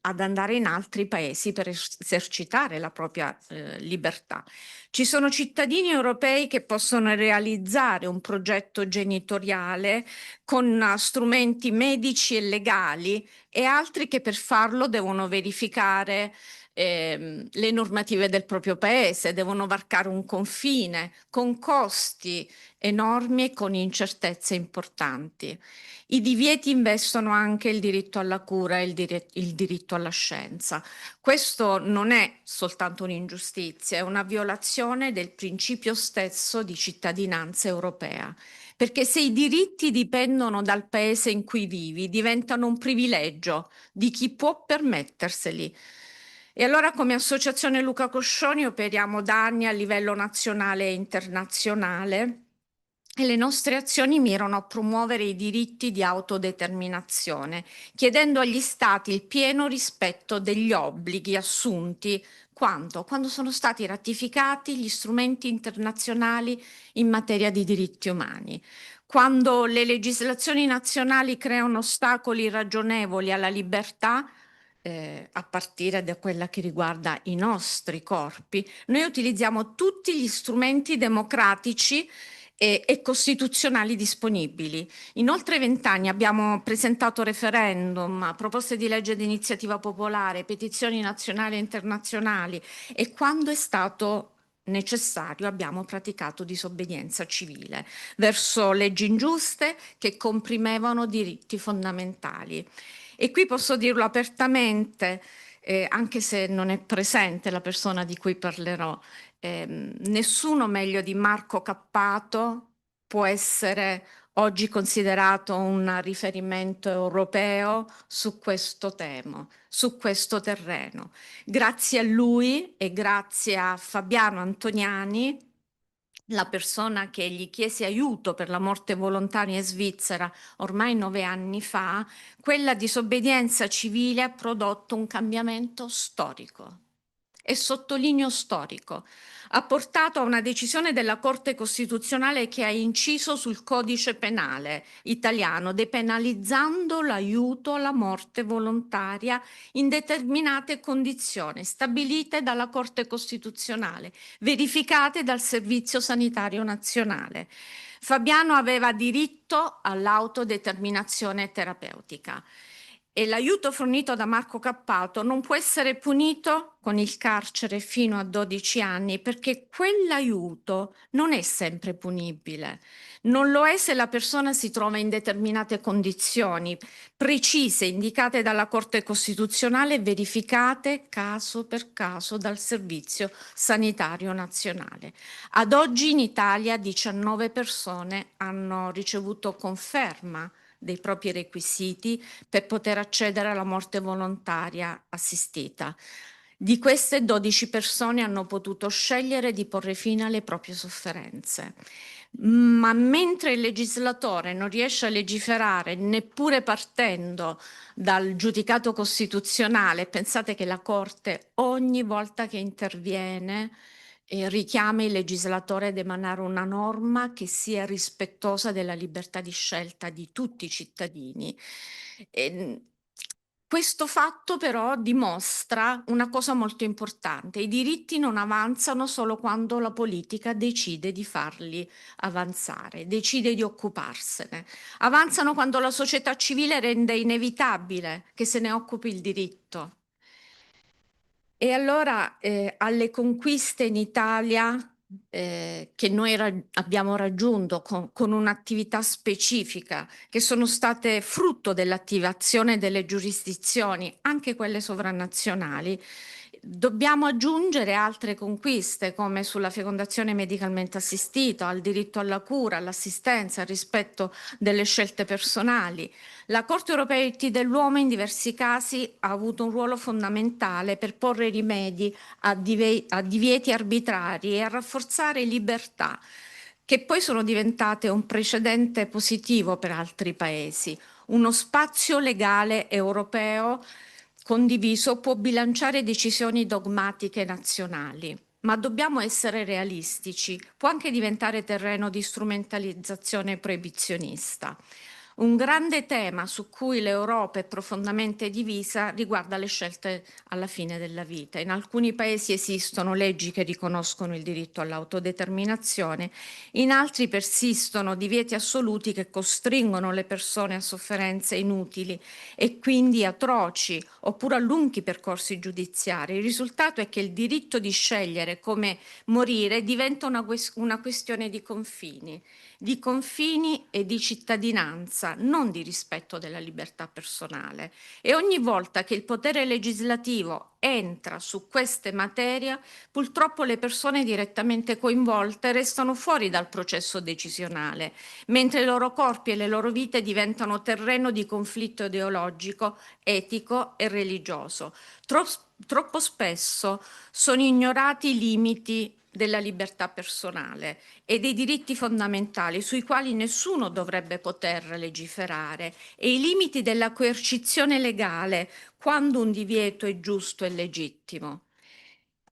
ad andare in altri paesi per esercitare la propria libertà. Ci sono cittadini europei che possono realizzare un progetto genitoriale con strumenti medici e legali e altri che per farlo devono verificare le normative del proprio paese, devono varcare un confine con costi enormi e con incertezze importanti. I divieti investono anche il diritto alla cura e il diritto alla scienza. Questo non è soltanto un'ingiustizia, è una violazione del principio stesso di cittadinanza europea. Perché se i diritti dipendono dal paese in cui vivi, diventano un privilegio di chi può permetterseli. E allora come Associazione Luca Coscioni operiamo da anni a livello nazionale e internazionale e le nostre azioni mirano a promuovere i diritti di autodeterminazione, chiedendo agli Stati il pieno rispetto degli obblighi assunti quando sono stati ratificati gli strumenti internazionali in materia di diritti umani. Quando le legislazioni nazionali creano ostacoli ragionevoli alla libertà, a partire da quella che riguarda i nostri corpi, noi utilizziamo tutti gli strumenti democratici e costituzionali disponibili. In oltre 20 anni abbiamo presentato referendum, proposte di legge di iniziativa popolare, petizioni nazionali e internazionali e quando è stato necessario abbiamo praticato disobbedienza civile verso leggi ingiuste che comprimevano diritti fondamentali. E qui posso dirlo apertamente, anche se non è presente la persona di cui parlerò, nessuno meglio di Marco Cappato può essere oggi considerato un riferimento europeo su questo tema, su questo terreno. Grazie a lui e grazie a Fabiano Antoniani, la persona che gli chiese aiuto per la morte volontaria in Svizzera ormai 9 anni fa, quella disobbedienza civile ha prodotto un cambiamento storico. E sottolineo storico, ha portato a una decisione della Corte Costituzionale che ha inciso sul codice penale italiano, depenalizzando l'aiuto alla morte volontaria in determinate condizioni stabilite dalla Corte Costituzionale, verificate dal Servizio Sanitario Nazionale. Fabiano aveva diritto all'autodeterminazione terapeutica. E l'aiuto fornito da Marco Cappato non può essere punito con il carcere fino a 12 anni perché quell'aiuto non è sempre punibile. Non lo è se la persona si trova in determinate condizioni precise, indicate dalla Corte Costituzionale e verificate caso per caso dal Servizio Sanitario Nazionale. Ad oggi in Italia 19 persone hanno ricevuto conferma dei propri requisiti per poter accedere alla morte volontaria assistita. Di queste 12 persone hanno potuto scegliere di porre fine alle proprie sofferenze. Ma mentre il legislatore non riesce a legiferare neppure partendo dal giudicato costituzionale, pensate che la Corte ogni volta che interviene richiama il legislatore ad emanare una norma che sia rispettosa della libertà di scelta di tutti i cittadini. Questo fatto però dimostra una cosa molto importante: i diritti non avanzano solo quando la politica decide di farli avanzare, decide di occuparsene. Avanzano quando la società civile rende inevitabile che se ne occupi il diritto. E allora alle conquiste in Italia che noi abbiamo raggiunto con un'attività specifica, che sono state frutto dell'attivazione delle giurisdizioni, anche quelle sovranazionali, dobbiamo aggiungere altre conquiste come sulla fecondazione medicalmente assistita, al diritto alla cura, all'assistenza, al rispetto delle scelte personali. La Corte europea dei diritti dell'uomo in diversi casi ha avuto un ruolo fondamentale per porre rimedi a divieti arbitrari e a rafforzare libertà, che poi sono diventate un precedente positivo per altri paesi. Uno spazio legale europeo condiviso può bilanciare decisioni dogmatiche nazionali, ma dobbiamo essere realistici, può anche diventare terreno di strumentalizzazione proibizionista. Un grande tema su cui l'Europa è profondamente divisa riguarda le scelte alla fine della vita. In alcuni paesi esistono leggi che riconoscono il diritto all'autodeterminazione, in altri persistono divieti assoluti che costringono le persone a sofferenze inutili e quindi atroci, oppure a lunghi percorsi giudiziari. Il risultato è che il diritto di scegliere come morire diventa una questione di confini e di cittadinanza, non di rispetto della libertà personale. E ogni volta che il potere legislativo entra su queste materie, purtroppo le persone direttamente coinvolte restano fuori dal processo decisionale, mentre i loro corpi e le loro vite diventano terreno di conflitto ideologico, etico e religioso. Troppo spesso sono ignorati i limiti della libertà personale e dei diritti fondamentali sui quali nessuno dovrebbe poter legiferare, e i limiti della coercizione legale quando un divieto è giusto e legittimo.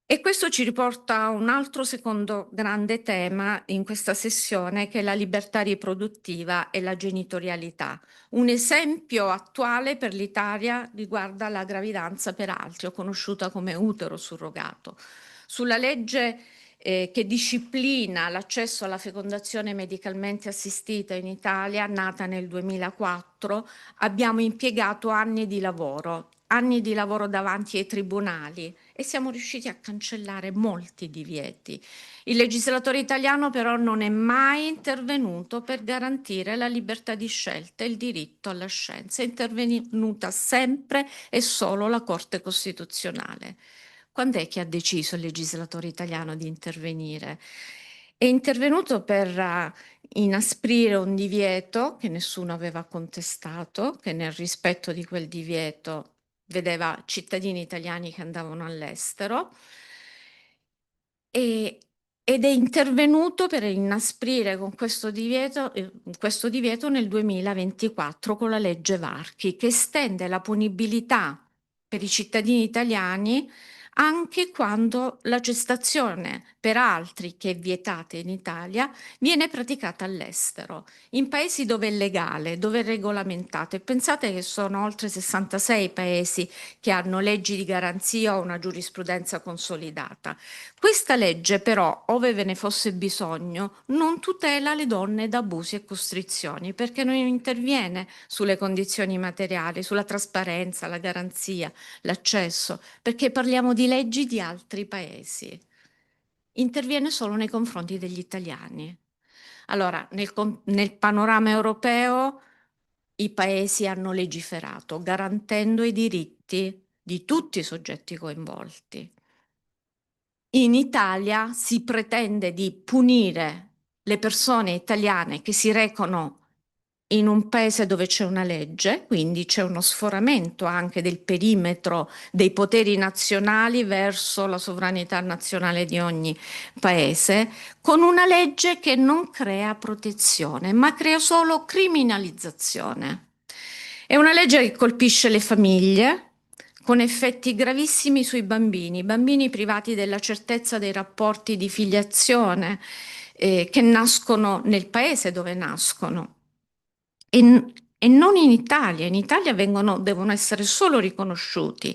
E questo ci riporta a un altro secondo grande tema in questa sessione, che è la libertà riproduttiva e la genitorialità. Un esempio attuale per l'Italia riguarda la gravidanza per altri, o conosciuta come utero surrogato. Sulla legge che disciplina l'accesso alla fecondazione medicalmente assistita in Italia, nata nel 2004, abbiamo impiegato anni di lavoro davanti ai tribunali, e siamo riusciti a cancellare molti divieti. Il legislatore italiano però non è mai intervenuto per garantire la libertà di scelta e il diritto alla scienza. È intervenuta sempre e solo la Corte Costituzionale. Quando è che ha deciso il legislatore italiano di intervenire? È intervenuto per inasprire un divieto che nessuno aveva contestato, che nel rispetto di quel divieto vedeva cittadini italiani che andavano all'estero, ed è intervenuto per inasprire con questo divieto nel 2024 con la legge Varchi, che estende la punibilità per i cittadini italiani anche quando la gestazione per altri, che è vietata in Italia, viene praticata all'estero, in paesi dove è legale, dove è regolamentato. E pensate che sono oltre 66 paesi che hanno leggi di garanzia o una giurisprudenza consolidata. Questa legge però, ove ve ne fosse bisogno, non tutela le donne da abusi e costrizioni, perché non interviene sulle condizioni materiali, sulla trasparenza, la garanzia, l'accesso, perché parliamo di leggi di altri paesi. Interviene solo nei confronti degli italiani. Allora, nel panorama europeo i paesi hanno legiferato garantendo i diritti di tutti i soggetti coinvolti. In Italia si pretende di punire le persone italiane che si recano in un paese dove c'è una legge, quindi c'è uno sforamento anche del perimetro dei poteri nazionali verso la sovranità nazionale di ogni paese, con una legge che non crea protezione, ma crea solo criminalizzazione. È una legge che colpisce le famiglie, con effetti gravissimi sui bambini privati della certezza dei rapporti di filiazione che nascono nel paese dove nascono. E non in Italia. In Italia devono essere solo riconosciuti.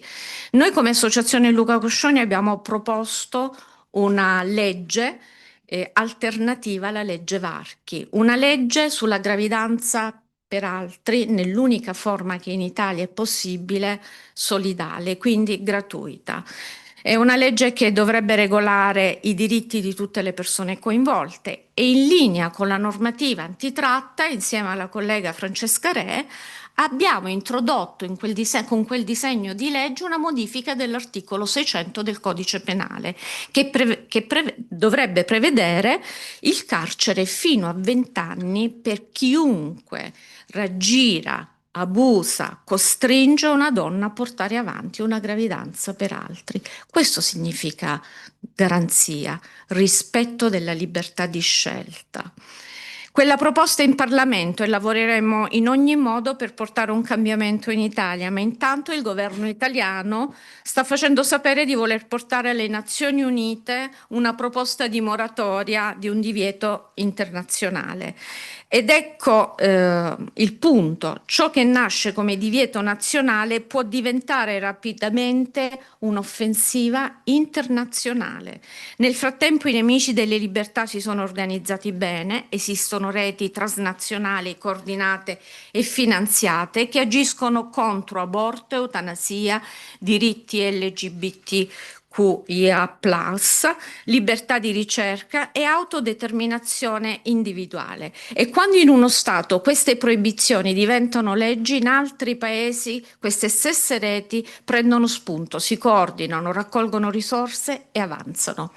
Noi come Associazione Luca Coscioni abbiamo proposto una legge alternativa alla legge Varchi, una legge sulla gravidanza per altri nell'unica forma che in Italia è possibile, solidale, quindi gratuita. È una legge che dovrebbe regolare i diritti di tutte le persone coinvolte e in linea con la normativa antitratta, insieme alla collega Francesca Re, abbiamo introdotto con quel disegno di legge una modifica dell'articolo 600 del Codice Penale che dovrebbe prevedere il carcere fino a 20 anni per chiunque raggira, abusa, costringe una donna a portare avanti una gravidanza per altri. Questo significa garanzia, rispetto della libertà di scelta. Quella proposta in Parlamento e lavoreremo in ogni modo per portare un cambiamento in Italia, ma intanto il governo italiano sta facendo sapere di voler portare alle Nazioni Unite una proposta di moratoria di un divieto internazionale. Ed ecco il punto, ciò che nasce come divieto nazionale può diventare rapidamente un'offensiva internazionale. Nel frattempo i nemici delle libertà si sono organizzati bene, esistono reti transnazionali coordinate e finanziate che agiscono contro aborto, eutanasia, diritti LGBTQIA+, libertà di ricerca e autodeterminazione individuale. E quando in uno Stato queste proibizioni diventano leggi, in altri paesi queste stesse reti prendono spunto, si coordinano, raccolgono risorse e avanzano.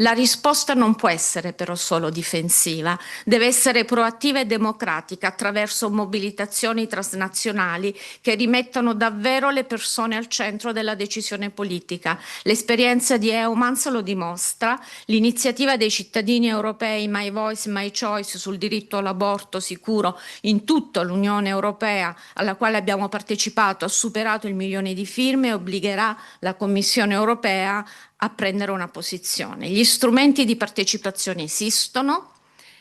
La risposta non può essere però solo difensiva, deve essere proattiva e democratica attraverso mobilitazioni transnazionali che rimettano davvero le persone al centro della decisione politica. L'esperienza di Eumans lo dimostra, l'iniziativa dei cittadini europei My Voice, My Choice sul diritto all'aborto sicuro in tutta l'Unione Europea, alla quale abbiamo partecipato, ha superato il 1 milione di firme e obbligherà la Commissione Europea a prendere una posizione. Gli strumenti di partecipazione esistono,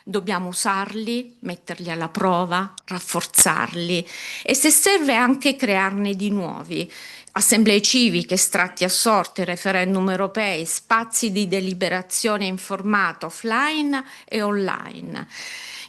dobbiamo usarli, metterli alla prova, rafforzarli e se serve anche crearne di nuovi. Assemblee civiche, estratti a sorte, referendum europei, spazi di deliberazione informata offline e online.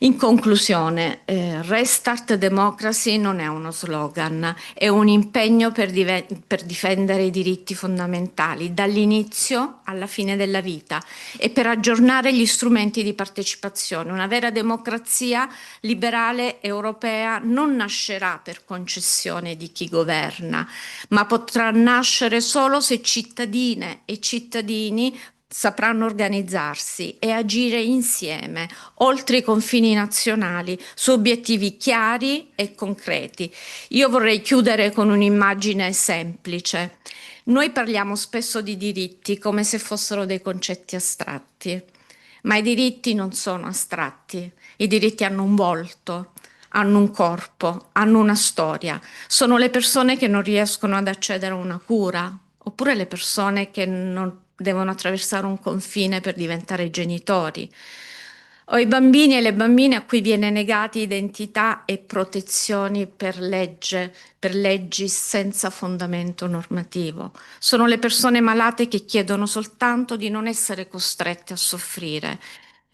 In conclusione, Restart Democracy non è uno slogan, è un impegno per difendere i diritti fondamentali dall'inizio alla fine della vita e per aggiornare gli strumenti di partecipazione. Una vera democrazia liberale europea non nascerà per concessione di chi governa, ma potrà nascere solo se cittadine e cittadini sapranno organizzarsi e agire insieme, oltre i confini nazionali, su obiettivi chiari e concreti. Io vorrei chiudere con un'immagine semplice. Noi parliamo spesso di diritti come se fossero dei concetti astratti, ma i diritti non sono astratti. I diritti hanno un volto, hanno un corpo, hanno una storia. Sono le persone che non riescono ad accedere a una cura, oppure le persone che non devono attraversare un confine per diventare genitori, o i bambini e le bambine a cui viene negata identità e protezioni per leggi senza fondamento normativo. Sono le persone malate che chiedono soltanto di non essere costrette a soffrire.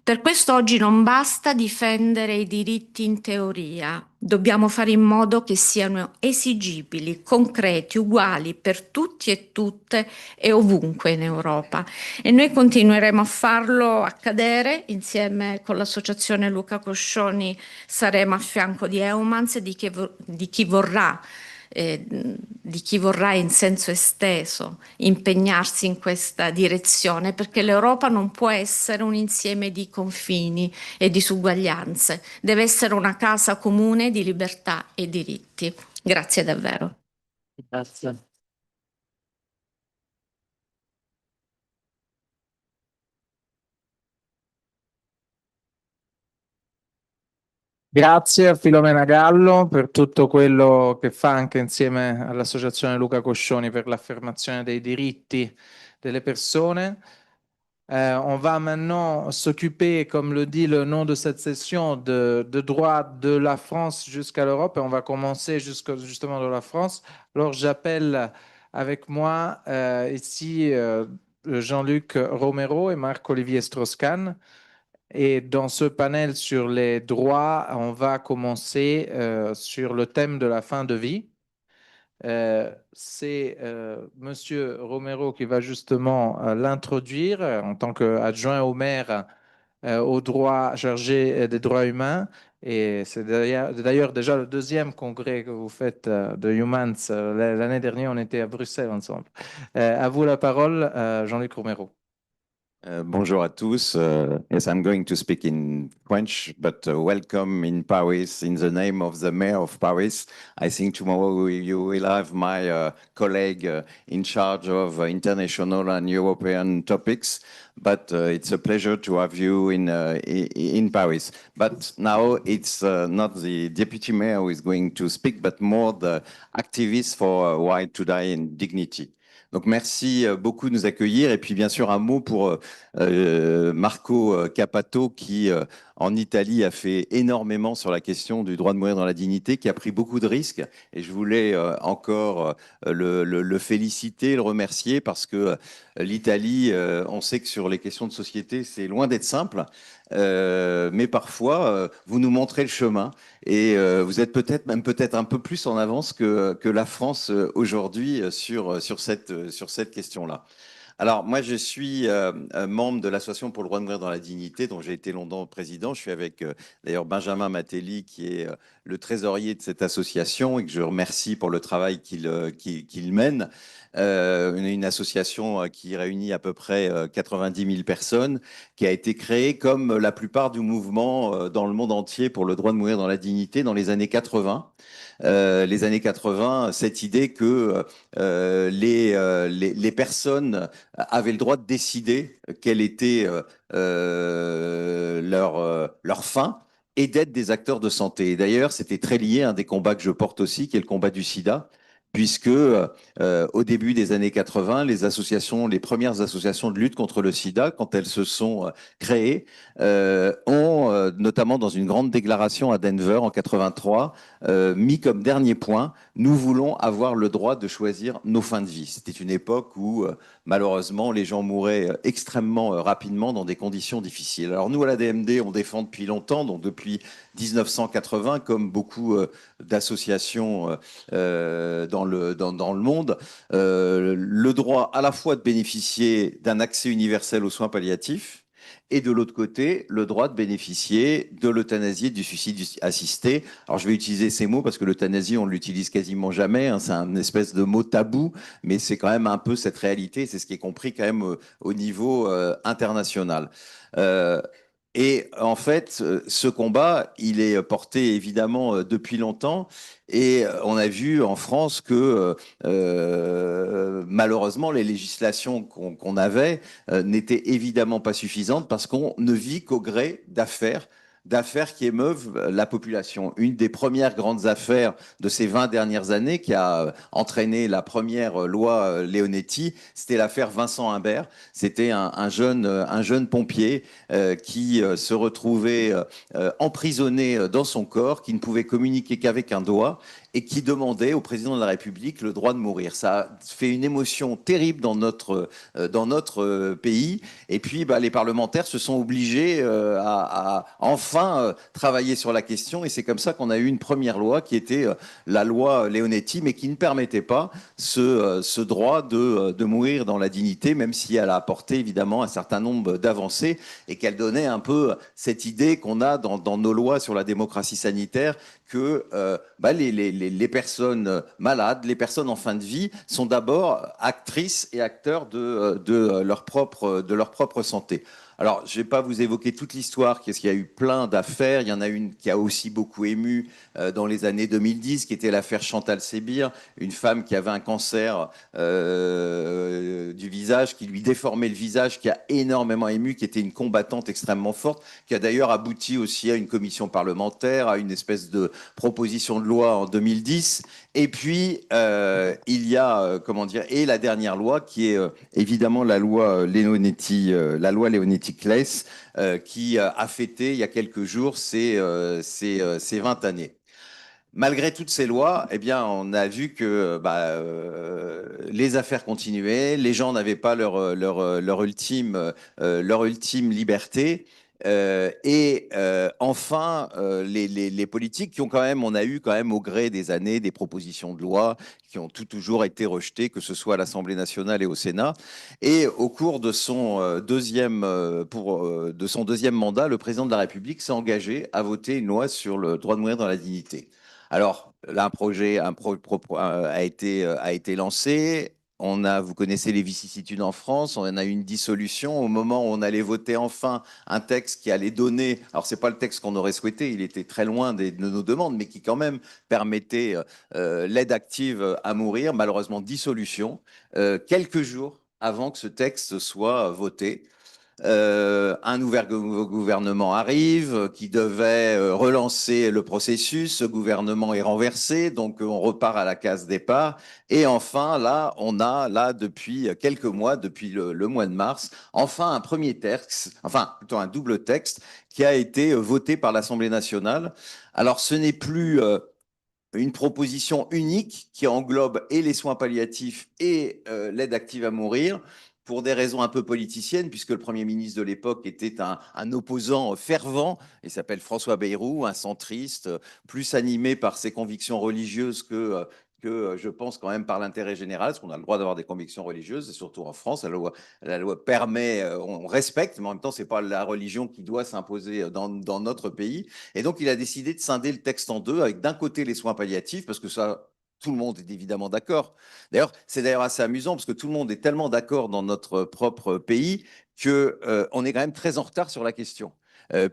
Per questo oggi non basta difendere i diritti in teoria, dobbiamo fare in modo che siano esigibili, concreti, uguali per tutti e tutte e ovunque in Europa. E noi continueremo a farlo accadere, insieme con l'associazione Luca Coscioni saremo a fianco di Eumans e di chi vorrà di chi vorrà in senso esteso impegnarsi in questa direzione, perché l'Europa non può essere un insieme di confini e disuguaglianze, deve essere una casa comune di libertà e diritti. Grazie davvero. Grazie. Grazie a Filomena Gallo per tutto quello che fa anche insieme all'Associazione Luca Coscioni per l'affermazione dei diritti delle personnes. On va maintenant s'occuper, comme le dit le nom de cette session, de droit de la France jusqu'à l'Europe, et on va commencer justement de la France. Alors j'appelle avec moi ici Jean-Luc Romero et Marc-Olivier Strauss-Kahn. Et dans ce panel sur les droits, on va commencer sur le thème de la fin de vie. C'est Monsieur Romero qui va justement l'introduire en tant qu'adjoint au maire aux droits chargé des droits humains. Et c'est d'ailleurs déjà le deuxième congrès que vous faites de Eumans. L'année dernière, on était à Bruxelles ensemble. À vous la parole, Jean-Luc Romero. Bonjour à tous. Yes, I'm going to speak in French, but welcome in Paris in the name of the mayor of Paris. I think tomorrow you will have my colleague in charge of international and European topics, but it's a pleasure to have you in Paris. But now it's not the deputy mayor who is going to speak, but more the activists for right to die in dignity. Donc merci beaucoup de nous accueillir et puis bien sûr un mot pour Marco Cappato qui en Italie a fait énormément sur la question du droit de mourir dans la dignité, qui a pris beaucoup de risques et je voulais encore le féliciter, le remercier parce que l'Italie, on sait que sur les questions de société c'est loin d'être simple. Mais parfois, vous nous montrez le chemin et vous êtes peut-être un peu plus en avance que la France aujourd'hui sur cette question-là. Alors, moi, je suis membre de l'Association pour le droit de mourir dans la dignité, dont j'ai été longtemps président. Je suis avec, d'ailleurs, Benjamin Matelli, qui est le trésorier de cette association et que je remercie pour le travail qu'il mène. Une association qui réunit à peu près 90 000 personnes, qui a été créée comme la plupart du mouvement dans le monde entier pour le droit de mourir dans la dignité dans les années 80. Les années 80, cette idée que les personnes avaient le droit de décider quelle était leur fin et d'être des acteurs de santé. Et d'ailleurs, c'était très lié à un des combats que je porte aussi, qui est le combat du sida, puisque au début des années 80, les premières associations de lutte contre le sida, quand elles se sont créées, ont, notamment dans une grande déclaration à Denver en 83, mis comme dernier point, nous voulons avoir le droit de choisir nos fins de vie. C'était une époque où, malheureusement, les gens mouraient extrêmement rapidement dans des conditions difficiles. Alors nous, à la DMD, on défend depuis longtemps, donc depuis 1980, comme beaucoup d'associations dans le monde, le droit à la fois de bénéficier d'un accès universel aux soins palliatifs, et de l'autre côté, le droit de bénéficier de l'euthanasie et du suicide assisté. Alors, je vais utiliser ces mots parce que l'euthanasie, on ne l'utilise quasiment jamais. Hein, c'est un espèce de mot tabou, mais c'est quand même un peu cette réalité. C'est ce qui est compris quand même au niveau international. Et en fait, ce combat, il est porté évidemment depuis longtemps. Et on a vu en France que malheureusement, les législations qu'on avait n'étaient évidemment pas suffisantes parce qu'on ne vit qu'au gré d'affaires qui émeuvent la population. Une des premières grandes affaires de ces 20 dernières années qui a entraîné la première loi Leonetti, c'était l'affaire Vincent Humbert. C'était un jeune pompier qui se retrouvait emprisonné dans son corps, qui ne pouvait communiquer qu'avec un doigt et qui demandait au président de la République le droit de mourir. Ça a fait une émotion terrible dans notre pays. Et puis, les parlementaires se sont obligés à enfin travailler sur la question. Et c'est comme ça qu'on a eu une première loi qui était la loi Leonetti, mais qui ne permettait pas ce droit de mourir dans la dignité, même si elle a apporté évidemment un certain nombre d'avancées et qu'elle donnait un peu cette idée qu'on a dans nos lois sur la démocratie sanitaire que les personnes malades, les personnes en fin de vie, sont d'abord actrices et acteurs de leur propre santé. Alors, je ne vais pas vous évoquer toute l'histoire, parce qu'il y a eu plein d'affaires. Il y en a une qui a aussi beaucoup ému dans les années 2010, qui était l'affaire Chantal Sébir, une femme qui avait un cancer du visage, qui lui déformait le visage, qui a énormément ému, qui était une combattante extrêmement forte, qui a d'ailleurs abouti aussi à une commission parlementaire, à une espèce de proposition de loi en 2010. Et puis, il y a, comment dire, et la dernière loi, qui est évidemment la loi Leonetti-Claes, qui a fêté il y a quelques jours ses 20 années. Malgré toutes ces lois, eh bien, on a vu que les affaires continuaient, les gens n'avaient pas leur ultime liberté. Enfin, les politiques qui ont quand même, on a eu quand même au gré des années des propositions de loi qui ont toujours été rejetées, que ce soit à l'Assemblée nationale et au Sénat. Et au cours de son deuxième mandat, le président de la République s'est engagé à voter une loi sur le droit de mourir dans la dignité. Alors, là, un projet a été lancé. Vous connaissez les vicissitudes en France, on a eu une dissolution au moment où on allait voter enfin un texte qui allait donner, alors c'est pas le texte qu'on aurait souhaité, il était très loin de nos demandes, mais qui quand même permettait l'aide active à mourir, malheureusement dissolution, quelques jours avant que ce texte soit voté. Un nouveau gouvernement arrive qui devait relancer le processus. Ce gouvernement est renversé, donc on repart à la case départ. Et enfin, là, on a, depuis quelques mois, depuis le mois de mars, enfin un premier texte, enfin plutôt un double texte qui a été voté par l'Assemblée nationale. Alors, ce n'est plus une proposition unique qui englobe et les soins palliatifs et l'aide active à mourir, pour des raisons un peu politiciennes, puisque le Premier ministre de l'époque était un opposant fervent. Il s'appelle François Bayrou, un centriste, plus animé par ses convictions religieuses que je pense quand même par l'intérêt général, parce qu'on a le droit d'avoir des convictions religieuses, et surtout en France, la loi permet, on respecte, mais en même temps, c'est pas la religion qui doit s'imposer dans notre pays. Et donc, il a décidé de scinder le texte en deux, avec d'un côté les soins palliatifs, parce que ça, tout le monde est évidemment d'accord. D'ailleurs, c'est d'ailleurs assez amusant, parce que tout le monde est tellement d'accord dans notre propre pays qu'on est quand même très en retard sur la question.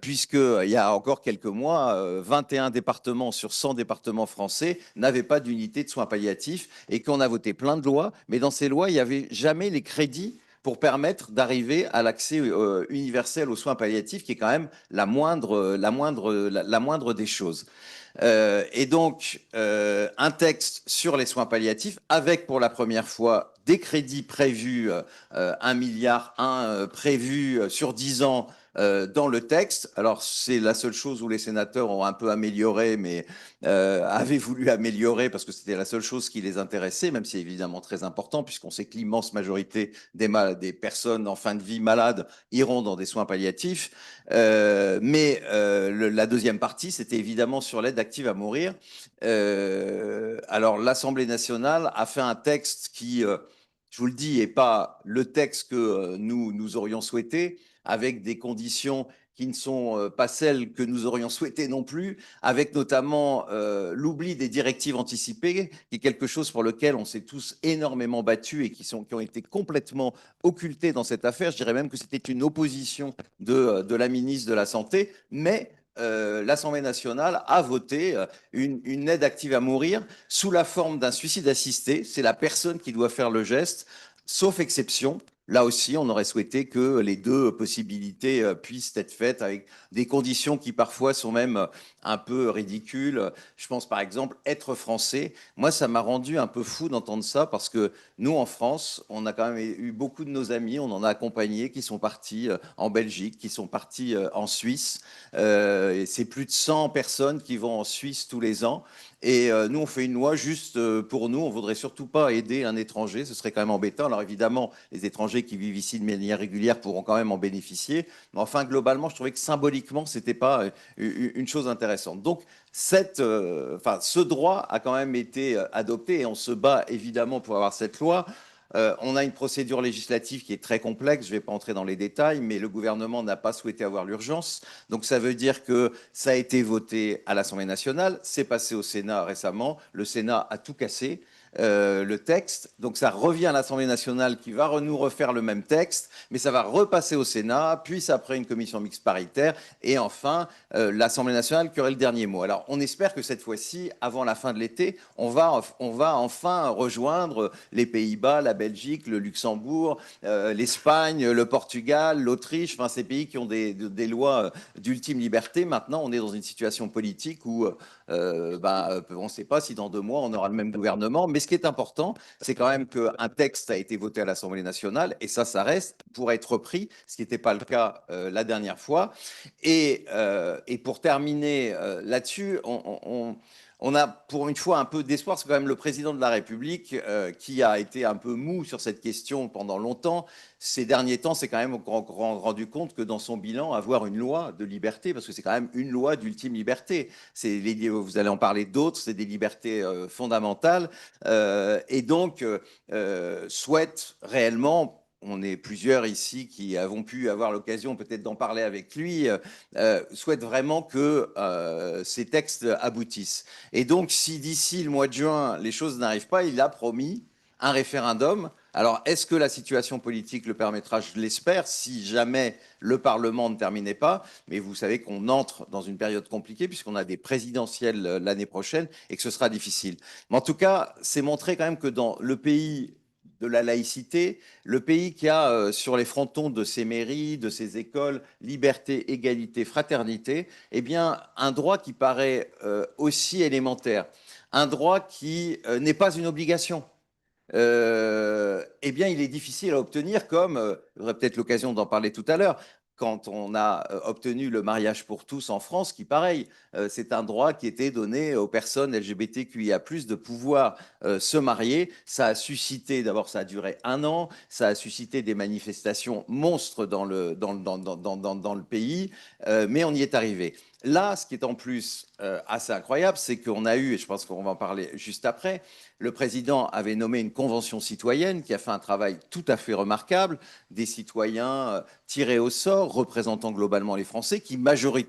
Puisqu'il y a encore quelques mois, 21 départements sur 100 départements français n'avaient pas d'unité de soins palliatifs et qu'on a voté plein de lois, mais dans ces lois, il n'y avait jamais les crédits pour permettre d'arriver à l'accès universel aux soins palliatifs, qui est quand même la moindre des choses. Et donc, un texte sur les soins palliatifs avec pour la première fois des crédits prévus, 1,1 milliard prévus sur 10 ans dans le texte. Alors, c'est la seule chose où les sénateurs ont un peu amélioré, mais avaient voulu améliorer parce que c'était la seule chose qui les intéressait, même si c'est évidemment très important, puisqu'on sait que l'immense majorité des personnes en fin de vie malades iront dans des soins palliatifs. Mais la deuxième partie, c'était évidemment sur l'aide active à mourir. Alors, l'Assemblée nationale a fait un texte qui, je vous le dis, n'est pas le texte que nous aurions souhaité, avec des conditions qui ne sont pas celles que nous aurions souhaitées non plus, avec notamment l'oubli des directives anticipées, qui est quelque chose pour lequel on s'est tous énormément battus et qui ont été complètement occultées dans cette affaire. Je dirais même que c'était une opposition de la ministre de la Santé, mais l'Assemblée nationale a voté une aide active à mourir sous la forme d'un suicide assisté. C'est la personne qui doit faire le geste, sauf exception. Là aussi, on aurait souhaité que les deux possibilités puissent être faites avec des conditions qui parfois sont même un peu ridicules. Je pense par exemple être français. Moi, ça m'a rendu un peu fou d'entendre ça parce que nous, en France, on a quand même eu beaucoup de nos amis, on en a accompagné qui sont partis en Belgique, qui sont partis en Suisse. Et c'est plus de 100 personnes qui vont en Suisse tous les ans. Et nous, on fait une loi juste pour nous. On voudrait surtout pas aider un étranger. Ce serait quand même embêtant. Alors évidemment, les étrangers qui vivent ici de manière régulière pourront quand même en bénéficier. Mais enfin, globalement, je trouvais que symboliquement, c'était pas une chose intéressante. Donc, ce droit a quand même été adopté et on se bat évidemment pour avoir cette loi. On a une procédure législative qui est très complexe, je ne vais pas entrer dans les détails, mais le gouvernement n'a pas souhaité avoir l'urgence. Donc ça veut dire que ça a été voté à l'Assemblée nationale, c'est passé au Sénat récemment, le Sénat a tout cassé. Le texte, donc ça revient à l'Assemblée nationale qui va nous refaire le même texte, mais ça va repasser au Sénat, puis après une commission mixte paritaire, et enfin l'Assemblée nationale qui aurait le dernier mot. Alors on espère que cette fois-ci, avant la fin de l'été, on va enfin rejoindre les Pays-Bas, la Belgique, le Luxembourg, l'Espagne, le Portugal, l'Autriche, enfin ces pays qui ont des lois d'ultime liberté. Maintenant, on est dans une situation politique où on ne sait pas si dans 2 mois on aura le même gouvernement, mais ce qui est important, c'est quand même qu'un texte a été voté à l'Assemblée nationale et ça reste pour être repris, ce qui n'était pas le cas la dernière fois. Et pour terminer là-dessus, on a pour une fois un peu d'espoir, c'est quand même le président de la République qui a été un peu mou sur cette question pendant longtemps. Ces derniers temps, c'est quand même rendu compte que dans son bilan, avoir une loi de liberté, parce que c'est quand même une loi d'ultime liberté, vous allez en parler d'autres, c'est des libertés fondamentales, et donc souhaite réellement, on est plusieurs ici qui avons pu avoir l'occasion peut-être d'en parler avec lui, souhaite vraiment que ces textes aboutissent. Et donc, si d'ici le mois de juin, les choses n'arrivent pas, il a promis un référendum. Alors, est-ce que la situation politique le permettra? Je l'espère, si jamais le Parlement ne terminait pas. Mais vous savez qu'on entre dans une période compliquée puisqu'on a des présidentielles l'année prochaine et que ce sera difficile. Mais en tout cas, c'est montré quand même que dans le pays de la laïcité, le pays qui a sur les frontons de ses mairies, de ses écoles, liberté, égalité, fraternité, eh bien, un droit qui paraît aussi élémentaire, un droit qui n'est pas une obligation. Eh bien, il est difficile à obtenir, comme, j'aurai peut-être l'occasion d'en parler tout à l'heure, quand on a obtenu le mariage pour tous en France, qui, pareil, c'est un droit qui était donné aux personnes LGBTQIA+, de pouvoir se marier. Ça a suscité, d'abord, ça a duré 1 an, ça a suscité des manifestations monstres dans le pays, mais on y est arrivé. Là, ce qui est en plus assez incroyable, c'est qu'on a eu, et je pense qu'on va en parler juste après, le président avait nommé une convention citoyenne qui a fait un travail tout à fait remarquable, des citoyens tirés au sort, représentant globalement les Français, qui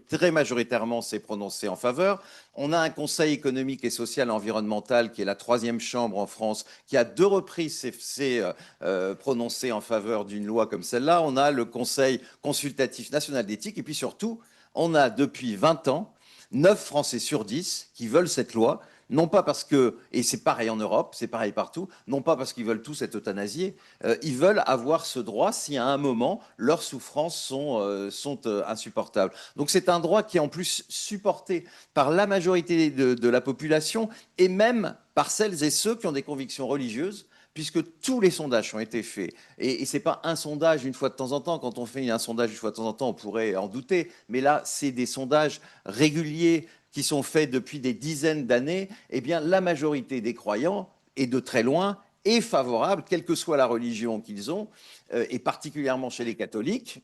très majoritairement s'est prononcé en faveur. On a un conseil économique et social environnemental qui est la 3e chambre en France, qui à 2 reprises s'est prononcé en faveur d'une loi comme celle-là. On a le conseil consultatif national d'éthique et puis surtout, on a depuis 20 ans 9 Français sur 10 qui veulent cette loi, non pas parce que, et c'est pareil en Europe, c'est pareil partout, non pas parce qu'ils veulent tous être euthanasiés, ils veulent avoir ce droit si à un moment leurs souffrances sont insupportables. Donc c'est un droit qui est en plus supporté par la majorité de la population et même par celles et ceux qui ont des convictions religieuses, puisque tous les sondages ont été faits. Et ce n'est pas un sondage une fois de temps en temps. Quand on fait un sondage une fois de temps en temps, on pourrait en douter. Mais là, c'est des sondages réguliers qui sont faits depuis des dizaines d'années. Eh bien, la majorité des croyants, et de très loin, est favorable, quelle que soit la religion qu'ils ont, et particulièrement chez les catholiques,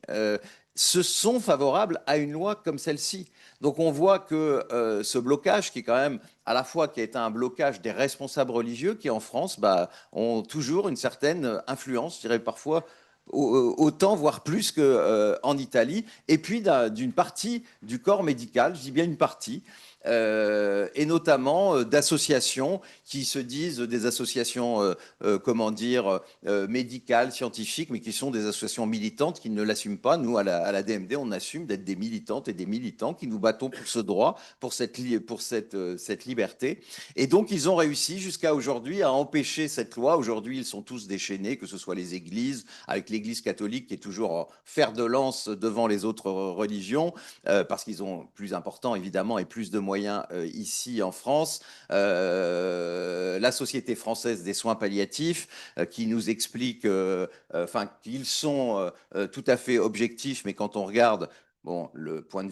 se sont favorables à une loi comme celle-ci. Donc on voit que ce blocage, qui est quand même à la fois qui a été un blocage des responsables religieux, qui en France ont toujours une certaine influence, je dirais parfois autant, voire plus qu'en Italie, et puis d'une partie du corps médical, je dis bien une partie, et notamment d'associations qui se disent des associations, médicales, scientifiques, mais qui sont des associations militantes qui ne l'assument pas. Nous, à la DMD, on assume d'être des militantes et des militants qui nous battons pour ce droit, pour cette liberté. Et donc, ils ont réussi jusqu'à aujourd'hui à empêcher cette loi. Aujourd'hui, ils sont tous déchaînés, que ce soit les églises, avec l'Église catholique qui est toujours en fer de lance devant les autres religions, parce qu'ils ont plus important, évidemment, et plus de moyens ici en France. La Société française des soins palliatifs qui nous explique qu'ils sont tout à fait objectifs, mais quand on regarde bon, leur point de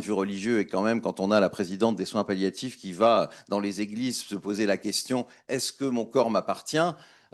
vue religieux est quand même, quand on a la présidente des soins palliatifs qui va dans les églises se poser la question « Est-ce que mon corps m'appartient ?»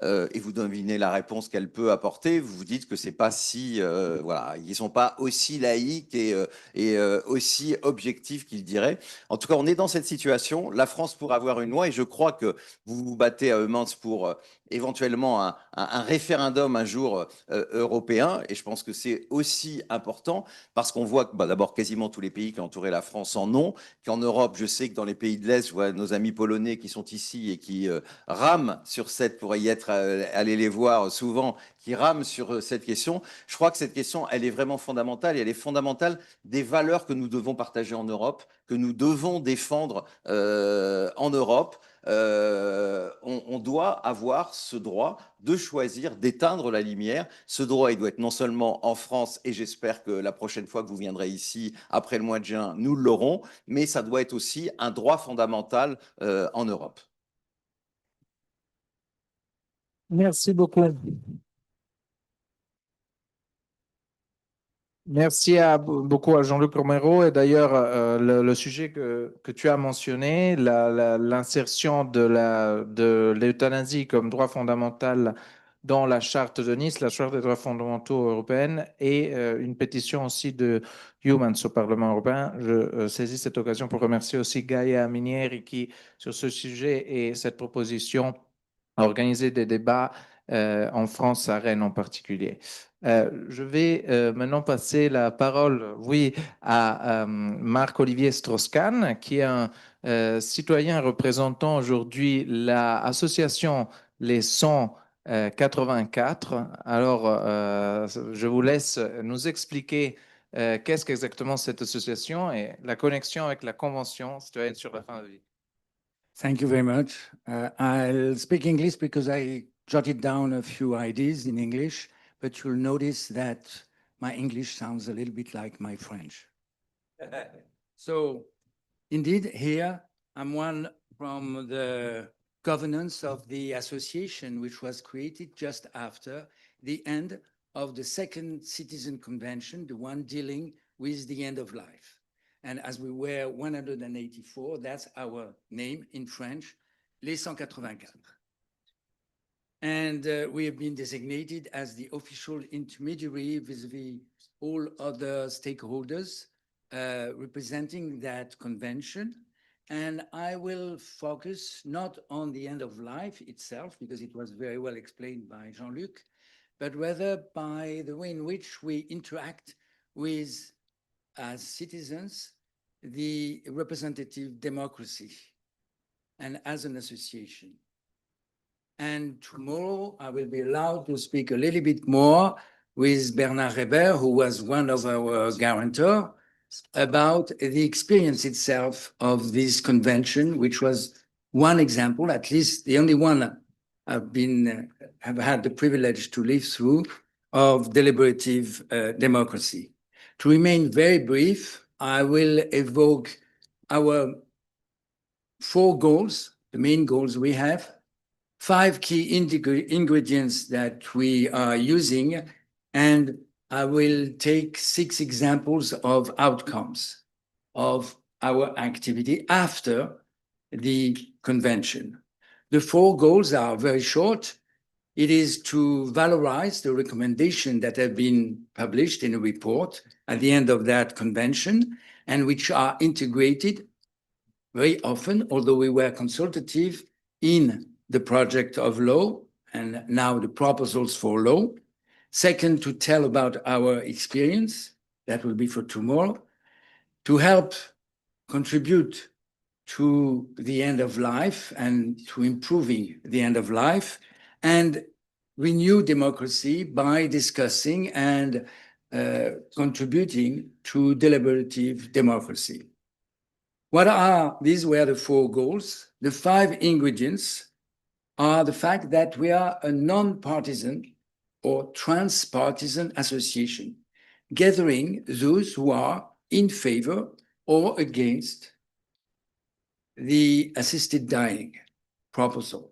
et vous devinez la réponse qu'elle peut apporter, vous vous dites que c'est pas si voilà, ils sont pas aussi laïques et aussi objectifs qu'ils diraient. En tout cas, on est dans cette situation. La France pourrait avoir une loi et je crois que vous vous battez à Eumans pour éventuellement un référendum un jour européen. Et je pense que c'est aussi important parce qu'on voit que d'abord quasiment tous les pays qui entouraient la France en ont, qu'en Europe, je sais que dans les pays de l'Est, je vois nos amis polonais qui sont ici et qui rament sur cette, pour y être, aller les voir souvent, qui rament sur cette question. Je crois que cette question, elle est vraiment fondamentale et elle est fondamentale des valeurs que nous devons partager en Europe, que nous devons défendre en Europe. On doit avoir ce droit de choisir, d'éteindre la lumière. Ce droit, il doit être non seulement en France, et j'espère que la prochaine fois que vous viendrez ici, après le mois de juin, nous l'aurons, mais ça doit être aussi un droit fondamental en Europe. Merci beaucoup. Merci beaucoup à Jean-Luc Romero. Et d'ailleurs, le sujet que tu as mentionné, l'insertion de l'euthanasie comme droit fondamental dans la charte de Nice, la charte des droits fondamentaux européenne, et une pétition aussi de Eumans au Parlement européen. Je saisis cette occasion pour remercier aussi Gaia Minieri qui, sur ce sujet et cette proposition, a organisé des débats en France, à Rennes en particulier. Je vais maintenant passer la parole, oui, à Marc-Olivier Strauss-Kahn, qui est un citoyen représentant aujourd'hui l'association Les 184. Alors, je vous laisse nous expliquer qu'est-ce qu'exactement cette association et la connexion avec la Convention citoyenne sur la fin de vie. Thank you very much. I'll speak English because I jotted down a few ideas in English, but you'll notice that my English sounds a little bit like my French. So, indeed, here I'm one from the governance of the association, which was created just after the end of the second Citizen Convention, the one dealing with the end of life. And as we were 184, that's our name in French, Les 184. And we have been designated as the official intermediary vis-a-vis all other stakeholders representing that convention. And I will focus not on the end of life itself, because it was very well explained by Jean-Luc, but rather by the way in which we interact with, as citizens, the representative democracy and as an association. And tomorrow I will be allowed to speak a little bit more with Bernard Reber, who was one of our guarantors, about the experience itself of this convention, which was one example, at least the only one have had the privilege to live through, of deliberative democracy. To remain very brief, I will evoke our 4 goals, the main goals we have, 5 key ingredients that we are using, and I will take 6 examples of outcomes of our activity after the convention. The 4 goals are very short. It is to valorize the recommendations that have been published in a report at the end of that convention, and which are integrated very often, although we were consultative, in the project of law and now the proposals for law. Second, to tell about our experience, that will be for tomorrow, to help contribute to the end of life and to improving the end of life, and renew democracy by discussing and contributing to deliberative democracy. These were the 4 goals. The 5 ingredients are the fact that we are a non-partisan or transpartisan association, gathering those who are in favor or against the assisted dying proposal.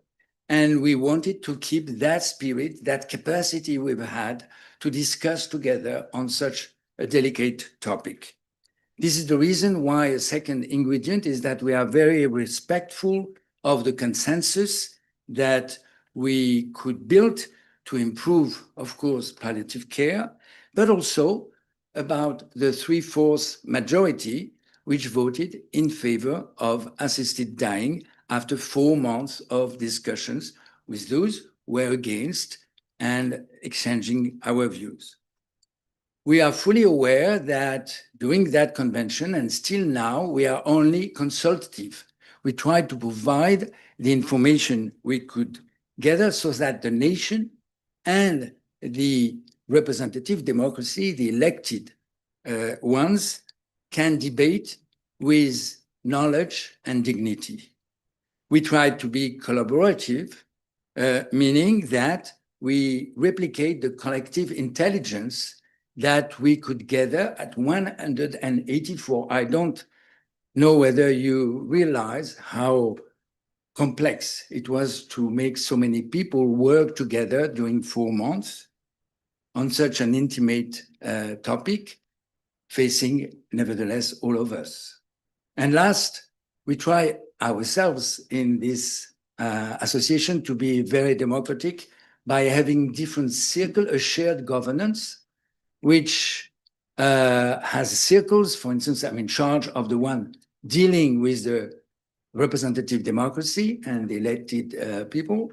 And we wanted to keep that spirit, that capacity we've had to discuss together on such a delicate topic. This is the reason why a second ingredient is that we are very respectful of the consensus that we could build to improve, of course, palliative care, but also about the 3/4 majority which voted in favor of assisted dying after 4 months of discussions with those were against and exchanging our views. We are fully aware that during that convention, and still now, we are only consultative. We tried to provide the information we could gather so that the nation and the representative democracy, the elected ones, can debate with knowledge and dignity. We tried to be collaborative, meaning that we replicate the collective intelligence that we could gather at 184. I don't know whether you realize how complex it was to make so many people work together during 4 months on such an intimate topic, facing nevertheless all of us. And last, we try ourselves in this association to be very democratic by having different circles, a shared governance, which has circles. For instance, I'm in charge of the one dealing with the representative democracy and the elected people,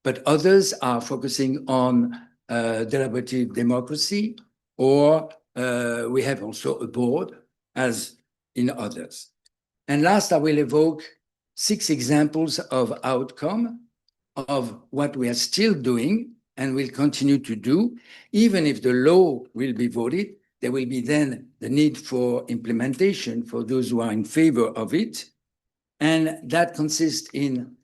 but others are focusing on deliberative democracy, or we have also a board, as in others. And last, I will evoke 6 examples of outcome of what we are still doing and will continue to do. Even if the law will be voted, there will be then the need for implementation for those who are in favor of it. And that consists in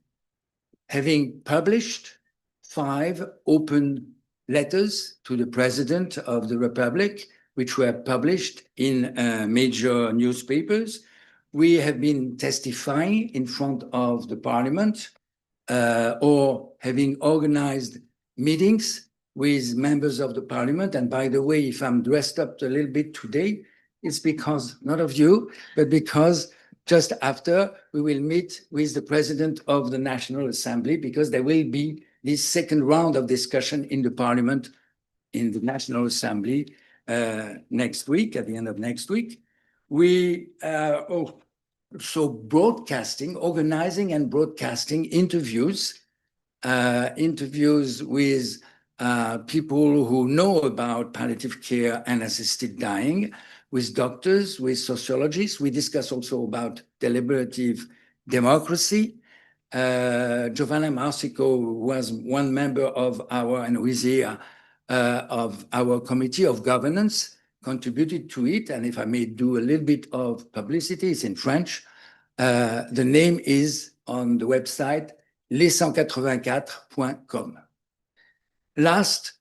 having published 5 open letters to the President of the Republic, which were published in major newspapers. We have been testifying in front of the Parliament or having organized meetings with members of the Parliament. And by the way, if I'm dressed up a little bit today, it's because, not of you, but because just after we will meet with the President of the National Assembly, because there will be this second round of discussion in the Parliament, in the National Assembly next week, at the end of next week. We so broadcasting, organizing and broadcasting interviews with people who know about palliative care and assisted dying, with doctors, with sociologists. We discuss also about deliberative democracy. Giovanna Marsico was one member of our, and is here, of our Committee of Governance, contributed to it. And if I may do a little bit of publicity, it's in French. The name is on the website, les184.com. Last,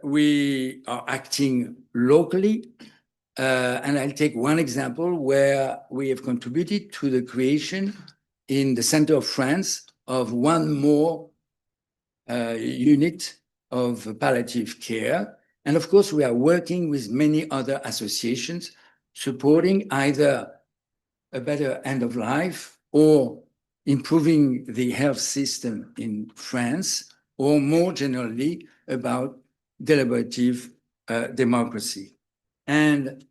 we are acting locally. And I'll take one example where we have contributed to the creation in the center of France of one more unit of palliative care. And of course, we are working with many other associations supporting either a better end of life or improving the health system in France, or more generally about deliberative democracy. And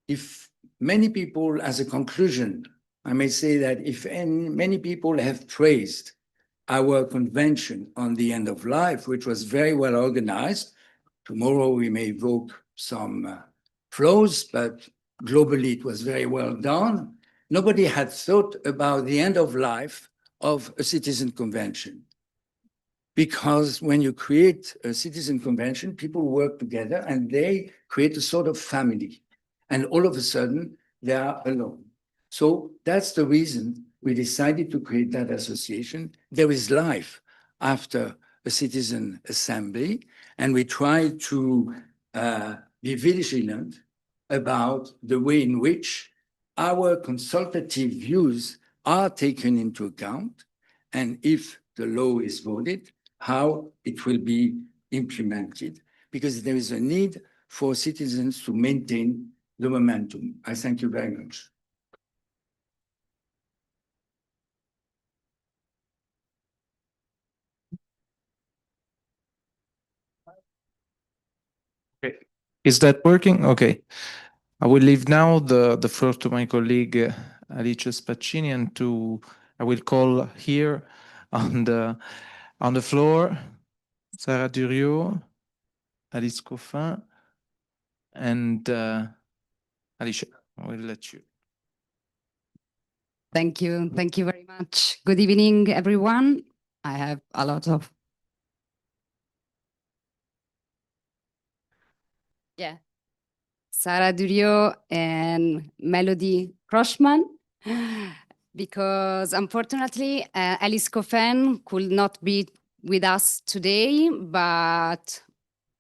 if many people, as a conclusion, I may say that if many people have praised our convention on the end of life, which was very well organized, tomorrow we may evoke some flaws, but globally it was very well done. Nobody had thought about the end of life of a citizen convention. Because when you create a citizen convention, people work together and they create a sort of family. And all of a sudden, they are alone. So that's the reason we decided to create that association. There is life after a citizen assembly, and we try to be vigilant about the way in which our consultative views are taken into account, and if the law is voted, how it will be implemented, because there is a need for citizens to maintain the momentum. I thank you very much. Okay. Is that working? Okay. I will leave now the floor to my colleague Alice Spaccini, and I will call here on the On the floor, Sarah Duriot, Alice Coffin, and Alicia, I will let you. Thank you. Thank you very much. Good evening, everyone. I have a lot of. Yeah. Sarah Duriot and Melody Crossman, because unfortunately, Alice Coffin could not be with us today, but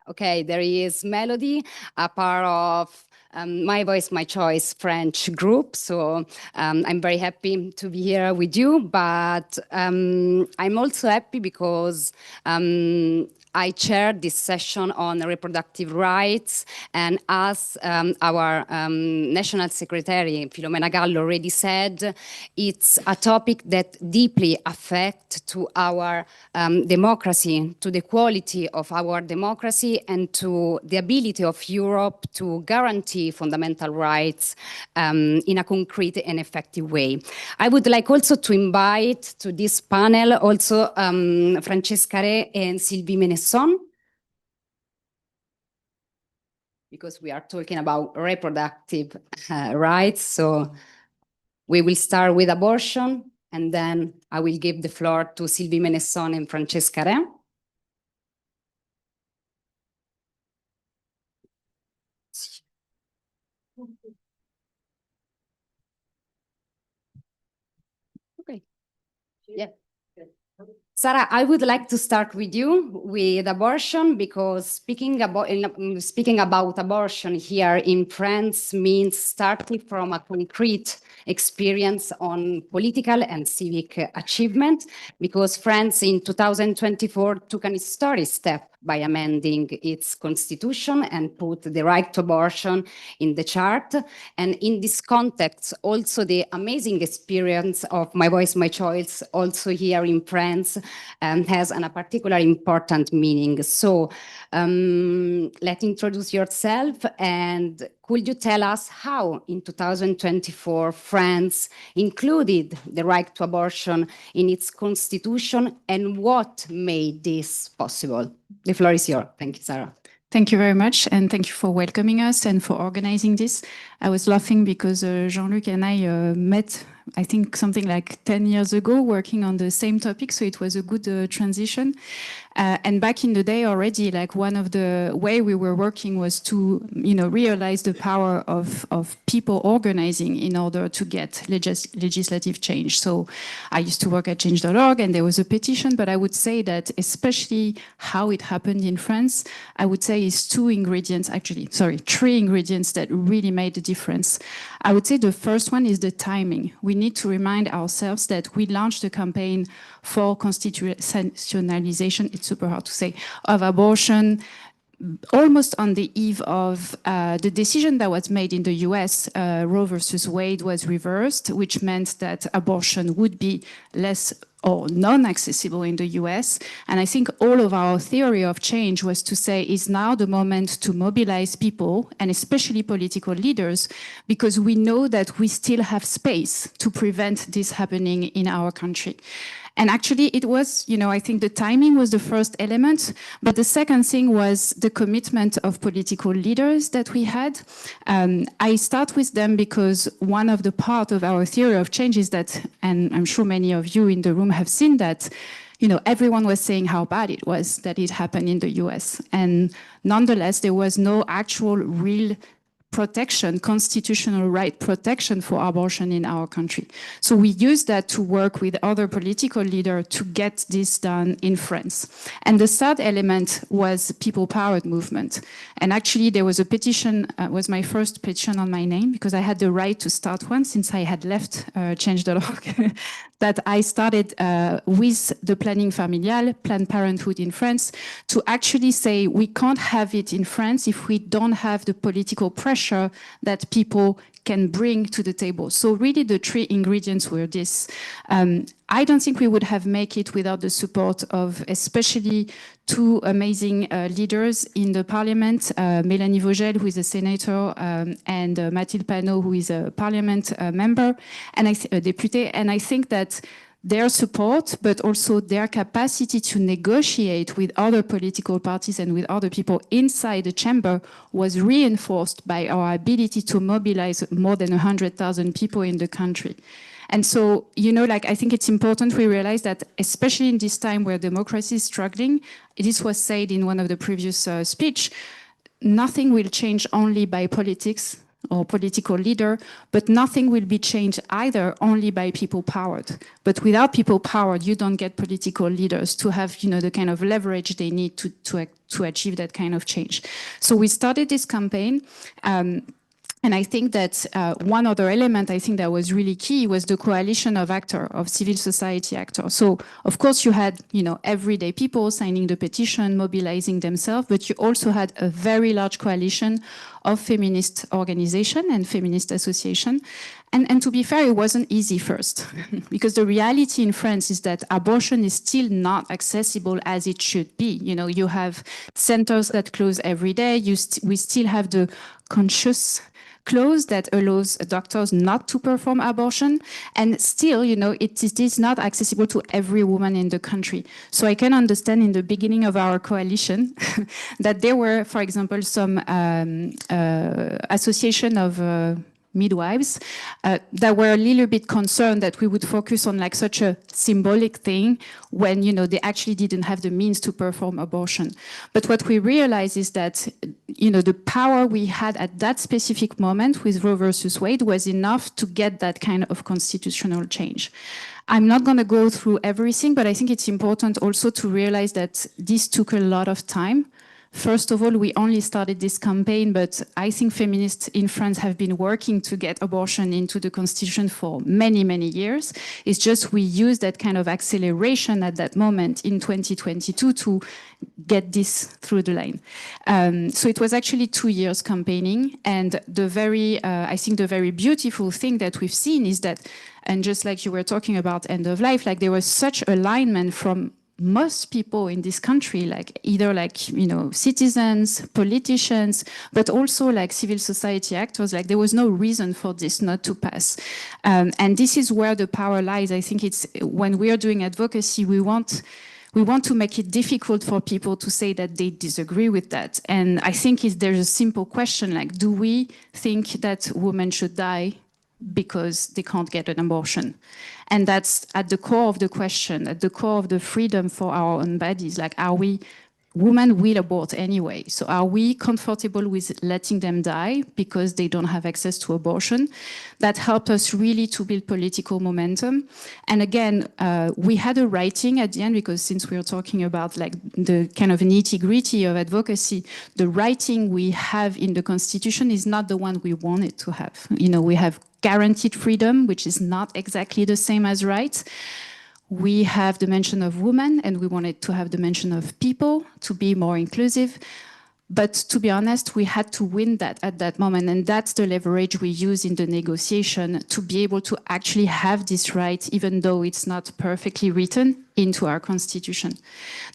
okay, there is Melody, a part of My Voice, My Choice French group. So I'm very happy to be here with you, but I'm also happy because I chaired this session on reproductive rights, and as our National Secretary, Filomena Gallo, already said, it's a topic that deeply affects to our democracy, to the quality of our democracy, and to the ability of Europe to guarantee fundamental rights in a concrete and effective way. I would like also to invite to this panel also Francesca Re and Sylvie Menesson, because we are talking about reproductive rights. So we will start with abortion, and then I will give the floor to Sylvie Menesson and Francesca Re. Okay. Yeah. Sarah, I would like to start with you with abortion, because speaking about abortion here in France means starting from a concrete experience on political and civic achievement, because France in 2024 took an historic step by amending its constitution and put the right to abortion in the chart. And in this context, also the amazing experience of My Voice, My Choice, also here in France, has a particularly important meaning. So let's introduce yourself, and could you tell us how in 2024 France included the right to abortion in its constitution, and what made this possible? The floor is yours. Thank you, Sarah. Thank you very much, and thank you for welcoming us and for organizing this. I was laughing because Jean-Luc and I met, I think, something like 10 years ago, working on the same topic, so it was a good transition. And back in the day already, like one of the way we were working was to, realize the power of people organizing in order to get legislative change. So I used to work at change.org, and there was a petition, but I would say that especially how it happened in France, I would say is three ingredients that really made a difference. I would say the first one is the timing. We need to remind ourselves that we launched a campaign for constitutionalization, it's super hard to say, of abortion almost on the eve of the decision that was made in the US, Roe versus Wade was reversed, which meant that abortion would be less or non-accessible in the US. And I think all of our theory of change was to say, is now the moment to mobilize people, and especially political leaders, because we know that we still have space to prevent this happening in our country. And actually it was, I think the timing was the first element, but the second thing was the commitment of political leaders that we had. I start with them because one of the part of our theory of change is that, and I'm sure many of you in the room have seen that, everyone was saying how bad it was that it happened in the US. And nonetheless, there was no actual real protection, constitutional right protection for abortion in our country. So we used that to work with other political leaders to get this done in France. And the third element was people-powered movement. And actually there was a petition, was my first petition on my name, because I had the right to start one since I had left change.org, that I started with the Planning Familial, Planned Parenthood in France, to actually say we can't have it in France if we don't have the political pressure that people can bring to the table. So really the three ingredients were this. I don't think we would have made it without the support of especially two amazing leaders in the parliament, Mélanie Vogel, who is a senator, and Mathilde Panot, who is a parliament member, and a deputy. And I think that their support, but also their capacity to negotiate with other political parties and with other people inside the chamber was reinforced by our ability to mobilize more than 100,000 people in the country. And so, you know, like, I think it's important we realize that, especially in this time where democracy is struggling, this was said in one of the previous speech, nothing will change only by politics or political leader, but nothing will be changed either only by people powered. But without people powered, you don't get political leaders to have, you know, the kind of leverage they need to achieve that kind of change. So we started this campaign. And I think that one other element I think that was really key was the coalition of actors, of civil society actors. So, of course, you had, you know, everyday people signing the petition, mobilizing themselves, but you also had a very large coalition of feminist organizations and feminist associations. And to be fair, it wasn't easy first, because the reality in France is that abortion is still not accessible as it should be. You know, you have centers that close every day. We still have the conscious clause that allows doctors not to perform abortion. And still, you know, it is not accessible to every woman in the country. So I can understand in the beginning of our coalition that there were, for example, some association of midwives that were a little bit concerned that we would focus on like such a symbolic thing when, you know, they actually didn't have the means to perform abortion. But what we realized is that, you know, the power we had at that specific moment with Roe versus Wade was enough to get that kind of constitutional change. I'm not going to go through everything, but I think it's important also to realize that this took a lot of time. First of all, we only started this campaign, but I think feminists in France have been working to get abortion into the constitution for many, many years. It's just we used that kind of acceleration at that moment in 2022 to get this through the line. So it was actually 2 years campaigning. And the I think the very beautiful thing that we've seen is that, and just like you were talking about end of life, like there was such alignment from most people in this country, like either like, you know, citizens, politicians, but also like civil society actors, like there was no reason for this not to pass. And this is where the power lies. I think it's when we are doing advocacy, we want to make it difficult for people to say that they disagree with that. And I think there's a simple question, like, do we think that women should die because they can't get an abortion? And that's at the core of the question, at the core of the freedom for our own bodies. Like, women will abort anyway. So are we comfortable with letting them die because they don't have access to abortion? That helped us really to build political momentum. And again, we had a writing at the end, because since we are talking about like the kind of nitty-gritty of advocacy, the writing we have in the Constitution is not the one we wanted to have. You know, we have guaranteed freedom, which is not exactly the same as rights. We have the mention of women, and we wanted to have the mention of people to be more inclusive. But to be honest, we had to win that at that moment. And that's the leverage we use in the negotiation to be able to actually have this right, even though it's not perfectly written into our constitution.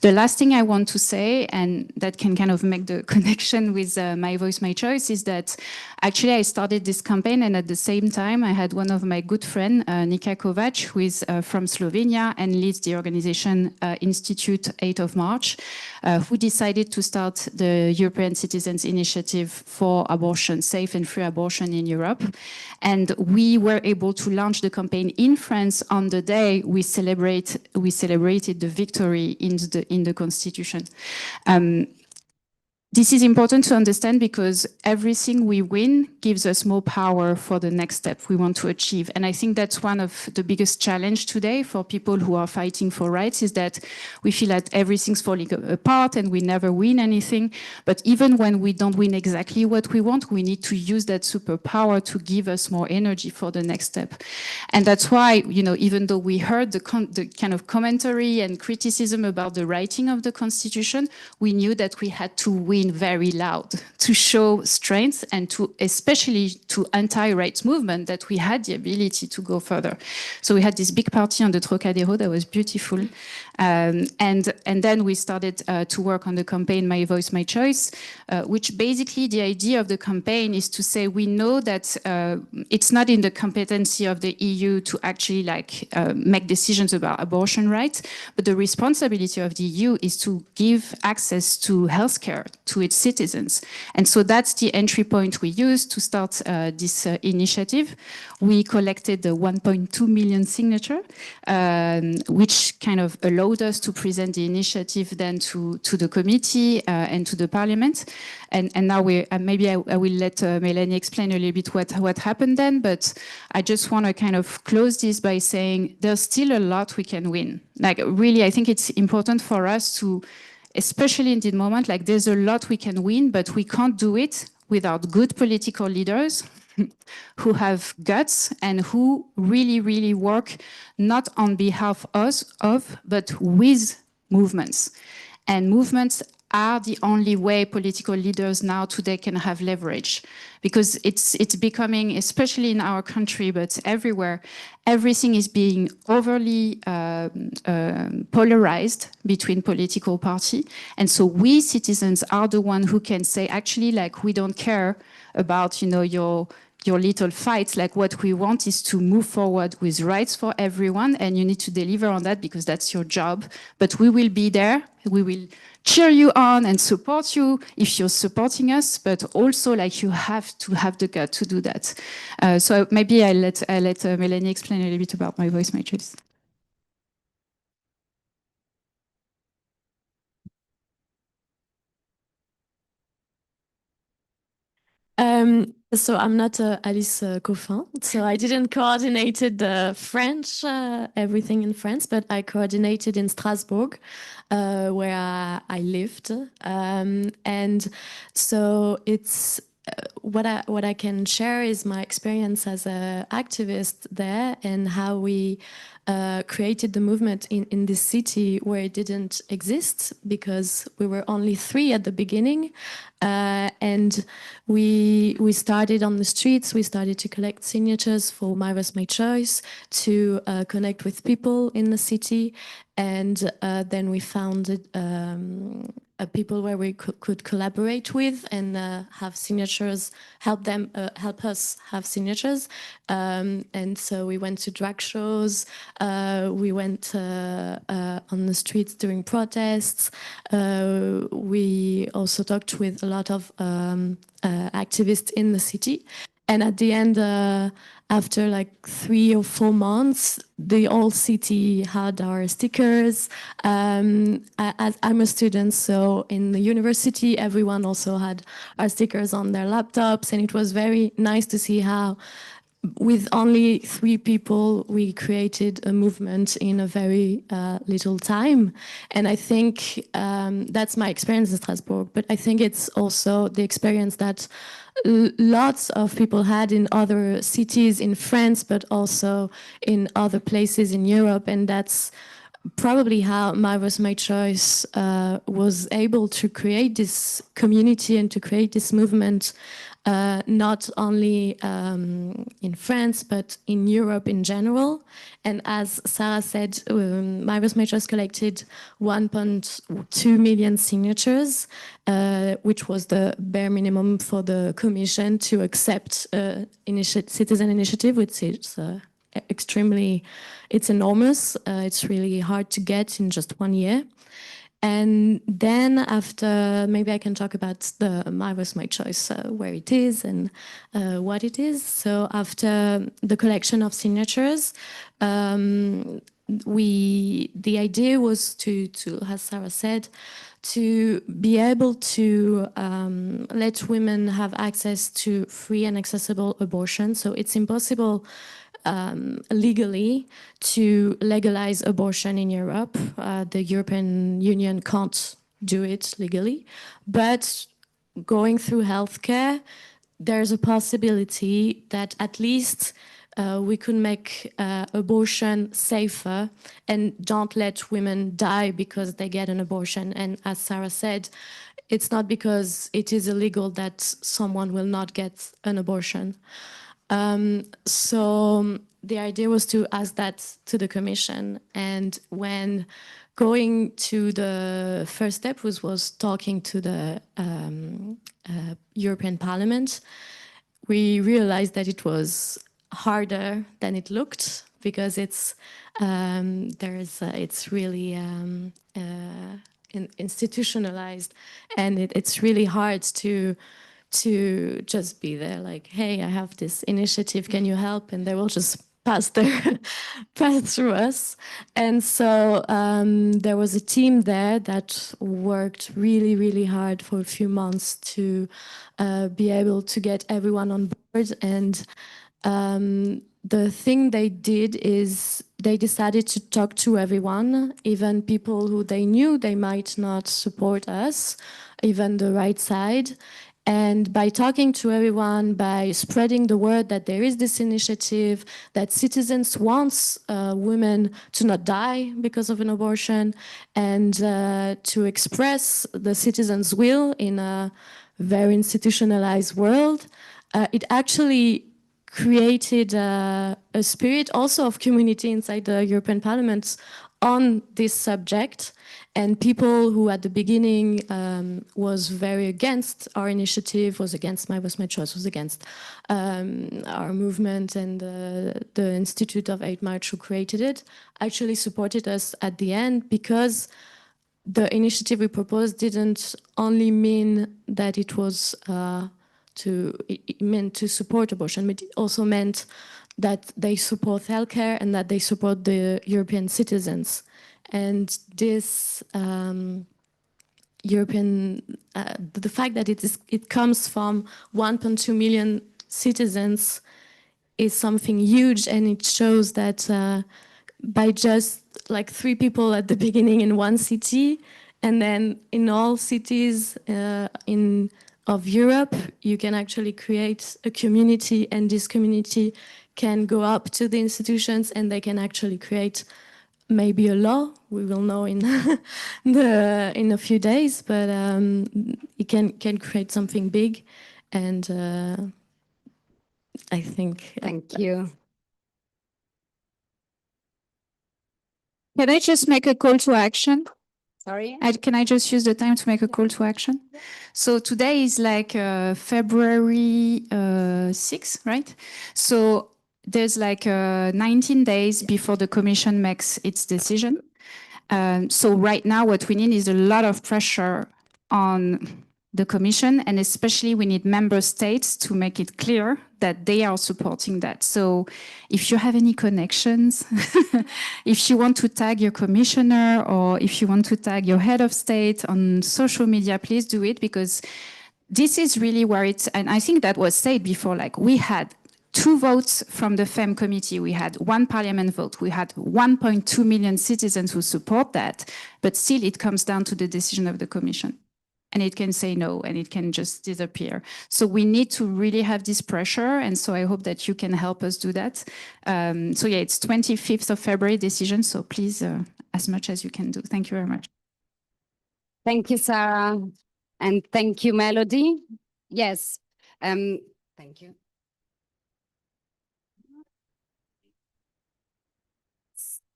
The last thing I want to say, and that can kind of make the connection with My Voice, My Choice, is that actually I started this campaign, and at the same time I had one of my good friends, Nika Kovac, who is from Slovenia and leads the organization Institute 8th of March, who decided to start the European Citizens Initiative for abortion, safe and free abortion in Europe. And we were able to launch the campaign in France on the day we celebrated the victory in the Constitution. This is important to understand because everything we win gives us more power for the next step we want to achieve. And I think that's one of the biggest challenge today for people who are fighting for rights, is that we feel that everything's falling apart and we never win anything. But even when we don't win exactly what we want, we need to use that superpower to give us more energy for the next step. And that's why, you know, even though we heard the kind of commentary and criticism about the writing of the Constitution, we knew that we had to win been very loud to show strength and to especially to anti-rights movement that we had the ability to go further. So we had this big party on the Trocadero that was beautiful. And then we started to work on the campaign My Voice, My Choice, which basically the idea of the campaign is to say we know that it's not in the competency of the EU to actually make decisions about abortion rights, but the responsibility of the EU is to give access to healthcare to its citizens. And so that's the entry point we used to start this initiative. We collected the 1.2 million signature, which kind of allowed us to present the initiative then to the committee and to the parliament. And now maybe I will let Melanie explain a little bit what happened then, but I just want to kind of close this by saying there's still a lot we can win. Like really, I think it's important for us to, especially in this moment, like there's a lot we can win, but we can't do it without good political leaders who have guts and who really, really work not on behalf of, but with movements. And movements are the only way political leaders now today can have leverage, because it's becoming, especially in our country, but everywhere, everything is being overly polarized between political parties. And so we citizens are the one who can say, actually, like, we don't care about, you know, your little fights. Like, what we want is to move forward with rights for everyone, and you need to deliver on that because that's your job. But we will be there. We will cheer you on and support you if you're supporting us, but also like you have to have the gut to do that. So maybe I'll let Melanie explain a little bit about My Voice, My Choice. So I'm not Alice Coffin, so I didn't coordinated the French, everything in France, but I coordinated in Strasbourg, where I lived. And so it's what I can share is my experience as an activist there and how we created the movement in this city where it didn't exist because we were only 3 at the beginning. And we started on the streets, we started to collect signatures for My Voice, My Choice, to connect with people in the city. And then we founded people where we could collaborate with and have signatures, help us have signatures. And so we went to drag shows, we went on the streets during protests. We also talked with a lot of activists in the city. And at the end, after like 3 or 4 months, the whole city had our stickers. I'm a student, so in the university, everyone also had our stickers on their laptops. And it was very nice to see how with only 3 people, we created a movement in a very little time. And I think that's my experience in Strasbourg. But I think it's also the experience that lots of people had in other cities in France, but also in other places in Europe. And that's probably how My Voice, My Choice was able to create this community and to create this movement, not only in France, but in Europe in general. And as Sarah said, My Voice, My Choice collected 1.2 million signatures, which was the bare minimum for the Commission to accept citizen initiative, which is extremely, it's enormous. It's really hard to get in just 1 year. And then after, maybe I can talk about the My Voice, My Choice, where it is and what it is. So after the collection of signatures, the idea was to, as Sarah said, to be able to let women have access to free and accessible abortion. So it's impossible legally to legalize abortion in Europe. The European Union can't do it legally. But going through healthcare, there's a possibility that at least we could make abortion safer and don't let women die because they get an abortion. And as Sarah said, it's not because it is illegal that someone will not get an abortion. So the idea was to ask that to the Commission. And when going to the first step was talking to the European Parliament, we realized that it was harder than it looked because it's really institutionalized, and it's really hard to just be there like, hey, I have this initiative, can you help? And they will just pass through us. And so there was a team there that worked really, really hard for a few months to be able to get everyone on board. And the thing they did is they decided to talk to everyone, even people who they knew they might not support us, even the right side. And by talking to everyone, by spreading the word that there is this initiative, that citizens want women to not die because of an abortion, and to express the citizens' will in a very institutionalized world, it actually created a spirit also of community inside the European Parliament on this subject. And people who at the beginning was very against our initiative, was against My Voice, My Choice, was against our movement and the Institute of 8 March who created it, actually supported us at the end, because the initiative we proposed didn't only mean that it was it meant to support abortion, but it also meant that they support healthcare and that they support the European citizens. And this the fact that it comes from 1.2 million citizens is something huge, and it shows that by just like 3 people at the beginning in one city, and then in all cities of Europe, you can actually create a community, and this community can go up to the institutions and they can actually create maybe a law. We will know in in a few days, but it can create something big, and I think. Thank you. Can I just make a call to action? Sorry? Can I just use the time to make a call to action? So today is like February 6th, right? So there's like 19 days before the Commission makes its decision. So right now what we need is a lot of pressure on the Commission, and especially we need member states to make it clear that they are supporting that. So if you have any connections, if you want to tag your commissioner, or if you want to tag your head of state on social media, please do it, because this is really where it's, and I think that was said before, like we had 2 votes from the FEM committee, we had 1 parliament vote, we had 1.2 million citizens who support that, but still it comes down to the decision of the Commission. And it can say no, and it can just disappear. So we need to really have this pressure, and so I hope that you can help us do that. So yeah, it's 25th of February decision, so please, as much as you can do. Thank you very much. Thank you, Sarah. And thank you, Melody. Yes, thank you.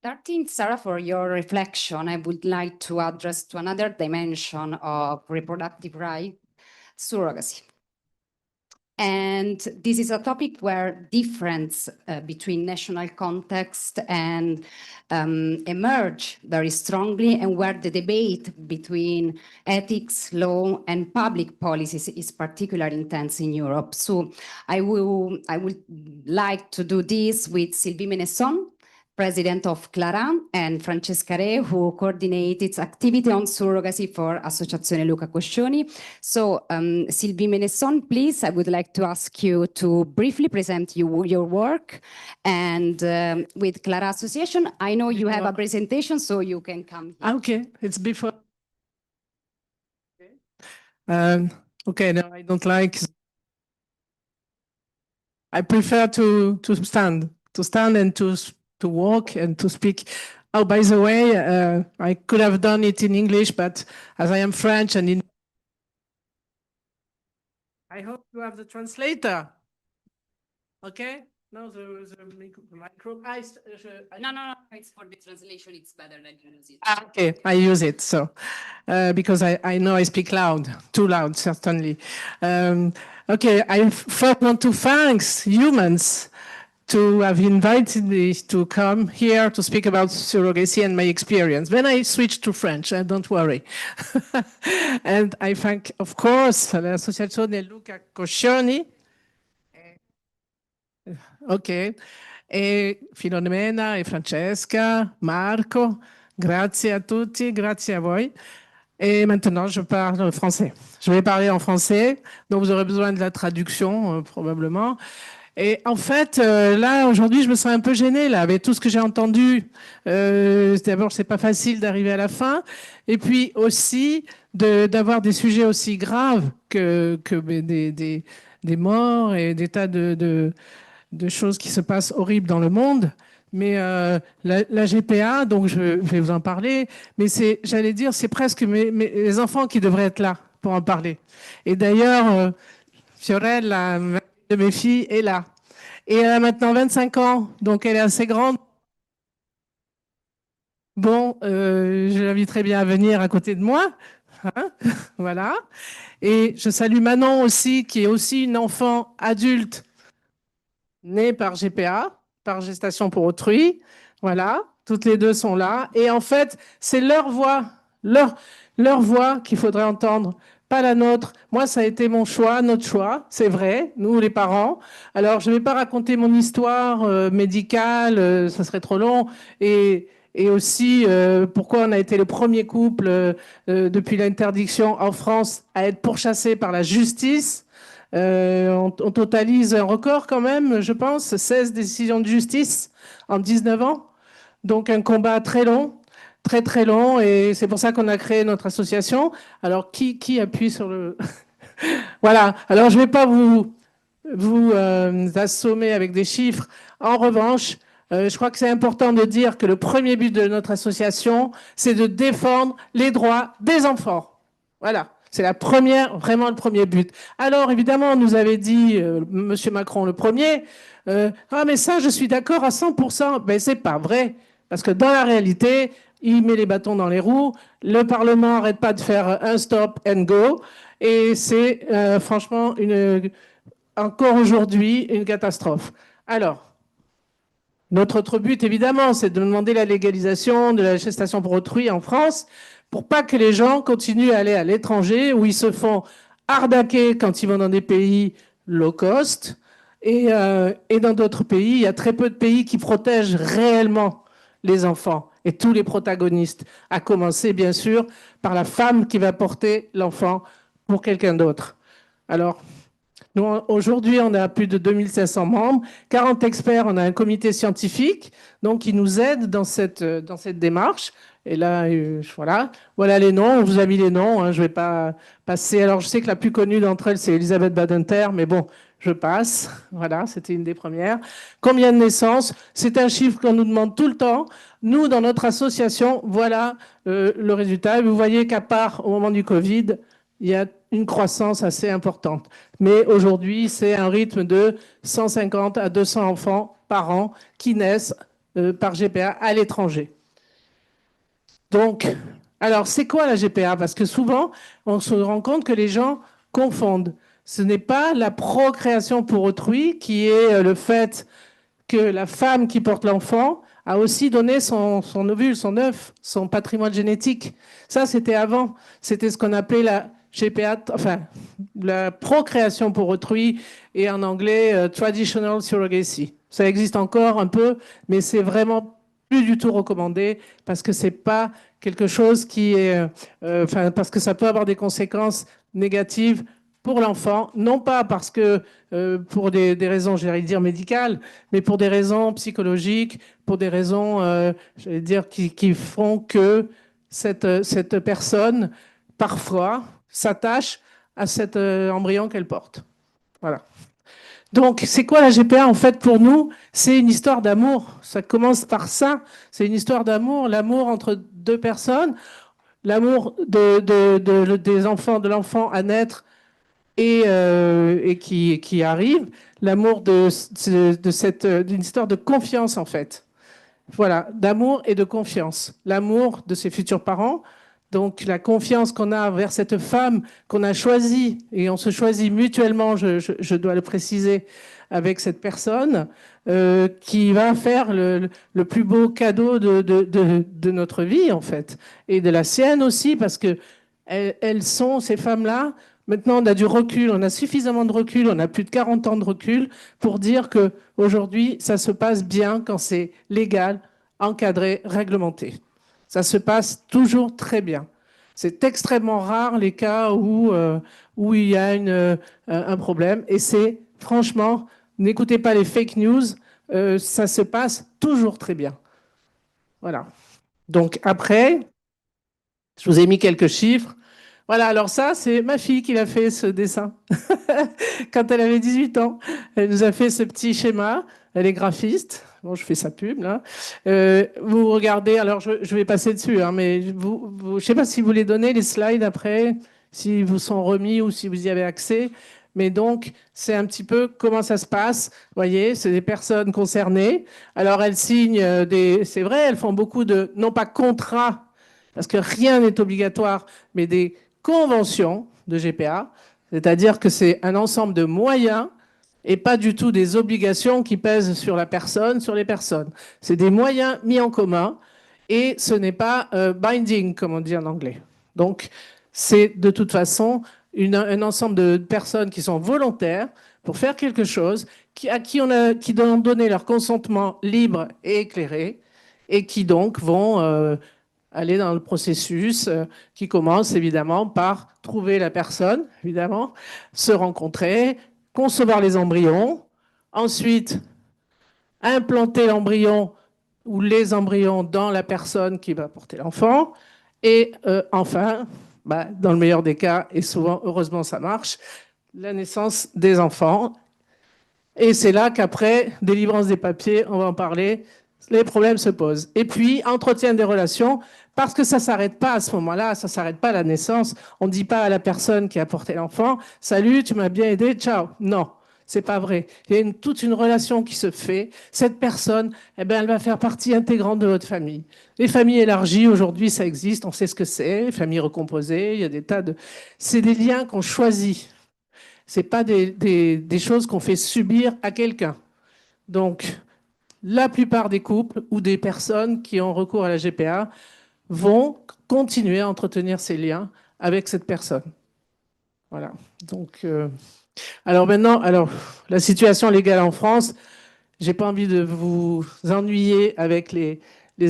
Starting, Sarah, for your reflection, I would like to address to another dimension of reproductive right, surrogacy. And this is a topic where difference between national context and emerge very strongly, and where the debate between ethics, law, and public policies is particularly intense in Europe. So I would like to do this with Sylvie Menesson, president of Clara, and Francesca Re, who coordinates its activity on surrogacy for Associazione Luca Coscioni. So Sylvie Menesson, please, I would like to ask you to briefly present your work. And with Clara Association, I know you have a presentation, so you can come here. Okay, it's before. Okay, no, I don't like. I prefer to stand and to walk and to speak. Oh, by the way, I could have done it in English, but as I am French and in I hope you have the translator. Okay? No, the micro. No, it's for the translation. It's better that you use it. Okay, I use it. So, because I know I speak loud, too loud, certainly. Okay, I first want to thank Eumans to have invited me to come here to speak about surrogacy and my experience. Then I switched to French, don't worry. And I thank, of course, l'Associazione Luca Coscioni. Ok. E Filomena e Francesca, Marco, grazie a tutti, grazie a voi. Et maintenant, je parle français. Je vais parler en français, donc vous aurez besoin de la traduction, probablement. Et en fait, là, aujourd'hui, je me sens un peu gênée, là, avec tout ce que j'ai entendu. D'abord, c'est pas facile d'arriver à la fin. Et puis aussi, d'avoir des sujets aussi graves que des morts et des tas de choses qui se passent horribles dans le monde. Mais la GPA, donc je vais vous en parler, mais j'allais dire, c'est presque les enfants qui devraient être là pour en parler. Et d'ailleurs, Fiorelle, la mère de mes filles, est là. Et elle a maintenant 25 ans, donc elle est assez grande. Bon, je l'inviterai bien à venir à côté de moi. Hein. Voilà. Et je salue Manon aussi, qui est aussi une enfant adulte née par GPA, par gestation pour autrui. Voilà, toutes les deux sont là. Et en fait, c'est leur voix, leur voix qu'il faudrait entendre, pas la nôtre. Moi, ça a été mon choix, notre choix, c'est vrai, nous les parents. Alors, je ne vais pas raconter mon histoire médicale, ça serait trop long. Et aussi, pourquoi on a été le premier couple depuis l'interdiction en France à être pourchassé par la justice. On totalise un record quand même, je pense, 16 décisions de justice en 19 ans. Donc un combat très long, très très long, et c'est pour ça qu'on a créé notre association. Alors qui appuie sur le... Voilà, alors je ne vais pas vous assommer avec des chiffres. En revanche, je crois que c'est important de dire que le premier but de notre association, c'est de défendre les droits des enfants. Voilà. C'est vraiment le premier but. Alors, évidemment, on nous avait dit, Monsieur Macron le premier, ah, mais ça, je suis d'accord à 100%. Ben, c'est pas vrai. Parce que dans la réalité, il met les bâtons dans les roues. Le Parlement n'arrête pas de faire un stop and go. Et c'est franchement, encore aujourd'hui, une catastrophe. Alors, notre autre but, évidemment, c'est de demander la légalisation de la gestation pour autrui en France pour pas que les gens continuent à aller à l'étranger où ils se font arnaquer quand ils vont dans des pays low cost. Et dans d'autres pays, il y a très peu de pays qui protègent réellement les enfants et tous les protagonistes, à commencer bien sûr par la femme qui va porter l'enfant pour quelqu'un d'autre. Alors, nous, aujourd'hui, on a plus de 2500 membres, 40 experts, on a un comité scientifique donc, qui nous aide dans cette démarche. Et là, voilà les noms, on vous a mis les noms, hein, je ne vais pas passer. Alors, je sais que la plus connue d'entre elles, c'est Elisabeth Badinter, mais bon, je passe. Voilà, c'était une des premières. Combien de naissances? C'est un chiffre qu'on nous demande tout le temps. Nous, dans notre association, voilà le résultat. Et vous voyez qu'à part au moment du Covid, il y a une croissance assez importante. Mais aujourd'hui, c'est un rythme de 150 à 200 enfants par an qui naissent par GPA à l'étranger. Donc, alors, c'est quoi la GPA? Parce que souvent, on se rend compte que les gens confondent. Ce n'est pas la procréation pour autrui qui est le fait que la femme qui porte l'enfant a aussi donné son ovule, son œuf, son patrimoine génétique. Ça, c'était avant. C'était ce qu'on appelait la GPA, enfin, la procréation pour autrui, et en anglais, traditional surrogacy. Ça existe encore un peu, mais c'est vraiment plus du tout recommandé parce que c'est pas quelque chose qui est, parce que ça peut avoir des conséquences négatives pour l'enfant, non pas parce que pour des raisons, j'allais dire médicales, mais pour des raisons psychologiques, pour des raisons, j'allais dire, qui font que cette personne, parfois, s'attache à cet embryon qu'elle porte. Voilà. Donc, c'est quoi la GPA? En fait, pour nous, c'est une histoire d'amour. Ça commence par ça. C'est une histoire d'amour, l'amour entre deux personnes, l'amour des enfants, de l'enfant à naître et qui arrive, l'amour d'une histoire de confiance en fait. Voilà, d'amour et de confiance. L'amour de ses futurs parents, donc la confiance qu'on a envers cette femme qu'on a choisie, et on se choisit mutuellement, je dois le préciser, avec cette personne, qui va faire le plus beau cadeau de notre vie, en fait, et de la sienne aussi, parce que elles sont, ces femmes-là, maintenant on a du recul, on a suffisamment de recul, on a plus de 40 ans de recul pour dire que aujourd'hui ça se passe bien quand c'est légal, encadré, réglementé. Ça se passe toujours très bien. C'est extrêmement rare les cas où il y a un problème. Et c'est, franchement, n'écoutez pas les fake news, ça se passe toujours très bien. Voilà. Donc après, je vous ai mis quelques chiffres. Voilà, alors ça, c'est ma fille qui a fait ce dessin. Quand elle avait 18 ans, elle nous a fait ce petit schéma. Elle est graphiste. Bon, je fais sa pub, là. Vous regardez, alors je vais passer dessus, hein, mais je ne sais pas si vous les donnez, les slides après, si vous sont remis ou si vous y avez accès. Mais donc, c'est un petit peu comment ça se passe. Vous voyez, c'est des personnes concernées. Alors, elles signent c'est vrai, elles font beaucoup de, non pas contrats, parce que rien n'est obligatoire, mais des conventions de GPA, c'est-à-dire que c'est un ensemble de moyens et pas du tout des obligations qui pèsent sur la personne, sur les personnes. C'est des moyens mis en commun et ce n'est pas binding, comme on dit en anglais. Donc, c'est de toute façon un ensemble de personnes qui sont volontaires pour faire quelque chose, qui doivent donner leur consentement libre et éclairé et qui donc vont aller dans le processus qui commence évidemment par trouver la personne, évidemment, se rencontrer, concevoir les embryons, ensuite implanter l'embryon ou les embryons dans la personne qui va porter l'enfant, et enfin, dans le meilleur des cas, et souvent, heureusement ça marche, la naissance des enfants. Et c'est là qu'après, délivrance des papiers, on va en parler, les problèmes se posent. Et puis, entretien des relations, parce que ça ne s'arrête pas à ce moment-là, ça ne s'arrête pas à la naissance. On ne dit pas à la personne qui a porté l'enfant, « Salut, tu m'as bien aidé, ciao ». Non, c'est pas vrai. Il y a toute une relation qui se fait. Cette personne, eh ben, elle va faire partie intégrante de votre famille. Les familles élargies, aujourd'hui, ça existe, on sait ce que c'est, les familles recomposées, il y a des tas de... C'est des liens qu'on choisit. Ce n'est pas des choses qu'on fait subir à quelqu'un. Donc, la plupart des couples ou des personnes qui ont recours à la GPA vont continuer à entretenir ces liens avec cette personne. Voilà. Donc, alors maintenant, la situation légale en France, je n'ai pas envie de vous ennuyer avec les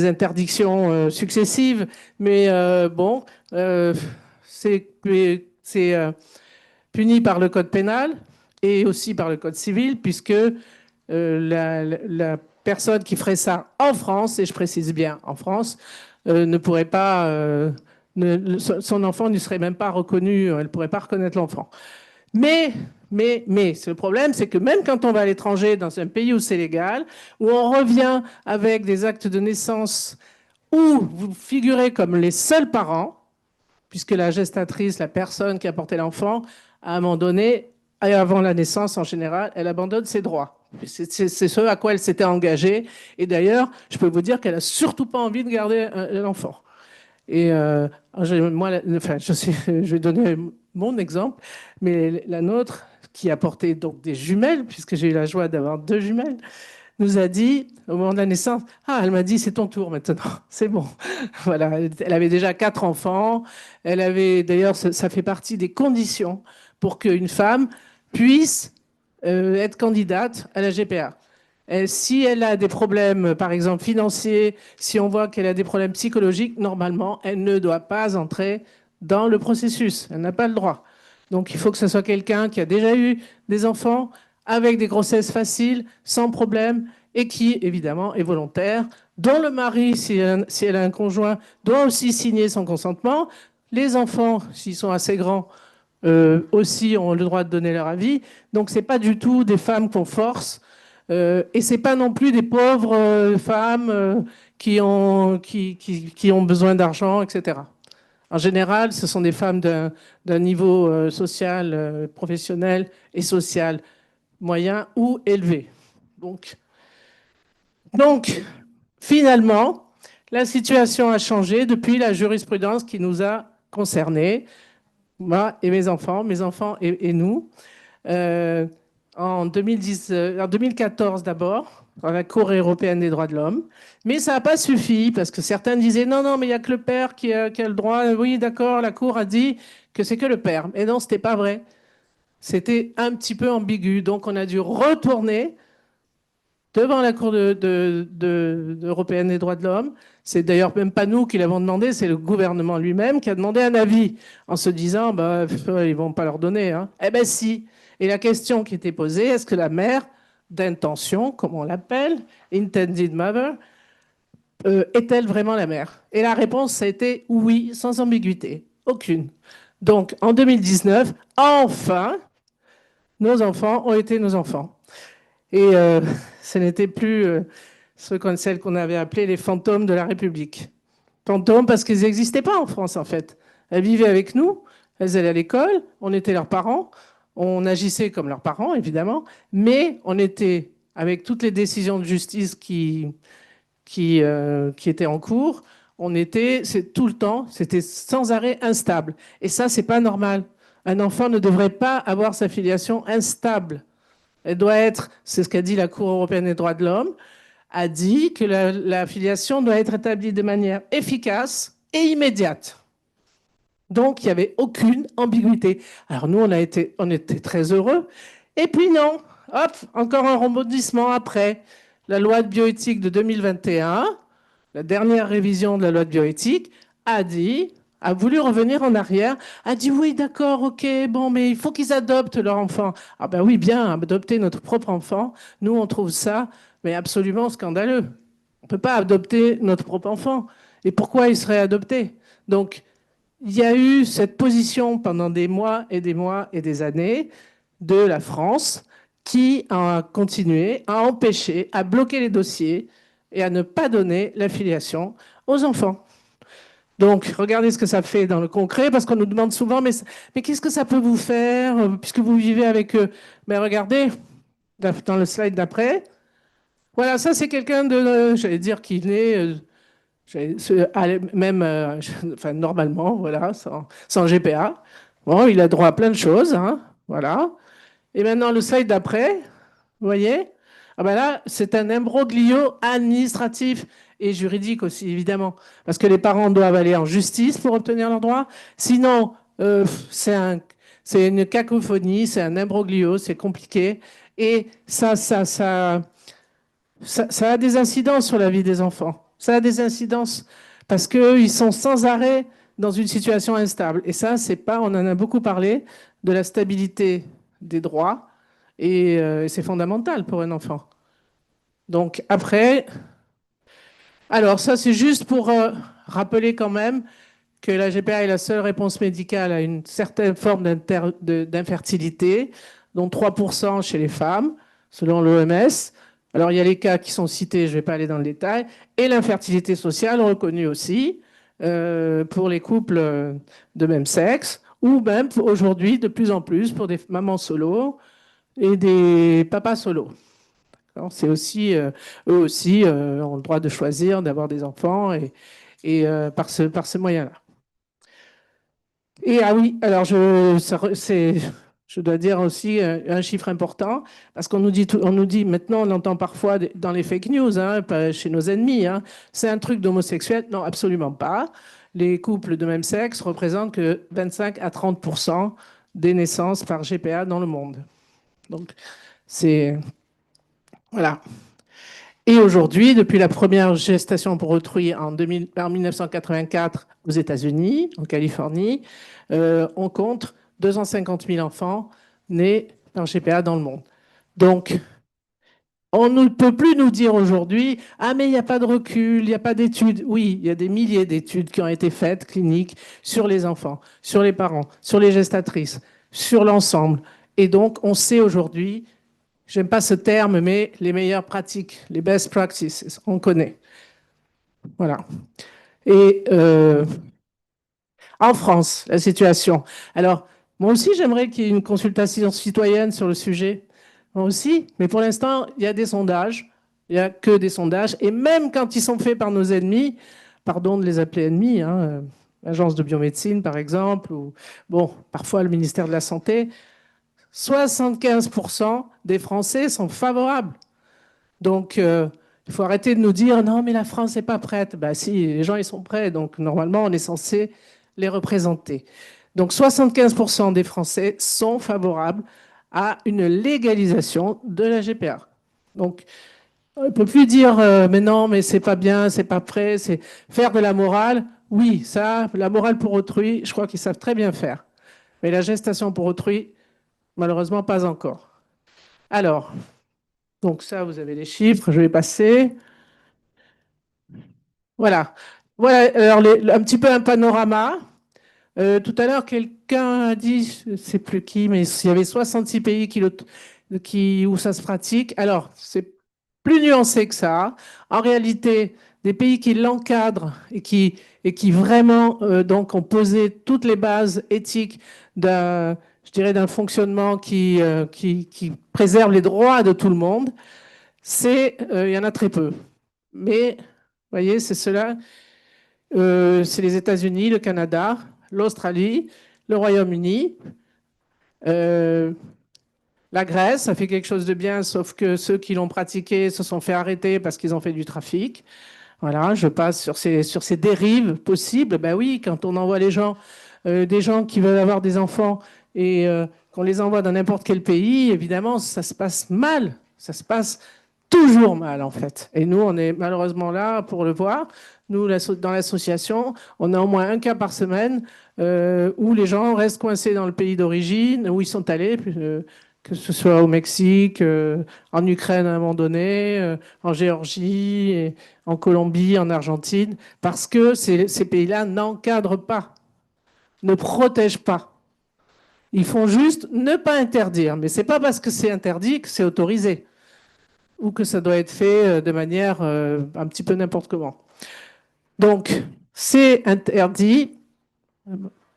interdictions successives, mais bon, c'est puni par le code pénal et aussi par le code civil, puisque la personne qui ferait ça en France, et je précise bien en France, ne pourrait pas, son enfant ne serait même pas reconnu, elle ne pourrait pas reconnaître l'enfant. Mais le problème, c'est que même quand on va à l'étranger, dans un pays où c'est légal, où on revient avec des actes de naissance où vous figurez comme les seuls parents, puisque la gestatrice, la personne qui a porté l'enfant, à un moment donné, et avant la naissance en général, elle abandonne ses droits. C'est ce à quoi elle s'était engagée. Et d'ailleurs, je peux vous dire qu'elle n'a surtout pas envie de garder l'enfant. Et moi, je vais donner mon exemple, mais la nôtre, qui a porté donc des jumelles, puisque j'ai eu la joie d'avoir 2 jumelles, nous a dit, au moment de la naissance, elle m'a dit, c'est ton tour maintenant, c'est bon. Voilà, elle avait déjà 4 enfants. Elle avait, d'ailleurs, ça fait partie des conditions pour qu'une femme puisse être candidate à la GPA. Si elle a des problèmes, par exemple, financiers, si on voit qu'elle a des problèmes psychologiques, normalement, elle ne doit pas entrer dans le processus. Elle n'a pas le droit. Donc, il faut que ce soit quelqu'un qui a déjà eu des enfants, avec des grossesses faciles, sans problème, et qui, évidemment, est volontaire, dont le mari, si elle a un conjoint, doit aussi signer son consentement. Les enfants, s'ils sont assez grands, aussi ont le droit de donner leur avis. Donc, ce n'est pas du tout des femmes qu'on force. Et ce n'est pas non plus des pauvres femmes qui ont besoin d'argent, etc. En général, ce sont des femmes d'un niveau social, professionnel et social moyen ou élevé. Donc, finalement, la situation a changé depuis la jurisprudence qui nous a concernés, moi et mes enfants et nous. En 2014 d'abord, dans la Cour européenne des droits de l'homme. Mais ça n'a pas suffi parce que certains disaient non, non, mais il n'y a que le père qui a le droit. Oui, d'accord, la Cour a dit que c'est que le père. Mais non, ce n'était pas vrai. C'était un petit peu ambigu. Donc on a dû retourner devant la Cour européenne des droits de l'homme. C'est d'ailleurs même pas nous qui l'avons demandé, c'est le gouvernement lui-même qui a demandé un avis en se disant bah, ils vont pas leur donner. Hein. Eh bien si. Et la question qui était posée, est-ce que la mère d'intention, comme on l'appelle, intended mother, est-elle vraiment la mère? Et la réponse, ça a été oui, sans ambiguïté, aucune. Donc en 2019, enfin, nos enfants ont été nos enfants. Et ce n'était plus celles qu'on avait appelées les fantômes de la République. Fantômes parce qu'ils n'existaient pas en France, en fait. Elles vivaient avec nous, elles allaient à l'école, on était leurs parents, on agissait comme leurs parents, évidemment, mais on était, avec toutes les décisions de justice qui étaient en cours, c'est tout le temps, c'était sans arrêt instable. Et ça, c'est pas normal. Un enfant ne devrait pas avoir sa filiation instable. Elle doit être, c'est ce qu'a dit la Cour européenne des droits de l'homme, a dit que la filiation doit être établie de manière efficace et immédiate. Donc, il n'y avait aucune ambiguïté. Alors nous, on était très heureux. Et puis non, hop, encore un rebondissement après. La loi de bioéthique de 2021, la dernière révision de la loi de bioéthique, a voulu revenir en arrière, a dit oui, d'accord, ok, bon, mais il faut qu'ils adoptent leur enfant. Ah ben oui, bien, adopter notre propre enfant, nous, on trouve ça, mais absolument scandaleux. On ne peut pas adopter notre propre enfant. Et pourquoi il serait adopté? Donc, il y a eu cette position pendant des mois et des mois et des années de la France qui a continué à empêcher, à bloquer les dossiers et à ne pas donner la filiation aux enfants. Donc, regardez ce que ça fait dans le concret, parce qu'on nous demande souvent, mais qu'est-ce que ça peut vous faire, puisque vous vivez avec eux? Mais regardez, dans le slide d'après, voilà, ça c'est quelqu'un de, j'allais dire qu'il est, même, enfin, normalement, voilà, sans GPA. Bon, il a droit à plein de choses, hein, voilà. Et maintenant, le slide d'après, vous voyez? Ah ben là, c'est un imbroglio administratif et juridique aussi, évidemment, parce que les parents doivent aller en justice pour obtenir leurs droits. Sinon, c'est une cacophonie, c'est un imbroglio, c'est compliqué. Et ça a des incidences sur la vie des enfants. Ça a des incidences parce qu'ils sont sans arrêt dans une situation instable. Et ça, c'est pas, on en a beaucoup parlé, de la stabilité des droits. Et c'est fondamental pour un enfant. Donc après, alors ça c'est juste pour rappeler quand même que la GPA est la seule réponse médicale à une certaine forme d'infertilité, dont 3% chez les femmes, selon l'OMS. Alors il y a les cas qui sont cités, je ne vais pas aller dans le détail, et l'infertilité sociale reconnue aussi pour les couples de même sexe, ou même aujourd'hui de plus en plus pour des mamans solo et des papas solo. C'est aussi, eux aussi ont le droit de choisir d'avoir des enfants et par ce moyen-là. Et ah oui, alors je dois dire aussi un chiffre important, parce qu'on nous dit maintenant, on entend parfois dans les fake news, hein, pas chez nos ennemis, hein, c'est un truc d'homosexuel. Non, absolument pas. Les couples de même sexe représentent que 25 à 30% des naissances par GPA dans le monde. Donc, c'est... Voilà. Et aujourd'hui, depuis la première gestation pour autrui en 1984 aux États-Unis, en Californie, on compte 250 000 enfants nés par GPA dans le monde. Donc, on ne peut plus nous dire aujourd'hui « Ah, mais il n'y a pas de recul, il n'y a pas d'études. » Oui, il y a des milliers d'études qui ont été faites, cliniques, sur les enfants, sur les parents, sur les gestatrices, sur l'ensemble. Et donc, on sait aujourd'hui... J'aime pas ce terme, mais les meilleures pratiques, les best practices, on connaît. Voilà. Et En France, la situation. Alors, moi aussi, j'aimerais qu'il y ait une consultation citoyenne sur le sujet. Moi aussi, mais pour l'instant, il y a des sondages. Il n'y a que des sondages. Et même quand ils sont faits par nos ennemis, pardon de les appeler ennemis, hein, l'agence de biomédecine, par exemple, ou bon, parfois le ministère de la Santé, 75% des Français sont favorables. Donc, il faut arrêter de nous dire non, mais la France n'est pas prête. Ben si, les gens ils sont prêts. Donc, normalement, on est censé les représenter. Donc, 75% des Français sont favorables à une légalisation de la GPA. Donc, on ne peut plus dire mais non, mais c'est pas bien, c'est pas prêt, c'est faire de la morale. Oui, ça, la morale pour autrui, je crois qu'ils savent très bien faire. Mais la gestation pour autrui, malheureusement, pas encore. Alors, donc ça, vous avez les chiffres, je vais passer. Voilà. Voilà, alors un petit peu un panorama. Tout à l'heure, quelqu'un a dit, je ne sais plus qui, mais il y avait 66 pays où ça se pratique. Alors, c'est plus nuancé que ça. En réalité, des pays qui l'encadrent et qui vraiment donc ont posé toutes les bases éthiques je dirais, d'un fonctionnement qui préserve les droits de tout le monde, il y en a très peu. Mais, vous voyez, c'est cela. C'est les États-Unis, le Canada, l'Australie, le Royaume-Uni, la Grèce, ça fait quelque chose de bien, sauf que ceux qui l'ont pratiqué se sont fait arrêter parce qu'ils ont fait du trafic. Voilà, je passe sur ces dérives possibles. Ben oui, quand on envoie des gens qui veulent avoir des enfants et qu'on les envoie dans n'importe quel pays, évidemment, ça se passe mal. Ça se passe toujours mal, en fait. Et nous, on est malheureusement là pour le voir. Nous, dans l'association, on a au moins un cas par semaine où les gens restent coincés dans le pays d'origine, où ils sont allés, que ce soit au Mexique, en Ukraine à un moment donné, en Géorgie, et en Colombie, en Argentine, parce que ces pays-là n'encadrent pas, ne protègent pas. Ils font juste ne pas interdire, mais ce n'est pas parce que c'est interdit que c'est autorisé ou que ça doit être fait de manière un petit peu n'importe comment. Donc, c'est interdit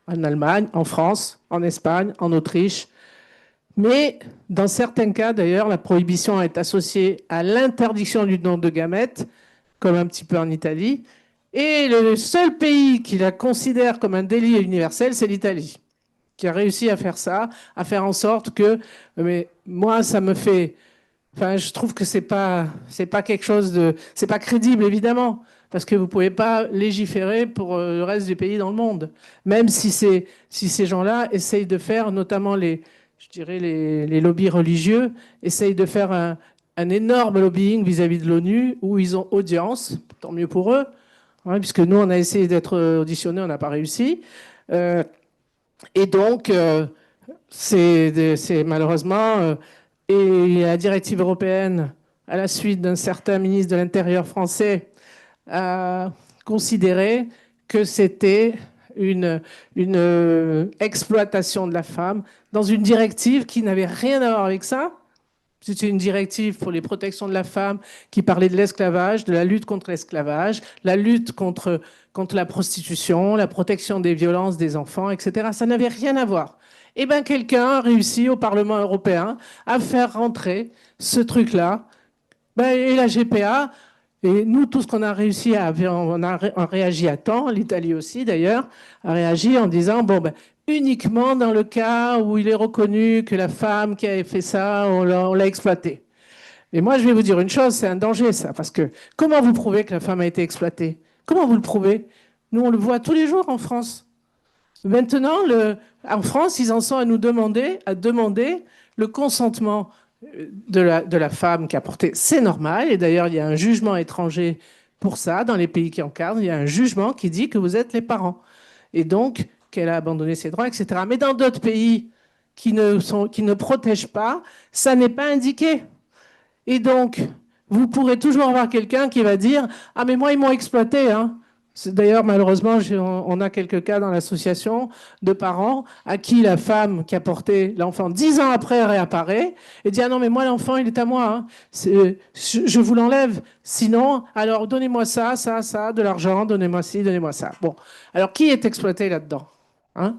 en Allemagne, en France, en Espagne, en Autriche, mais dans certains cas, d'ailleurs, la prohibition est associée à l'interdiction du don de gamètes, comme un petit peu en Italie, et le seul pays qui la considère comme un délit universel, c'est l'Italie, qui a réussi à faire ça, à faire en sorte que, mais moi, ça me fait... Enfin, je trouve que c'est pas quelque chose de, c'est pas crédible évidemment, parce que vous pouvez pas légiférer pour le reste des pays dans le monde, même si ces gens-là essayent de faire, notamment je dirais les lobbies religieux, essayent de faire un énorme lobbying vis-à-vis de l'ONU où ils ont audience, tant mieux pour eux, hein, puisque nous on a essayé d'être auditionnés, on n'a pas réussi, et donc c'est malheureusement et la directive européenne, à la suite d'un certain ministre de l'Intérieur français, a considéré que c'était une exploitation de la femme dans une directive qui n'avait rien à voir avec ça. C'était une directive pour les protections de la femme qui parlait de l'esclavage, de la lutte contre l'esclavage, la lutte contre la prostitution, la protection des violences des enfants, etc. Ça n'avait rien à voir. Eh bien, quelqu'un a réussi au Parlement européen à faire rentrer ce truc-là. Et la GPA, et nous, tout ce qu'on a réussi on a réagi à temps, l'Italie aussi d'ailleurs, a réagi en disant, uniquement dans le cas où il est reconnu que la femme qui a fait ça, on l'a exploitée. Et moi, je vais vous dire une chose, c'est un danger ça, parce que comment vous prouvez que la femme a été exploitée? Comment vous le prouvez? Nous, on le voit tous les jours en France. Maintenant, en France, ils en sont à demander le consentement de la femme qui a porté. C'est normal, et d'ailleurs, il y a un jugement étranger pour ça, dans les pays qui encadrent, il y a un jugement qui dit que vous êtes les parents. Et donc, qu'elle a abandonné ses droits, etc. Mais dans d'autres pays qui ne protègent pas, ça n'est pas indiqué. Et donc, vous pourrez toujours avoir quelqu'un qui va dire « Ah, mais moi, ils m'ont exploité, hein ». D'ailleurs, malheureusement, on a quelques cas dans l'association de parents à qui la femme qui a porté l'enfant 10 ans après réapparaît et dit « Ah non, mais moi, l'enfant, il est à moi. Hein. Je vous l'enlève. Sinon, alors donnez-moi ça, de l'argent, donnez-moi ci, donnez-moi ça. » Bon, alors qui est exploité là-dedans? hein.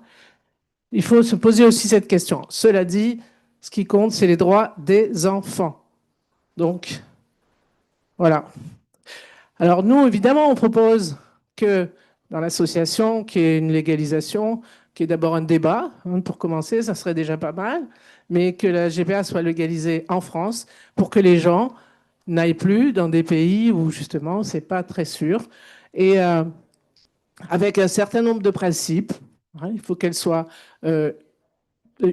Il faut se poser aussi cette question. Cela dit, ce qui compte, c'est les droits des enfants. Donc, voilà. Alors nous, évidemment, on propose que dans l'association, qu'il y ait une légalisation, qu'il y ait d'abord un débat, hein, pour commencer, ça serait déjà pas mal, mais que la GPA soit légalisée en France pour que les gens n'aillent plus dans des pays où justement c'est pas très sûr. Et avec un certain nombre de principes, hein, il faut qu'elle soit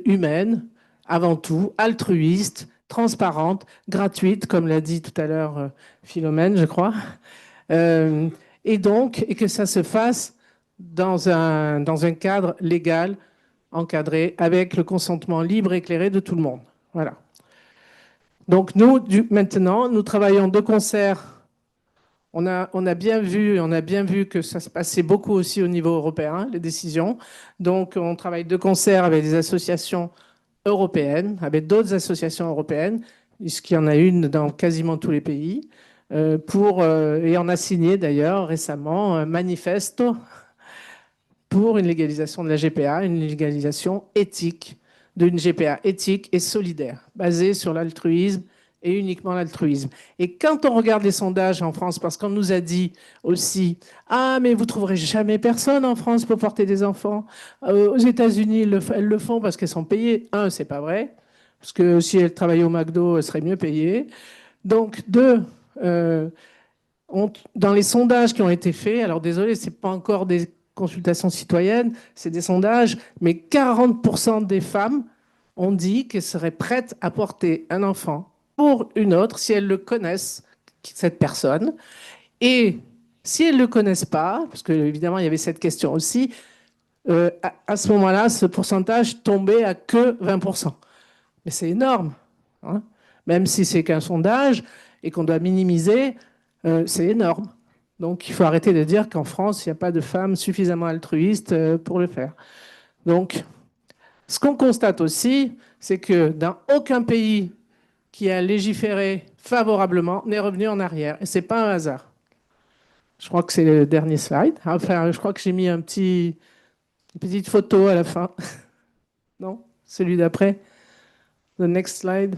humaine, avant tout, altruiste, transparente, gratuite, comme l'a dit tout à l'heure Philomène, je crois. Et donc, et que ça se fasse dans un cadre légal, encadré, avec le consentement libre et éclairé de tout le monde. Voilà. Donc nous, maintenant, nous travaillons de concert. On a bien vu que ça se passait beaucoup aussi au niveau européen, les décisions. Donc on travaille de concert avec des associations européennes, avec d'autres associations européennes, puisqu'il y en a une dans quasiment tous les pays, et on a signé d'ailleurs récemment un manifesto pour une légalisation de la GPA, une légalisation éthique, d'une GPA éthique et solidaire, basée sur l'altruisme et uniquement l'altruisme. Et quand on regarde les sondages en France, parce qu'on nous a dit aussi, ah mais vous trouverez jamais personne en France pour porter des enfants. Aux États-Unis, elles le font parce qu'elles sont payées. Un, c'est pas vrai, parce que si elles travaillaient au McDo, elles seraient mieux payées. Donc, deux, dans les sondages qui ont été faits, alors désolé, ce n'est pas encore des consultations citoyennes, c'est des sondages, mais 40% des femmes ont dit qu'elles seraient prêtes à porter un enfant pour une autre si elles le connaissent, cette personne. Et si elles ne le connaissent pas, parce que évidemment il y avait cette question aussi, à ce moment-là, ce pourcentage tombait à que 20%. Mais c'est énorme, hein. Même si c'est qu'un sondage et qu'on doit minimiser, c'est énorme. Donc il faut arrêter de dire qu'en France, il n'y a pas de femmes suffisamment altruistes pour le faire. Donc, ce qu'on constate aussi, c'est que dans aucun pays qui a légiféré favorablement n'est revenu en arrière. Et ce n'est pas un hasard. Je crois que c'est le dernier slide. Enfin, je crois que j'ai mis une petite photo à la fin. Non? Celui d'après? The next slide.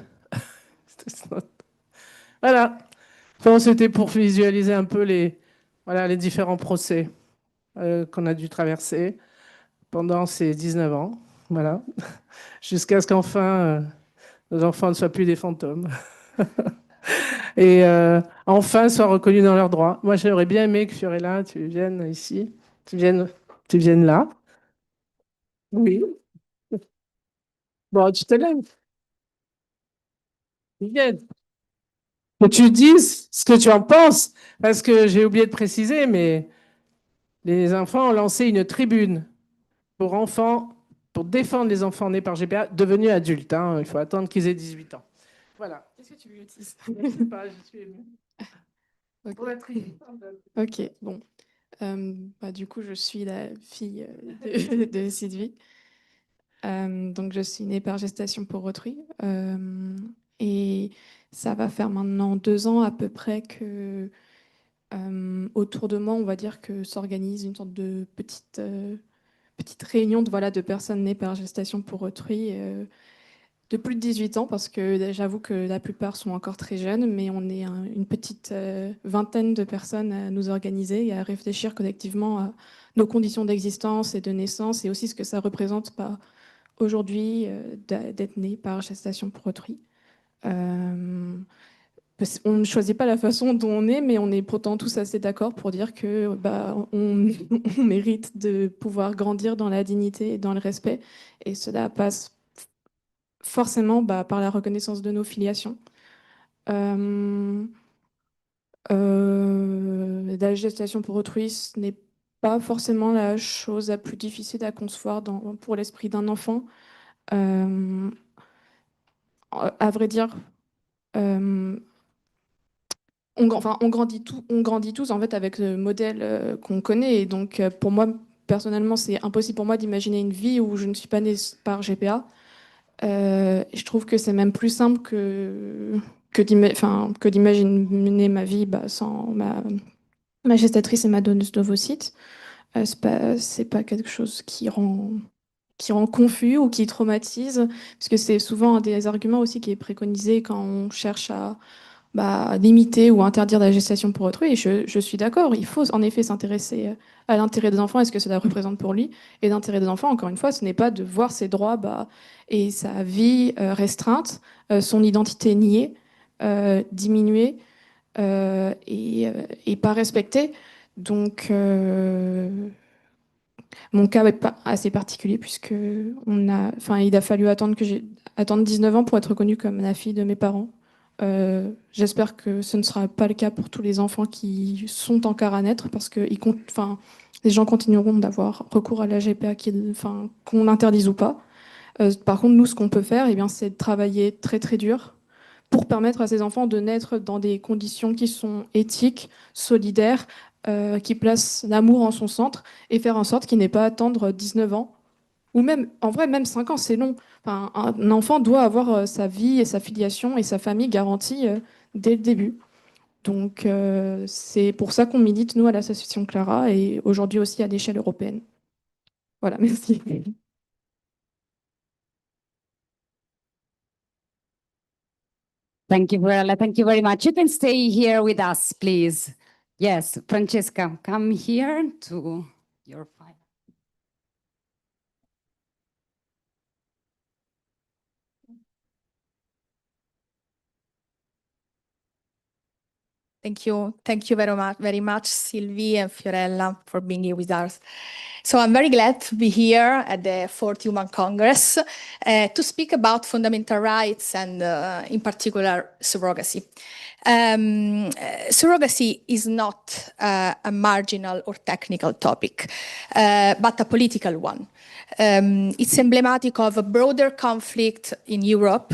Voilà. Enfin, c'était pour visualiser un peu les différents procès qu'on a dû traverser pendant ces 19 ans. Voilà. Jusqu'à ce qu'enfin, nos enfants ne soient plus des fantômes. Et enfin soient reconnus dans leurs droits. Moi, j'aurais bien aimé que Fiorella, tu viennes ici. Tu viennes là. Oui. Bon, tu te lèves. Tu viennes. Que tu dises ce que tu en penses. Parce que j'ai oublié de préciser, mais les enfants ont lancé une tribune pour défendre les enfants nés par GPA devenus adultes, hein. Il faut attendre qu'ils aient 18 ans. Voilà. Qu'est-ce que tu veux dire? Je sais pas, je suis émue. Ok. Pour la tribune. Ok, bon. Du coup, je suis la fille de Sylvie. Donc, je suis née par gestation pour autrui. Et ça va faire maintenant 2 ans à peu près que autour de moi, on va dire que s'organise une sorte de petite réunion de personnes nées par gestation pour autrui de plus de 18 ans, parce que j'avoue que la plupart sont encore très jeunes, mais on est une petite vingtaine de personnes à nous organiser et à réfléchir collectivement à nos conditions d'existence et de naissance, et aussi ce que ça représente aujourd'hui d'être né par gestation pour autrui. On ne choisit pas la façon dont on est, mais on est pourtant tous assez d'accord pour dire que on mérite de pouvoir grandir dans la dignité et dans le respect, et cela passe forcément par la reconnaissance de nos filiations. La gestation pour autrui, ce n'est pas forcément la chose la plus difficile à concevoir pour l'esprit d'un enfant. À vrai dire, on grandit tous en fait avec le modèle qu'on connaît. Et donc, pour moi, personnellement, c'est impossible pour moi d'imaginer une vie où je ne suis pas née par GPA. Je trouve que c'est même plus simple que d'imaginer ma vie sans ma gestatrice et ma donneuse d'ovocytes. c'est pas quelque chose qui rend confus ou qui traumatise, puisque c'est souvent un des arguments aussi qui est préconisé quand on cherche à limiter ou interdire la gestation pour autrui. Et je suis d'accord, il faut en effet s'intéresser à l'intérêt des enfants et ce que cela représente pour lui. Et l'intérêt des enfants, encore une fois, ce n'est pas de voir ses droits et sa vie restreinte, son identité niée, diminuée et pas respectée. Donc, mon cas est assez particulier puisque il a fallu attendre 19 ans pour être reconnue comme la fille de mes parents. J'espère que ce ne sera pas le cas pour tous les enfants qui sont encore à naître parce que les gens continueront d'avoir recours à la GPA qu'on l'interdise ou pas. Par contre, nous, ce qu'on peut faire, c'est de travailler très très dur pour permettre à ces enfants de naître dans des conditions qui sont éthiques, solidaires, qui placent l'amour en son centre et faire en sorte qu'il n'ait pas à attendre 19 ans ou même, en vrai, même 5 ans, c'est long. Enfin, un enfant doit avoir sa vie et sa filiation et sa famille garantie dès le début. Donc, c'est pour ça qu'on milite, nous, à l'association Clara et aujourd'hui aussi à l'échelle européenne. Voilà, merci. Thank you, Varela. Thank you very much. You can stay here with us, please. Yes, Francesca, come here to your file. Thank you. Thank you very much, Sylvie and Fiorella, for being here with us. So I'm very glad to be here at the 4th Human Congress to speak about fundamental rights and in particular surrogacy. Surrogacy is not a marginal or technical topic, but a political one. It's emblematic of a broader conflict in Europe.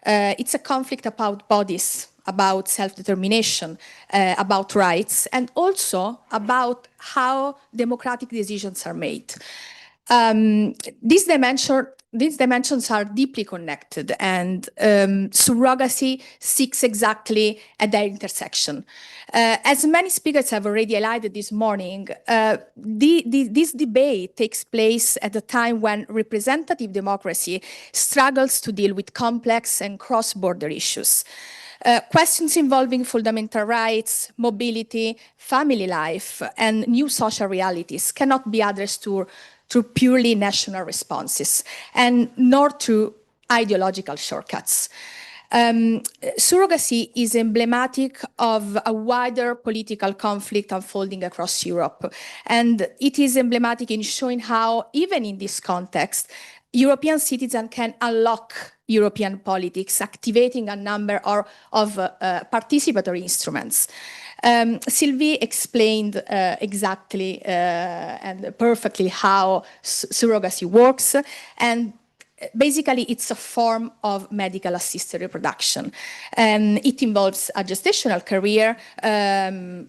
It's a conflict about bodies, about self-determination, about rights, and also about how democratic decisions are made. These dimensions are deeply connected, and surrogacy seeks exactly at their intersection. As many speakers have already highlighted this morning, this debate takes place at a time when representative democracy struggles to deal with complex and cross-border issues. Questions involving fundamental rights, mobility, family life, and new social realities cannot be addressed through purely national responses, and nor through ideological shortcuts. Surrogacy is emblematic of a wider political conflict unfolding across Europe, and it is emblematic in showing how, even in this context, European citizens can unlock European politics, activating a number of participatory instruments. Sylvie explained exactly and perfectly how surrogacy works, and basically it's a form of medical assisted reproduction. It involves a gestational career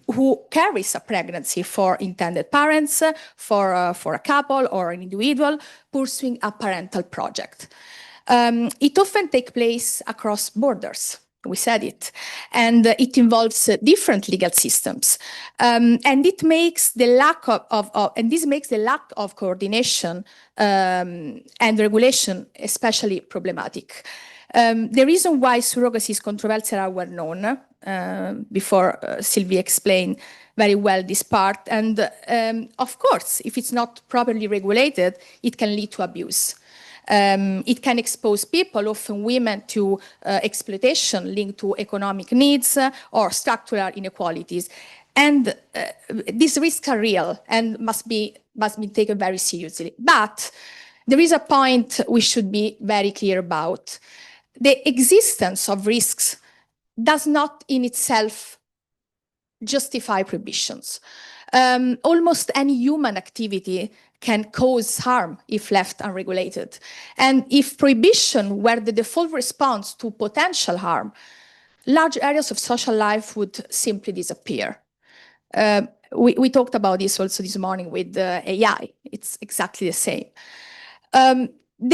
who carries a pregnancy for intended parents, for a couple or an individual pursuing a parental project. It often takes place across borders. We said it, and it involves different legal systems, and it makes the lack of coordination and regulation especially problematic. The reason why surrogacy is controversial are well known. Before Sylvie explained very well this part, and of course, if it's not properly regulated, it can lead to abuse. It can expose people, often women, to exploitation linked to economic needs or structural inequalities. And these risks are real and must be taken very seriously. But there is a point we should be very clear about. The existence of risks does not in itself justify prohibitions. Almost any human activity can cause harm if left unregulated. And if prohibition were the default response to potential harm, large areas of social life would simply disappear. We talked about this also this morning with AI. It's exactly the same. The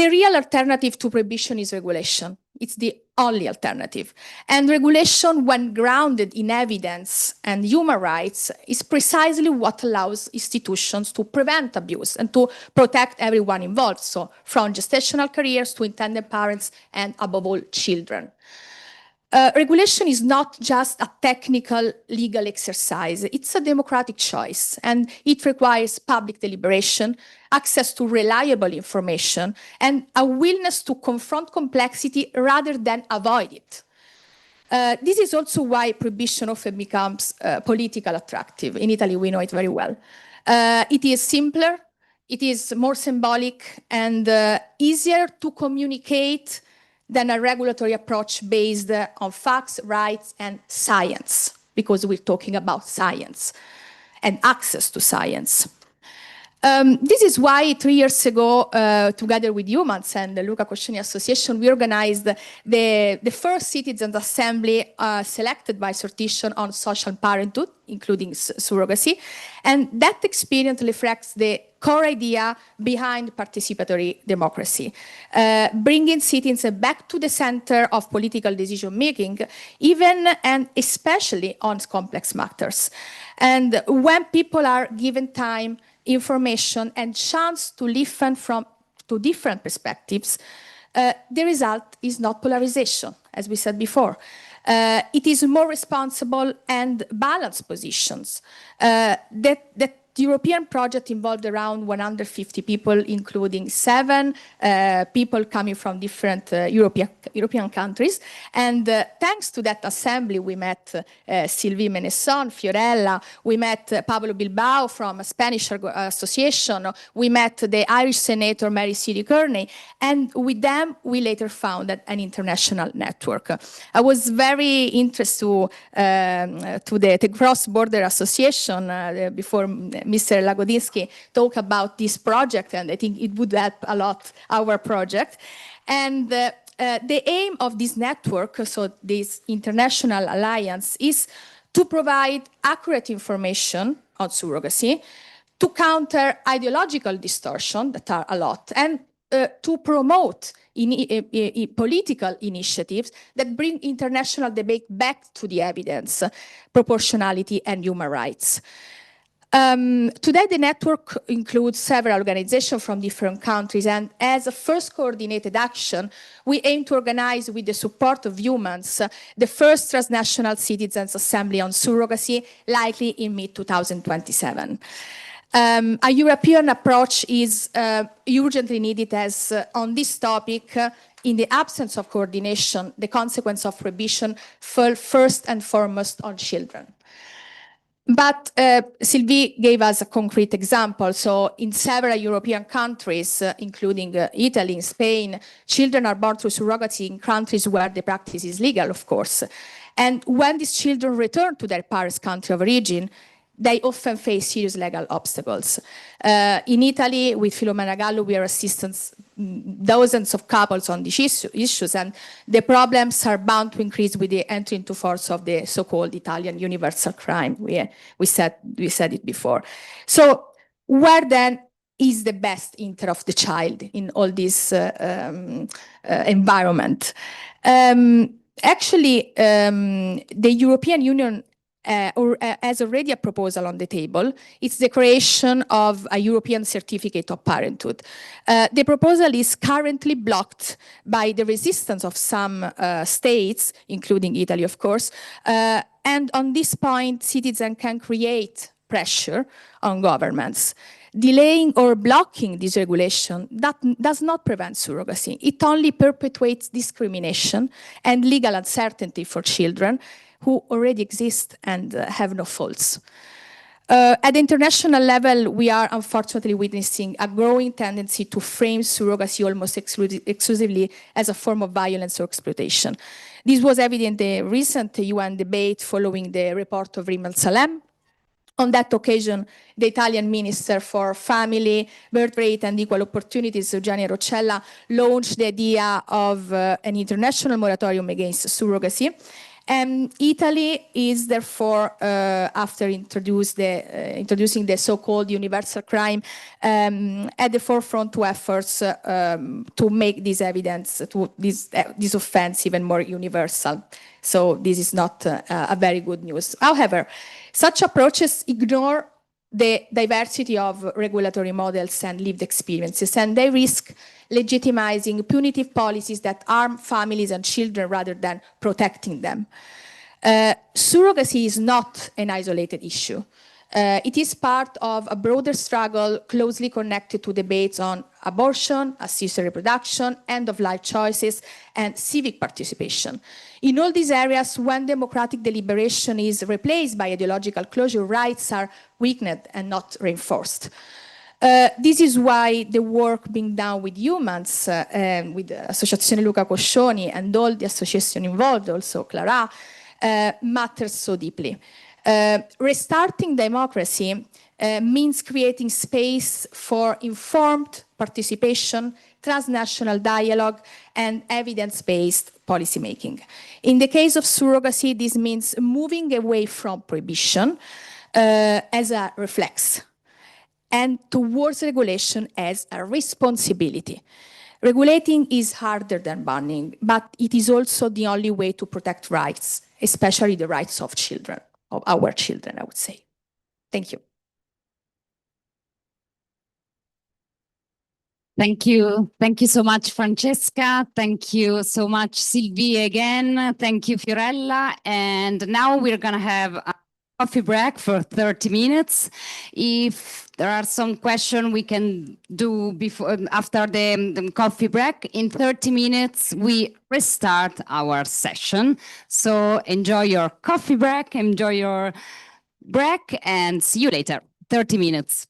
real alternative to prohibition is regulation. It's the only alternative. And regulation, when grounded in evidence and human rights, is precisely what allows institutions to prevent abuse and to protect everyone involved, so from gestational careers to intended parents and, above all, children. Regulation is not just a technical legal exercise, it's a democratic choice, and it requires public deliberation, access to reliable information, and a willingness to confront complexity rather than avoid it. This is also why prohibition often becomes politically attractive. In Italy, we know it very well. It is simpler, it is more symbolic, and easier to communicate than a regulatory approach based on facts, rights, and science, because we're talking about science and access to science. This is why 3 years ago, together with Eumans and the Luca Coscioni Association, we organized the first citizens' assembly selected by sortition on social parenthood, including surrogacy. And that experience reflects the core idea behind participatory democracy, bringing citizens back to the center of political decision-making, even and especially on complex matters. And when people are given time, information, and chance to listen to different perspectives, the result is not polarization, as we said before. It is more responsible and balanced positions. That European project involved around 150 people, including 7 people coming from different European countries. And thanks to that assembly, we met Sylvie Menesson, Fiorella, we met Pablo Bilbao from a Spanish association, we met the Irish Senator Mary Celie Kearney, and with them, we later founded an international network. I was very interested to the cross-border association before Mr. Lagodinsky talk about this project, and I think it would help a lot our project. And the aim of this network, so this international alliance, is to provide accurate information on surrogacy, to counter ideological distortion that are a lot, and to promote political initiatives that bring international debate back to the evidence, proportionality, and human rights. Today, the network includes several organizations from different countries, and as a first coordinated action, we aim to organize, with the support of Eumans, the first transnational citizens' assembly on surrogacy, likely in mid-2027. A European approach is urgently needed as on this topic, in the absence of coordination, the consequence of prohibition fell first and foremost on children. But Sylvie gave us a concrete example. So in several European countries, including Italy and Spain, children are born through surrogacy in countries where the practice is legal, of course. And when these children return to their parents' country of origin, they often face serious legal obstacles. In Italy, with Filomena Gallo, we are assisting dozens of couples on these issues, and the problems are bound to increase with the entry into force of the so-called Italian universal crime. We said it before. So where then is the best interest of the child in all this environment? Actually, the European Union has already a proposal on the table. It's the creation of a European certificate of parenthood. The proposal is currently blocked by the resistance of some states, including Italy, of course. And on this point, citizens can create pressure on governments. Delaying or blocking this regulation does not prevent surrogacy. It only perpetuates discrimination and legal uncertainty for children who already exist and have no faults. At the international level, we are unfortunately witnessing a growing tendency to frame surrogacy almost exclusively as a form of violence or exploitation. This was evident in the recent UN debate following the report of Rima Salem. On that occasion, the Italian Minister for Family, Birth Rate and Equal Opportunities, Eugenia Roccella, launched the idea of an international moratorium against surrogacy. And Italy is therefore, after introducing the so-called universal crime, at the forefront to efforts to make this evidence, this offense even more universal. So this is not a very good news. However, such approaches ignore the diversity of regulatory models and lived experiences, and they risk legitimizing punitive policies that harm families and children rather than protecting them. Surrogacy is not an isolated issue. It is part of a broader struggle closely connected to debates on abortion, assisted reproduction, end-of-life choices, and civic participation. In all these areas, when democratic deliberation is replaced by ideological closure, rights are weakened and not reinforced. This is why the work being done with Eumans, with Associazione Luca Coscioni and all the associations involved, also Clara, matters so deeply. Restarting democracy means creating space for informed participation, transnational dialogue, and evidence-based policymaking. In the case of surrogacy, this means moving away from prohibition as a reflex and towards regulation as a responsibility. Regulating is harder than banning, but it is also the only way to protect rights, especially the rights of children, of our children, I would say. Thank you. Thank you. Thank you so much, Francesca. Thank you so much, Sylvie, again. Thank you, Fiorella. And now we're going to have a coffee break for 30 minutes. If there are some questions we can do before, after the coffee break, in 30 minutes, we restart our session. So enjoy your coffee break, enjoy your break, and see you later. 30 minutes.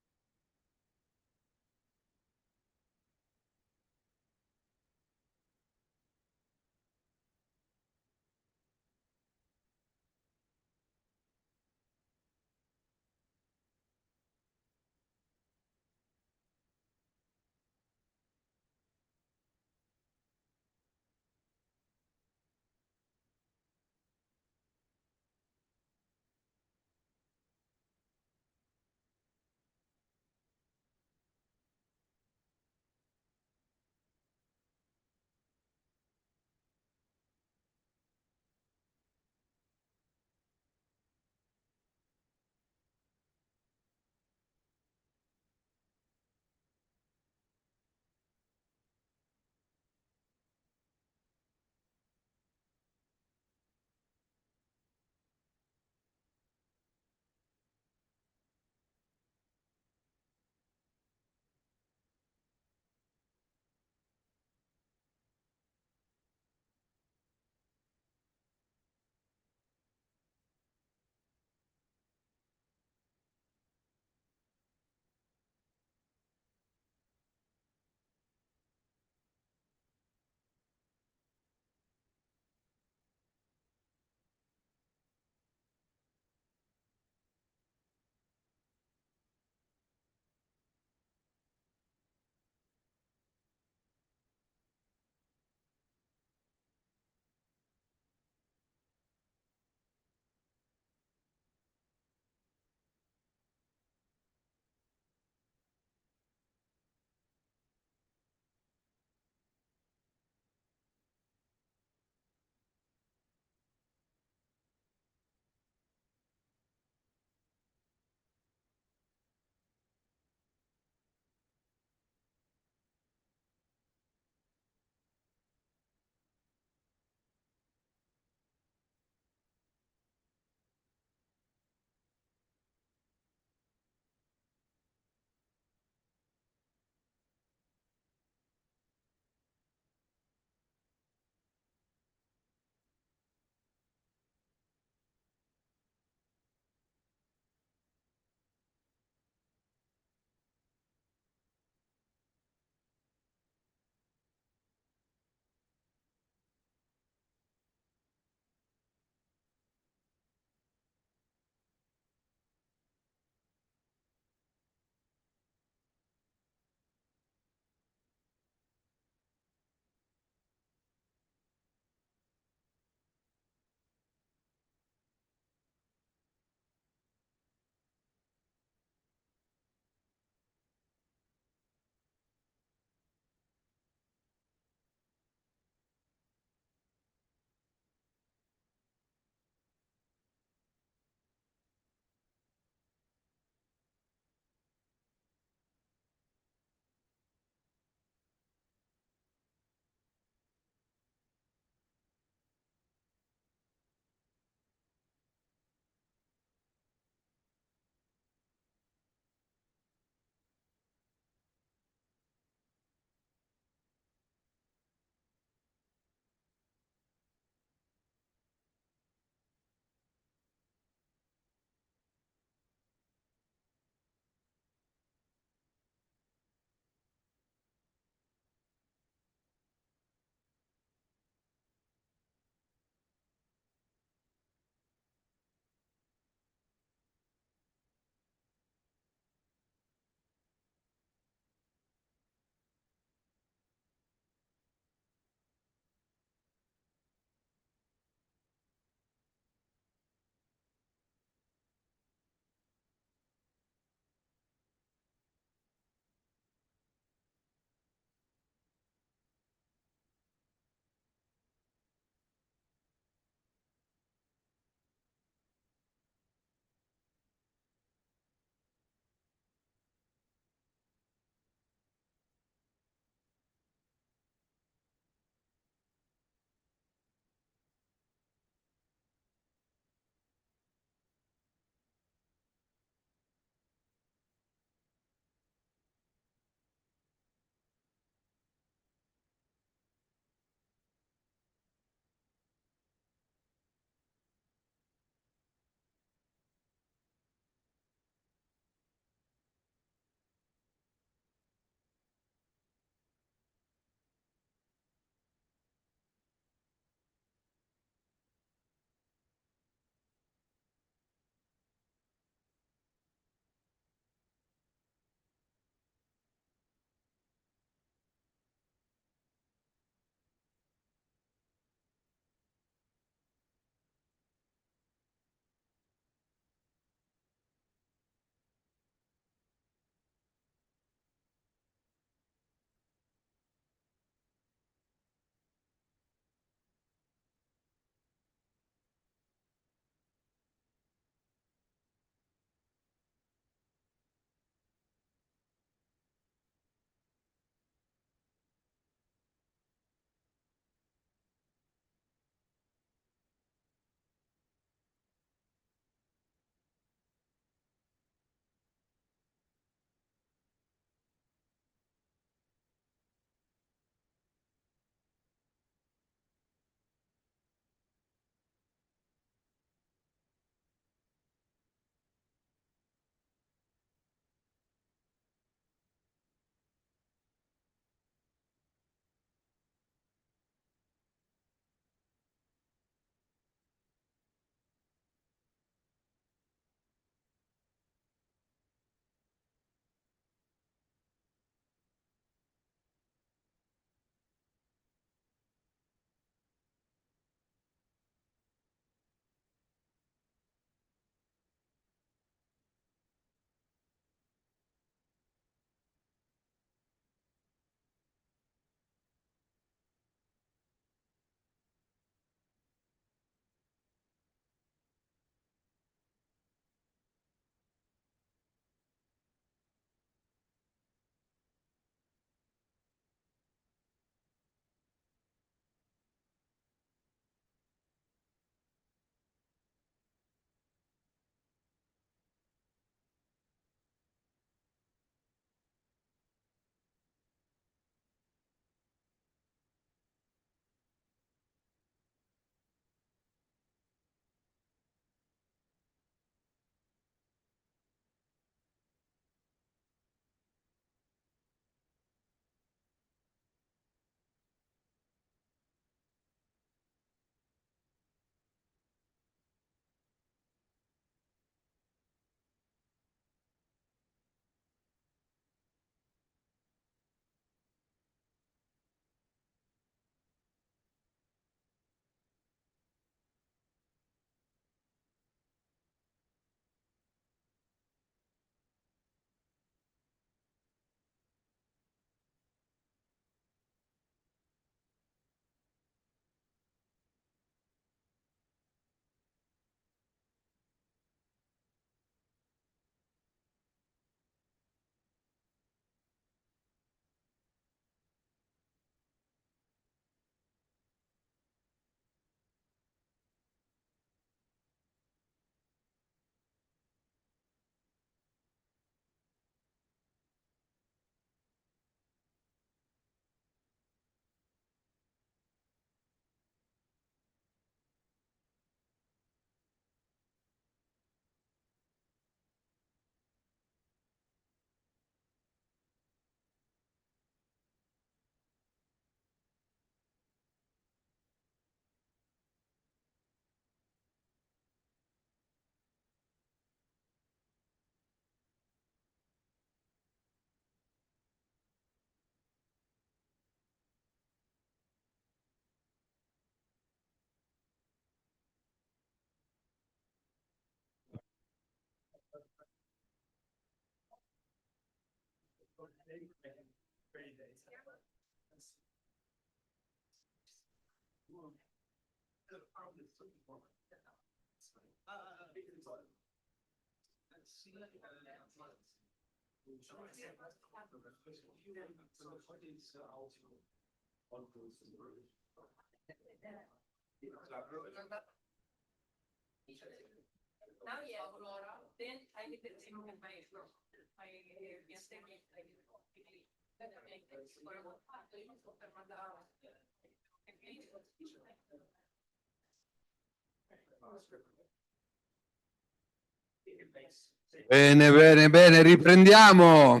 Bene, bene, bene, riprendiamo.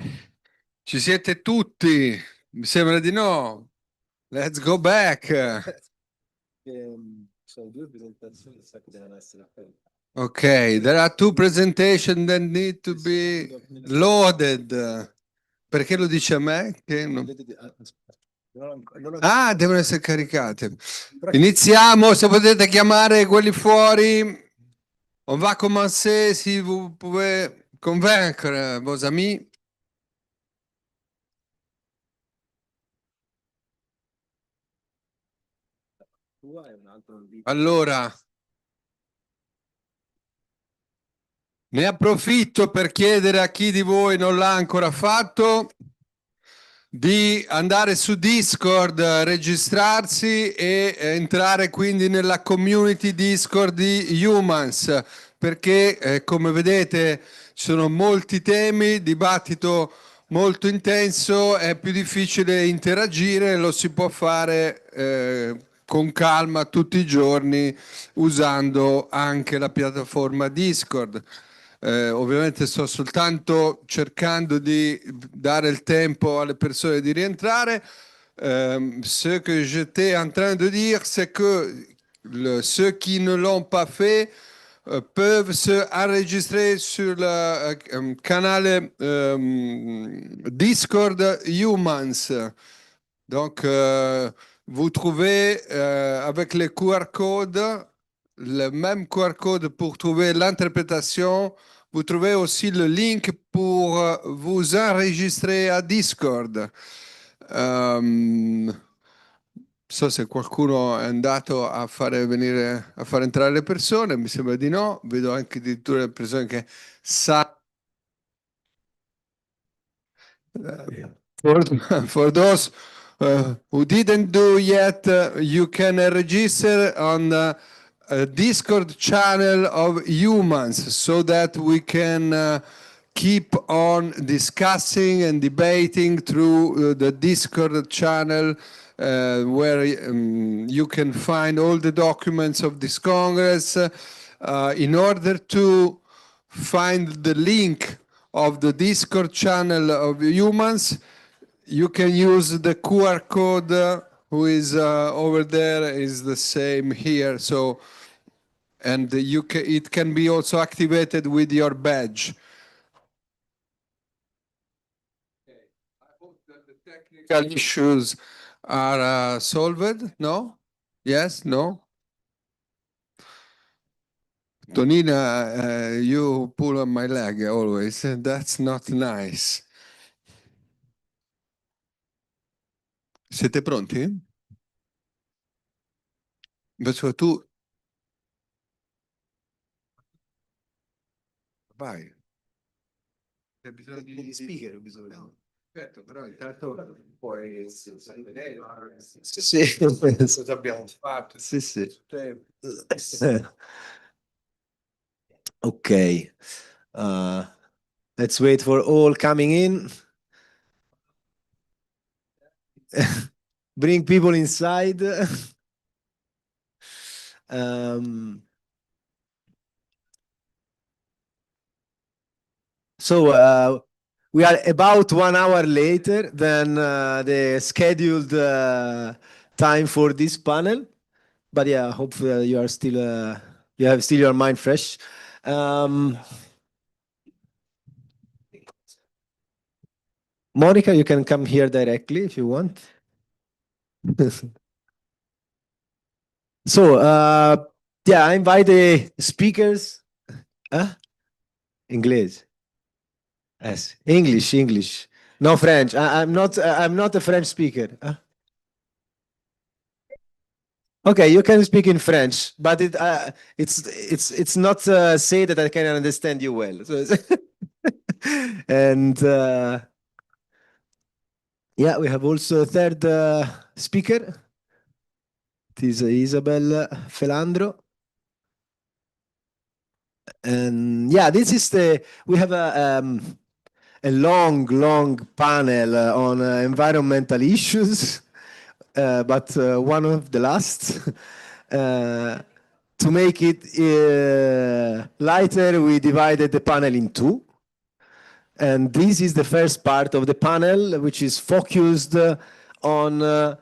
Ci siete tutti? Mi sembra di no. Let's go back. Sono due presentazioni che devono essere fatte. Ok, there are two presentations that need to be loaded. Perché lo dice a me? Che non... Ah, devono essere caricate. Iniziamo, se potete chiamare quelli fuori. On va commencer si vous pouvez convaincre vos amis. Allora, ne approfitto per chiedere a chi di voi non l'ha ancora fatto di andare su Discord, registrarsi e entrare quindi nella community Discord di Eumans, perché come vedete ci sono molti temi, dibattito molto intenso, è più difficile interagire, lo si può fare con calma tutti i giorni usando anche la piattaforma Discord. Ovviamente sto soltanto cercando di dare il tempo alle persone di rientrare. Ce que j'étais en train de dire, c'est que ceux qui ne l'ont pas fait peuvent se enregistrer sur le canal Discord Humans. Donc, vous trouvez avec le QR code, le même QR code pour trouver l'interprétation. Vous trouvez aussi le link pour vous enregistrer a Discord. So se qualcuno è andato a fare venire, a far entrare le persone, mi sembra di no. Vedo anche addirittura le persone che sanno. For those who didn't do yet, you can register on the Discord channel of Humans so that we can keep on discussing and debating through the Discord channel where you can find all the documents of this Congress. In order to find the link of the Discord channel of Humans, you can use the QR code who is over there is the same here. So, and it can be also activated with your badge. I hope that the technical issues are solved. No? Yes? No? Tonina, you pull on my leg always. That's not nice. Siete pronti? Invece tu... Vai. C'è bisogno di speaker, bisogna. Certo, però intanto poi... Sì, cosa abbiamo fatto? Sì, sì. Ok. Let's wait for all coming in. Bring people inside. So we are about 1 hour later than the scheduled time for this panel. But yeah, hopefully you are still you have still your mind fresh. Monica, you can come here directly if you want. So yeah, I invite the speakers. English. Yes, English. No French. I'm not a French speaker. Okay, you can speak in French, but it's not say that I can understand you well. So and yeah, we have also a third speaker. It is Isabel Felandro. And yeah, this is we have a long panel on environmental issues, but one of the last. To make it lighter, we divided the panel in two. And this is the first part of the panel, which is focused on a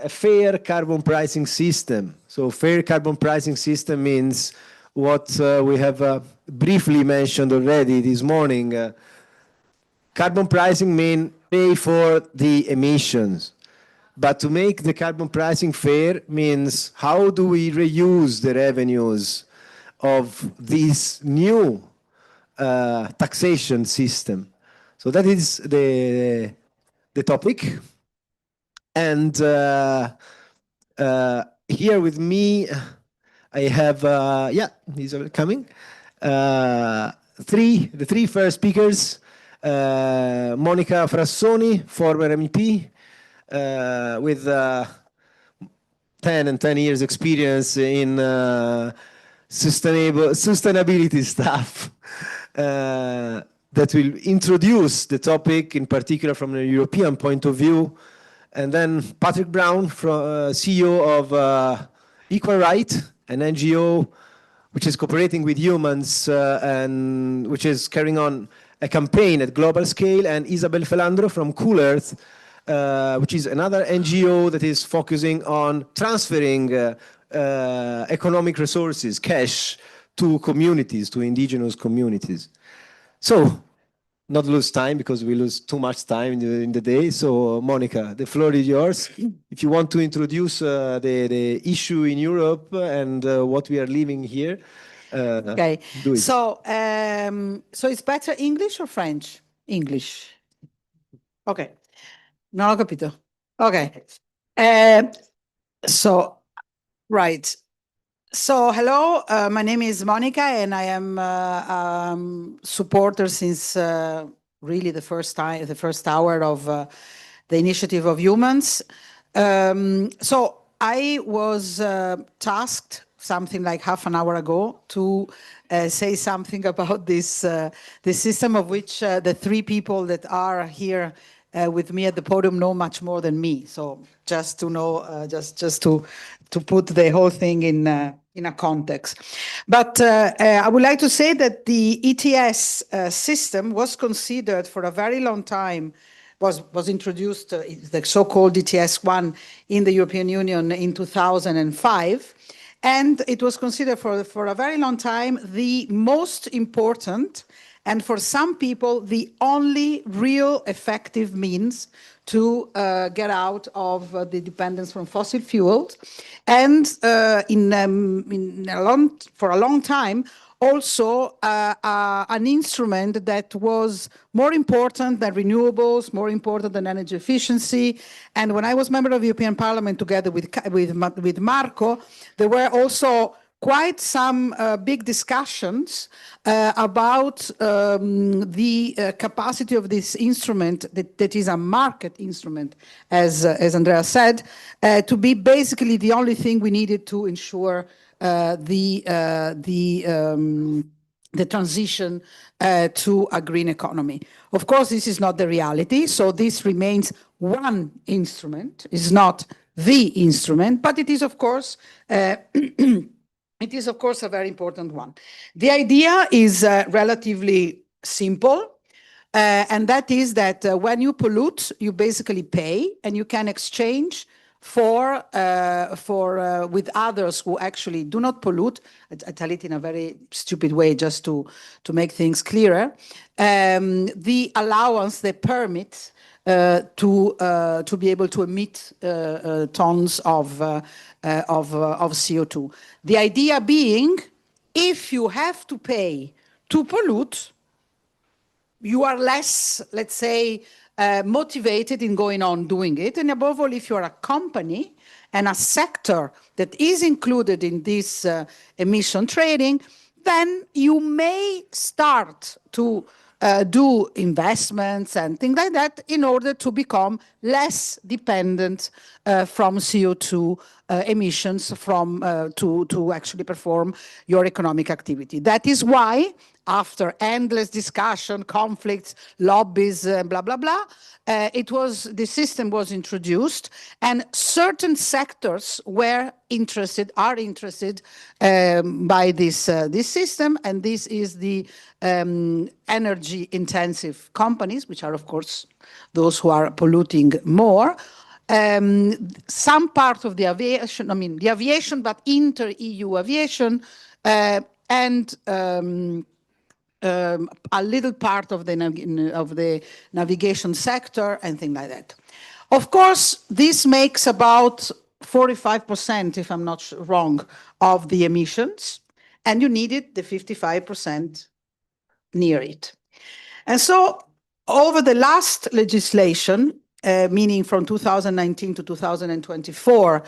fair carbon pricing system. So fair carbon pricing system means what we have briefly mentioned already this morning. Carbon pricing means pay for the emissions. But to make the carbon pricing fair means how do we reuse the revenues of this new taxation system? So that is the topic. And here with me, I have, yeah, he's coming. The three first speakers, Monica Frassoni, former MEP, with 10 years experience in sustainability stuff that will introduce the topic in particular from a European point of view. And then Patrick Brown, CEO of Equal Right, an NGO which is cooperating with Eumans and which is carrying on a campaign at global scale, and Isabel Felandro from Cool Earth, which is another NGO that is focusing on transferring economic resources, cash, to communities, to indigenous communities. So, not lose time because we lose too much time in the day. So, Monica, the floor is yours. If you want to introduce the issue in Europe and what we are living here, okay. Do it. So it's better English or French? English. Okay. Non ho capito. Okay. So, right. So, hello, my name is Monica, and I am supporter since really the first hour of the initiative of Eumans. So, I was tasked something like half an hour ago to say something about this system of which the three people that are here with me at the podium know much more than me. So just to know, just to put the whole thing in a context. But I would like to say that the ETS system was considered for a very long time, was introduced, the so-called ETS1 in the European Union in 2005. And it was considered for a very long time the most important, and for some people, the only real effective means to get out of the dependence from fossil fuels. And for a long time, also an instrument that was more important than renewables, more important than energy efficiency. And when I was member of the European Parliament together with Marco, there were also quite some big discussions about the capacity of this instrument, that is a market instrument, as Andrea said, to be basically the only thing we needed to ensure the transition to a green economy. Of course, this is not the reality, so this remains one instrument. It's not the instrument, but it is, of course, it is, of course, a very important one. The idea is relatively simple, and that is that when you pollute, you basically pay, and you can exchange with others who actually do not pollute. I tell it in a very stupid way just to make things clearer. The allowance, the permit to be able to emit tons of CO2. The idea being, if you have to pay to pollute, you are less, let's say, motivated in going on doing it. And above all, if you're a company and a sector that is included in this emission trading, then you may start to do investments and things like that in order to become less dependent from CO2 emissions to actually perform your economic activity. That is why, after endless discussion, conflicts, lobbies, blah, blah, blah, the system was introduced, and certain sectors are interested by this system, and this is the energy intensive companies, which are of course those who are polluting more. Some part of the aviation, but inter-EU aviation, and a little part of the navigation sector and things like that. Of course, this makes about 45%, if I'm not wrong, of the emissions, and you needed the 55% near it. And so over the last legislation, meaning from 2019 to 2024,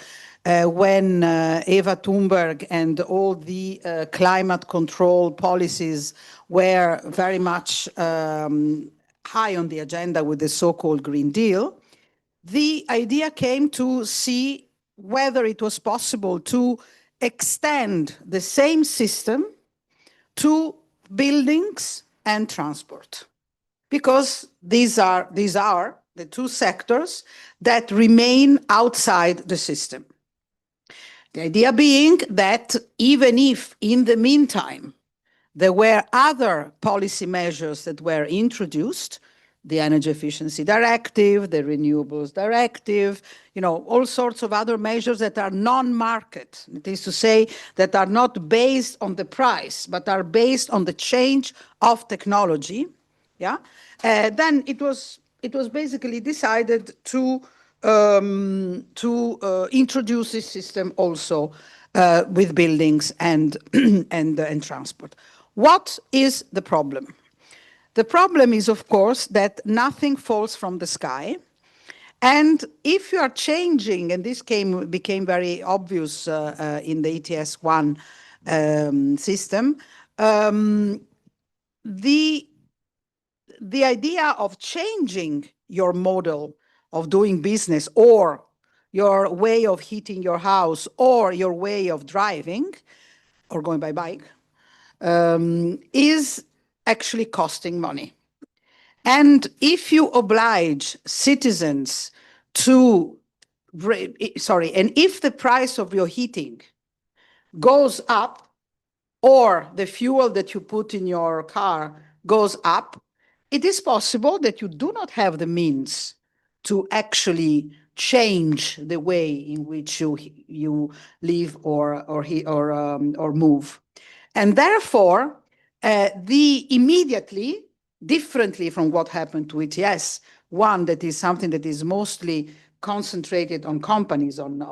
when Eva Thunberg and all the climate control policies were very much high on the agenda with the so-called Green Deal, the idea came to see whether it was possible to extend the same system to buildings and transport, because these are the two sectors that remain outside the system. The idea being that even if in the meantime there were other policy measures that were introduced, the Energy Efficiency Directive, the Renewables Directive, all sorts of other measures that are non-market, that is to say, that are not based on the price, but are based on the change of technology, then it was basically decided to introduce this system also with buildings and transport. What is the problem? The problem is, of course, that nothing falls from the sky. And if you are changing, and this became very obvious in the ETS1 system, the idea of changing your model of doing business, or your way of heating your house, or your way of driving or going by bike, is actually costing money. And if you oblige citizens and if the price of your heating goes up, or the fuel that you put in your car goes up, it is possible that you do not have the means to actually change the way in which you live or move. And therefore, immediately, differently from what happened to ETS, one that is something that is mostly concentrated on companies, on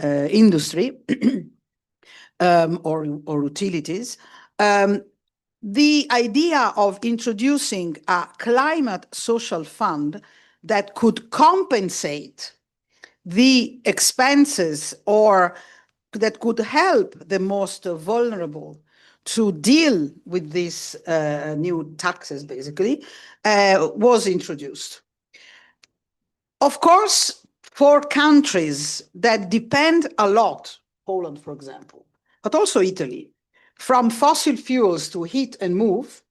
industry or utilities, the idea of introducing a climate social fund that could compensate the expenses, or that could help the most vulnerable to deal with these new taxes, basically, was introduced. Of course, for countries that depend a lot, Poland, for example, but also Italy, from fossil fuels to heat and move,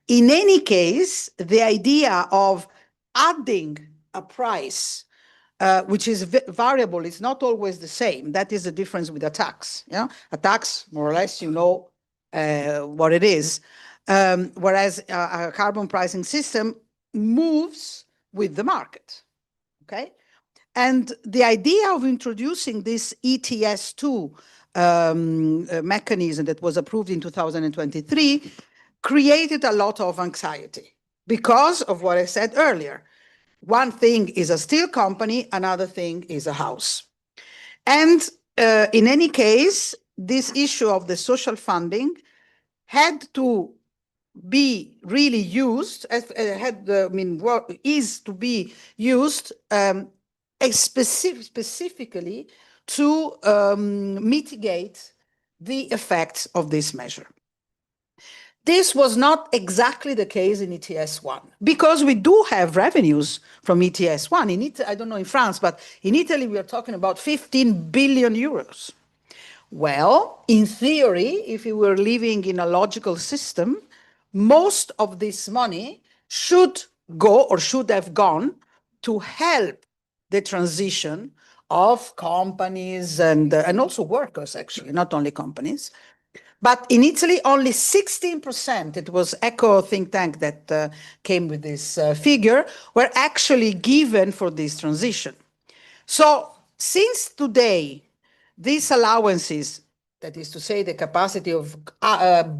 in any case, the idea of adding a price which is variable, is not always the same. That is the difference with a tax. A tax, more or less, what it is, whereas a carbon pricing system moves with the market. Okay, and the idea of introducing this ETS2 mechanism that was approved in 2023 created a lot of anxiety because of what I said earlier. One thing is a steel company, another thing is a house. And in any case, this issue of the social funding had to be really used, is to be used specifically to mitigate the effects of this measure. This was not exactly the case in ETS1 because we do have revenues from ETS1. In Italy, I don't know in France, but in Italy we are talking about 15 billion euros. Well, in theory, if we were living in a logical system, most of this money should go or should have gone to help the transition of companies and also workers, actually, not only companies. But in Italy, only 16%, it was ECHO think tank that came with this figure, were actually given for this transition. So since today, these allowances, that is to say the capacity of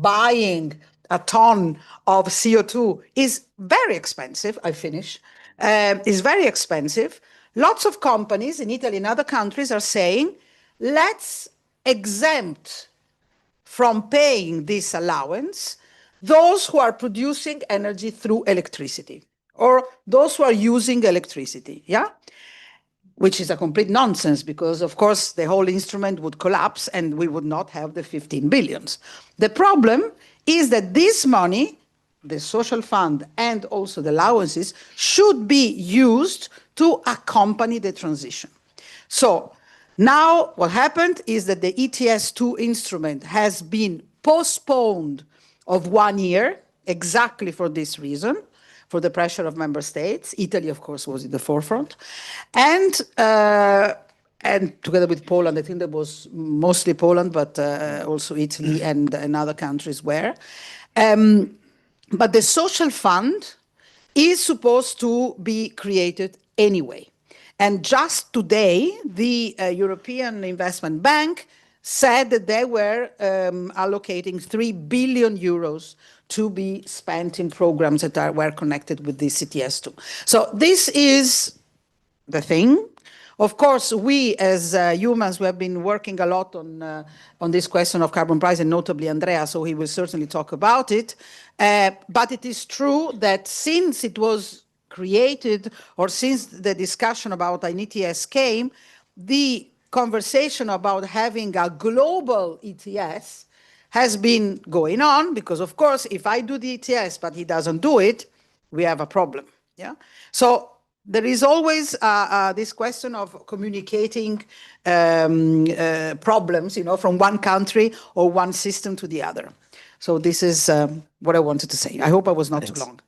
buying a ton of CO2 is very expensive, is very expensive. Lots of companies in Italy and other countries are saying, let's exempt from paying this allowance those who are producing energy through electricity or those who are using electricity, yeah? Which is a complete nonsense because, of course, the whole instrument would collapse and we would not have the 15 billions. The problem is that this money, the social fund and also the allowances, should be used to accompany the transition. So now what happened is that the ETS2 instrument has been postponed of 1 year, exactly for this reason, for the pressure of member states. Italy, of course, was in the forefront. And together with Poland, I think that was mostly Poland, but also Italy and other countries were. But the social fund is supposed to be created anyway. And just today, the European Investment Bank said that they were allocating 3 billion euros to be spent in programs that were connected with this ETS2. So this is the thing. Of course, we as humans, we have been working a lot on this question of carbon price, and notably Andrea, so he will certainly talk about it. But it is true that since it was created, or since the discussion about an ETS came, the conversation about having a global ETS has been going on, because of course, if I do the ETS, but he doesn't do it, we have a problem, yeah? So there is always this question of communicating problems, from one country or one system to the other. So this is what I wanted to say. I hope I was not too long.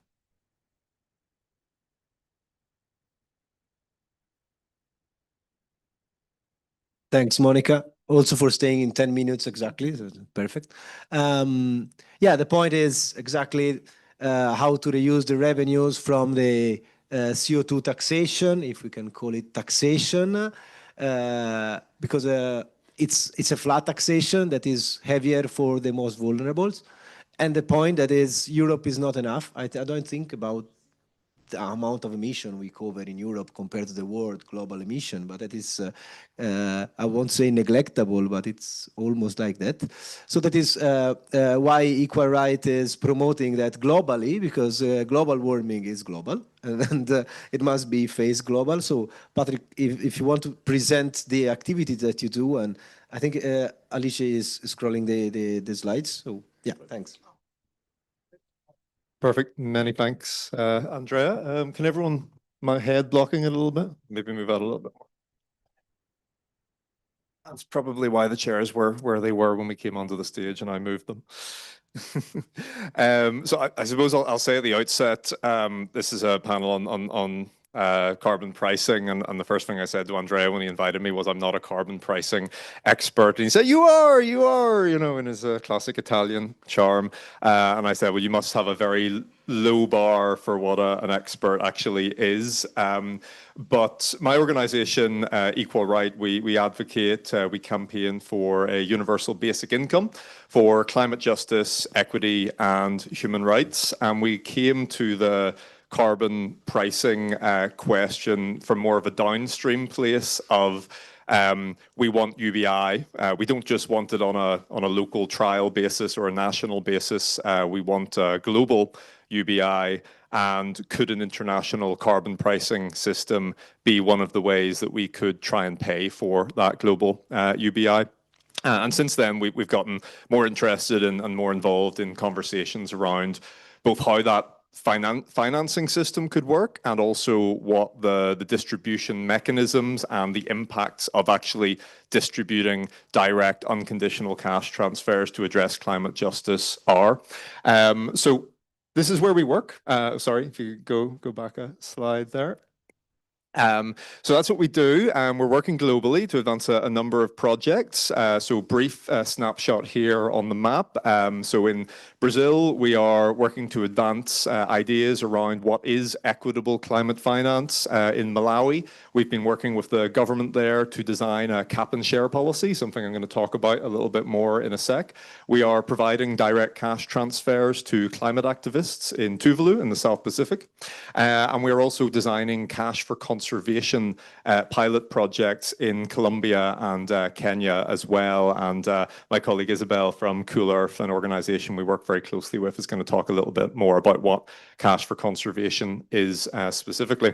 Thanks, Monica, also for staying in 10 minutes exactly. Perfect. Yeah, the point is exactly how to reuse the revenues from the CO2 taxation, if we can call it taxation, because it's a flat taxation that is heavier for the most vulnerables. And the point that is Europe is not enough. I don't think about the amount of emission we cover in Europe compared to the world global emission, but that is, I won't say neglectable, but it's almost like that. So that is why Equal Right is promoting that globally, because global warming is global and it must be faced global. So Patrick, if you want to present the activities that you do, and I think Alicia is scrolling the slides. So yeah, thanks. Perfect. Many thanks, Andrea. Can everyone, my head blocking a little bit? Maybe move out a little bit more. That's probably why the chairs were where they were when we came onto the stage and I moved them. So I suppose I'll say at the outset, this is a panel on carbon pricing, and the first thing I said to Andrea when he invited me was, I'm not a carbon pricing expert, and he said, you are, in his classic Italian charm, and I said, well, you must have a very low bar for what an expert actually is. But my organization, Equal Right, we advocate, we campaign for a universal basic income for climate justice, equity, and human rights, and we came to the carbon pricing question from more of a downstream place of we want UBI. We don't just want it on a local trial basis or a national basis. We want a global UBI. And could an international carbon pricing system be one of the ways that we could try and pay for that global UBI? And since then, we've gotten more interested and more involved in conversations around both how that financing system could work and also what the distribution mechanisms and the impacts of actually distributing direct unconditional cash transfers to address climate justice are. So this is where we work. Sorry, if you go back a slide there. So that's what we do. We're working globally to advance a number of projects. So brief snapshot here on the map. So in Brazil, we are working to advance ideas around what is equitable climate finance. In Malawi, we've been working with the government there to design a cap and share policy, something I'm going to talk about a little bit more in a sec. We are providing direct cash transfers to climate activists in Tuvalu in the South Pacific. And we're also designing cash for conservation pilot projects in Colombia and Kenya as well. And my colleague Isabel from Cool Earth, an organization we work very closely with, is going to talk a little bit more about what cash for conservation is specifically.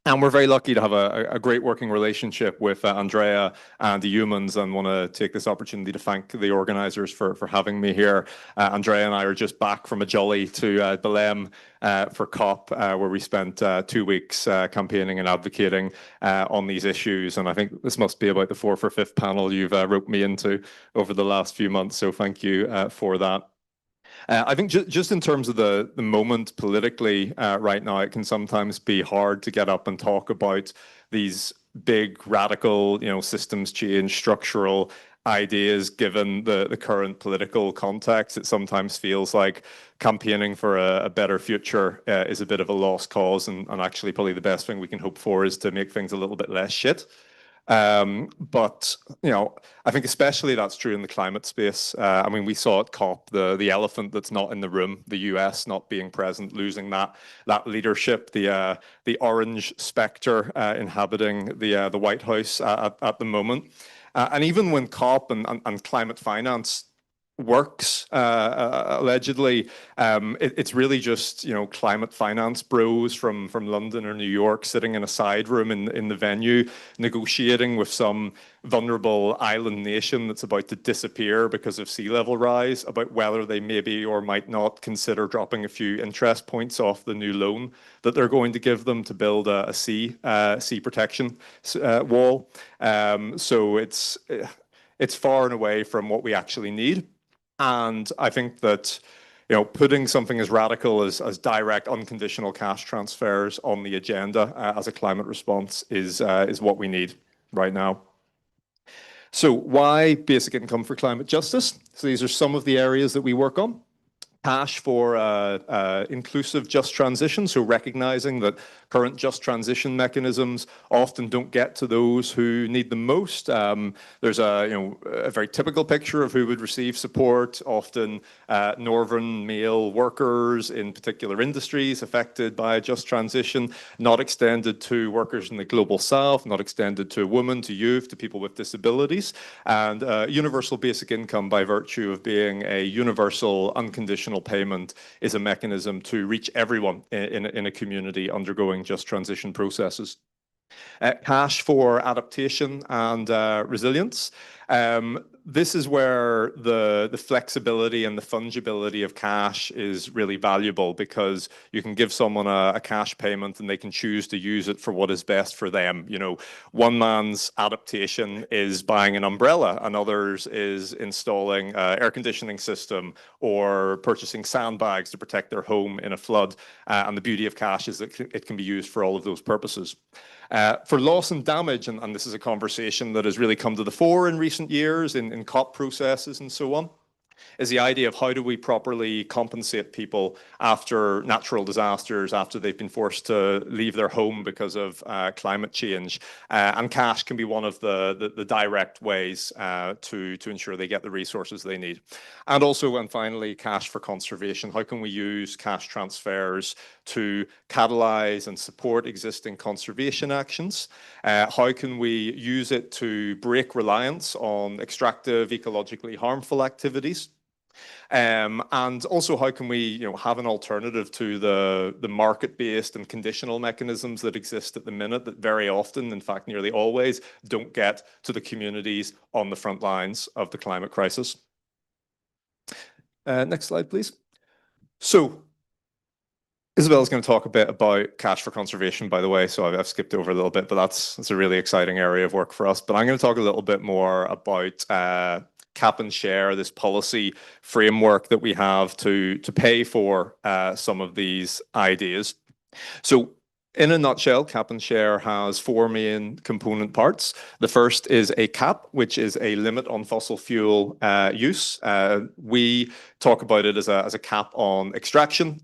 And we're very lucky to have a great working relationship with Andrea and the Eumans, and want to take this opportunity to thank the organizers for having me here. Andrea and I are just back from a jolly to Belém for COP, where we spent 2 weeks campaigning and advocating on these issues. And I think this must be about the 4th or 5th panel you've roped me into over the last few months. So thank you for that. I think just in terms of the moment politically right now, it can sometimes be hard to get up and talk about these big, radical, systems change, structural ideas, given the current political context. It sometimes feels like campaigning for a better future is a bit of a lost cause, and actually probably the best thing we can hope for is to make things a little bit less shit. But I think especially that's true in the climate space. I mean, we saw at COP the elephant that's not in the room, the US not being present, losing that leadership, the orange spectre inhabiting the White House at the moment. And even when COP and climate finance works, allegedly, it's really just climate finance bros from London or New York sitting in a side room in the venue, negotiating with some vulnerable island nation that's about to disappear because of sea level rise, about whether they maybe or might not consider dropping a few interest points off the new loan that they're going to give them to build a sea protection wall. So it's far and away from what we actually need. And I think that putting something as radical as direct unconditional cash transfers on the agenda as a climate response is what we need right now. So why basic income for climate justice? So these are some of the areas that we work on. Cash for inclusive just transition, so recognizing that current just transition mechanisms often don't get to those who need them most. There's a very typical picture of who would receive support, often northern male workers in particular industries affected by just transition, not extended to workers in the global south, not extended to women, to youth, to people with disabilities. And universal basic income, by virtue of being a universal unconditional payment, is a mechanism to reach everyone in a community undergoing just transition processes. Cash for adaptation and resilience. This is where the flexibility and the fungibility of cash is really valuable, because you can give someone a cash payment and they can choose to use it for what is best for them. One man's adaptation is buying an umbrella, another's is installing an air conditioning system or purchasing sandbags to protect their home in a flood. And the beauty of cash is that it can be used for all of those purposes. For loss and damage, and this is a conversation that has really come to the fore in recent years in COP processes and so on, is the idea of how do we properly compensate people after natural disasters, after they've been forced to leave their home because of climate change. And cash can be one of the direct ways to ensure they get the resources they need. And also, and finally, cash for conservation. How can we use cash transfers to catalyze and support existing conservation actions? How can we use it to break reliance on extractive, ecologically harmful activities? And also, how can we, have an alternative to the market-based and conditional mechanisms that exist at the minute that very often, in fact, nearly always, don't get to the communities on the front lines of the climate crisis? Next slide, please. So, Isabella's going to talk a bit about cash for conservation, by the way, so I've skipped over a little bit, but that's a really exciting area of work for us. But I'm going to talk a little bit more about cap and share, this policy framework that we have to pay for some of these ideas. So in a nutshell, cap and share has four main component parts. The first is a cap, which is a limit on fossil fuel use. We talk about it as a cap on extraction.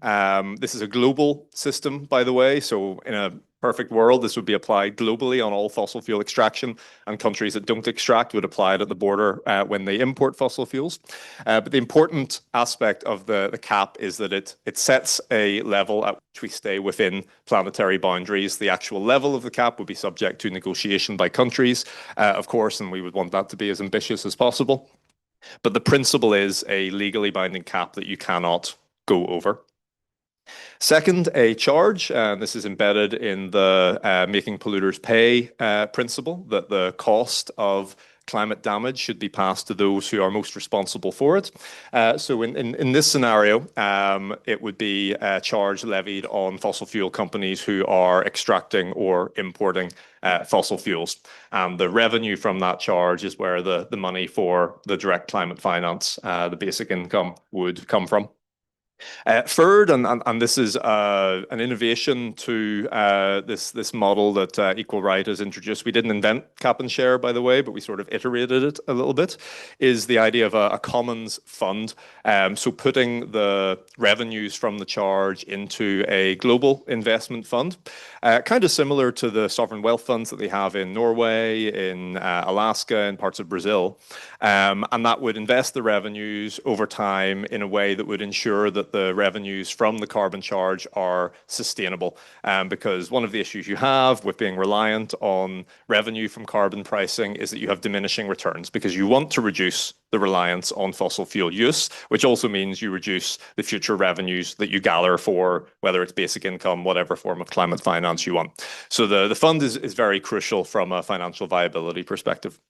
This is a global system, by the way. So in a perfect world, this would be applied globally on all fossil fuel extraction, and countries that don't extract would apply it at the border when they import fossil fuels. But the important aspect of the cap is that it sets a level at which we stay within planetary boundaries. The actual level of the cap would be subject to negotiation by countries, of course, and we would want that to be as ambitious as possible. But the principle is a legally binding cap that you cannot go over. Second, a charge, and this is embedded in the making polluters pay principle, that the cost of climate damage should be passed to those who are most responsible for it. So in this scenario, it would be a charge levied on fossil fuel companies who are extracting or importing fossil fuels. And the revenue from that charge is where the money for the direct climate finance, the basic income, would come from. Third, and this is an innovation to this model that Equal Right has introduced. We didn't invent cap and share, by the way, but we sort of iterated it a little bit, is the idea of a commons fund. So putting the revenues from the charge into a global investment fund, kind of similar to the sovereign wealth funds that they have in Norway, in Alaska, and parts of Brazil. And that would invest the revenues over time in a way that would ensure that the revenues from the carbon charge are sustainable. Because one of the issues you have with being reliant on revenue from carbon pricing is that you have diminishing returns, because you want to reduce the reliance on fossil fuel use, which also means you reduce the future revenues that you gather for whether it's basic income, whatever form of climate finance you want. So the fund is very crucial from a financial viability perspective.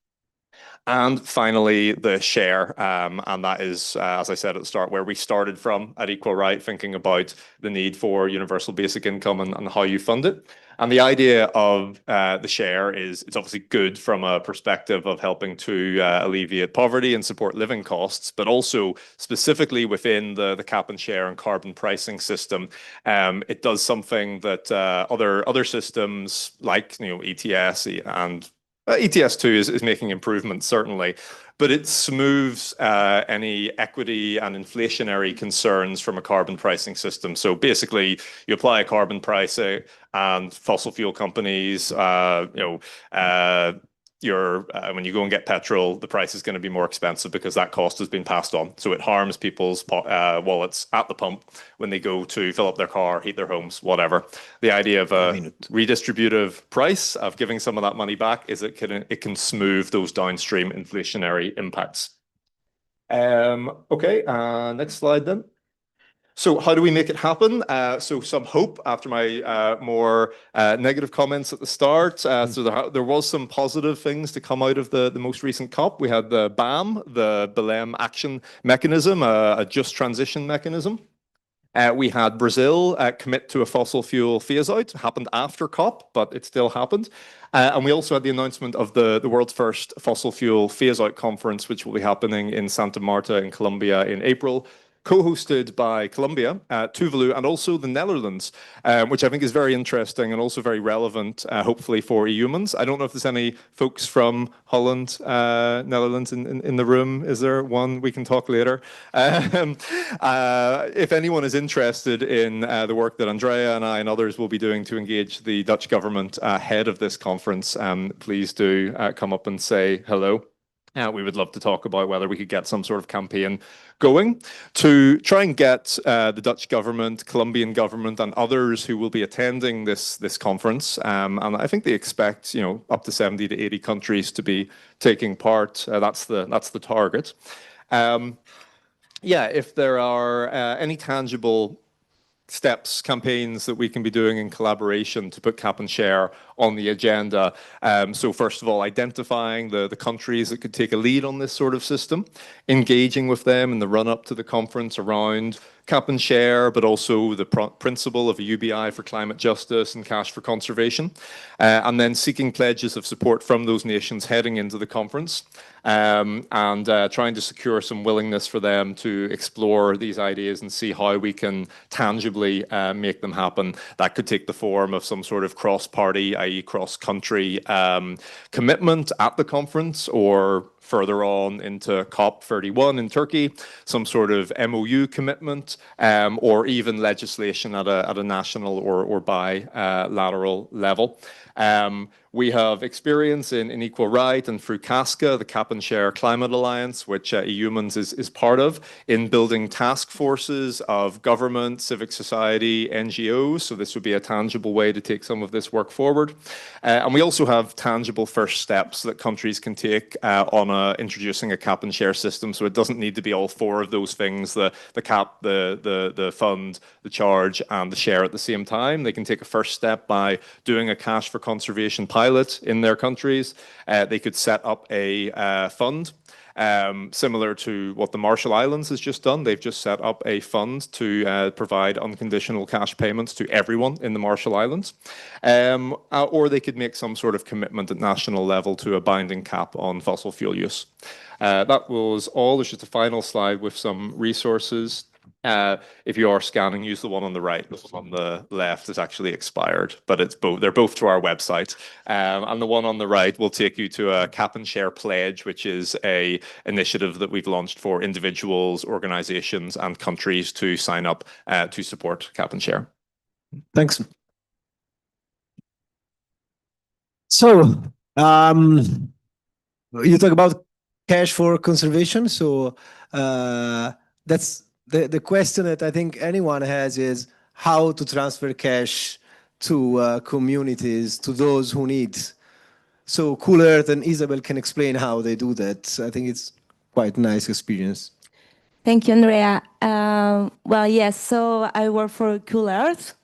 And finally, the share, and that is, as I said at the start, where we started from at Equal Right, thinking about the need for universal basic income and how you fund it. And the idea of the share is, it's obviously good from a perspective of helping to alleviate poverty and support living costs, but also specifically within the cap and share and carbon pricing system, it does something that other systems like ETS and ETS2 is making improvements, certainly, but it smooths any equity and inflationary concerns from a carbon pricing system. So basically, you apply a carbon pricing, and fossil fuel companies, when you go and get petrol, the price is going to be more expensive because that cost has been passed on. So it harms people's wallets at the pump when they go to fill up their car, heat their homes, whatever. The idea of a redistributive price, of giving some of that money back, is it can smooth those downstream inflationary impacts. Okay, next slide then. So how do we make it happen? So some hope after my more negative comments at the start. So there was some positive things to come out of the most recent COP. We had the BAM, the Belém Action Mechanism, a just transition mechanism. We had Brazil commit to a fossil fuel phase out. It happened after COP, but it still happened. And we also had the announcement of the world's first fossil fuel phase out conference, which will be happening in Santa Marta in Colombia in April. co-hosted by Colombia, Tuvalu, and also the Netherlands, which I think is very interesting and also very relevant, hopefully, for Eumans. I don't know if there's any folks from Holland, Netherlands in the room. Is there one? We can talk later. If anyone is interested in the work that Andrea and I and others will be doing to engage the Dutch government ahead of this conference, please do come up and say hello. We would love to talk about whether we could get some sort of campaign going to try and get the Dutch government, Colombian government, and others who will be attending this conference. And I think they expect, up to 70 to 80 countries to be taking part. That's the target. If there are any tangible steps, campaigns that we can be doing in collaboration to put cap and share on the agenda. So first of all, identifying the countries that could take a lead on this sort of system, engaging with them in the run-up to the conference around cap and share, but also the principle of a UBI for climate justice and cash for conservation, and then seeking pledges of support from those nations heading into the conference, and trying to secure some willingness for them to explore these ideas and see how we can tangibly make them happen. That could take the form of some sort of cross-party, i.e. cross-country commitment at the conference, or further on into COP31 in Turkey, some sort of MOU commitment, or even legislation at a national or bilateral level. We have experience in Equal Right and through CASCA, the Cap and Share Climate Alliance, which Eumans is part of, in building task forces of government, civic society, NGOs. So this would be a tangible way to take some of this work forward. And we also have tangible first steps that countries can take on introducing a cap and share system. So it doesn't need to be all four of those things, the cap, the fund, the charge, and the share at the same time. They can take a first step by doing a cash for conservation pilot in their countries. They could set up a fund similar to what the Marshall Islands has just done. They've just set up a fund to provide unconditional cash payments to everyone in the Marshall Islands. Or they could make some sort of commitment at national level to a binding cap on fossil fuel use. That was all. There's just a final slide with some resources. If you are scanning, use the one on the right. The one on the left is actually expired, but it's both. They're both to our website. And the one on the right will take you to a Cap and Share Pledge, which is an initiative that we've launched for individuals, organizations, and countries to sign up to support Cap and Share. Thanks. So, you talk about cash for conservation. So that's the question that I think anyone has is how to transfer cash to communities, to those who need. So Cool Earth and Isabel can explain how they do that. I think it's quite a nice experience. Thank you, Andrea. Well, yes, so I work for Cool Earth.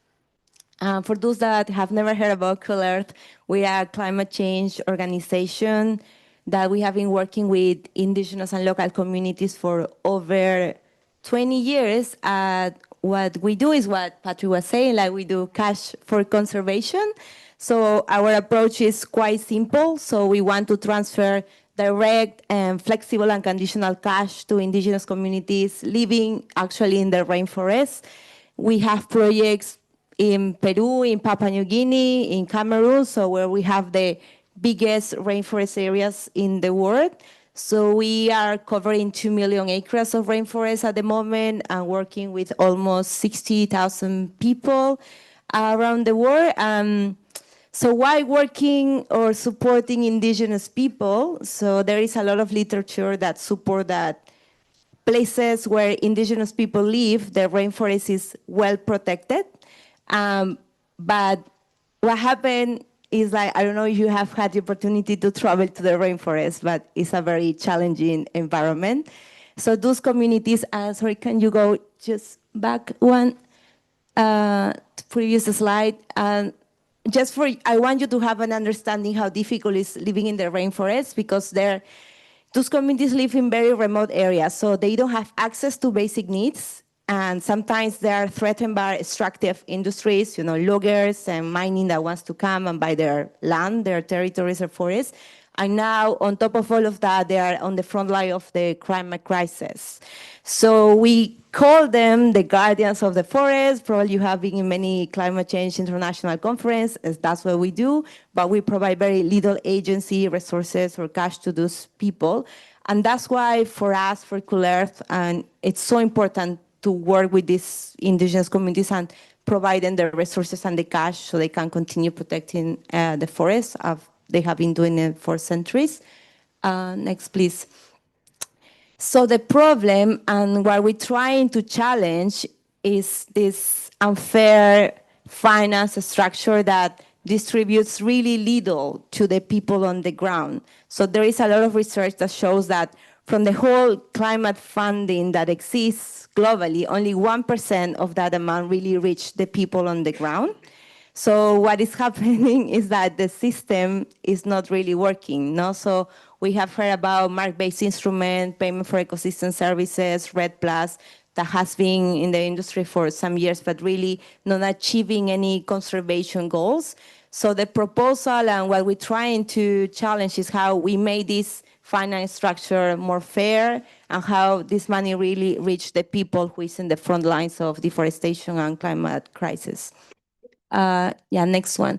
For those that have never heard about Cool Earth, we are a climate change organization that we have been working with indigenous and local communities for over 20 years. What we do is what Patrick was saying, like we do cash for conservation. So our approach is quite simple. So we want to transfer direct and flexible and conditional cash to indigenous communities living actually in the rainforest. We have projects in Peru, in Papua New Guinea, in Cameroon, so where we have the biggest rainforest areas in the world. So we are covering 2 million acres of rainforest at the moment and working with almost 60,000 people around the world. So why working or supporting indigenous people? So there is a lot of literature that support that places where indigenous people live, the rainforest is well protected. But what happened is, like, I don't know if you have had the opportunity to travel to the rainforest, but it's a very challenging environment. So those communities, sorry, can you go just back one previous slide? Just for, I want you to have an understanding how difficult it is living in the rainforest, because those communities live in very remote areas, so they don't have access to basic needs. And sometimes they are threatened by extractive industries, loggers and mining that wants to come and buy their land, their territories or forests. And now, on top of all of that, they are on the front line of the climate crisis. So we call them the guardians of the forest. Probably you have been in many climate change international conferences. That's what we do. But we provide very little agency, resources, or cash to those people. And that's why for us, for Cool Earth, and it's so important to work with these indigenous communities and provide them the resources and the cash so they can continue protecting the forests. They have been doing it for centuries. Next, please. So the problem and what we're trying to challenge is this unfair finance structure that distributes really little to the people on the ground. So there is a lot of research that shows that from the whole climate funding that exists globally, only 1% of that amount really reach the people on the ground. So what is happening is that the system is not really working. No? So we have heard about market-based instrument, payment for ecosystem services, REDD+, that has been in the industry for some years, but really not achieving any conservation goals. So the proposal and what we're trying to challenge is how we made this finance structure more fair and how this money really reach the people who is in the front lines of deforestation and climate crisis. Yeah, next one.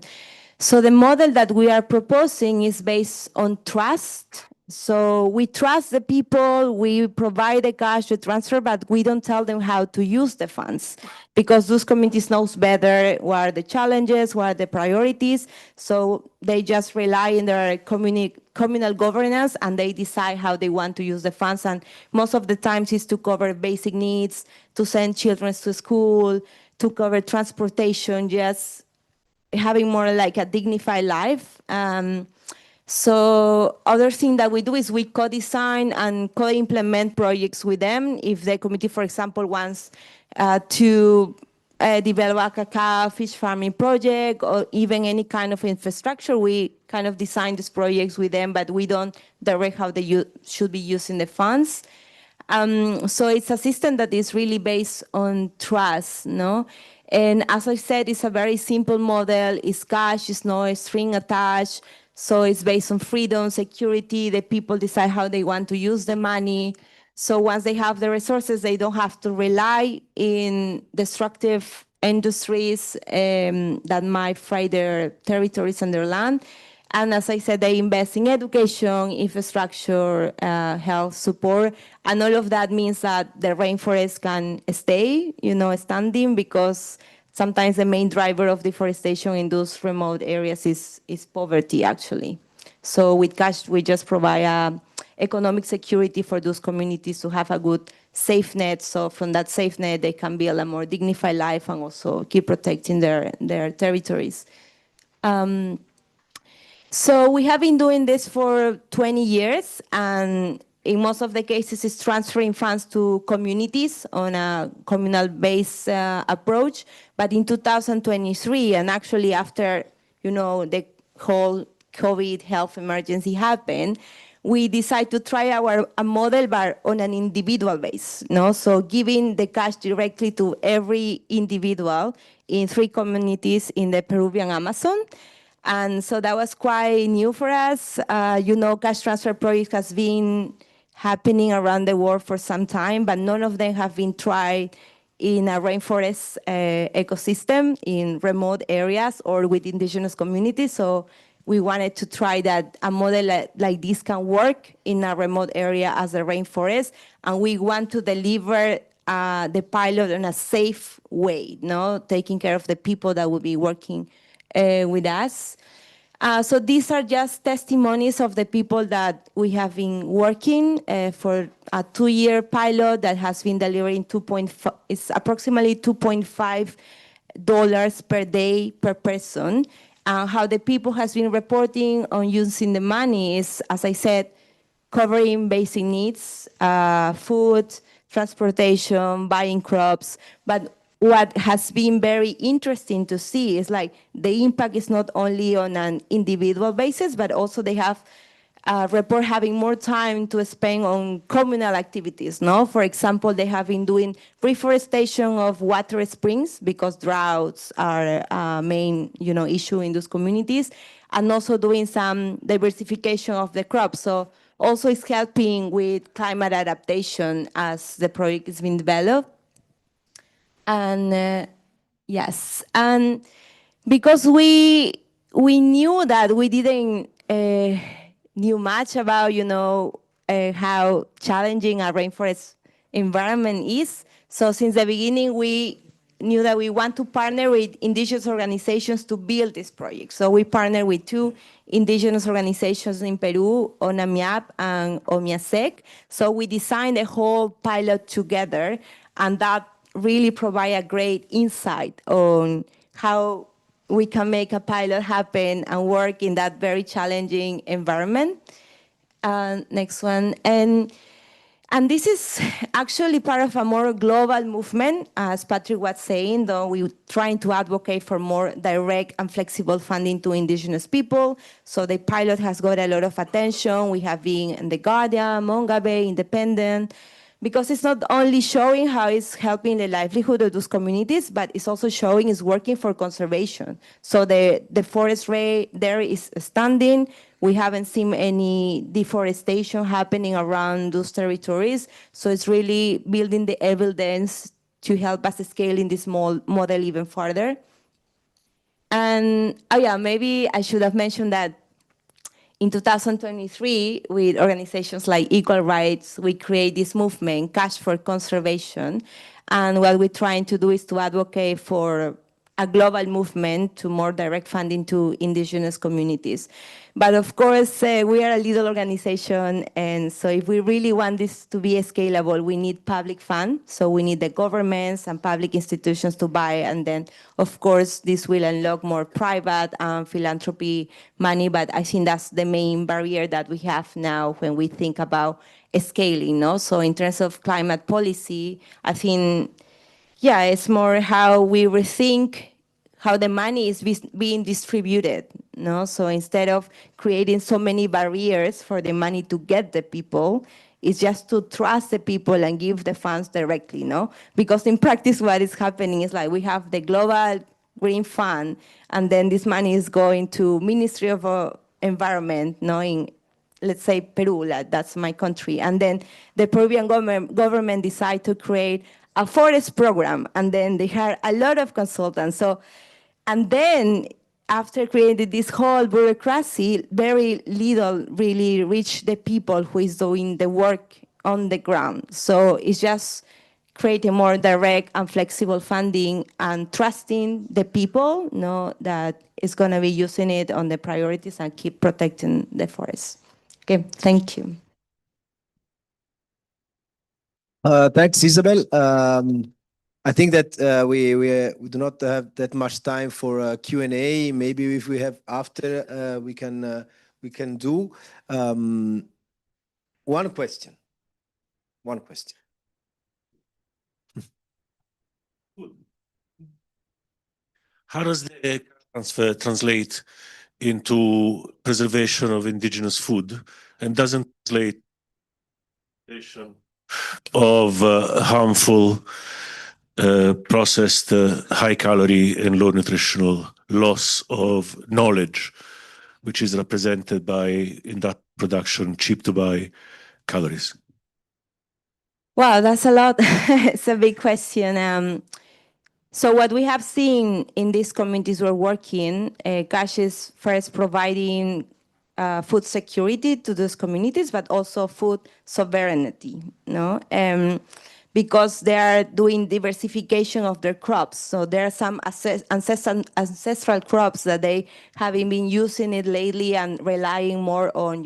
So the model that we are proposing is based on trust. So we trust the people, we provide the cash to transfer, but we don't tell them how to use the funds because those communities knows better what are the challenges, what are the priorities. So they just rely on their communal governance and they decide how they want to use the funds. And most of the times is to cover basic needs, to send children to school, to cover transportation, just having more like a dignified life. So other thing that we do is we co-design and co-implement projects with them. If the community, for example, wants to develop a cacao fish farming project or even any kind of infrastructure, we kind of design these projects with them, but we don't direct how they should be using the funds. So it's a system that is really based on trust, no? And as I said, it's a very simple model. It's cash, it's no string attached. So it's based on freedom, security. The people decide how they want to use the money. So once they have the resources, they don't have to rely in destructive industries that might fry their territories and their land. And as I said, they invest in education, infrastructure, health support, and all of that means that the rainforest can stay, standing, because sometimes the main driver of deforestation in those remote areas is poverty, actually. So with cash, we just provide economic security for those communities to have a good safe net. So from that safe net, they can build a more dignified life and also keep protecting their territories. So we have been doing this for 20 years, and in most of the cases, it's transferring funds to communities on a communal-based approach. But in 2023, and actually after the whole COVID health emergency happened, we decided to try a model, but on an individual base. So giving the cash directly to every individual in 3 communities in the Peruvian Amazon. And so that was quite new for us. Cash transfer projects has been happening around the world for some time, but none of them have been tried in a rainforest ecosystem in remote areas or with indigenous communities. So we wanted to try that a model like this can work in a remote area as a rainforest, and we want to deliver the pilot in a safe way, taking care of the people that will be working with us. So these are just testimonies of the people that we have been working for a 2-year pilot that has been delivering it's approximately $2.5 per day per person. How the people has been reporting on using the money is, as I said, covering basic needs, food, transportation, buying crops, but what has been very interesting to see is like the impact is not only on an individual basis, but also they have report having more time to spend on communal activities. No, for example, they have been doing reforestation of water springs because droughts are a main, issue in those communities, and also doing some diversification of the crops. So also it's helping with climate adaptation as the project is being developed. And yes, and because we knew that we didn't knew much about how challenging a rainforest environment is. So since the beginning, we knew that we want to partner with indigenous organizations to build this project. So we partnered with 2 indigenous organizations in Peru, ONAMIAP and OMIASEC. So we designed a whole pilot together, and that really provide a great insight on how we can make a pilot happen and work in that very challenging environment. Next one. And this is actually part of a more global movement, as Patrick was saying, though we're trying to advocate for more direct and flexible funding to indigenous people. So the pilot has got a lot of attention. We have been in The Guardian, Mongabe, Independent, because it's not only showing how it's helping the livelihood of those communities, but it's also showing it's working for conservation. So the forest rate there is standing. We haven't seen any deforestation happening around those territories. So it's really building the evidence to help us scaling this model even further. And maybe I should have mentioned that in 2023, with organizations like Equal Rights, we create this movement, Cash for Conservation. And what we're trying to do is to advocate for a global movement to more direct funding to indigenous communities. But of course, we are a little organization, and so if we really want this to be scalable, we need public funds. So we need the governments and public institutions to buy, and then, of course, this will unlock more private and philanthropy money, but I think that's the main barrier that we have now when we think about scaling, no? So in terms of climate policy, I think, it's more how we rethink how the money is being distributed, no? So instead of creating so many barriers for the money to get the people, it's just to trust the people and give the funds directly, no? Because in practice, what is happening is like we have the Global Green Fund, and then this money is going to Ministry of Environment, no? In, let's say, Peru, that's my country. And then the Peruvian government decide to create a forest program, and then they hire a lot of consultants. So, and then after creating this whole bureaucracy, very little really reach the people who is doing the work on the ground. So it's just creating more direct and flexible funding and trusting the people, that is going to be using it on the priorities and keep protecting the forest. Okay, thank you. Thanks, Isabel. I think that we do not have that much time for Q&A. Maybe if we have after, we can do one question. One question. How does the transfer translate into preservation of indigenous food, and doesn't translate of harmful processed high calorie and low nutritional loss of knowledge, which is represented by, in that production, cheap to buy calories? Wow, that's a lot. It's a big question. So what we have seen in these communities we're working, Cash is first providing food security to those communities, but also food sovereignty, no? Because they are doing diversification of their crops. So there are some ancestral crops that they haven't been using it lately and relying more on,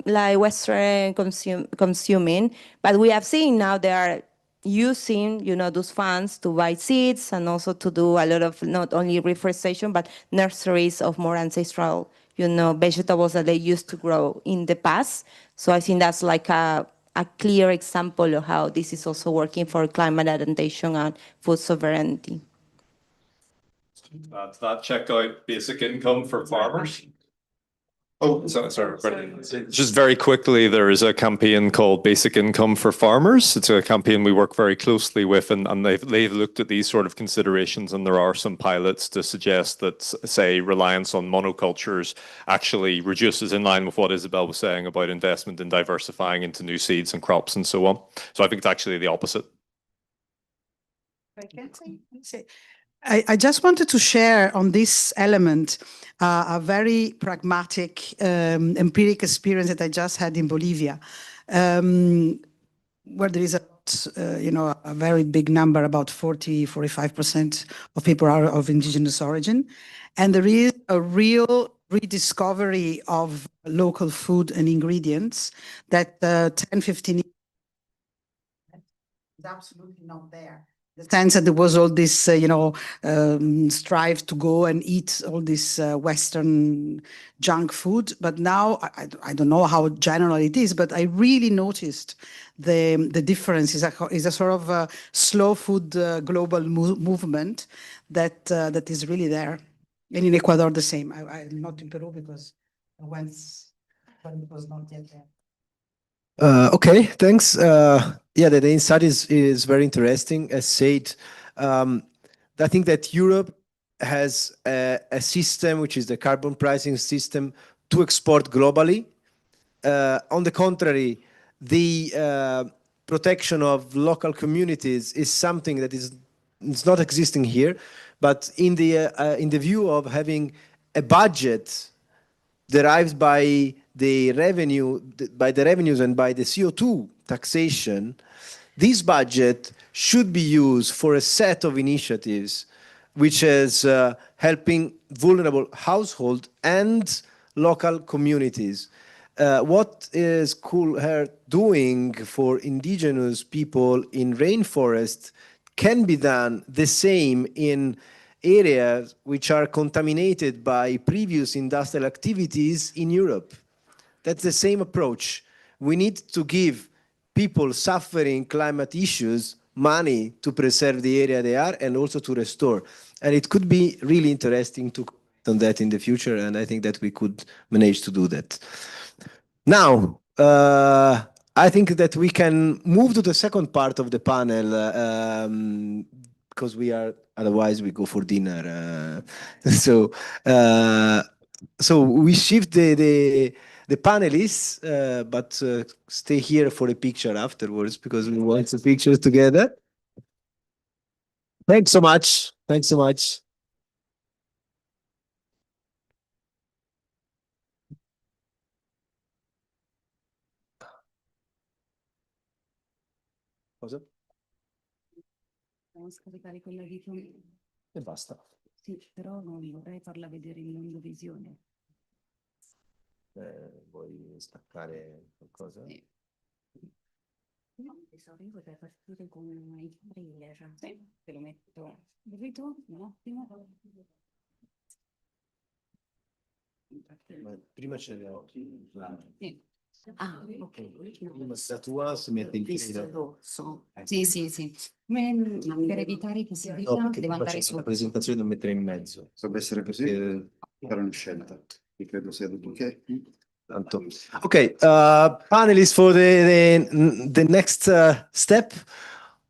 like Western consuming. But we have seen now they are using, those funds to buy seeds and also to do a lot of not only reforestation, but nurseries of more ancestral, vegetables that they used to grow in the past. So I think that's like a clear example of how this is also working for climate adaptation and food sovereignty. Does that check out basic income for farmers? Oh, sorry. Just very quickly, there is a campaign called Basic Income for Farmers. It's a campaign we work very closely with, and they've looked at these sort of considerations, and there are some pilots to suggest that, say, reliance on monocultures actually reduces in line with what Isabel was saying about investment in diversifying into new seeds and crops and so on. So I think it's actually the opposite. I just wanted to share on this element a very pragmatic empiric experience that I just had in Bolivia, where there is a very big number, about 45% of people are of indigenous origin. And there is a real rediscovery of local food and ingredients that 10, 15 years is absolutely not there. The sense that there was all this, strive to go and eat all this Western junk food. But now, I don't know how general it is, but I really noticed the difference is a sort of a slow food global movement that is really there. And in Ecuador, the same. I'm not in Peru because I went, but it was not yet there. Okay, thanks. Yeah, the insight is very interesting. As said, I think that Europe has a system, which is the carbon pricing system, to export globally. On the contrary, the protection of local communities is something that is not existing here. But in the view of having a budget derived by the revenues and by the CO2 taxation, this budget should be used for a set of initiatives, which is helping vulnerable households and local communities. What is Cool Earth doing for indigenous people in rainforest can be done the same in areas which are contaminated by previous industrial activities in Europe. That's the same approach. We need to give people suffering climate issues money to preserve the area they are and also to restore. And it could be really interesting to comment on that in the future, and I think that we could manage to do that. Now, I think that we can move to the second part of the panel because otherwise we go for dinner. So we shift the panelists, but stay here for a picture afterwards because we want the pictures together. Thanks so much. Thanks so much. Cosa? Devo scaricare quella di Tom. E basta. Sì, però non vorrei farla vedere in mondovisione. Vuoi staccare qualcosa? Sì. No, io potrei partire con il trailer. Sì, te lo metto subito, un attimo. Prima ce le ho. Sì. Ah, ok. Prima la tua si mette in Visto rosso. Sì, sì, sì. Per evitare che si veda, No, devo andare su. la presentazione da mettere in mezzo. Dovrebbe essere così, era una scelta. Io credo sia tutto ok. Tanto. Okay, panelists for the next step.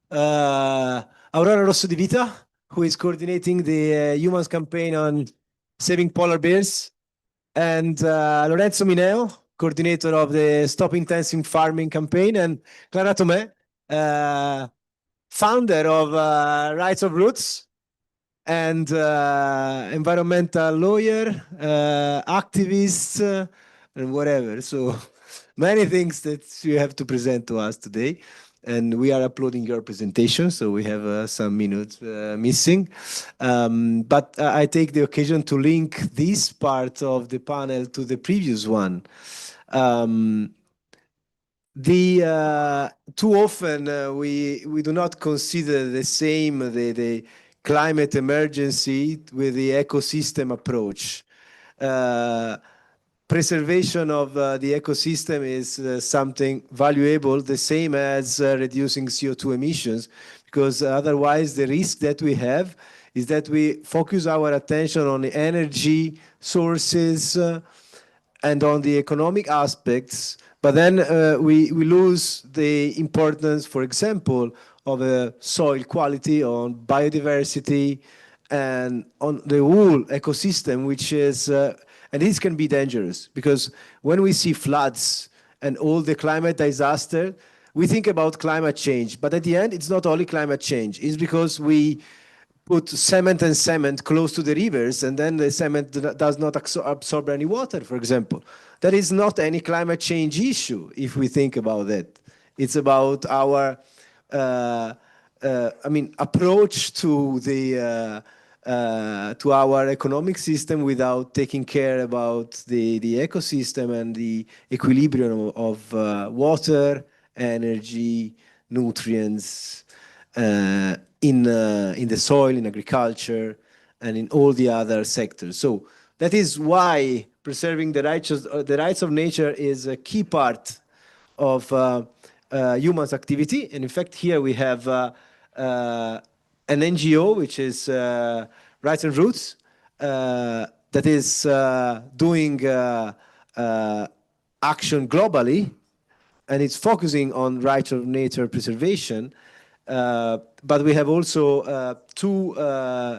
Aurora Rosso Di Vita, who is coordinating the Eumans campaign on saving polar bears, and Lorenzo Mineo, coordinator of the Stop Intensive Farming campaign, and Clara Tomé, founder of Rights of Roots, and environmental lawyer, activist, and whatever. So many things that you have to present to us today. And we are uploading your presentation, so we have some minutes missing. But I take the occasion to link this part of the panel to the previous one. Too often we do not consider the same the climate emergency with the ecosystem approach. Preservation of the ecosystem is something valuable, the same as reducing CO2 emissions, because otherwise the risk that we have is that we focus our attention on the energy sources and on the economic aspects, but then we lose the importance, for example, of soil quality, on biodiversity, and on the whole ecosystem, which is, and this can be dangerous, because when we see floods and all the climate disaster, we think about climate change, but at the end, it's not only climate change. It's because we put cement and cement close to the rivers, and then the cement does not absorb any water, for example. That is not any climate change issue, if we think about it. It's about our, approach to the to our economic system without taking care about the ecosystem and the equilibrium of water, energy, nutrients, in the soil, in agriculture, and in all the other sectors. So that is why preserving the rights of nature is a key part of humans' activity. And in fact, here we have an NGO, which is Rights and Roots, that is doing action globally, and it's focusing on rights of nature preservation. But we have also two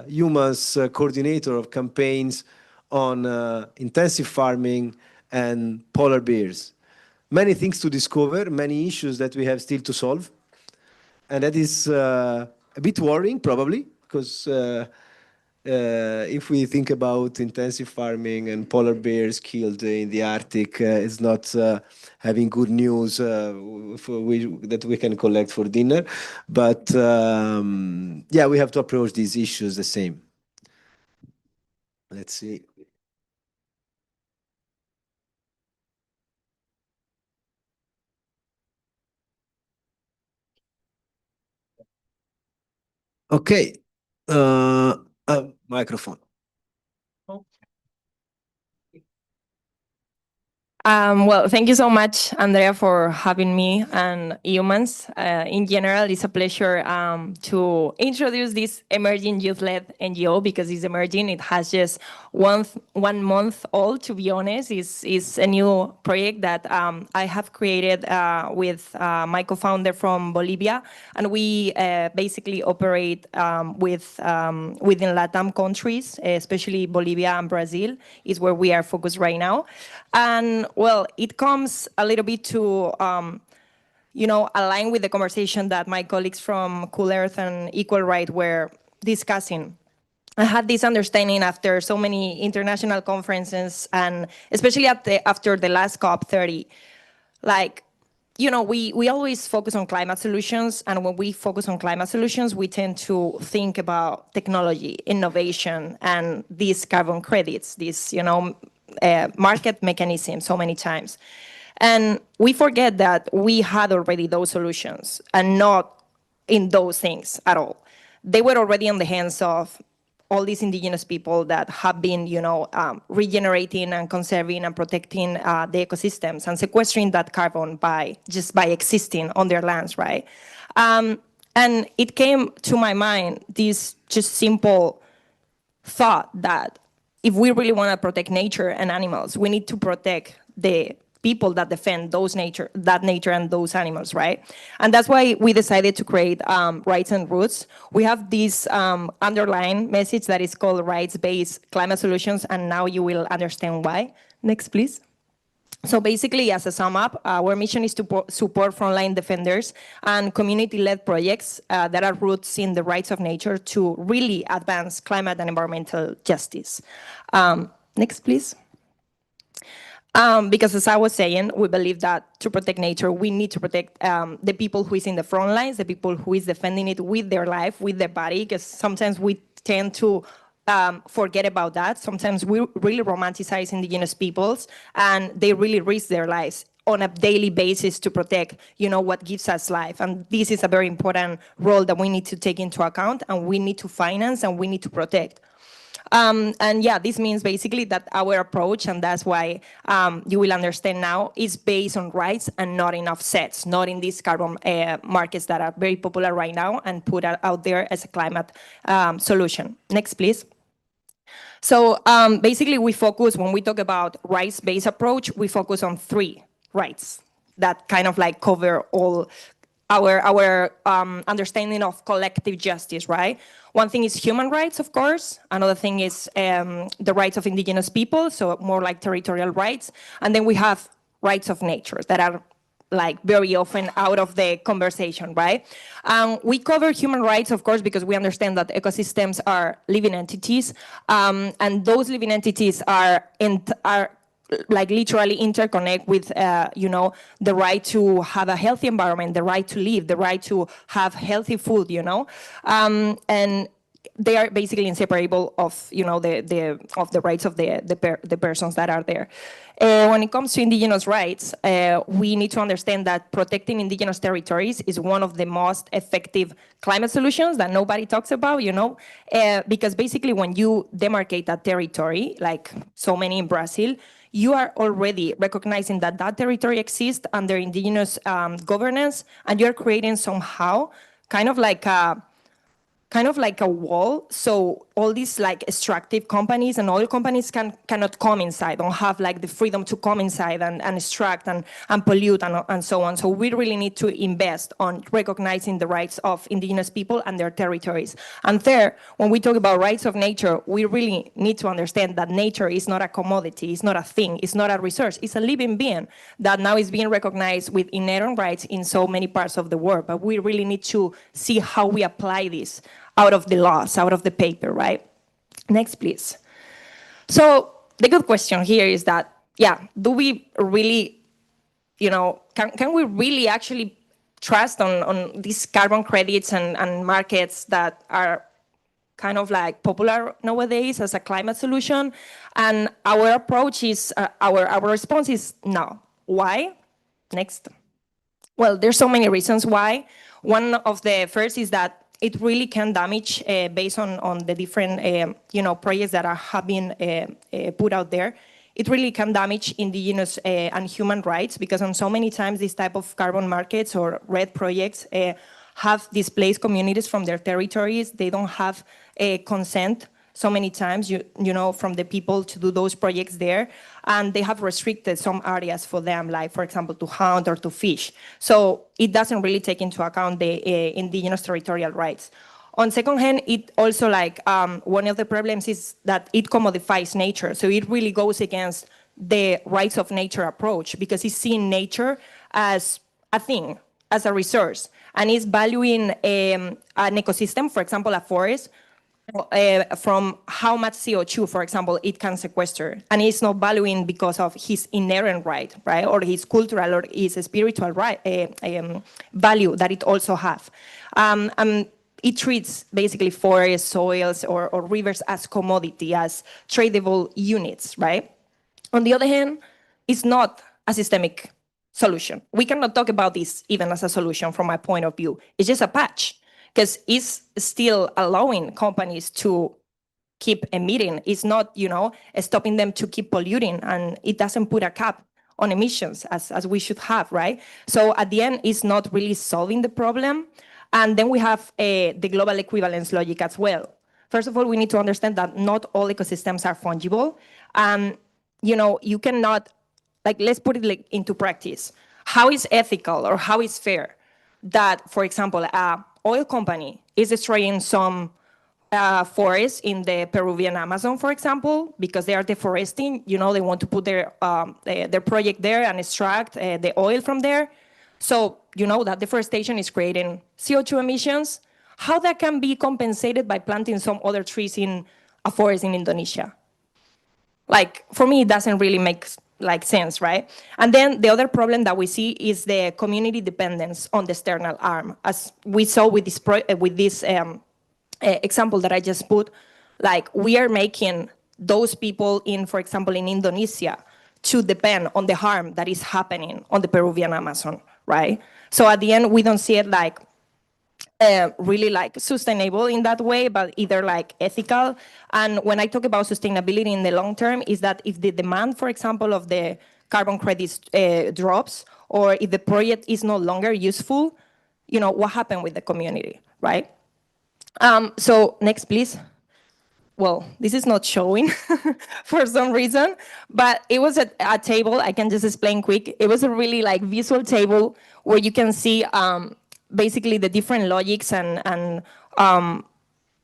humans coordinator of campaigns on intensive farming and polar bears. Many things to discover, many issues that we have still to solve. And that is a bit worrying, probably, because if we think about intensive farming and polar bears killed in the Arctic, it's not having good news that we can collect for dinner. But yeah, we have to approach these issues the same. Let's see. Okay. Microphone. Well, thank you so much, Andrea, for having me and Eumans. In general, it's a pleasure to introduce this emerging youth-led NGO, because it's emerging. It has just one month old, to be honest. It's a new project that I have created with my co-founder from Bolivia, and we basically operate within LATAM countries, especially Bolivia and Brazil is where we are focused right now. And well, it comes a little bit to, align with the conversation that my colleagues from Cool Earth and Equal Right were discussing. I had this understanding after so many international conferences, and especially after the last COP30, we always focus on climate solutions, and when we focus on climate solutions, we tend to think about technology, innovation, and these carbon credits, these, market mechanism so many times. And we forget that we had already those solutions and not in those things at all. They were already in the hands of all these indigenous people that have been, regenerating and conserving and protecting the ecosystems and sequestering that carbon by existing on their lands, right? And it came to my mind, this just simple thought that if we really want to protect nature and animals, we need to protect the people that defend that nature and those animals, right? And that's why we decided to create Rights and Roots. We have this underlying message that is called rights-based climate solutions, and now you will understand why. Next, please. So basically, as a sum up, our mission is to support frontline defenders and community-led projects that are roots in the rights of nature to really advance climate and environmental justice. Next, please. Because as I was saying, we believe that to protect nature, we need to protect the people who is in the front lines, the people who is defending it with their life, with their body, because sometimes we tend to forget about that. Sometimes we really romanticize indigenous peoples, and they really risk their lives on a daily basis to protect, what gives us life. And this is a very important role that we need to take into account, and we need to finance, and we need to protect. And yeah, this means basically that our approach, and that's why you will understand now, is based on rights and not in offsets, not in these carbon markets that are very popular right now and put out there as a climate solution. Next, please. So basically, we focus, when we talk about rights-based approach, we focus on 3 rights that kind of like cover all our understanding of collective justice, right? One thing is human rights, of course. Another thing is the rights of indigenous people, so more like territorial rights. And then we have rights of nature that are like very often out of the conversation, right? We cover human rights, of course, because we understand that ecosystems are living entities, and those living entities are like literally interconnect with, you know, the right to have a healthy environment, the right to live, the right to have healthy food, you know, and they are basically inseparable of, you know, the rights of the persons that are there. When it comes to indigenous rights, we need to understand that protecting indigenous territories is one of the most effective climate solutions that nobody talks about, you know, because basically when you demarcate that territory, like so many in Brazil, you are already recognizing that that territory exists under indigenous governance, and you're creating somehow kind of like a wall, so all these like extractive companies and oil companies cannot come inside, don't have like the freedom to come inside and extract and pollute and so on. So we really need to invest on recognizing the rights of indigenous people and their territories. And third, when we talk about rights of nature, we really need to understand that nature is not a commodity, it's not a thing, it's not a resource, it's a living being that now is being recognized with inherent rights in so many parts of the world. But we really need to see how we apply this out of the laws, out of the paper, right? Next, please. So the good question here is that, yeah, do we really, you know, can we really actually trust on these carbon credits and markets that are kind of like popular nowadays as a climate solution? And our approach is, our response is no. Why? Next. Well, there's so many reasons why. One of the first is that it really can damage, based on the different you know, projects that have been put out there. It really can damage indigenous and human rights, because on so many times these type of carbon markets or red projects have displaced communities from their territories. They don't have consent so many times, you know, from the people to do those projects there. And they have restricted some areas for them, like, for example, to hunt or to fish. So it doesn't really take into account the indigenous territorial rights. On second hand, it also, like, one of the problems is that it commodifies nature. So it really goes against the rights of nature approach, because it's seeing nature as a thing, as a resource, and it's valuing an ecosystem, for example, a forest, from how much CO2, for example, it can sequester. And it's not valuing because of his inherent right, or his cultural or his spiritual right, value that it also have. And it treats basically forests, soils, or rivers as commodity, as tradable units, right? On the other hand, it's not a systemic solution. We cannot talk about this even as a solution from my point of view. It's just a patch, because it's still allowing companies to keep emitting. It's not, you know, stopping them to keep polluting, and it doesn't put a cap on emissions as we should have, right? So at the end, it's not really solving the problem. And then we have the global equivalence logic as well. First of all, we need to understand that not all ecosystems are fungible. You know, you cannot, like, let's put it like into practice. How is ethical or how is fair that, for example, a oil company is destroying some forests in the Peruvian Amazon, for example, because they are deforesting? You know, they want to put their project there and extract the oil from there. So, you know, that deforestation is creating CO2 emissions. How that can be compensated by planting some other trees in a forest in Indonesia? Like, for me, it doesn't really make like sense, right? And then the other problem that we see is the community dependence on the external arm. As we saw with this example that I just put, like, we are making those people in, for example, in Indonesia, to depend on the harm that is happening on the Peruvian Amazon, right? So at the end, we don't see it like really like sustainable in that way, but either like ethical. And when I talk about sustainability in the long term, is that if the demand, for example, of the carbon credits drops, or if the project is no longer useful, you know, what happened with the community, right? So next, please. well, this is not showing for some reason, but it was a table. I can just explain quick. It was a really like visual table where you can see basically the different logics and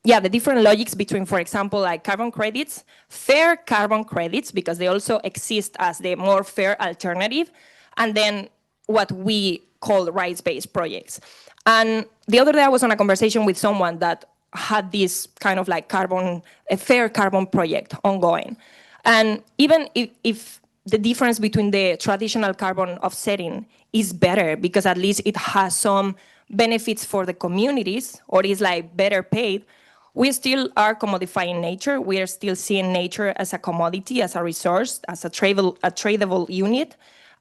yeah, the different logics between, for example, like carbon credits, fair carbon credits, because they also exist as the more fair alternative, and then what we call rights-based projects. And the other day I was on a conversation with someone that had this kind of like a fair carbon project ongoing. And even if the difference between the traditional carbon offsetting is better, because at least it has some benefits for the communities, or is like better paid, we still are commodifying nature. We are still seeing nature as a commodity, as a resource, as a tradable unit.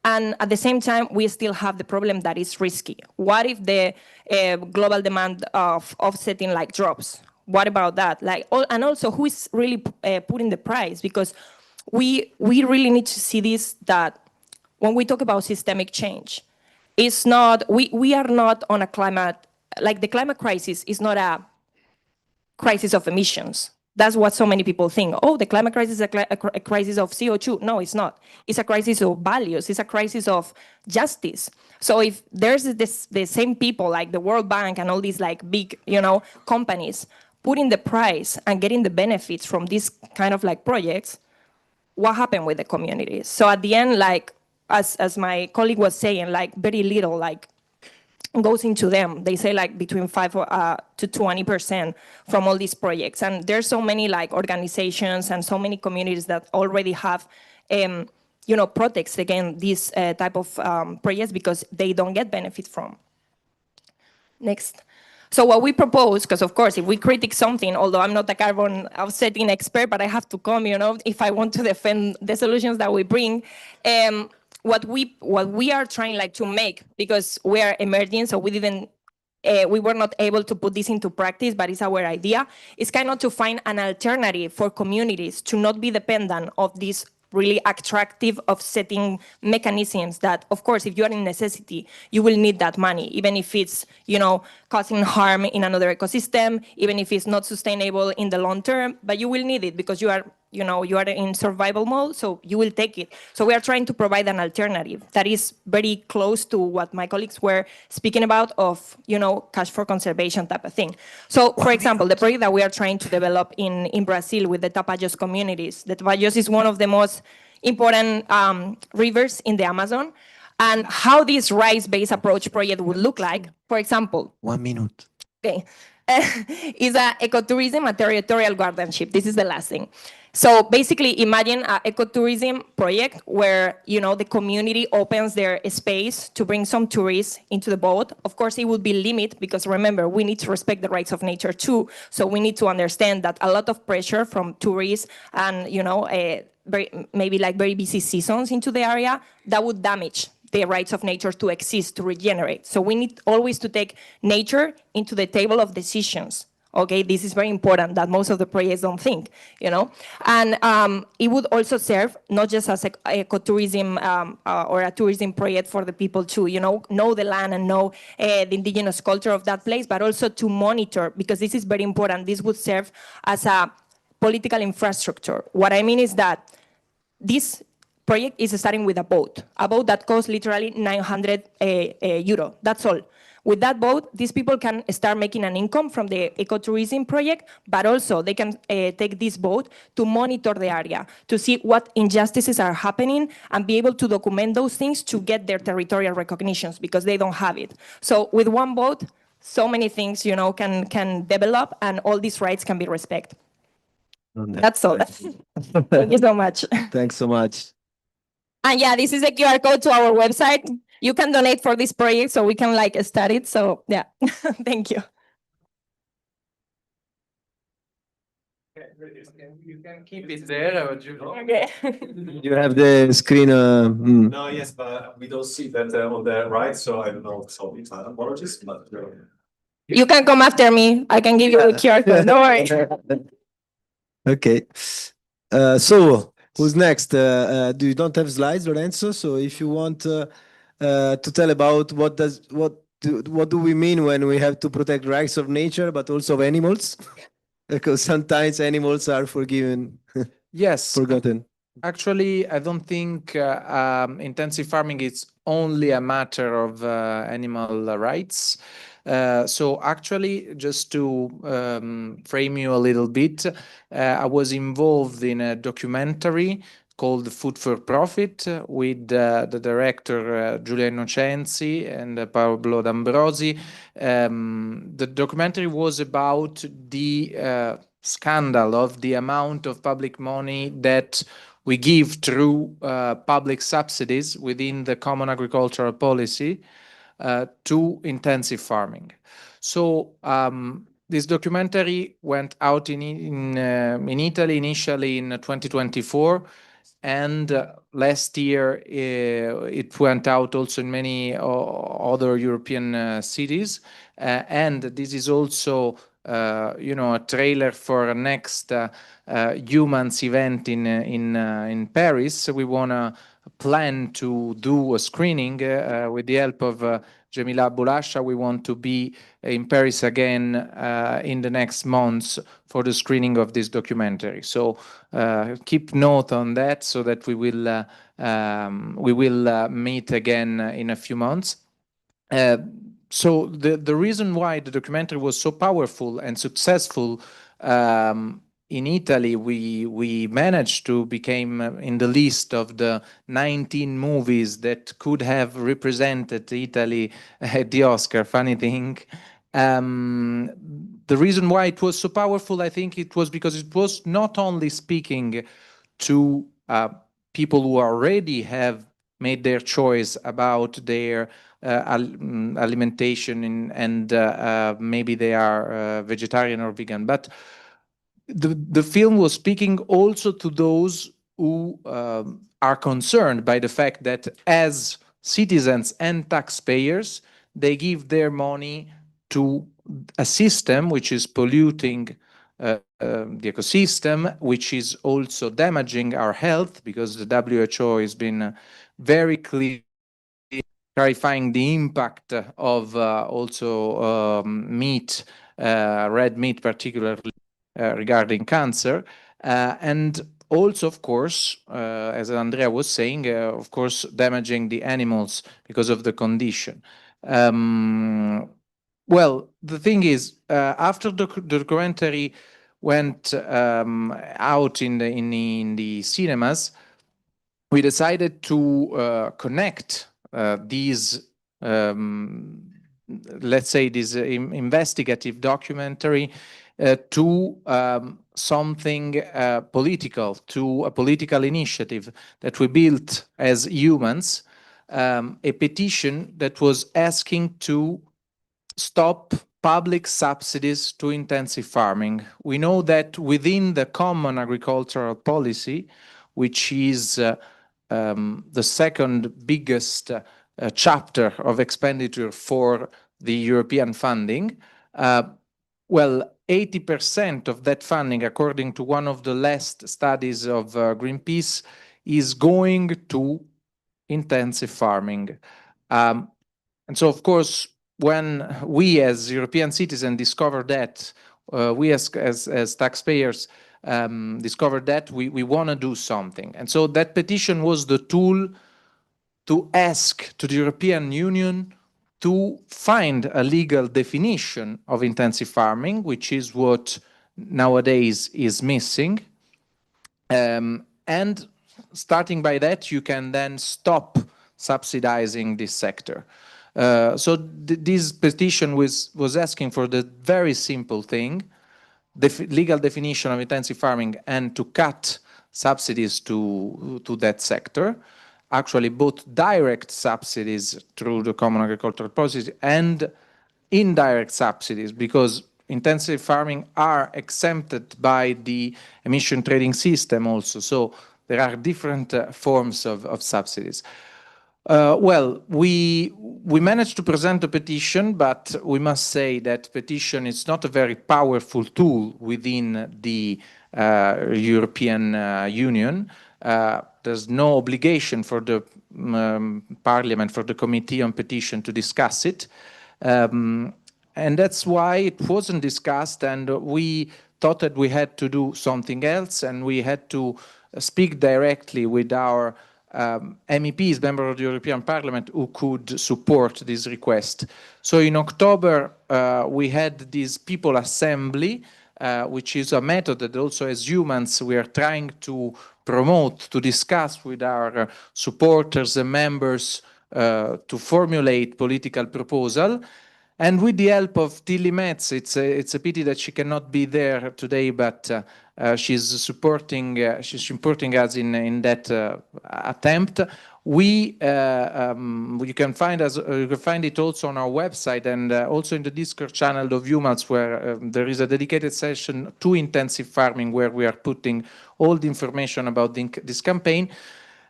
And at the same time, we still have the problem that is risky. What if the global demand of offsetting like drops? What about that? Like, and also, who is really putting the price? Because we really need to see this, that when we talk about systemic change, it's not, we are not on a climate, like the climate crisis is not a crisis of emissions. That's what so many people think. Oh, the climate crisis is a crisis of CO2. No, it's not. It's a crisis of values. It's a crisis of justice. So if there's the same people like the World Bank and all these like big, companies putting the price and getting the benefits from these kind of like projects, what happened with the communities? So at the end, like as my colleague was saying, like very little like goes into them. They say like between 5 to 20% from all these projects. And there's so many like organizations and so many communities that already have, protects against this type of projects because they don't get benefit from. Next. So what we propose, because of course, if we critique something, although I'm not a carbon offsetting expert, but I have to come, if I want to defend the solutions that we bring, what we are trying like to make, because we are emerging, so we were not able to put this into practice, but it's our idea, is kind of to find an alternative for communities to not be dependent of these really attractive offsetting mechanisms that, of course, if you are in necessity, you will need that money, even if it's, causing harm in another ecosystem, even if it's not sustainable in the long term, but you will need it because you are in survival mode, so you will take it. So we are trying to provide an alternative that is very close to what my colleagues were speaking about of, cash for conservation type of thing. So, for example, the project that we are trying to develop in Brazil with the Tapajós communities. The Tapajós is one of the most important rivers in the Amazon. And how this rice-based approach project would look like, for example. 1 minute. Okay. Is an ecotourism and territorial guardianship. This is the last thing. So basically, imagine an ecotourism project where the community opens their space to bring some tourists into the boat. Of course, it would be limited because remember, we need to respect the rights of nature too. So we need to understand that a lot of pressure from tourists and maybe like very busy seasons into the area that would damage the rights of nature to exist, to regenerate. So we need always to take nature into the table of decisions. Okay, this is very important that most of the projects don't think, And it would also serve not just as ecotourism or a tourism project for the people to, know the land and know the indigenous culture of that place, but also to monitor, because this is very important. This would serve as a political infrastructure. What I mean is that this project is starting with a boat that costs literally 900 euro. That's all. With that boat, these people can start making an income from the ecotourism project, but also they can take this boat to monitor the area, to see what injustices are happening and be able to document those things to get their territorial recognitions because they don't have it. So with one boat, so many things, can develop and all these rights can be respected. That's all. Thank you so much. Thanks so much. And yeah, this is a QR code to our website. You can donate for this project so we can start it. So yeah, thank you. You can keep it there. Okay. You have the screen. No, yes, but we don't see that on the right, so I don't know. So apologies, but. You can come after me. I can give you a QR code. Don't worry. Okay. So who's next? You don't have slides, Lorenzo. So if you want to tell about what do we mean when we have to protect rights of nature, but also of animals? Because sometimes animals are Yes. forgotten. Actually, I don't think intensive farming is only a matter of animal rights. So actually, just to frame you a little bit, I was involved in a documentary called Food for Profit with the director Giulia Innocenzi and Paolo D'Ambrosi. The documentary was about the scandal of the amount of public money that we give through public subsidies within the Common Agricultural Policy to intensive farming. So this documentary went out in Italy initially in 2024, and last year it went out also in many other European cities. And this is also a trailer for a next Eumans event in Paris. We want to plan to do a screening with the help of Jamila Boulasha. We want to be in Paris again in the next months for the screening of this documentary. So keep note on that so that we will meet again in a few months. So the reason why the documentary was so powerful and successful in Italy, we managed to become in the list of the 19 movies that could have represented Italy at the Oscar. Funny thing. The reason why it was so powerful, I think it was because it was not only speaking to people who already have made their choice about their alimentation and maybe they are vegetarian or vegan, but the film was speaking also to those who are concerned by the fact that as citizens and taxpayers, they give their money to a system which is polluting the ecosystem, which is also damaging our health, because the WHO has been very clear clarifying the impact of also meat, red meat particularly, regarding cancer. And also, of course, as Andrea was saying, of course, damaging the animals because of the condition. Well, the thing is, after the documentary went out in the cinemas, we decided to connect these, let's say, this investigative documentary to something political, to a political initiative that we built as Eumans, a petition that was asking to stop public subsidies to intensive farming. We know that within the Common Agricultural Policy, which is the second biggest chapter of expenditure for the European funding, well, 80% of that funding, according to one of the last studies of Greenpeace, is going to intensive farming. And so, of course, when we as European citizens discover that, we as taxpayers discovered that, we want to do something. And so that petition was the tool to ask to the European Union to find a legal definition of intensive farming, which is what nowadays is missing. And starting by that, you can then stop subsidizing this sector. So this petition was asking for the very simple thing, the legal definition of intensive farming and to cut subsidies to that sector. Actually, both direct subsidies through the Common Agricultural Policy and indirect subsidies, because intensive farming are exempted by the emission trading system also. So there are different forms of subsidies. Well, we managed to present a petition, but we must say that petition is not a very powerful tool within the European Union. There's no obligation for the Parliament, for the Committee on Petition to discuss it. And that's why it wasn't discussed, and we thought that we had to do something else, and we had to speak directly with our MEPs, members of the European Parliament, who could support this request. So in October, we had this People Assembly, which is a method that also as humans we are trying to promote, to discuss with our supporters and members to formulate political proposal. And with the help of Tilly Metz, it's a pity that she cannot be there today, but she's supporting us in that attempt. You can find us. You can find it also on our website and also in the Discord channel of Eumans, where there is a dedicated session to intensive farming, where we are putting all the information about this campaign.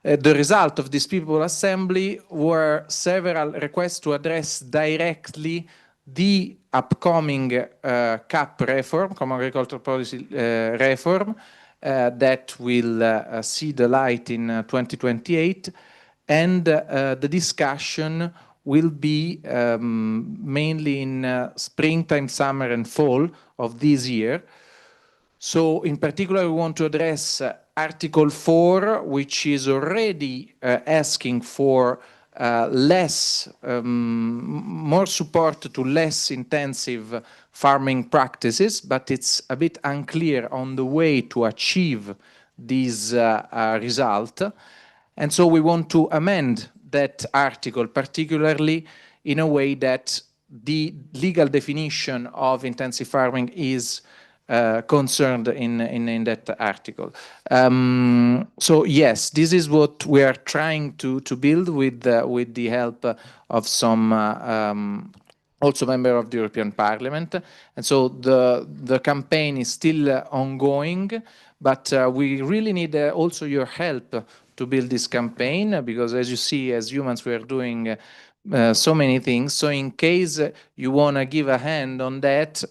The result of this People Assembly were several requests to address directly the upcoming CAP reform, Common Agricultural Policy reform, that will see the light in 2028. And the discussion will be mainly in springtime, summer, and fall of this year. So in particular, we want to address Article 4, which is already asking for more support to less intensive farming practices, but it's a bit unclear on the way to achieve this result. And so we want to amend that article, particularly in a way that the legal definition of intensive farming is concerned in that article. So yes, this is what we are trying to build with the help of some also member of the European Parliament. And so the campaign is still ongoing, but we really need also your help to build this campaign, because as you see, as humans, we are doing so many things. So in case you want to give a hand on that,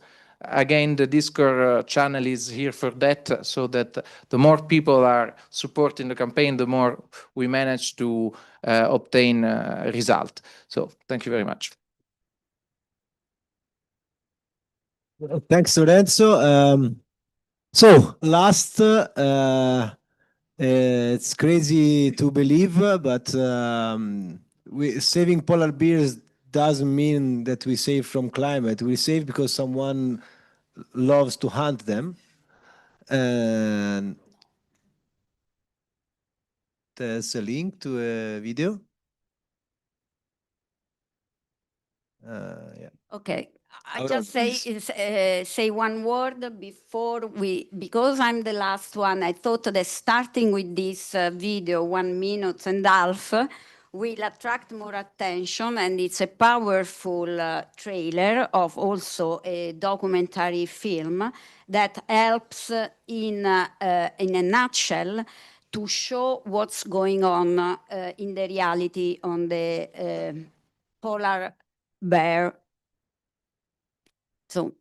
again, the Discord channel is here for that, so that the more people are supporting the campaign, the more we manage to obtain a result. So thank you very much. Thanks, Lorenzo. So last, it's crazy to believe, but saving polar bears doesn't mean that we save from climate. We save because someone loves to hunt them. And there's a link to a video. Yeah. Okay. I just say one word before because I'm the last one. I thought that starting with this video, 1.5 minutes, will attract more attention, and it's a powerful trailer of also a documentary film that helps in a nutshell to show what's going on in the reality on the polar bear. So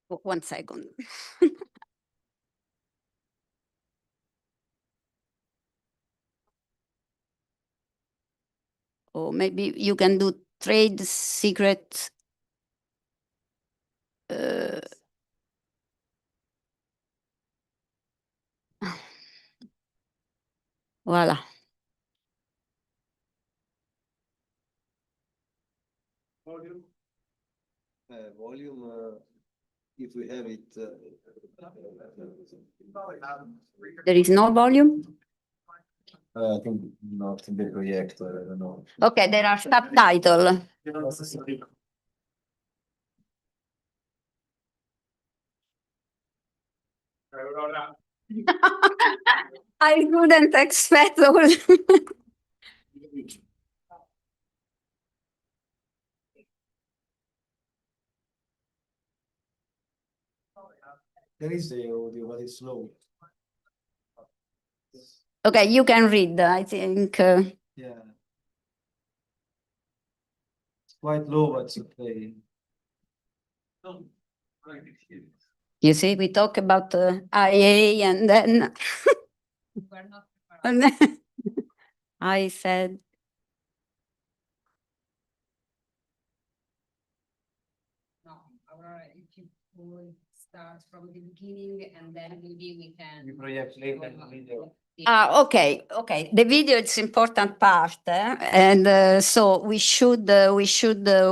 one second. Or maybe you can do trade secret. Voila. Volume, if we have it. There is no volume? I think not in the projector, I don't know. Okay, there are subtitles. I couldn't expect all. There is the audio, but it's slow. Okay, you can read, I think. Yeah. It's quite low, but it's okay. You see, we talk about IA and then I said. No, Aurora, if you would start from the beginning and then maybe we can. You project later the video. Okay. The video is important part, and so we should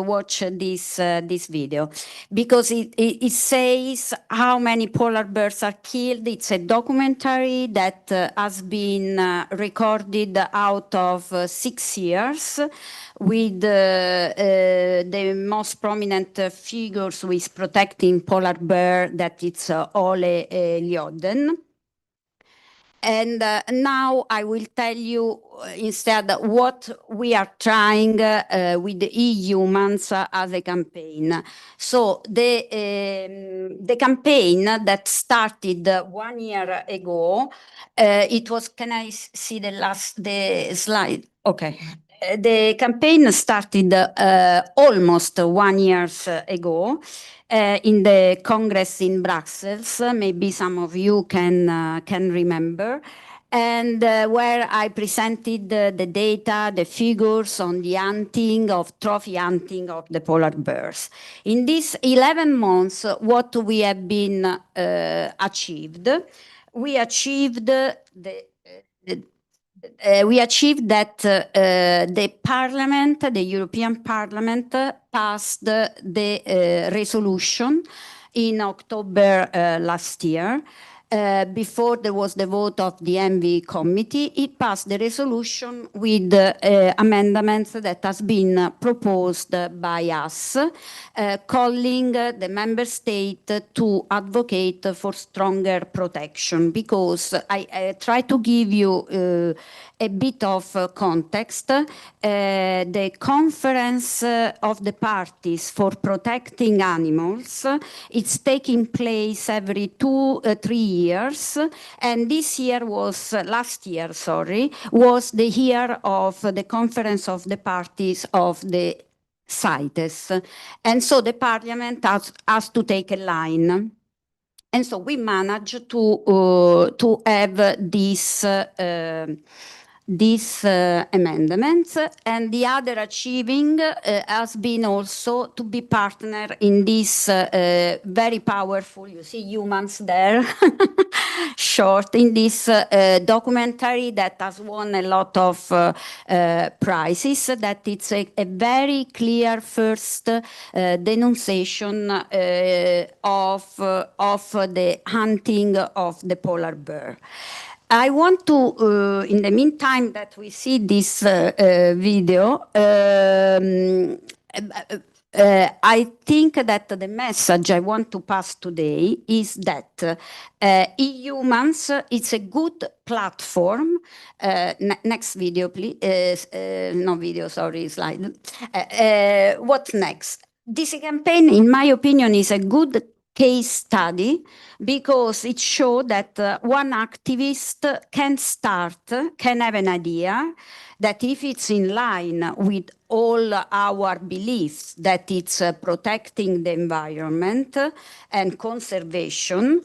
watch this video because it says how many polar bears are killed. It's a documentary that has been recorded out of 6 years with the most prominent figures with protecting polar bear, that it's Ole Ljoden. And now I will tell you instead what we are trying with the Eumans as a campaign. So the campaign that started 1 year ago, it was, can I see the slide? Okay. The campaign started almost 1 year ago in the Congress in Brussels. Maybe some of you can remember. And where I presented the data, the figures on the hunting of trophy hunting of the polar bears. In these 11 months, what we have been achieved, we achieved that the Parliament, the European Parliament, passed the resolution in October last year. Before there was the vote of the ENVI committee, it passed the resolution with amendments that has been proposed by us, calling the member state to advocate for stronger protection. Because I try to give you a bit of context. The Conference of the Parties for Protecting Animals, it's taking place every 3 years, and last year, was the year of the Conference of the Parties of the CITES. And so the Parliament has to take a line. And so we managed to have these amendments, and the other achieving has been also to be partner in this very powerful, you see Eumans there, short, in this documentary that has won a lot of prizes, that it's a very clear first denunciation of the hunting of the polar bear. I want to, in the meantime that we see this video, I think that the message I want to pass today is that Eumans, it's a good platform. Next video, please. No video, sorry, slide. What's next? This campaign, in my opinion, is a good case study because it shows that one activist can have an idea that if it's in line with all our beliefs, that it's protecting the environment and conservation,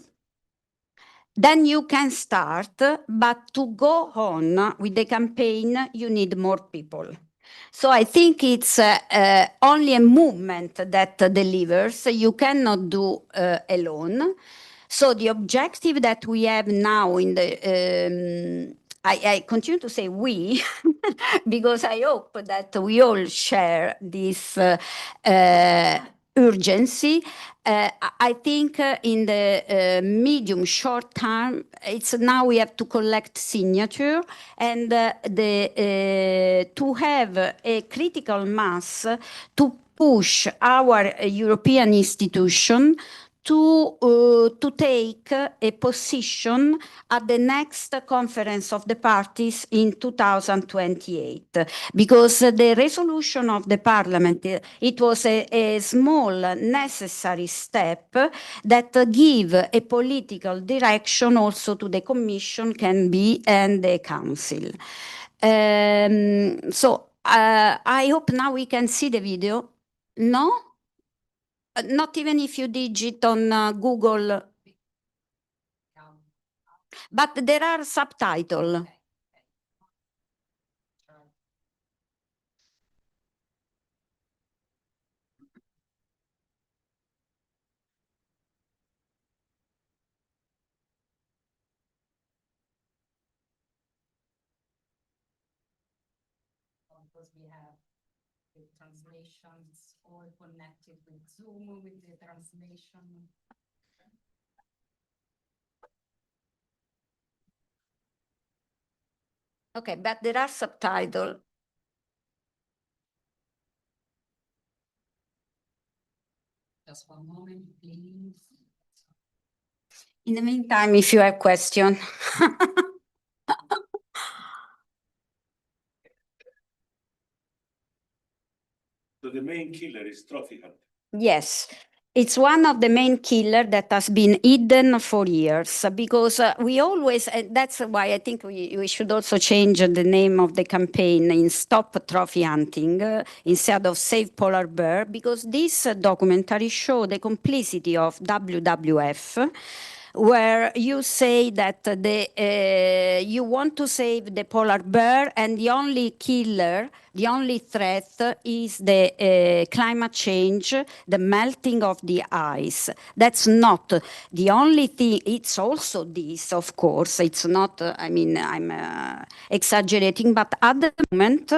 then you can start, but to go on with the campaign, you need more people. So I think it's only a movement that delivers. You cannot do alone. So the objective that we have now in the, I continue to say we, because I hope that we all share this urgency. I think in the medium short term, it's now we have to collect signature and to have a critical mass to push our European institution to take a position at the next Conference of the Parties in 2028. Because the resolution of the Parliament, it was a small necessary step that give a political direction also to the Commission and the Council. So I hope now we can see the video. No? Not even if you digit on Google. But there are subtitles. Because we have the translations all connected with Zoom with the translation. Okay, but there are subtitles. Just one moment, please. In the meantime, if you have questions. So the main killer is trophy hunting. Yes, it's one of the main killer that has been hidden for years because we always, that's why I think we should also change the name of the campaign in Stop Trophy Hunting instead of Save Polar Bear, because this documentary show the complicity of WWF, where you say that you want to save the polar bear and the only killer, the only threat is the climate change, the melting of the ice. That's not the only thing. It's also this, of course. It's not, I mean, I'm exaggerating, but at the moment,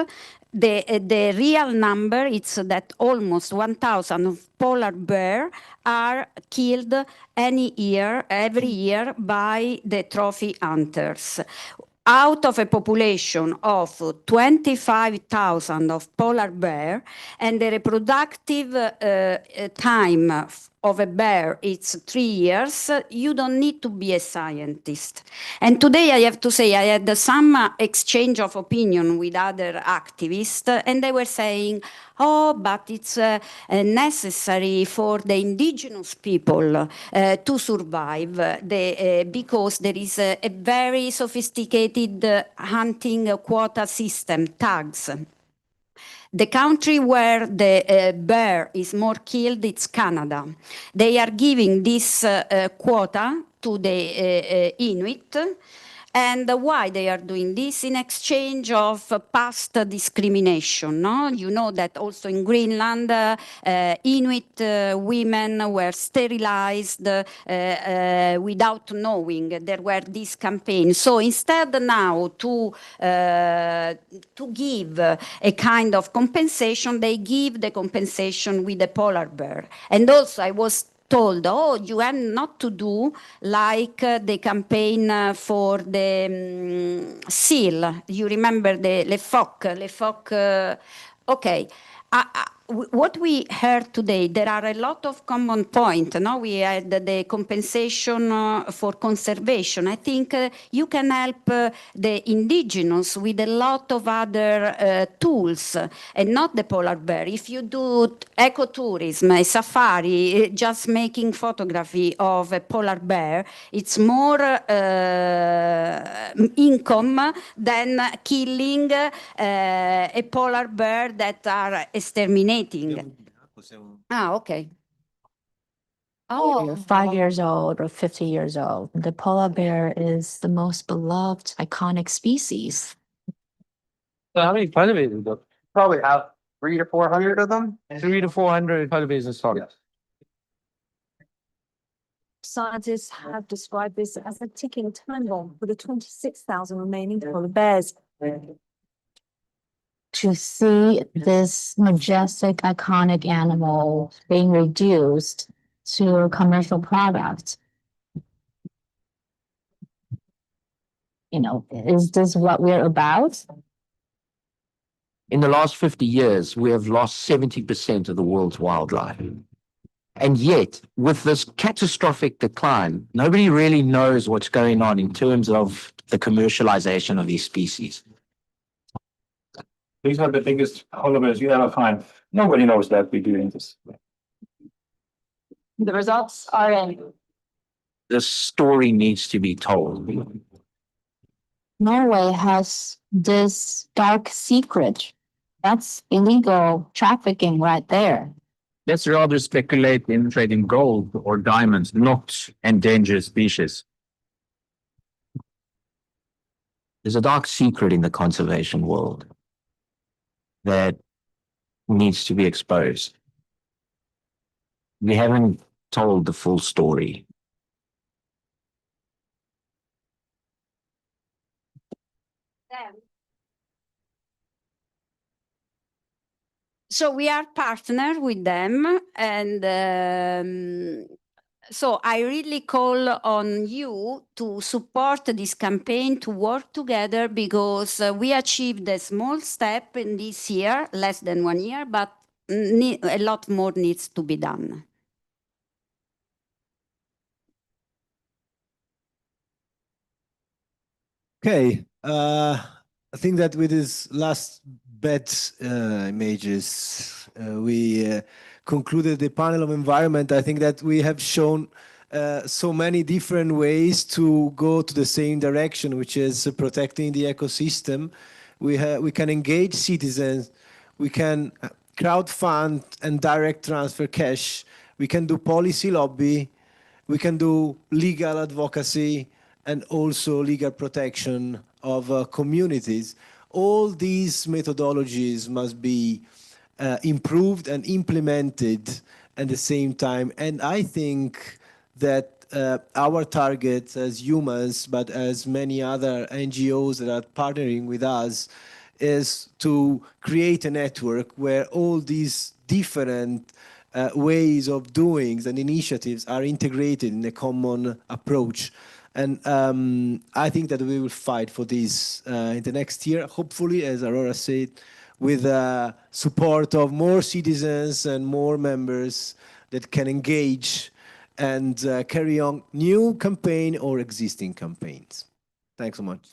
the real number is that almost 1,000 polar bear are killed every year by the trophy hunters. Out of a population of 25,000 of polar bear, and the reproductive time of a bear it's 3 years, you don't need to be a scientist. And today I have to say I had some exchange of opinion with other activists, and they were saying, oh, but it's necessary for the indigenous people to survive because there is a very sophisticated hunting quota system, tags. The country where the bear is more killed, it's Canada. They are giving this quota to the Inuit. And why they are doing this? In exchange of past discrimination. No? You know that also in Greenland, Inuit women were sterilized without knowing there were these campaigns. So instead now to give a kind of compensation, they give the compensation with the polar bear. And also I was told, oh, you have not to do like the campaign for the seal. You remember the Le Phoque, okay. What we heard today, there are a lot of common points. No? We had the compensation for conservation. I think you can help the indigenous with a lot of other tools, and not the polar bear. If you do ecotourism, a safari, just making photography of a polar bear, it's more income than killing a polar bear that are exterminating. Ah, okay. You're 5 years old or 50 years old. The polar bear is the most beloved iconic species. So how many cultivators though? Probably have 300 to 400 of them. 300 to 400 cultivators installed. Yes. Scientists have described this as a ticking time bomb for the 26,000 remaining polar bears. To see this majestic, iconic animal being reduced to a commercial product, is this what we're about? In the last 50 years, we have lost 70% of the world's wildlife. And yet, with this catastrophic decline, nobody really knows what's going on in terms of the commercialization of these species. These are the biggest polar bears you ever find. Nobody knows that we're doing this. The results are in. This story needs to be told. Norway has this dark secret. That's illegal trafficking right there. Let's rather speculate in trading gold or diamonds, not endangered species. There's a dark secret in the conservation world that needs to be exposed. We haven't told the full story. So we are partner with them, and so I really call on you to support this campaign, to work together, because we achieved a small step in this year, less than 1 year, but a lot more needs to be done. Okay, I think that with these last bed images, we concluded the panel of environment. I think that we have shown so many different ways to go to the same direction, which is protecting the ecosystem. We can engage citizens, we can crowdfund and direct transfer cash, we can do policy lobby, we can do legal advocacy, and also legal protection of communities. All these methodologies must be improved and implemented at the same time. And I think that our target as humans, but as many other NGOs that are partnering with us, is to create a network where all these different ways of doing and initiatives are integrated in a common approach. And I think that we will fight for this in the next year, hopefully, as Aurora said, with support of more citizens and more members that can engage and carry on new campaign or existing campaigns. Thanks so much.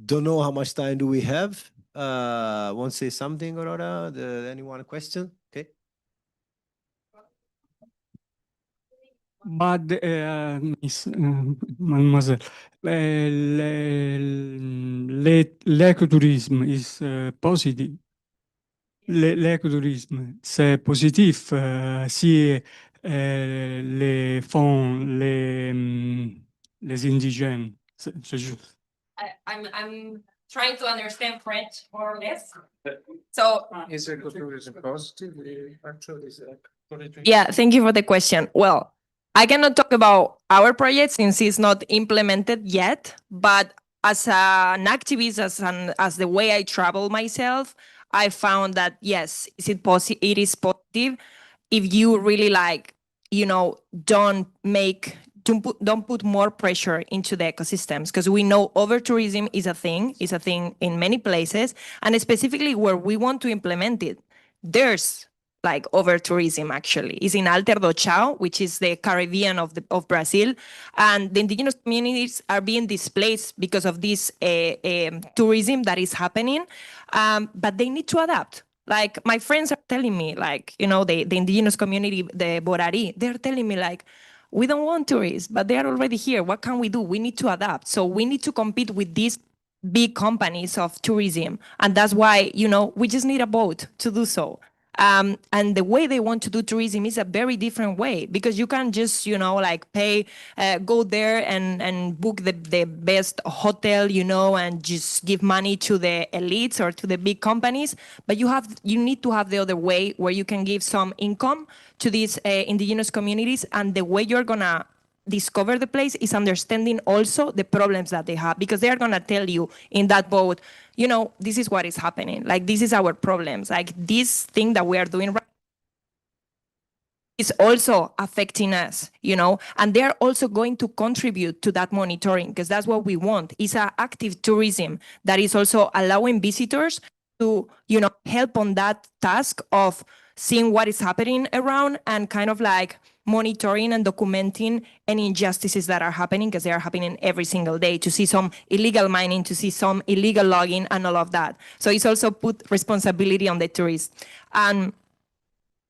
Don't know how much time do we have. Want to say something, Aurora? Anyone a question? Okay. But, Miss, Mademoiselle, l'écotourisme is positive. L'écotourisme, c'est positif si les fonds, les indigènes, c'est juste. I'm trying to understand French more or less. So Is ecotourism positive? Actually, yeah, thank you for the question. Well, I cannot talk about our project since it's not implemented yet, but as an activist, as the way I travel myself, I found that yes, it is positive if you really don't put more pressure into the ecosystems, because we know over tourism is a thing in many places, and specifically where we want to implement it, there's over tourism actually is in Alter do Chao, which is the Caribbean of Brazil, and the indigenous communities are being displaced because of this tourism that is happening, but they need to adapt. Like my friends are telling me, the indigenous community, the Borari, they're telling me we don't want tourists, but they are already here. What can we do? We need to adapt. So we need to compete with these big companies of tourism. And that's why, we just need a boat to do so. And the way they want to do tourism is a very different way, because you can just, pay, go there and book the best hotel, and just give money to the elites or to the big companies. But you need to have the other way where you can give some income to these indigenous communities. And the way you're gonna discover the place is understanding also the problems that they have, because they are gonna tell you in that boat, this is what is happening. This is our problems. This thing that we are doing right is also affecting us, and they're also going to contribute to that monitoring, because that's what we want. It's an active tourism that is also allowing visitors to, help on that task of seeing what is happening around and kind of monitoring and documenting any injustices that are happening, because they are happening every single day, to see some illegal mining, to see some illegal logging and all of that. So it's also put responsibility on the tourists. And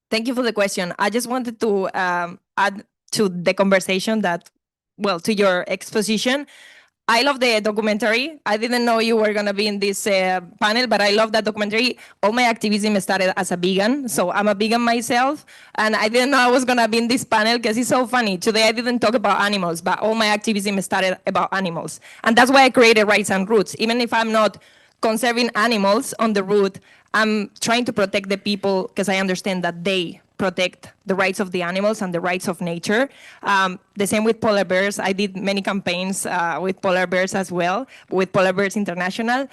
thank you for the question. I just wanted to add to the conversation to your exposition. I love the documentary. I didn't know you were going to be in this panel, but I love that documentary. All my activism started as a vegan, so I'm a vegan myself, and I didn't know I was going to be in this panel because it's so funny. Today I didn't talk about animals, but all my activism started about animals. And that's why I created Rights and Roots. Even if I'm not conserving animals on the root, I'm trying to protect the people because I understand that they protect the rights of the animals and the rights of nature. The same with polar bears. I did many campaigns with polar bears as well, with Polar Bears International.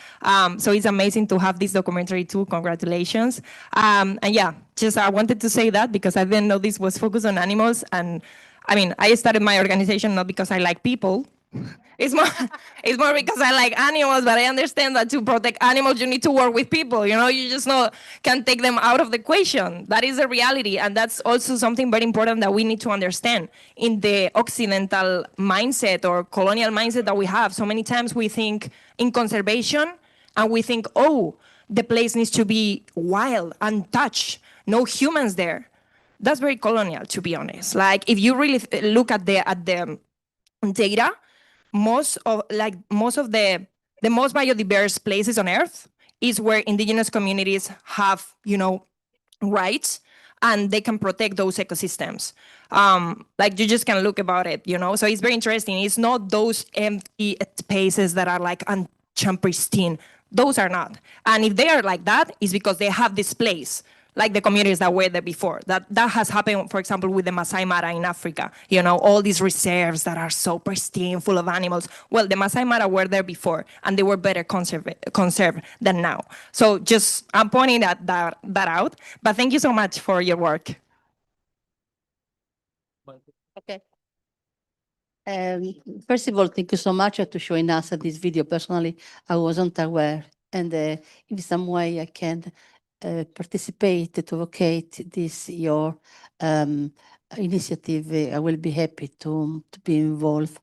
So it's amazing to have this documentary too. Congratulations. And yeah, just I wanted to say that because I didn't know this was focused on animals. And I mean, I started my organization not because I like people. It's more because I like animals, but I understand that to protect animals, you need to work with people. You know, you just can't take them out of the equation. That is the reality, and that's also something very important that we need to understand in the Occidental mindset or colonial mindset that we have. So many times we think in conservation, and we think, oh, the place needs to be wild, untouched, no humans there. That's very colonial, to be honest. Like if you really look at the data, most of the most biodiverse places on Earth is where indigenous communities have, rights, and they can protect those ecosystems. Like you just can look about it, So it's very interesting. It's not those empty spaces that are like pristine. Those are not. And if they are like that, it's because they have this place, like the communities that were there before. That has happened, for example, with the Masai Mara in Africa. All these reserves that are so pristine, full of animals. Well, the Masai Mara were there before, and they were better conserved than now. So just I'm pointing that out. But thank you so much for your work. Okay. First of all, thank you so much to showing us this video. Personally, I wasn't aware, and in some way I can participate to advocate this your initiative. I will be happy to be involved.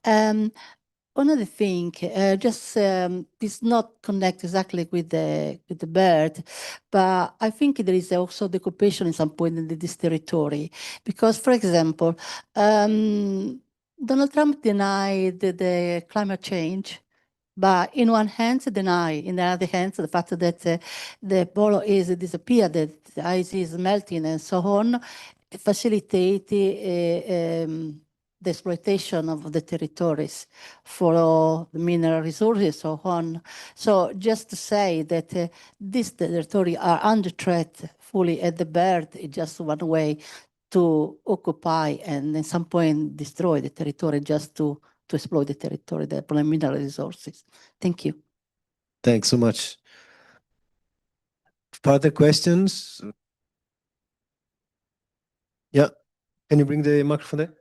Another thing, just this not connect exactly with the bird, but I think there is also the occupation in some point in this territory, because, for example, Donald Trump denied the climate change, but in one hand deny, in the other hand the fact that the pole is disappeared, that the ice is melting, and so on, facilitate the exploitation of the territories for the mineral resources, so on. So just to say that these territories are under threat fully at the bird is just one way to occupy and at some point destroy the territory just to exploit the territory, the mineral resources. Thank you. Thanks so much. Further questions? Yeah. Can you bring the microphone there?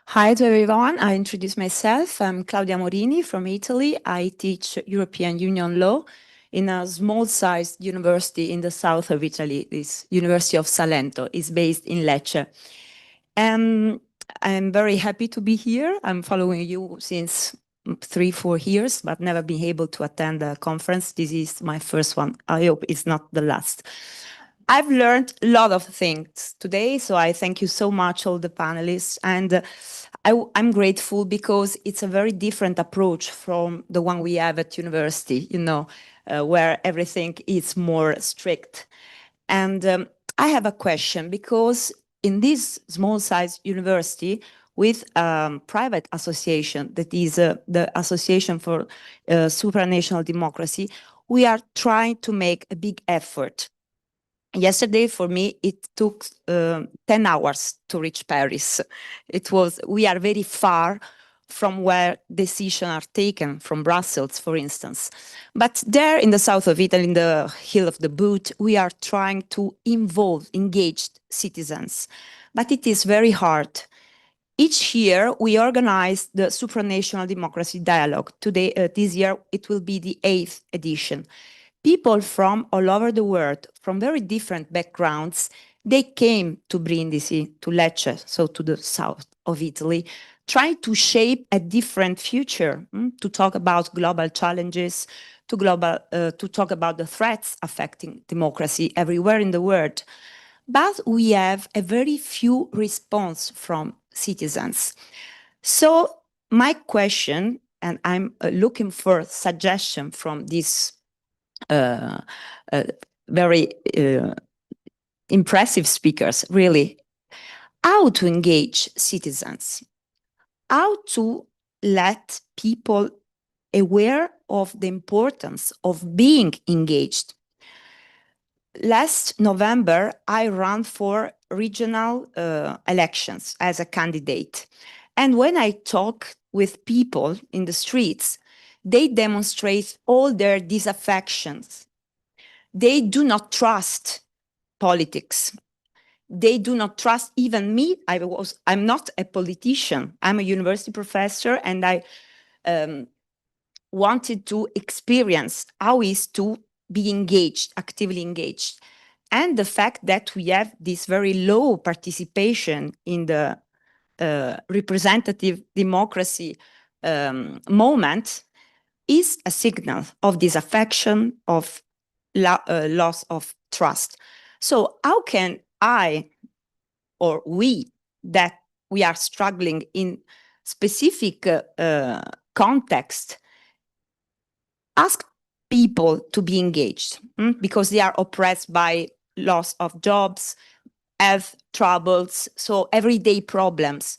Hi to everyone. I introduce myself. I'm Claudia Morini from Italy. I teach European Union law in a small-sized university in the south of Italy. This University of Salento is based in Lecce. I'm very happy to be here. I'm following you since 3-4 years, but never been able to attend a conference. This is my first one. I hope it's not the last. I've learned a lot of things today, so I thank you so much, all the panelists. And I'm grateful because it's a very different approach from the one we have at university, where everything is more strict. And I have a question, because in this small-sized university with a private association, that is the Association for Supranational Democracy, we are trying to make a big effort. Yesterday, for me, it took 10 hours to reach Paris. We are very far from where decisions are taken, from Brussels, for instance. But there in the south of Italy, in the hill of the Boot, we are trying to involve engaged citizens. But it is very hard. Each year, we organize the Supranational Democracy Dialogue. This year, it will be the 8th edition. People from all over the world, from very different backgrounds, they came to Brindisi, to Lecce, so to the south of Italy, trying to shape a different future, to talk about global challenges, to talk about the threats affecting democracy everywhere in the world. but we have a very few response from citizens. So my question, and I'm looking for suggestion from this very impressive speakers, really, how to engage citizens, how to let people aware of the importance of being engaged. Last November, I ran for regional elections as a candidate. And when I talk with people in the streets, they demonstrate all their disaffections. They do not trust politics. They do not trust even me. I'm not a politician. I'm a university professor, and I wanted to experience how it is to be engaged, actively engaged. And the fact that we have this very low participation in the representative democracy moment is a signal of disaffection, of loss of trust. So how can I, or we, that we are struggling in specific context, ask people to be engaged because they are oppressed by loss of jobs, health troubles, so everyday problems.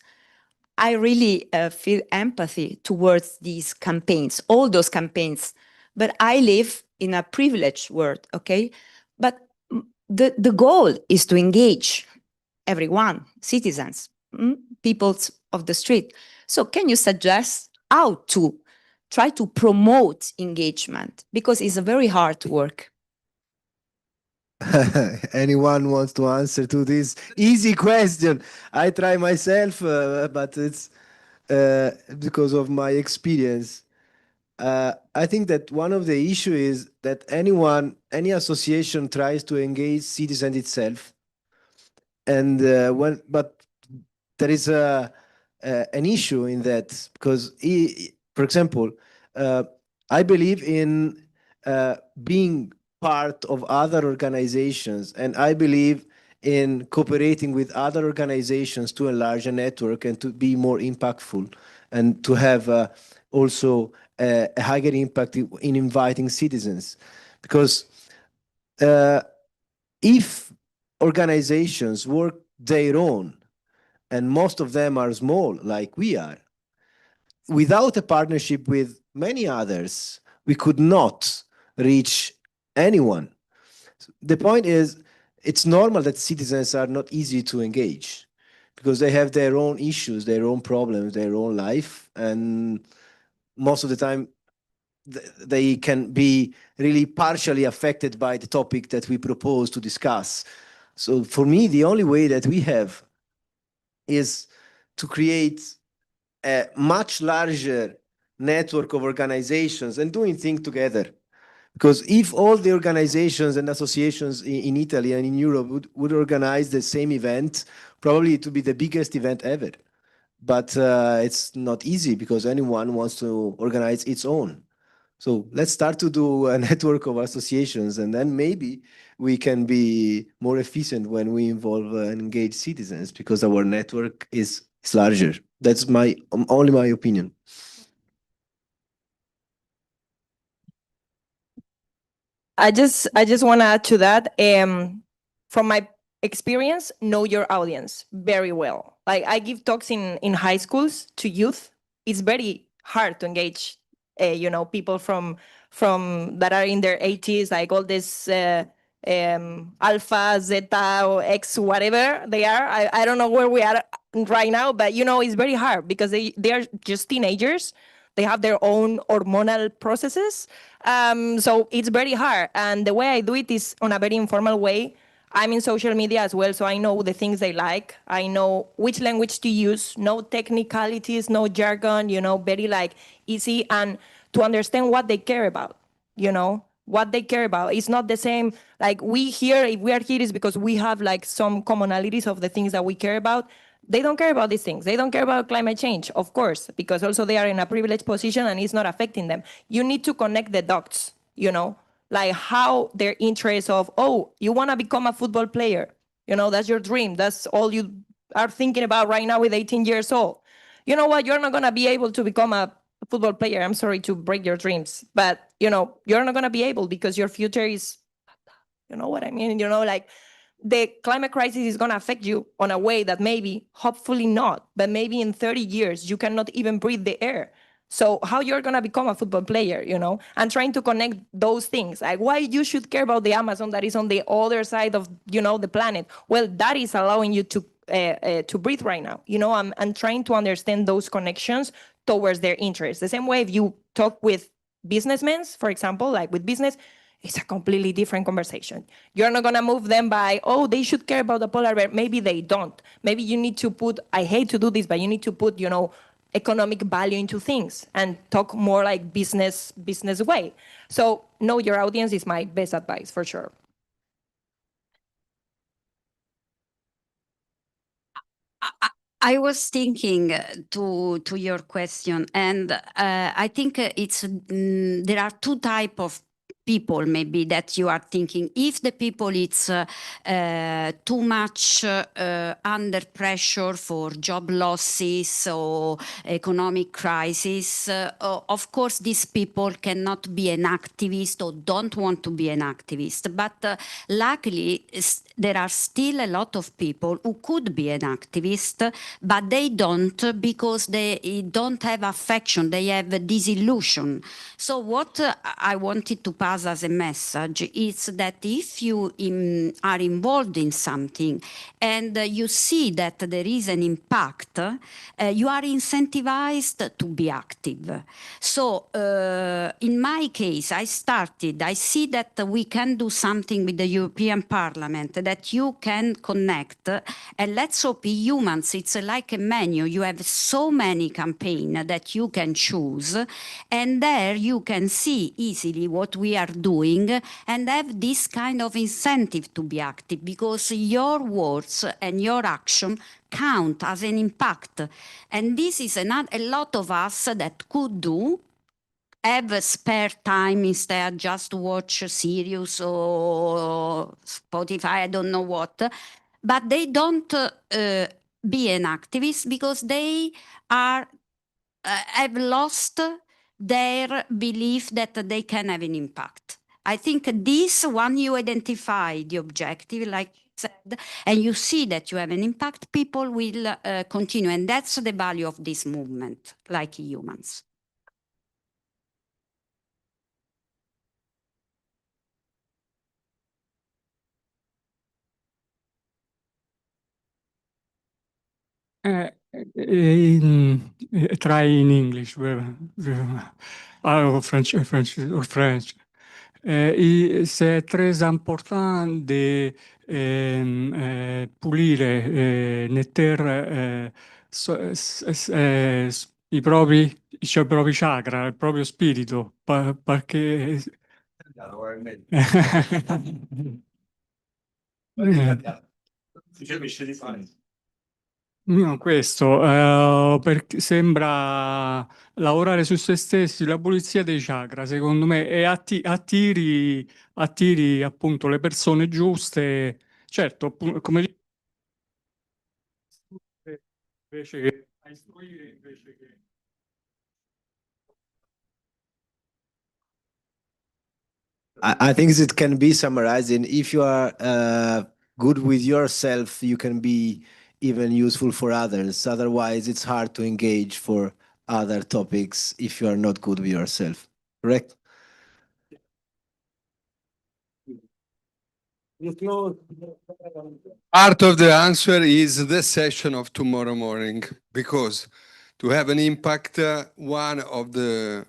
I really feel empathy towards these campaigns, all those campaigns. But I live in a privileged world, okay? But the goal is to engage everyone, citizens, people of the street. So can you suggest how to try to promote engagement? Because it's a very hard work. Anyone wants to answer to this easy question? I try myself, but it's because of my experience. I think that one of the issue is that any association tries to engage citizen itself, and but there is an issue in that because, for example, I believe in being part of other organizations, and I believe in cooperating with other organizations to enlarge a network and to be more impactful and to have also a higher impact in inviting citizens. Because if organizations work their own, and most of them are small, like we are, without a partnership with many others, we could not reach anyone. The point is, it's normal that citizens are not easy to engage because they have their own issues, their own problems, their own life, and most of the time they can be really partially affected by the topic that we propose to discuss. So for me, the only way that we have is to create a much larger network of organizations and doing things together. Because if all the organizations and associations in Italy and in Europe would organize the same event, probably it would be the biggest event ever. But it's not easy because anyone wants to organize its own. So let's start to do a network of associations, and then maybe we can be more efficient when we involve and engage citizens because our network is larger. That's only my opinion. I just want to add to that. From my experience, know your audience very well. Like I give talks in high schools to youth. It's very hard to engage, people from that are in their 80s, like all this Alpha, Zeta, or X, whatever they are. I don't know where we are right now, but it's very hard because they are just teenagers. They have their own hormonal processes. So it's very hard. And the way I do it is on a very informal way. I'm in social media as well, so I know the things they like. I know which language to use, no technicalities, no jargon, very like easy, and to understand what they care about, what they care about. It's not the same, like if we are here is because we have like some commonalities of the things that we care about. They don't care about these things. They don't care about climate change, of course, because also they are in a privileged position and it's not affecting them. You need to connect the dots, like how their interest of, oh, you want to become a football player. You know, that's your dream. That's all you are thinking about right now with 18 years old. You know what? You're not going to be able to become a football player. I'm sorry to break your dreams, but you know, you're not going to be able because your future is, you know what I mean? You know, like the climate crisis is going to affect you on a way that maybe, hopefully not, but maybe in 30 years, you cannot even breathe the air. So how you're going to become a football player, you know, and trying to connect those things, like why you should care about the Amazon that is on the other side of, you know, the planet. Well, that is allowing you to breathe right now. You know, I'm trying to understand those connections towards their interests. The same way if you talk with businessmen, for example, like with business, it's a completely different conversation. You're not going to move them by, oh, they should care about the polar bear. Maybe they don't. Maybe you need to put, I hate to do this, but you need to put, you know, economic value into things and talk more like business way. So know your audience is my best advice for sure. I was thinking to your question, and I think it's there are two type of people maybe that you are thinking. If the people it's too much under pressure for job losses or economic crisis, of course these people cannot be an activist or don't want to be an activist. But luckily there are still a lot of people who could be an activist, but they don't because they don't have affection, they have a disillusion. So what I wanted to pass as a message is that if you are involved in something and you see that there is an impact, you are incentivized to be active. So in my case, I see that we can do something with the European Parliament, that you can connect, and let's hope Eumans, it's like a menu. You have so many campaigns that you can choose, and there you can see easily what we are doing and have this kind of incentive to be active, because your words and your action count as an impact. And this is a lot of us that could do, have a spare time instead just watch Sirius or Spotify, I don't know what, but they don't be an activist because they are have lost their belief that they can have an impact. I think this, when you identify the objective, like I said, and you see that you have an impact, people will continue. And that's the value of this movement, like Eumans. Try in English, French. C'est très important de pulire, netter i propri chakra, il proprio spirito, perché no, questo perché sembra lavorare su se stessi, la pulizia dei chakra, secondo me, e attiri appunto le persone giuste, certo, come dico, invece che a istruire, invece che I think it can be summarized in, if you are good with yourself, you can be even useful for others. Otherwise, it's hard to engage for other topics if you are not good with yourself. Correct? Part of the answer is the session of tomorrow morning, because to have an impact, one of the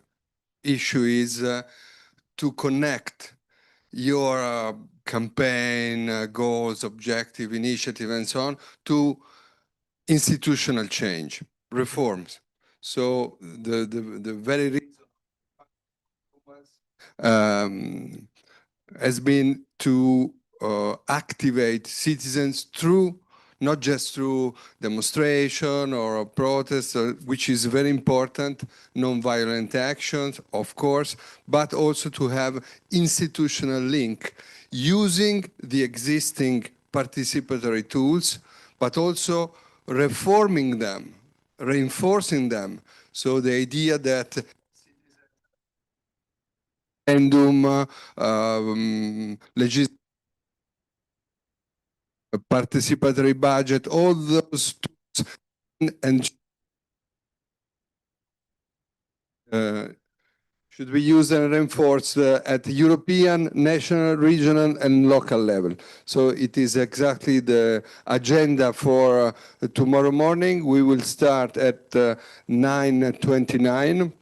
issue is to connect your campaign, goals, objective, initiative, and so on, to institutional change, reforms. So the very reason has been to activate citizens through, not just through demonstration or protest, which is very important, non-violent actions, of course, but also to have institutional link using the existing participatory tools, but also reforming them, reinforcing them. So the idea that participatory budget, all those tools and should be used and reinforced at European, national, regional, and local level. So it is exactly the agenda for tomorrow morning. We will start at 9:29.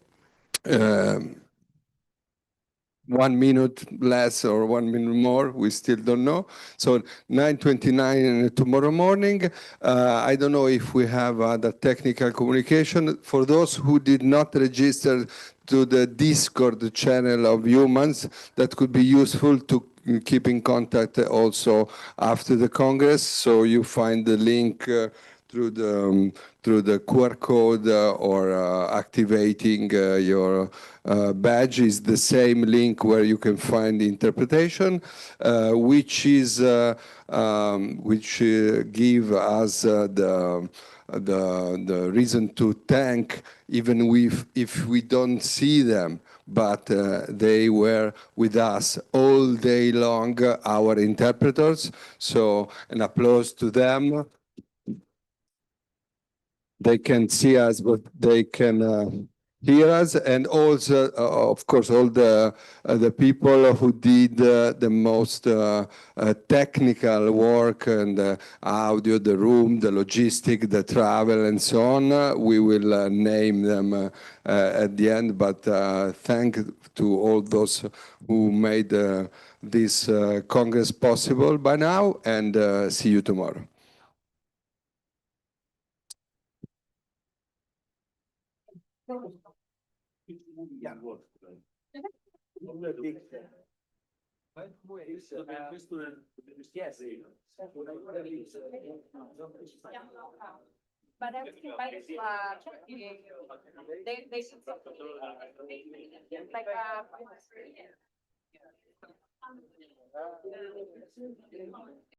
1 minute less or 1 minute more, we still don't know. So 9:29 tomorrow morning. I don't know if we have other technical communication. For those who did not register to the Discord channel of Eumans, that could be useful to keep in contact also after the Congress. So you find the link through the QR code or activating your badge is the same link where you can find the interpretation, which give us the reason to thank, even if we don't see them, but they were with us all day long, our interpreters. So an applause to them. They can see us, but they can hear us, and also, of course, all the people who did the most technical work and audio, the room, the logistic, the travel, and so on. We will name them at the end, but thank to all those who made this Congress possible by now, and see you tomorrow. But they